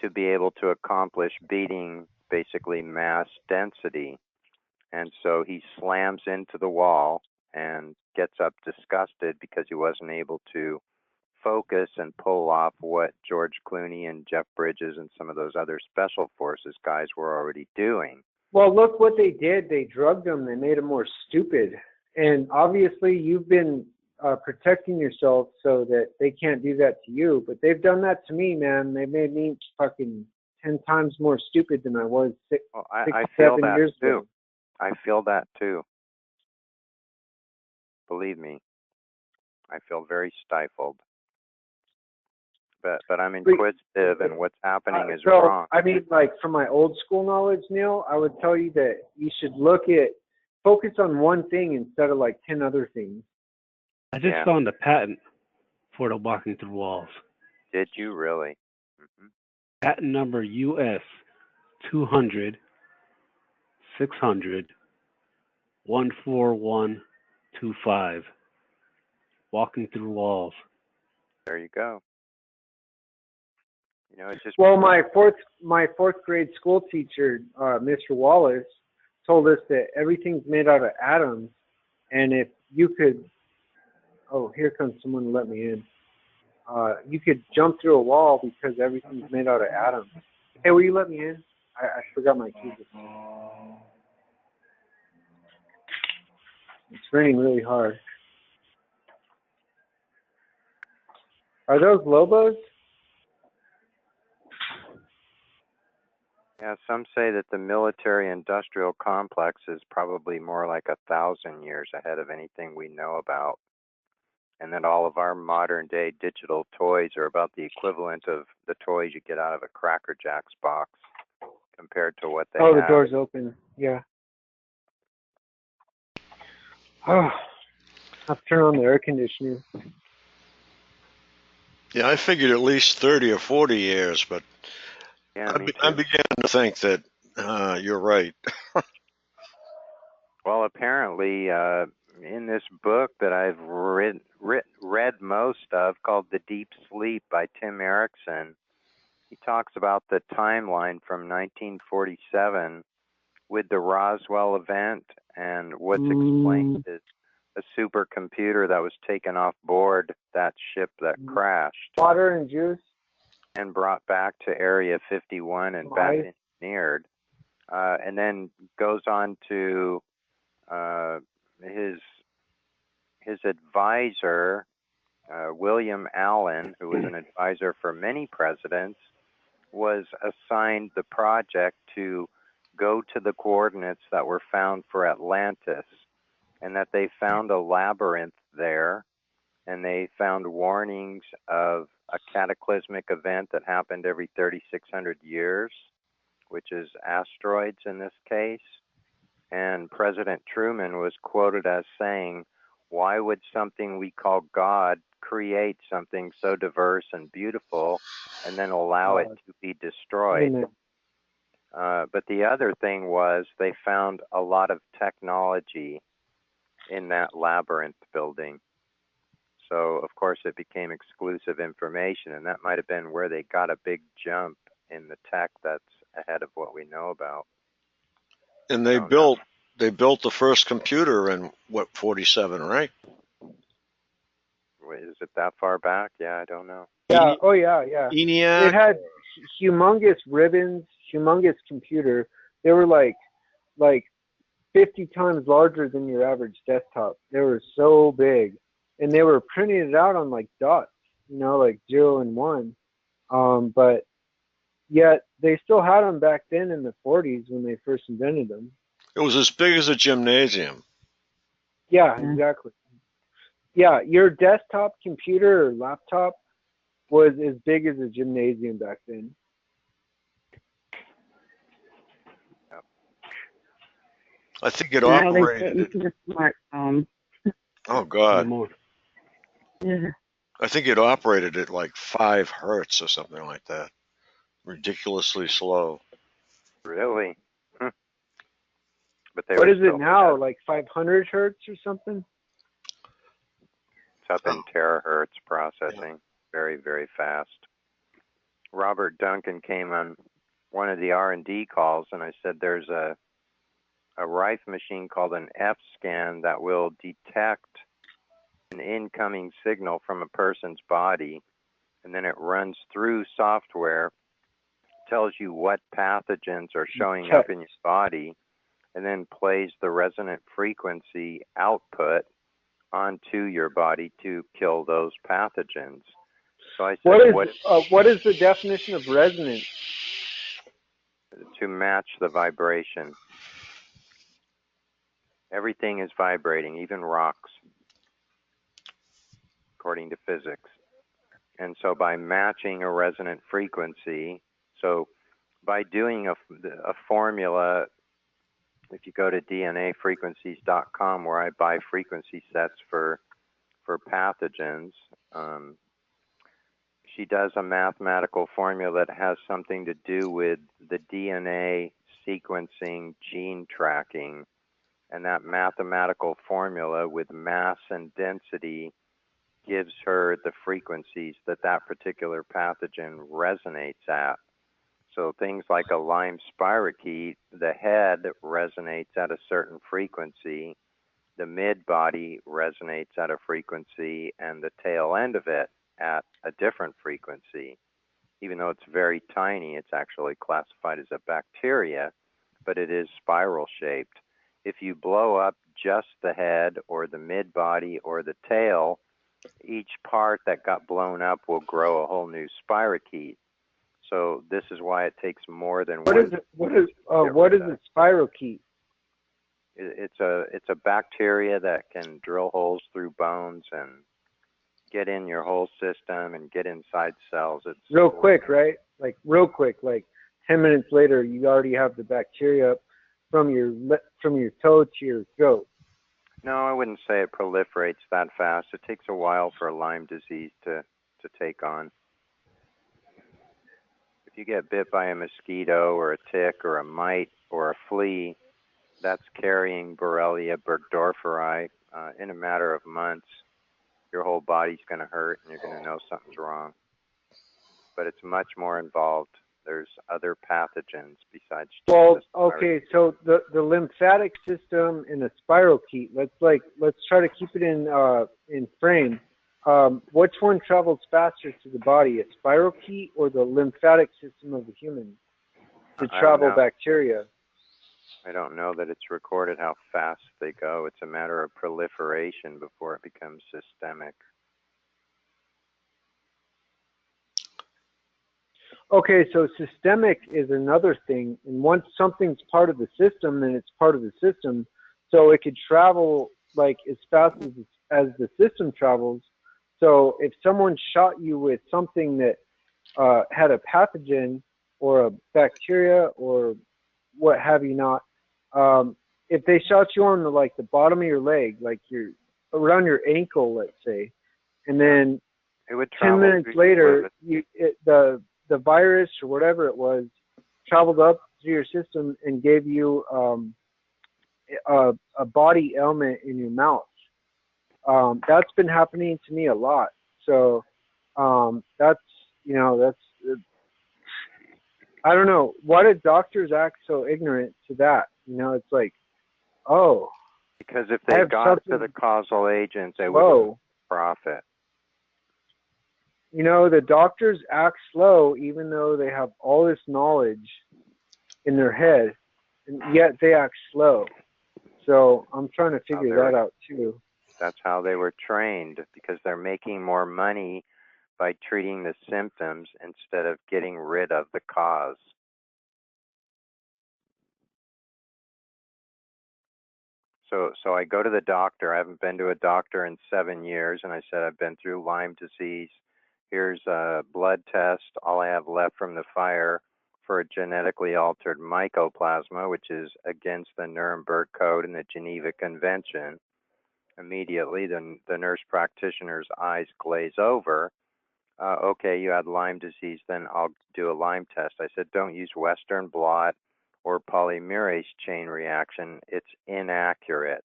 [SPEAKER 8] to be able to accomplish beating basically mass density. And so he slams into the wall and gets up disgusted because he wasn't able to focus and pull off what George Clooney and Jeff Bridges and some of those other special forces guys were already doing.
[SPEAKER 12] Well, look what they did. They drugged them. They made them more stupid. And obviously you've been protecting yourself so that they can't do that to you. But they've done that to me, man. They made me fucking 10 times more stupid than I was six,
[SPEAKER 8] I feel
[SPEAKER 12] 7
[SPEAKER 8] that
[SPEAKER 12] years
[SPEAKER 8] too.
[SPEAKER 12] ago.
[SPEAKER 8] I feel that too. Believe me, I feel very stifled. But I'm inquisitive, and what's happening is wrong.
[SPEAKER 12] I mean, like from my old school knowledge, Neil, I would tell you that you should focus on one thing instead of like 10 other things.
[SPEAKER 4] I just found a patent for the walking through walls.
[SPEAKER 8] Did you really? Mm-hmm.
[SPEAKER 4] Patent number US 200 600 14125. Walking through walls.
[SPEAKER 8] There you go. You know, it's just
[SPEAKER 12] my fourth grade school teacher, Mr. Wallace, told us that everything's made out of atoms, and if you could, here comes someone to let me in. You could jump through a wall because everything's made out of atoms. Hey, will you let me in? I forgot my keys. It's raining really hard. Are those Lobos?
[SPEAKER 8] Yeah, some say that the military-industrial complex is probably more like 1,000 years ahead of anything we know about, and that all of our modern-day digital toys are about the equivalent of the toys you get out of a Cracker Jacks box compared to what they have.
[SPEAKER 12] The door's open. Yeah. Oh, I'll turn on the air conditioner.
[SPEAKER 1] Yeah, I figured at least 30 or 40 years, but I began to think that you're right.
[SPEAKER 8] Well, apparently, in this book that I've read most of, called The Deep Sleep by Tim Erickson, he talks about the timeline from 1947 with the Roswell event, and what's explained is a supercomputer that was taken off board that ship that crashed.
[SPEAKER 12] Water and juice.
[SPEAKER 8] And brought back to Area 51 and back engineered. And then goes on to his advisor, William Allen, who was an advisor for many presidents, was assigned the project to go to the coordinates that were found for Atlantis, and that they found a labyrinth there, and they found warnings of a cataclysmic event that happened every 3,600 years, which is asteroids in this case. And President Truman was quoted as saying, "Why would something we call God create something so diverse and beautiful and then allow it to be destroyed?" But the other thing was they found a lot of technology in that labyrinth building. So, of course, it became exclusive information, and that might have been where they got a big jump in the tech that's ahead of what we know about.
[SPEAKER 1] And they built the first computer in, what, 47, right?
[SPEAKER 8] Wait, is it that far back? Yeah, I don't know.
[SPEAKER 12] Yeah. Oh, yeah, yeah.
[SPEAKER 1] ENIAC.
[SPEAKER 12] It had humongous ribbons, humongous computer. They were like 50 times larger than your average desktop. They were so big, and they were printing it out on like dots, you know, like 0 and 1. But yet they still had them back then in the 40s when they first invented them.
[SPEAKER 1] It was as big as a gymnasium.
[SPEAKER 12] Yeah, exactly. Yeah, your desktop computer or laptop was as big as a gymnasium back then.
[SPEAKER 1] I think it operated.
[SPEAKER 10] Smartphone.
[SPEAKER 1] Oh God.
[SPEAKER 10] Yeah.
[SPEAKER 1] I think it operated at like 5 hertz or something like that. Ridiculously slow.
[SPEAKER 8] Really? But
[SPEAKER 12] what is it now? Like 500 hertz or something?
[SPEAKER 8] It's up in terahertz processing. Very, very fast. Robert Duncan came on one of the R&D calls, and I said there's a Rife machine called an F-scan that will detect an incoming signal from a person's body, and then it runs through software, tells you what pathogens are showing up in your body, and then plays the resonant frequency output onto your body to kill those pathogens. So I said,
[SPEAKER 12] what is the definition of resonance?
[SPEAKER 8] To match the vibration. Everything is vibrating, even rocks, according to physics. And so by matching a resonant frequency, so by doing a formula, if you go to DNAfrequencies.com, where I buy frequency sets for pathogens, she does a mathematical formula that has something to do with the DNA sequencing, gene tracking, and that mathematical formula with mass and density gives her the frequencies that particular pathogen resonates at. So things like a Lyme spirochete, the head resonates at a certain frequency, the mid-body resonates at a frequency, and the tail end of it at a different frequency. Even though it's very tiny, it's actually classified as a bacteria, but it is spiral-shaped. If you blow up just the head or the mid-body or the tail, each part that got blown up will grow a whole new spirochete. So this is why it takes more than
[SPEAKER 12] one. What is a spirochete?
[SPEAKER 8] It's a bacteria that can drill holes through bones and get in your whole system and get inside cells. It's
[SPEAKER 12] real quick, right? Like real quick, like 10 minutes later, you already have the bacteria from your toe to your throat.
[SPEAKER 8] No, I wouldn't say it proliferates that fast. It takes a while for Lyme disease to take on. If you get bit by a mosquito or a tick or a mite or a flea, that's carrying Borrelia burgdorferi. In a matter of months, your whole body's going to hurt and you're going to know something's wrong. But it's much more involved. There's other pathogens besides just
[SPEAKER 12] okay, so the lymphatic system in a spirochete, let's try to keep it in frame. Which one travels faster to the body, a spirochete or the lymphatic system of the human to travel bacteria?
[SPEAKER 8] I don't know that it's recorded how fast they go. It's a matter of proliferation before it becomes systemic.
[SPEAKER 12] Okay, so systemic is another thing, and once something's part of the system, then it's part of the system. So it could travel like as fast as the system travels. So if someone shot you with something that had a pathogen or a bacteria or what have you not, if they shot you on the bottom of your leg, like around your ankle, let's say, and then
[SPEAKER 8] it would
[SPEAKER 12] 10 minutes later, the virus or whatever it was traveled up through your system and gave you a body ailment in your mouth. That's been happening to me a lot. So that's, you know, that's, I don't know. Why do doctors act so ignorant to that? You know, it's like, oh.
[SPEAKER 8] Because if they got to the causal agent, they would profit.
[SPEAKER 12] You know, the doctors act slow even though they have all this knowledge in their head, and yet they act slow. So I'm trying to figure that out too.
[SPEAKER 8] That's how they were trained, because they're making more money by treating the symptoms instead of getting rid of the cause. So I go to the doctor. I haven't been to a doctor in 7 years, and I said, I've been through Lyme disease. Here's a blood test. All I have left from the fire for a genetically altered mycoplasma, which is against the Nuremberg Code and the Geneva Convention. Immediately, the nurse practitioner's eyes glaze over. Okay, you had Lyme disease, then I'll do a Lyme test. I said, don't use Western blot or polymerase chain reaction. It's inaccurate.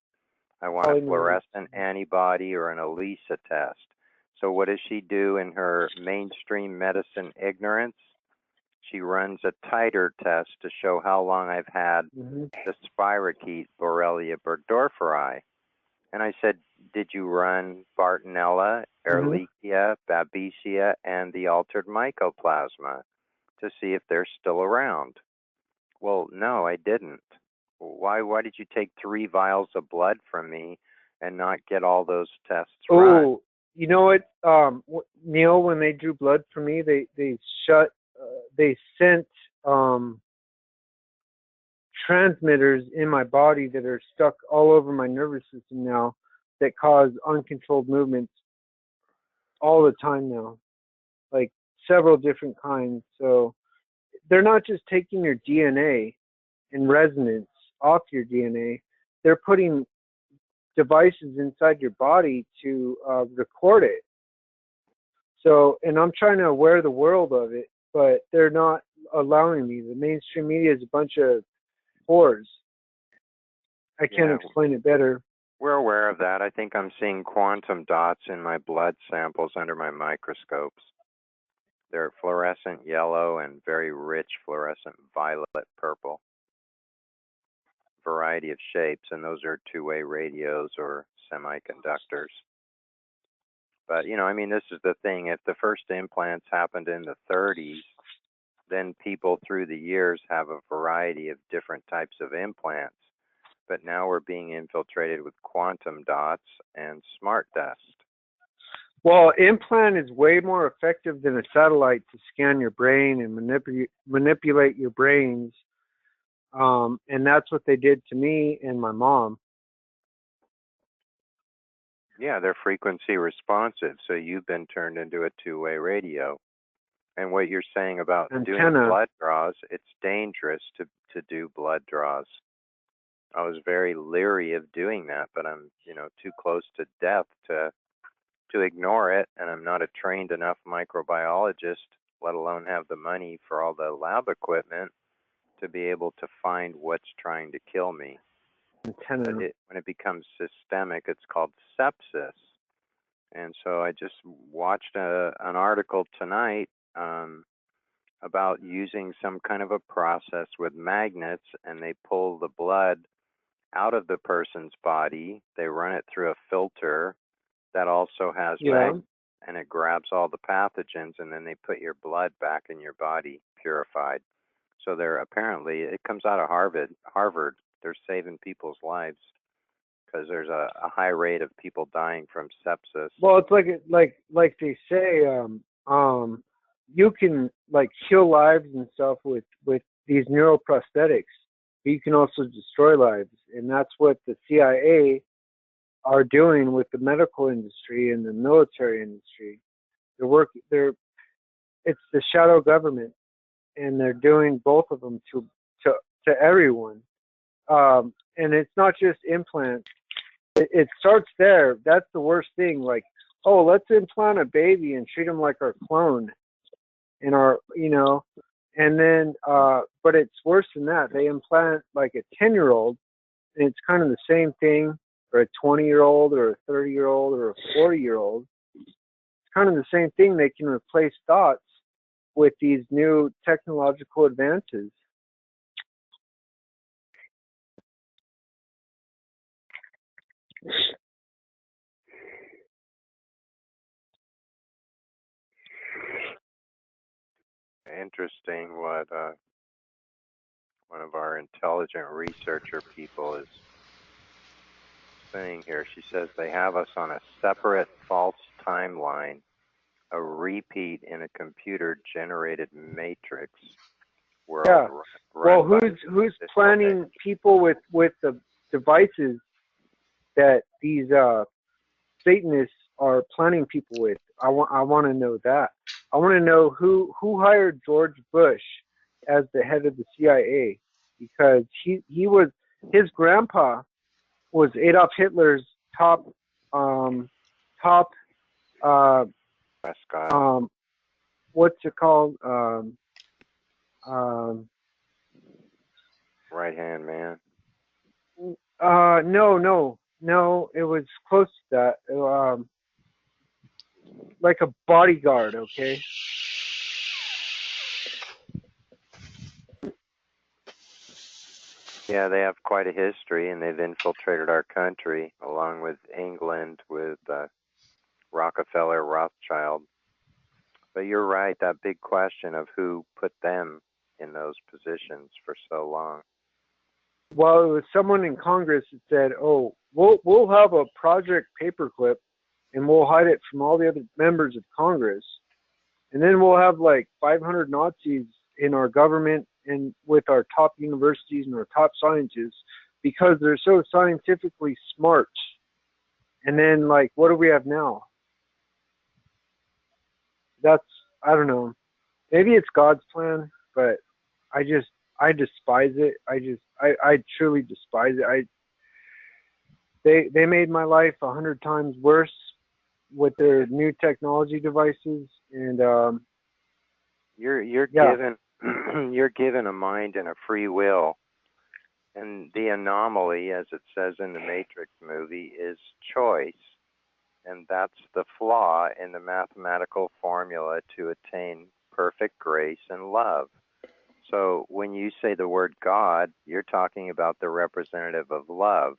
[SPEAKER 8] I want a fluorescent antibody or an ELISA test. So what does she do in her mainstream medicine ignorance? She runs a titer test to show how long I've had the spirochete Borrelia burgdorferi. And I said, did you run Bartonella, Ehrlichia, Babesia, and the altered mycoplasma to see if they're still around? Well, no, I didn't. Why did you take 3 vials of blood from me and not get all those tests run?
[SPEAKER 12] Oh, you know what, Neil, when they drew blood for me, they sent transmitters in my body that are stuck all over my nervous system now that cause uncontrolled movements all the time now, like several different kinds. So they're not just taking your DNA and resonance off your DNA, they're putting devices inside your body to record it. So, and I'm trying to aware the world of it, but they're not allowing me. The mainstream media is a bunch of whores. I can't explain it better.
[SPEAKER 8] We're aware of that. I think I'm seeing quantum dots in my blood samples under my microscopes. They're fluorescent yellow and very rich fluorescent violet purple. Variety of shapes, and those are two-way radios or semiconductors. But, you know, I mean, this is the thing. If the first implants happened in the 30s, then people through the years have a variety of different types of implants. But now we're being infiltrated with quantum dots and smart dust.
[SPEAKER 12] Well, implant is way more effective than a satellite to scan your brain and manipulate your brains. And that's what they did to me and my mom.
[SPEAKER 8] Yeah, they're frequency responsive, so you've been turned into a two-way radio. And what you're saying about doing blood draws, it's dangerous to do blood draws. I was very leery of doing that, but I'm, you know, too close to death to ignore it, and I'm not a trained enough microbiologist, let alone have the money for all the lab equipment to be able to find what's trying to kill me. When it becomes systemic, it's called sepsis. And so I just watched an article tonight about using some kind of a process with magnets, and they pull the blood out of the person's body. They run it through a filter that also has magnets, and it grabs all the pathogens, and then they put your blood back in your body purified. So they're apparently, it comes out of Harvard. They're saving people's lives because there's a high rate of people dying from sepsis.
[SPEAKER 12] Well, it's like they say, you can like kill lives and stuff with these neuroprosthetics. You can also destroy lives, and that's what the CIA are doing with the medical industry and the military industry. It's the shadow government, and they're doing both of them to everyone. And it's not just implants. It starts there. That's the worst thing. Like, oh, let's implant a baby and treat him like our clone, and And then, but it's worse than that. They implant like a 10-year-old, and it's kind of the same thing, or a 20-year-old, or a 30-year-old, or a 40-year-old. It's kind of the same thing. They can replace thoughts with these new technological advances.
[SPEAKER 8] Interesting what one of our intelligent researcher people is saying here. She says they have us on a separate false timeline, a repeat in a computer-generated matrix world.
[SPEAKER 12] Yeah. Well, who's planning people with the devices that these Satanists are planning people with? I want to know that. I want to know who hired George Bush as the head of the CIA, because his grandpa was Adolf Hitler's top what's it called,
[SPEAKER 8] right hand man.
[SPEAKER 12] No, it was close to that. Like a bodyguard, okay?
[SPEAKER 8] Yeah, they have quite a history, and they've infiltrated our country, along with England, with Rockefeller, Rothschild. But you're right, that big question of who put them in those positions for so long.
[SPEAKER 12] Well, it was someone in Congress that said, "Oh, we'll have a Project Paperclip, and we'll hide it from all the other members of Congress, and then we'll have like 500 Nazis in our government and with our top universities and our top scientists because they're so scientifically smart." And then, like, what do we have now? I don't know. Maybe it's God's plan, but I despise it. I truly despise it. They made my life 100 times worse with their new technology devices, and
[SPEAKER 8] you're given you're given a mind and a free will, and the anomaly, as it says in the Matrix movie, is choice, and that's the flaw in the mathematical formula to attain perfect grace and love. So when you say the word God, you're talking about the representative of love.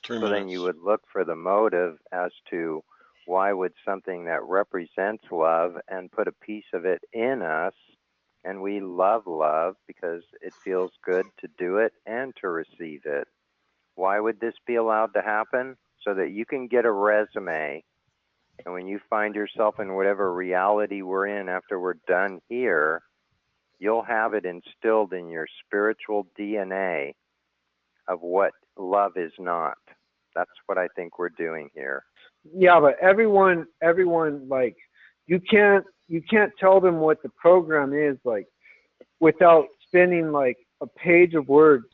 [SPEAKER 8] Then you would look for the motive as to why would something that represents love and put a piece of it in us, and we love love because it feels good to do it and to receive it. Why would this be allowed to happen? So that you can get a resume, and when you find yourself in whatever reality we're in after we're done here, you'll have it instilled in your spiritual DNA of what love is not. That's what I think we're doing here.
[SPEAKER 12] Yeah, but everyone, like, you can't tell them what the program is, like, without spending like a page of words.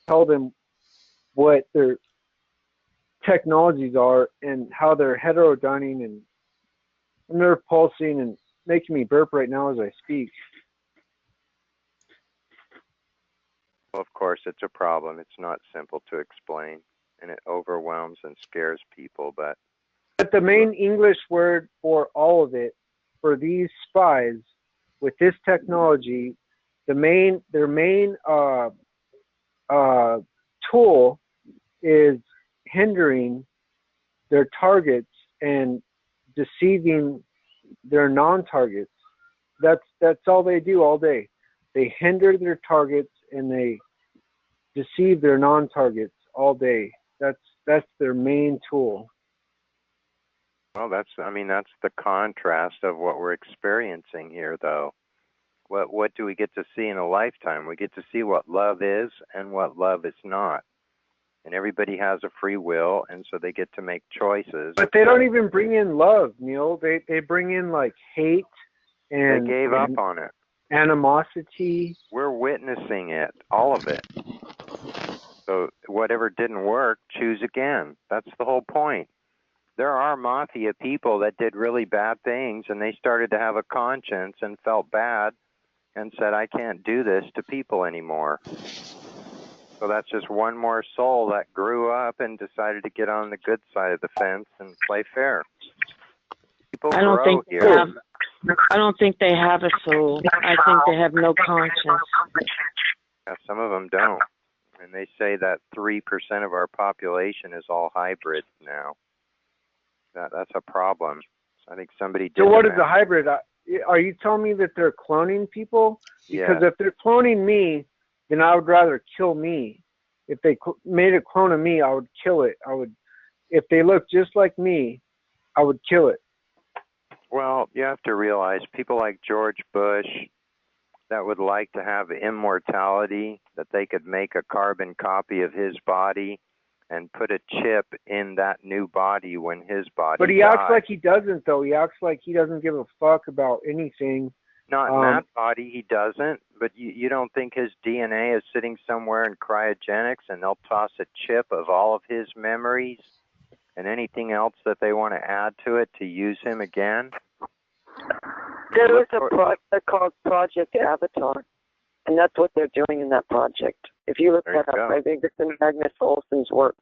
[SPEAKER 12] Tell them what their technologies are and how they're heterodyning and nerve pulsing and making me burp right now as I speak.
[SPEAKER 8] Well, of course, it's a problem. It's not simple to explain, and it overwhelms and scares people. But
[SPEAKER 12] the main English word for all of it, for these spies with this technology, their main tool is hindering their targets and deceiving their non-targets. That's all they do all day. They hinder their targets and they deceive their non-targets all day. That's their main tool.
[SPEAKER 8] Well, that's the contrast of what we're experiencing here, though. What do we get to see in a lifetime? We get to see what love is and what love is not. And everybody has a free will, and so they get to make choices.
[SPEAKER 12] But they don't even bring in love, Neil. They bring in like hate and
[SPEAKER 8] they gave up on it.
[SPEAKER 12] Animosity.
[SPEAKER 8] We're witnessing it, all of it. So whatever didn't work, choose again. That's the whole point. There are mafia people that did really bad things, and they started to have a conscience and felt bad, and said, I can't do this to people anymore. So that's just one more soul that grew up and decided to get on the good side of the fence and play fair. People
[SPEAKER 7] I don't
[SPEAKER 8] grow
[SPEAKER 7] think
[SPEAKER 8] here.
[SPEAKER 7] they have. I don't think they have a soul. I think they have no conscience.
[SPEAKER 8] Yeah, some of them don't. And they say that 3% of our population is all hybrid now. That's a problem. So I think somebody did.
[SPEAKER 12] So what is a hybrid? Are you telling me that they're cloning people? Because if they're cloning me, then I would rather kill me. If they made a clone of me, I would kill it. If they look just like me, I would kill it.
[SPEAKER 8] Well, you have to realize people like George Bush that would like to have immortality, that they could make a carbon copy of his body and put a chip in that new body when his body
[SPEAKER 12] But he
[SPEAKER 8] dies.
[SPEAKER 12] acts like he doesn't, though. He acts like he doesn't give a fuck about anything.
[SPEAKER 8] Not in that body, he doesn't. But you don't think his DNA is sitting somewhere in cryogenics and they'll toss a chip of all of his memories and anything else that they want to add to it to use him again?
[SPEAKER 7] There is a project called Project Avatar, and that's what they're doing in that project. If you look that up, I think it's in Magnus Olson's work.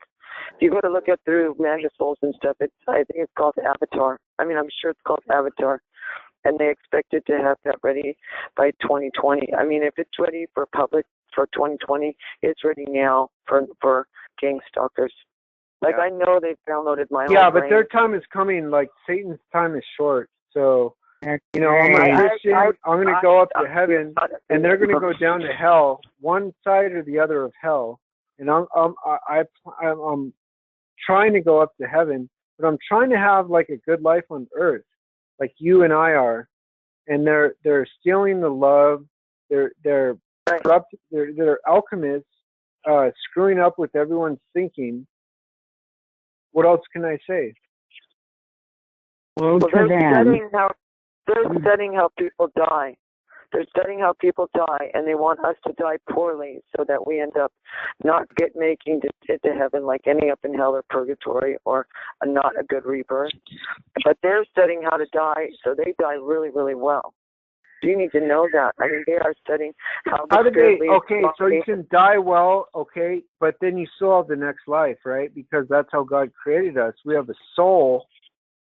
[SPEAKER 7] If you go to look at through Magnus Olson stuff, I think it's called Avatar. I'm sure it's called Avatar. And they expected to have that ready by 2020. If it's ready for public for 2020, it's ready now for gang stalkers. I know they've downloaded my
[SPEAKER 12] Yeah,
[SPEAKER 7] own
[SPEAKER 12] but
[SPEAKER 7] brain.
[SPEAKER 12] their time is coming. Like, Satan's time is short. So, I'm a Christian. I'm going to go up to heaven, and they're going to go down to hell, one side or the other of hell. And I'm trying to go up to heaven, but I'm trying to have like a good life on earth, like you and I are. And they're stealing the love. They're corrupt. They're alchemists, screwing up with everyone's thinking. What else can I say?
[SPEAKER 7] Well, they're studying how people die. They're studying how people die, and they want us to die poorly so that we end up not making it to heaven like any up in hell or purgatory or not a good rebirth. But they're studying how to die so they die really, really well. You need to know that. They are studying how
[SPEAKER 12] do they?
[SPEAKER 7] leads
[SPEAKER 12] Okay, so you can die well, okay, but then you still have the next life, right? Because that's how God created us. We have a soul.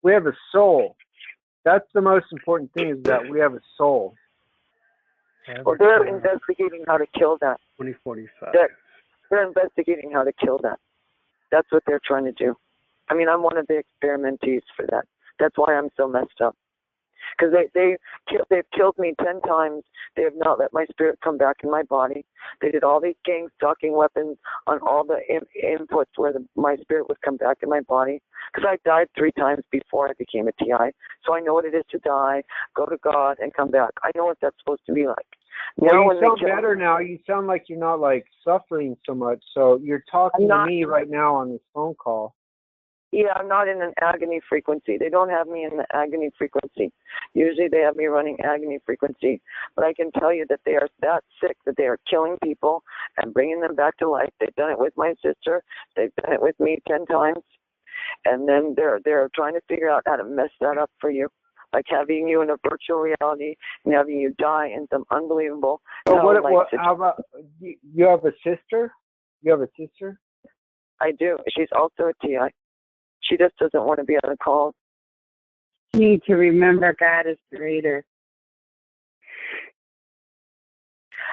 [SPEAKER 12] We have a soul. That's the most important thing, is that we have a soul.
[SPEAKER 7] Well, they're investigating how to kill that.
[SPEAKER 4] 2045.
[SPEAKER 7] They're investigating how to kill that. That's what they're trying to do. I'm one of the experimentees for that. That's why I'm so messed up. Because they've killed me 10 times. They have not let my spirit come back in my body. They did all these gang stalking weapons on all the inputs where my spirit would come back in my body. Because I died 3 times before I became a TI. So I know what it is to die, go to God, and come back. I know what that's supposed to be like.
[SPEAKER 12] Well, you sound better now. You sound like you're not suffering so much. So you're talking to me right now on this phone call.
[SPEAKER 7] Yeah, I'm not in an agony frequency. They don't have me in the agony frequency. Usually they have me running agony frequency. But I can tell you that they are that sick that they are killing people and bringing them back to life. They've done it with my sister. They've done it with me 10 times. And then they're trying to figure out how to mess that up for you. Like having you in a virtual reality and having you die in some unbelievable.
[SPEAKER 12] So how about, you have a sister? You have a sister?
[SPEAKER 7] I do. She's also a TI. She just doesn't want to be on the call.
[SPEAKER 10] You need to remember God is greater.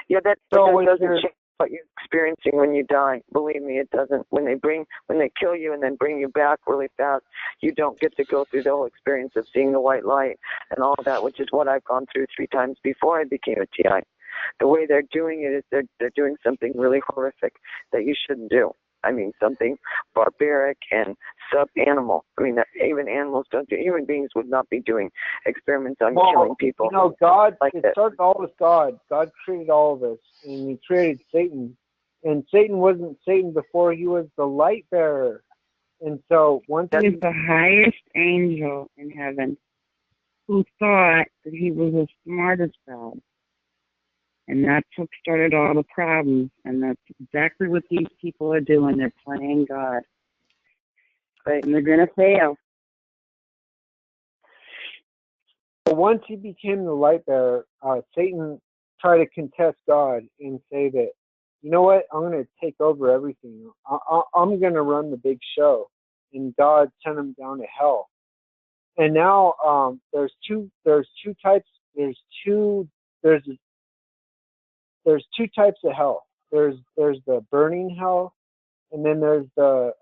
[SPEAKER 7] Yeah, that doesn't change what you're experiencing when you die. Believe me, it doesn't. When they kill you and then bring you back really fast, you don't get to go through the whole experience of seeing the white light and all of that, which is what I've gone through 3 times before I became a TI. The way they're doing it is they're doing something really horrific that you shouldn't do. Something barbaric and sub-animal. Even animals don't do. Human beings would not be doing experiments on killing people.
[SPEAKER 12] God, it started all with God. God created all of us, and He created Satan. And Satan wasn't Satan before he was the light bearer. And so once
[SPEAKER 10] he was the highest angel in heaven, who thought that he was the smartest God. And that's what started all the problems. And that's exactly what these people are doing. They're playing God.
[SPEAKER 7] Right.
[SPEAKER 10] And they're going to fail.
[SPEAKER 12] Once he became the light bearer, Satan try to contest God and say that, you know what, I'm going to take over everything. I'm going to run the big show. And God sent him down to hell. And now there's two types. There's two types of hell. There's the burning hell, and then there's the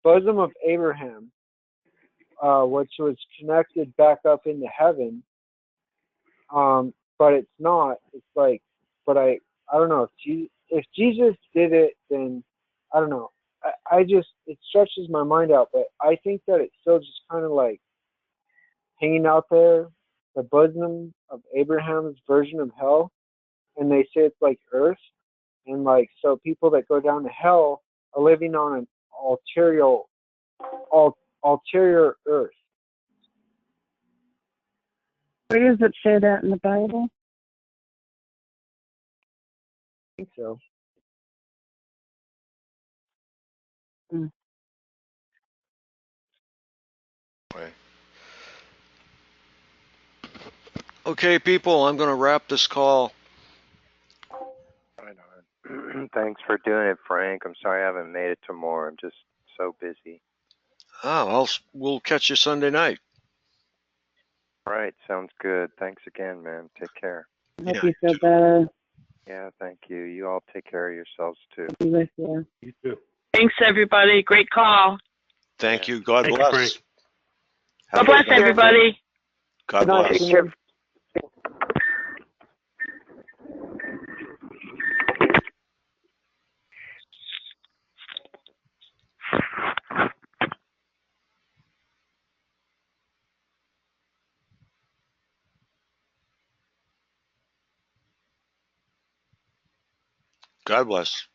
[SPEAKER 12] bosom of Abraham, which was connected back up into heaven. But it's not. It's like, but I don't know if Jesus did it, then I don't know. I just, it stretches my mind out, but I think that it's still just kind of like hanging out there, the bosom of Abraham's version of hell, and they say it's like Earth, and like, so people that go down to hell are living on an ulterior Earth.
[SPEAKER 10] Where does it say that in the Bible?
[SPEAKER 12] I think so.
[SPEAKER 1] Okay, people, I'm going to wrap this call.
[SPEAKER 8] Right on. Thanks for doing it, Frank. I'm sorry I haven't made it to more. I'm just so busy.
[SPEAKER 1] We'll catch you Sunday night.
[SPEAKER 8] All right, sounds good. Thanks again, man. Take care.
[SPEAKER 10] Hope you feel better.
[SPEAKER 8] Yeah, thank you. You all take care of yourselves too.
[SPEAKER 10] Be with you.
[SPEAKER 4] You too.
[SPEAKER 17] Thanks, everybody. Great call.
[SPEAKER 1] Thank you. God
[SPEAKER 4] Thank
[SPEAKER 1] bless.
[SPEAKER 4] you, Frank.
[SPEAKER 17] God bless everybody.
[SPEAKER 1] God bless.
[SPEAKER 2] Take care.
[SPEAKER 1] God bless.